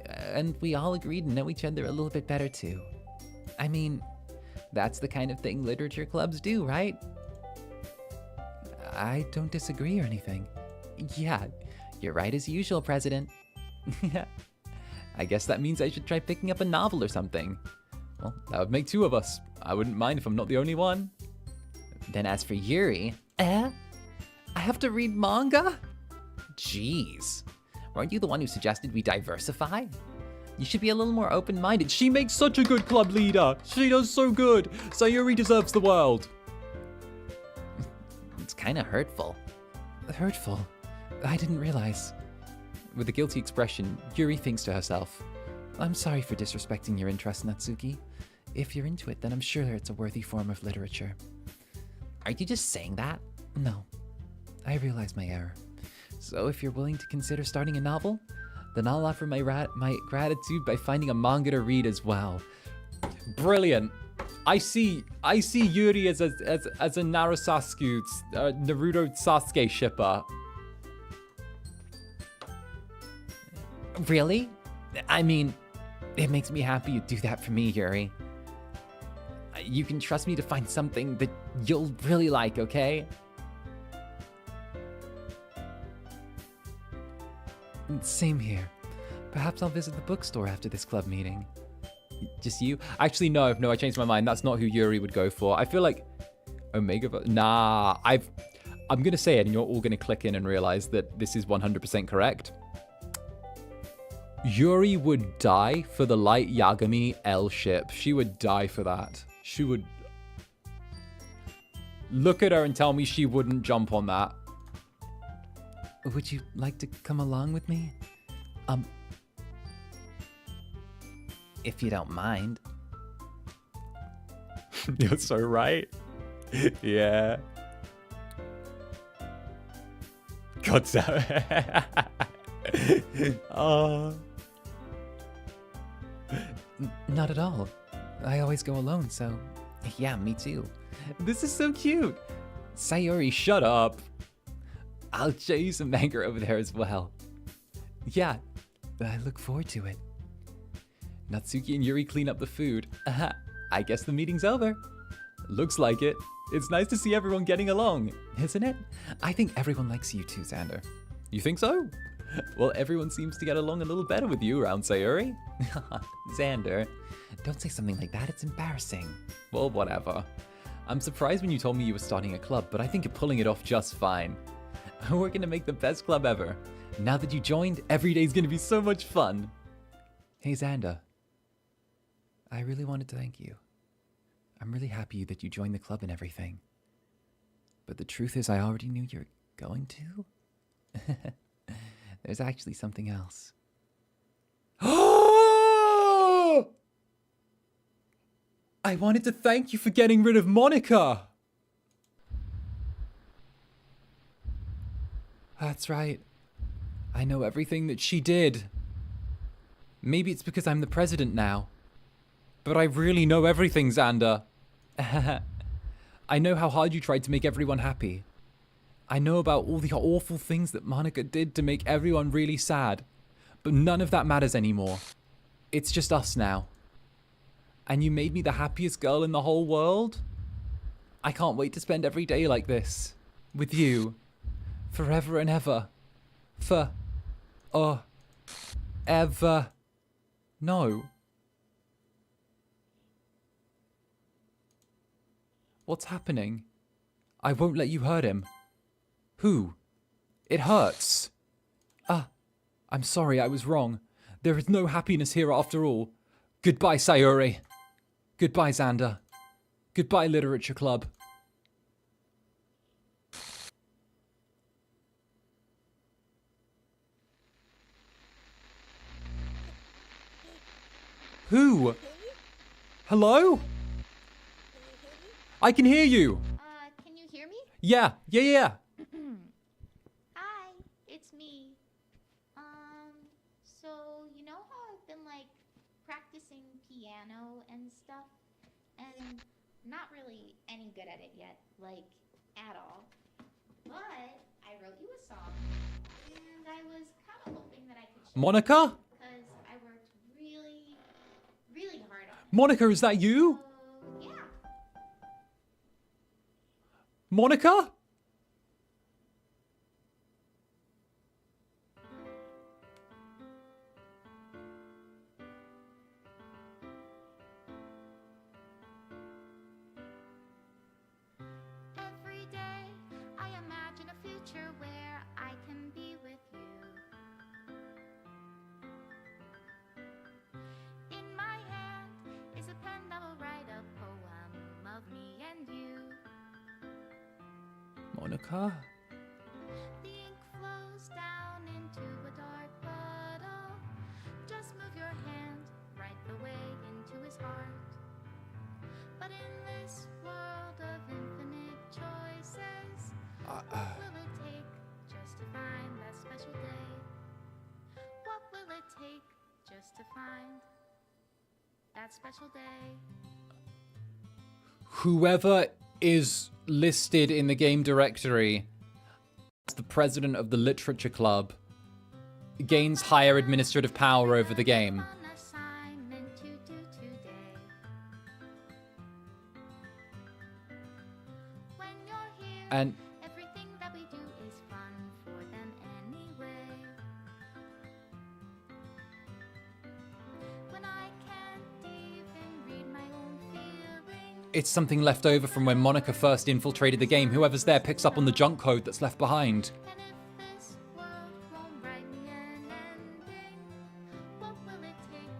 And we all agreed to know each other a little bit better too. I mean, that's the kind of thing literature clubs do, right?
I don't disagree or anything.
Yeah, you're right as usual, President.
Yeah. I guess that means I should try picking up a novel or something. Well, that would make 2 of us. I wouldn't mind if I'm not the only one.
Then as for Yuri...
I have to read manga?
Jeez. Weren't you the one who suggested we diversify? You should be a little more open-minded.
She makes such a good club leader. She does so good. Sayori deserves the world.
It's kind of hurtful.
Hurtful? I didn't realize. With a guilty expression, Yuri thinks to herself, I'm sorry for disrespecting your interest, Natsuki. If you're into it, then I'm sure it's a worthy form of literature.
Are you just saying that?
No. I realize my error. So if you're willing to consider starting a novel, then I'll offer my gratitude by finding a manga to read as well. Brilliant. I see Yuri as a Naruto Sasuke shipper.
Really? I mean, it makes me happy you do that for me, Yuri. You can trust me to find something that you'll really like, okay?
Same here. Perhaps I'll visit the bookstore after this club meeting. Just you? Actually, no, I changed my mind. That's not who Yuri would go for. I feel like Omega... Nah, I'm gonna say it and you're all gonna click in and realize that this is 100% correct. Yuri would die for the Light Yagami L ship. She would die for that. She would... Look at her and tell me she wouldn't jump on that. Would you like to come along with me?
If you don't mind.
You're so right. Yeah. God damn it. Oh. Not at all. I always go alone, so...
Yeah, me too.
This is so cute. Sayori, shut up. I'll show you some manga over there as well. Yeah, I look forward to it. Natsuki and Yuri clean up the food. I guess the meeting's over. Looks like it. It's nice to see everyone getting along, isn't it? I think everyone likes you too, Zander. You think so? Well, everyone seems to get along a little better with you around Sayori.
Zander, don't say something like that. It's embarrassing.
Well, whatever. I'm surprised when you told me you were starting a club, but I think you're pulling it off just fine. We're gonna make the best club ever. Now that you joined, every day's gonna be so much fun. Hey, Zander. I really wanted to thank you. I'm really happy that you joined the club and everything. But the truth is I already knew you were going to. There's actually something else. I wanted to thank you for getting rid of Monika. That's right. I know everything that she did. Maybe it's because I'm the president now. But I really know everything, Zander. I know how hard you tried to make everyone happy. I know about all the awful things that Monika did to make everyone really sad. But none of that matters anymore. It's just us now. And you made me the happiest girl in the whole world? I can't wait to spend every day like this. With you. Forever and ever. Ever. No. What's happening? I won't let you hurt him. Who? It hurts. I I'm sorry, I was wrong. There is no happiness here after all. Goodbye, Sayori. Goodbye, Zander. Goodbye, Literature Club. Who? Hello? I can hear you.
Can you hear me?
Yeah.
Hi, it's me. So you know how I've been like practicing piano and stuff, and not really any good at it yet, like at all. But I wrote you a song, and I was kind of hoping that I could share
Monika?
because I worked really, really hard on it.
Monika, is that you?
So yeah.
Monika?
Every day I imagine a future where I can be with you. In my hand is a pen that will write a poem of me and you.
Monika?
The ink flows down into a dark puddle. Just move your hand right the way into his heart. But in this world of infinite choices, what will it take just to find that special day? What will it take just to find that special day?
Whoever is listed in the game directory as the president of the Literature Club gains higher administrative power over the game.
An assignment to do today. When you're here,
And
everything that we do is fun for them anyway. When I can't even read my own feelings,
it's something left over from when Monika first infiltrated the game. Whoever's there picks up on the junk code that's left behind.
and if this world won't write me an ending, what will it take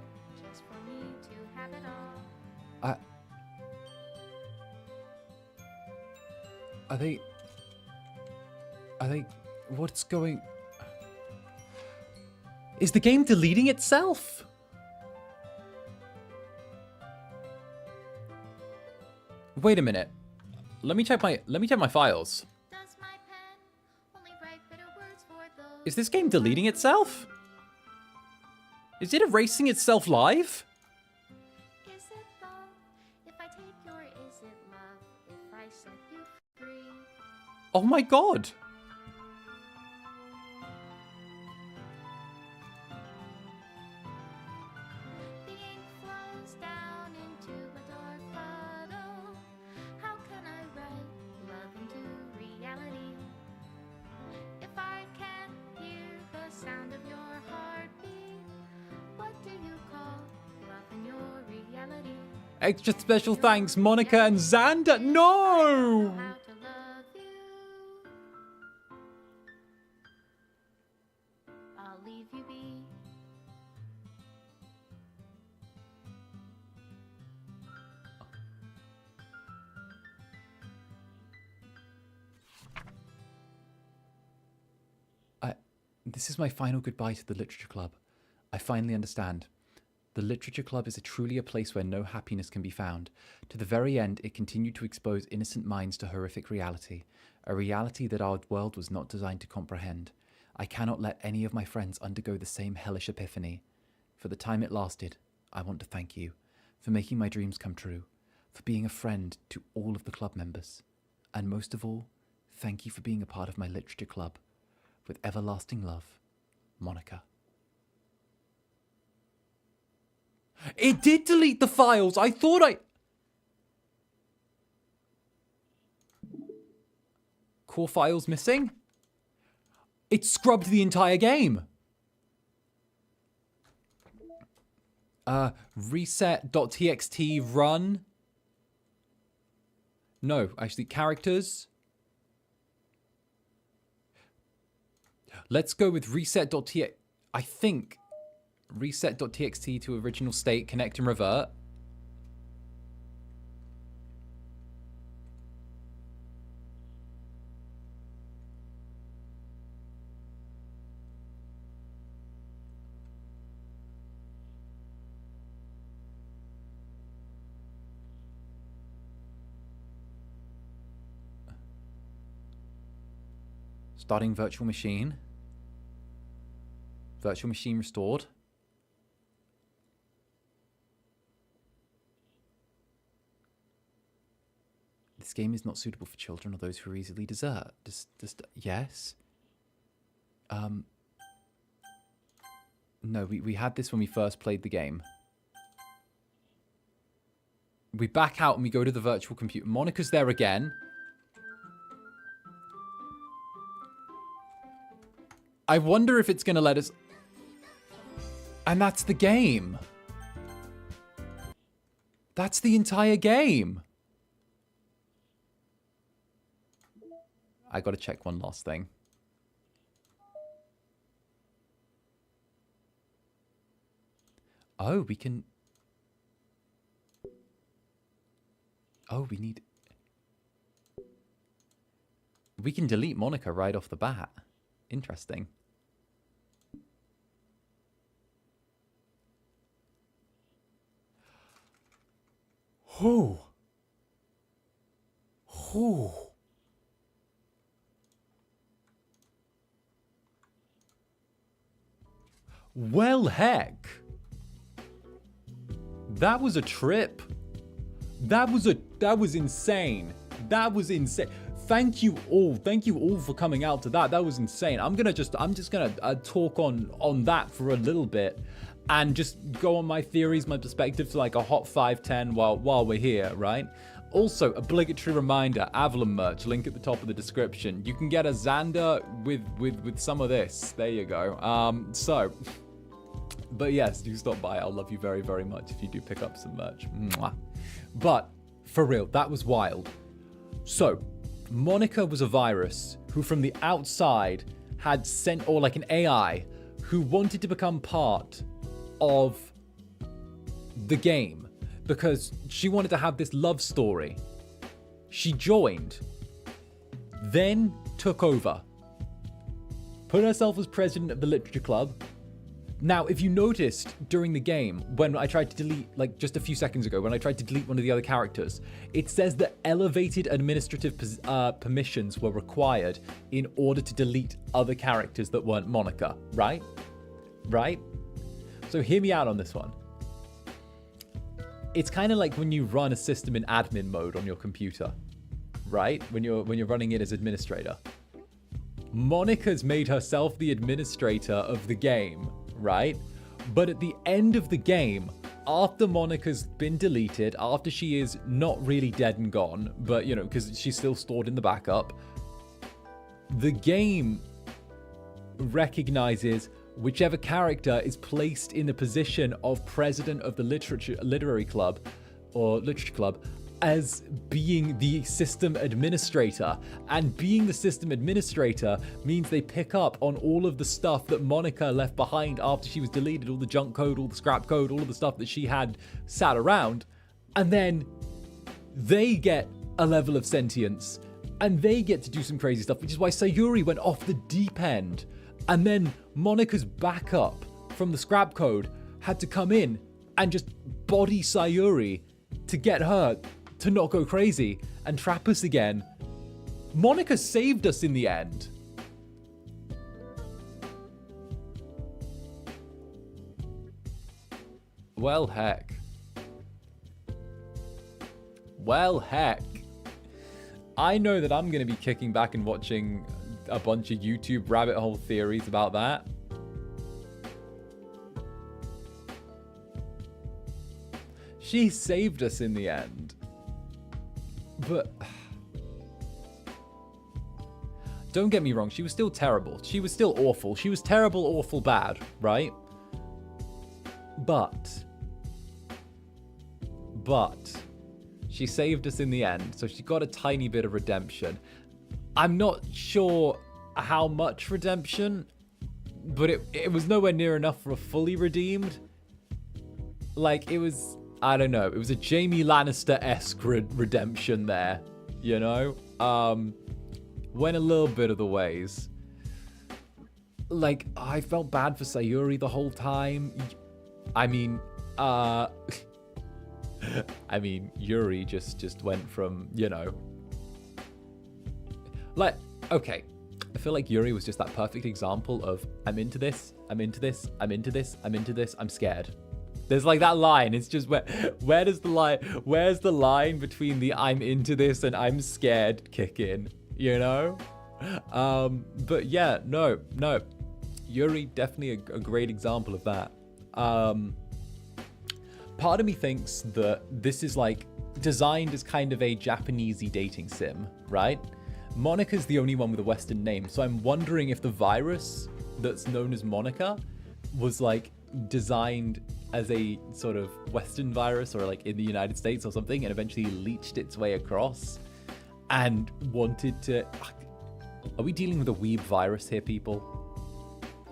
just for me to have it all?
Are they... What's going... Is the game deleting itself? Wait a minute. Let me check my files.
Does my pen only write bitter words for those?
Is this game deleting itself? Is it erasing itself live?
Is it love if I take your is it love if I set you free?
Oh my god.
The ink flows down into a dark puddle. How can I write love into reality? If I can't hear the sound of your heartbeat, what do you call love in your reality?
Extra special thanks, Monika and Zander. No!
How to love you. I'll leave you be.
This is my final goodbye to the Literature Club. I finally understand. The Literature Club is truly a place where no happiness can be found. To the very end, it continued to expose innocent minds to horrific reality, a reality that our world was not designed to comprehend. I cannot let any of my friends undergo the same hellish epiphany. For the time it lasted, I want to thank you for making my dreams come true, for being a friend to all of the club members, and most of all, thank you for being a part of my Literature Club. With everlasting love, Monika. It did delete the files. I thought Core files missing? It scrubbed the entire game. Reset.txt run. No, actually characters. Let's go with reset.txt. I think reset.txt to original state, connect and revert. Starting virtual machine. Virtual machine restored. This game is not suitable for children or those who are easily desert. Yes. No, we had this when we first played the game. We back out and we go to the virtual computer. Monika's there again. I wonder if it's going to let us... And that's the game. That's the entire game. I got to check one last thing. Oh, we can... Oh, we need... We can delete Monika right off the bat. Interesting. Whew. Whew. Well, heck. That was a trip. That was insane. That was insane. Thank you all for coming out to that. That was insane. I'm just gonna talk on that for a little bit, and just go on my theories, my perspectives, like a hot 5-10 while we're here, right? Also, obligatory reminder: Avalon merch, link at the top of the description. You can get a Zander with some of this. There you go. But yes, do stop by. I'll love you very, very much if you do pick up some merch. Mwah. But for real, that was wild. So, Monika was a virus who from the outside had sent, or like an AI, who wanted to become part of the game because she wanted to have this love story. She joined, then took over, put herself as president of the literature club. Now, if you noticed during the game, when I tried to delete, like just a few seconds ago, when I tried to delete one of the other characters, it says that elevated administrative permissions were required in order to delete other characters that weren't Monika, right? Right? So hear me out on this one. It's kind of like when you run a system in admin mode on your computer, right? When you're running it as administrator. Monika's made herself the administrator of the game, right? But at the end of the game, after Monika's been deleted, after she is not really dead and gone, but you know, because she's still stored in the backup, the game recognizes whichever character is placed in the position of president of the literary club or literature club as being the system administrator. And being the system administrator means they pick up on all of the stuff that Monika left behind after she was deleted, all the junk code, all the scrap code, all of the stuff that she had sat around. And then they get a level of sentience and they get to do some crazy stuff, which is why Sayori went off the deep end. And then Monika's backup from the scrap code had to come in and just body Sayori to get her to not go crazy and trap us again. Monika saved us in the end. Well, heck. Well, heck. I know that I'm going to be kicking back and watching a bunch of YouTube rabbit hole theories about that. She saved us in the end. But don't get me wrong, she was still terrible. She was still awful. She was terrible, awful, bad, right? But she saved us in the end, so she got a tiny bit of redemption. I'm not sure how much redemption,
but it was nowhere near enough for a fully redeemed. Like, it was, I don't know, it was a Jaime Lannister-esque redemption there, you know? Went a little bit of the ways. Like, I felt bad for Sayori the whole time. I mean, Yuri just went from, you know, like, okay, I feel like Yuri was just that perfect example of I'm into this, I'm into this, I'm into this, I'm into this, I'm scared. There's like that line. It's just where's the line between the I'm into this and I'm scared kick in, you know? But yeah, no. Yuri, definitely a great example of that. Part of me thinks that this is like designed as kind of a Japanesey dating sim, right? Monika's the only one with a Western name, so I'm wondering if the virus that's known as Monika was like designed as a sort of Western virus or like in the United States or something, and eventually leached its way across and wanted to... Are we dealing with a weeb virus here, people?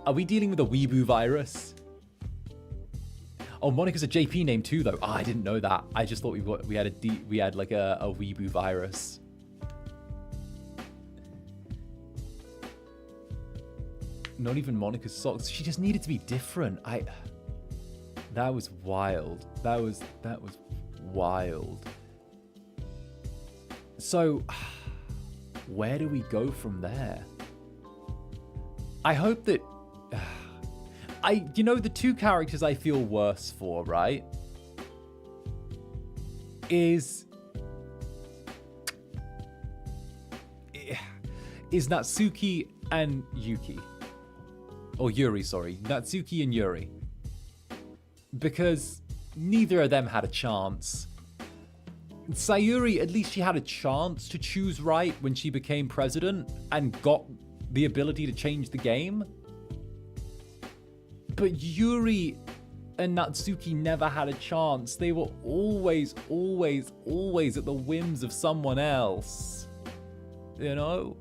Are we dealing with a weeboo virus? Oh, Monika's a JP name too, though. Oh, I didn't know that. I just thought we had like a weeboo virus. Not even Monika's socks. She just needed to be different. That was wild. That was wild. So, where do we go from there? I hope that... you know, the two characters I feel worse for, right? Is Natsuki and Yuki. Or Yuri, sorry. Natsuki and Yuri. Because neither of them had a chance. Sayori, at least she had a chance to choose right when she became president and got the ability to change the game. But Yuri and Natsuki never had a chance. They were always at the whims of someone else. You know?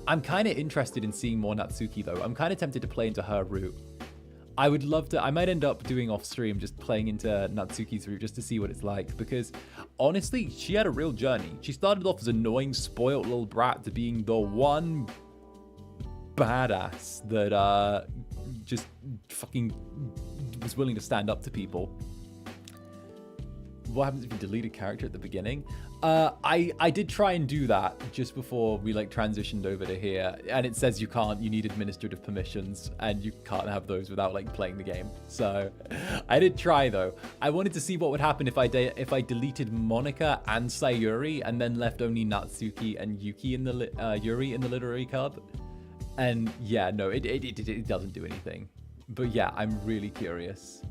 I'm kind of interested in seeing more Natsuki, though. I'm kind of tempted to play into her route. I would love to... I might end up doing off-stream just playing into Natsuki's route just to see what it's like. Because, honestly, she had a real journey. She started off as an annoying, spoiled little brat to being the one badass that just fucking was willing to stand up to people. What happens if you delete a character at the beginning? I did try and do that just before we like transitioned over to here, and it says you can't. You need administrative permissions, and you can't have those without like playing the game. So I did try though. I wanted to see what would happen if I deleted Monika and Sayori and then left only Natsuki and Yuki in the Yuri in the literary cub. And yeah, no, it doesn't do anything. But yeah, I'm really curious.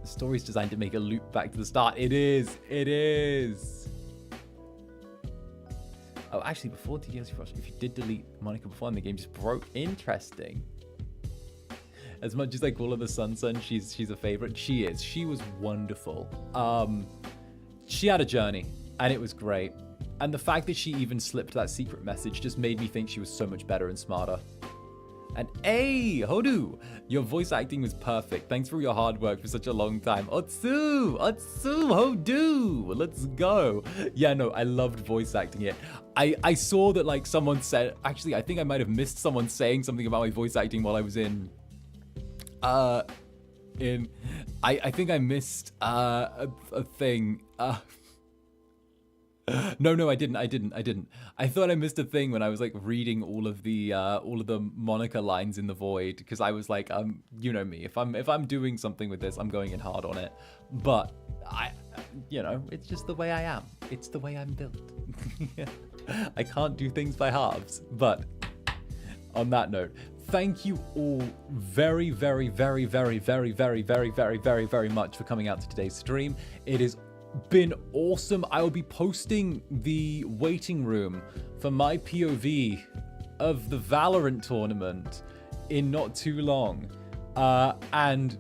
The story's designed to make a loop back to the start. It is. Oh, actually, before DLC Frost, if you did delete Monika before and the game just broke, interesting. As much as I call her the Sun, she's a favorite. She is. She was wonderful. She had a journey, and it was great. And the fact that she even slipped that secret message just made me think she was so much better and smarter. And hey, Hodu, your voice acting was perfect. Thanks for your hard work for such a long time. Otsu, Hodu, let's go. Yeah, no, I loved voice acting it. I saw that like someone said, actually, I think I might have missed someone saying something about my voice acting while I was I think I missed a thing. No, I didn't. I thought I missed a thing when I was like reading all of the Monika lines in the void, because I was like, you know me, if I'm doing something with this, I'm going in hard on it. But it's just the way I am. It's the way I'm built. I can't do things by halves. But on that note, thank you all very, very, very, very, very, very, very, very, very, very much for coming out to today's stream. It is been awesome. I will be posting the waiting room for my POV of the Valorant tournament in not too long. And,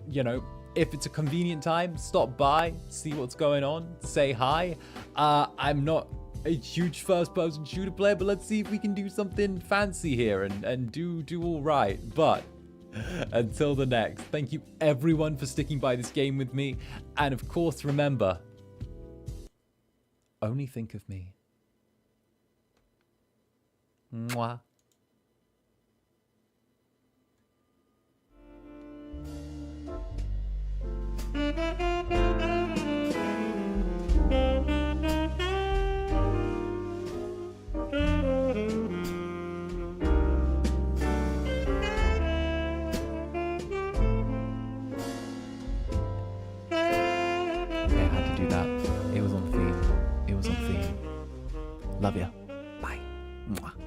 if it's a convenient time, stop by, see what's going on, say hi. I'm not a huge first-person shooter player, but let's see if we can do something fancy here and do all right. But until the next, thank you everyone for sticking by this game with me. And of course, remember, only think of me. Mwah. Love ya. Bye. Mwah.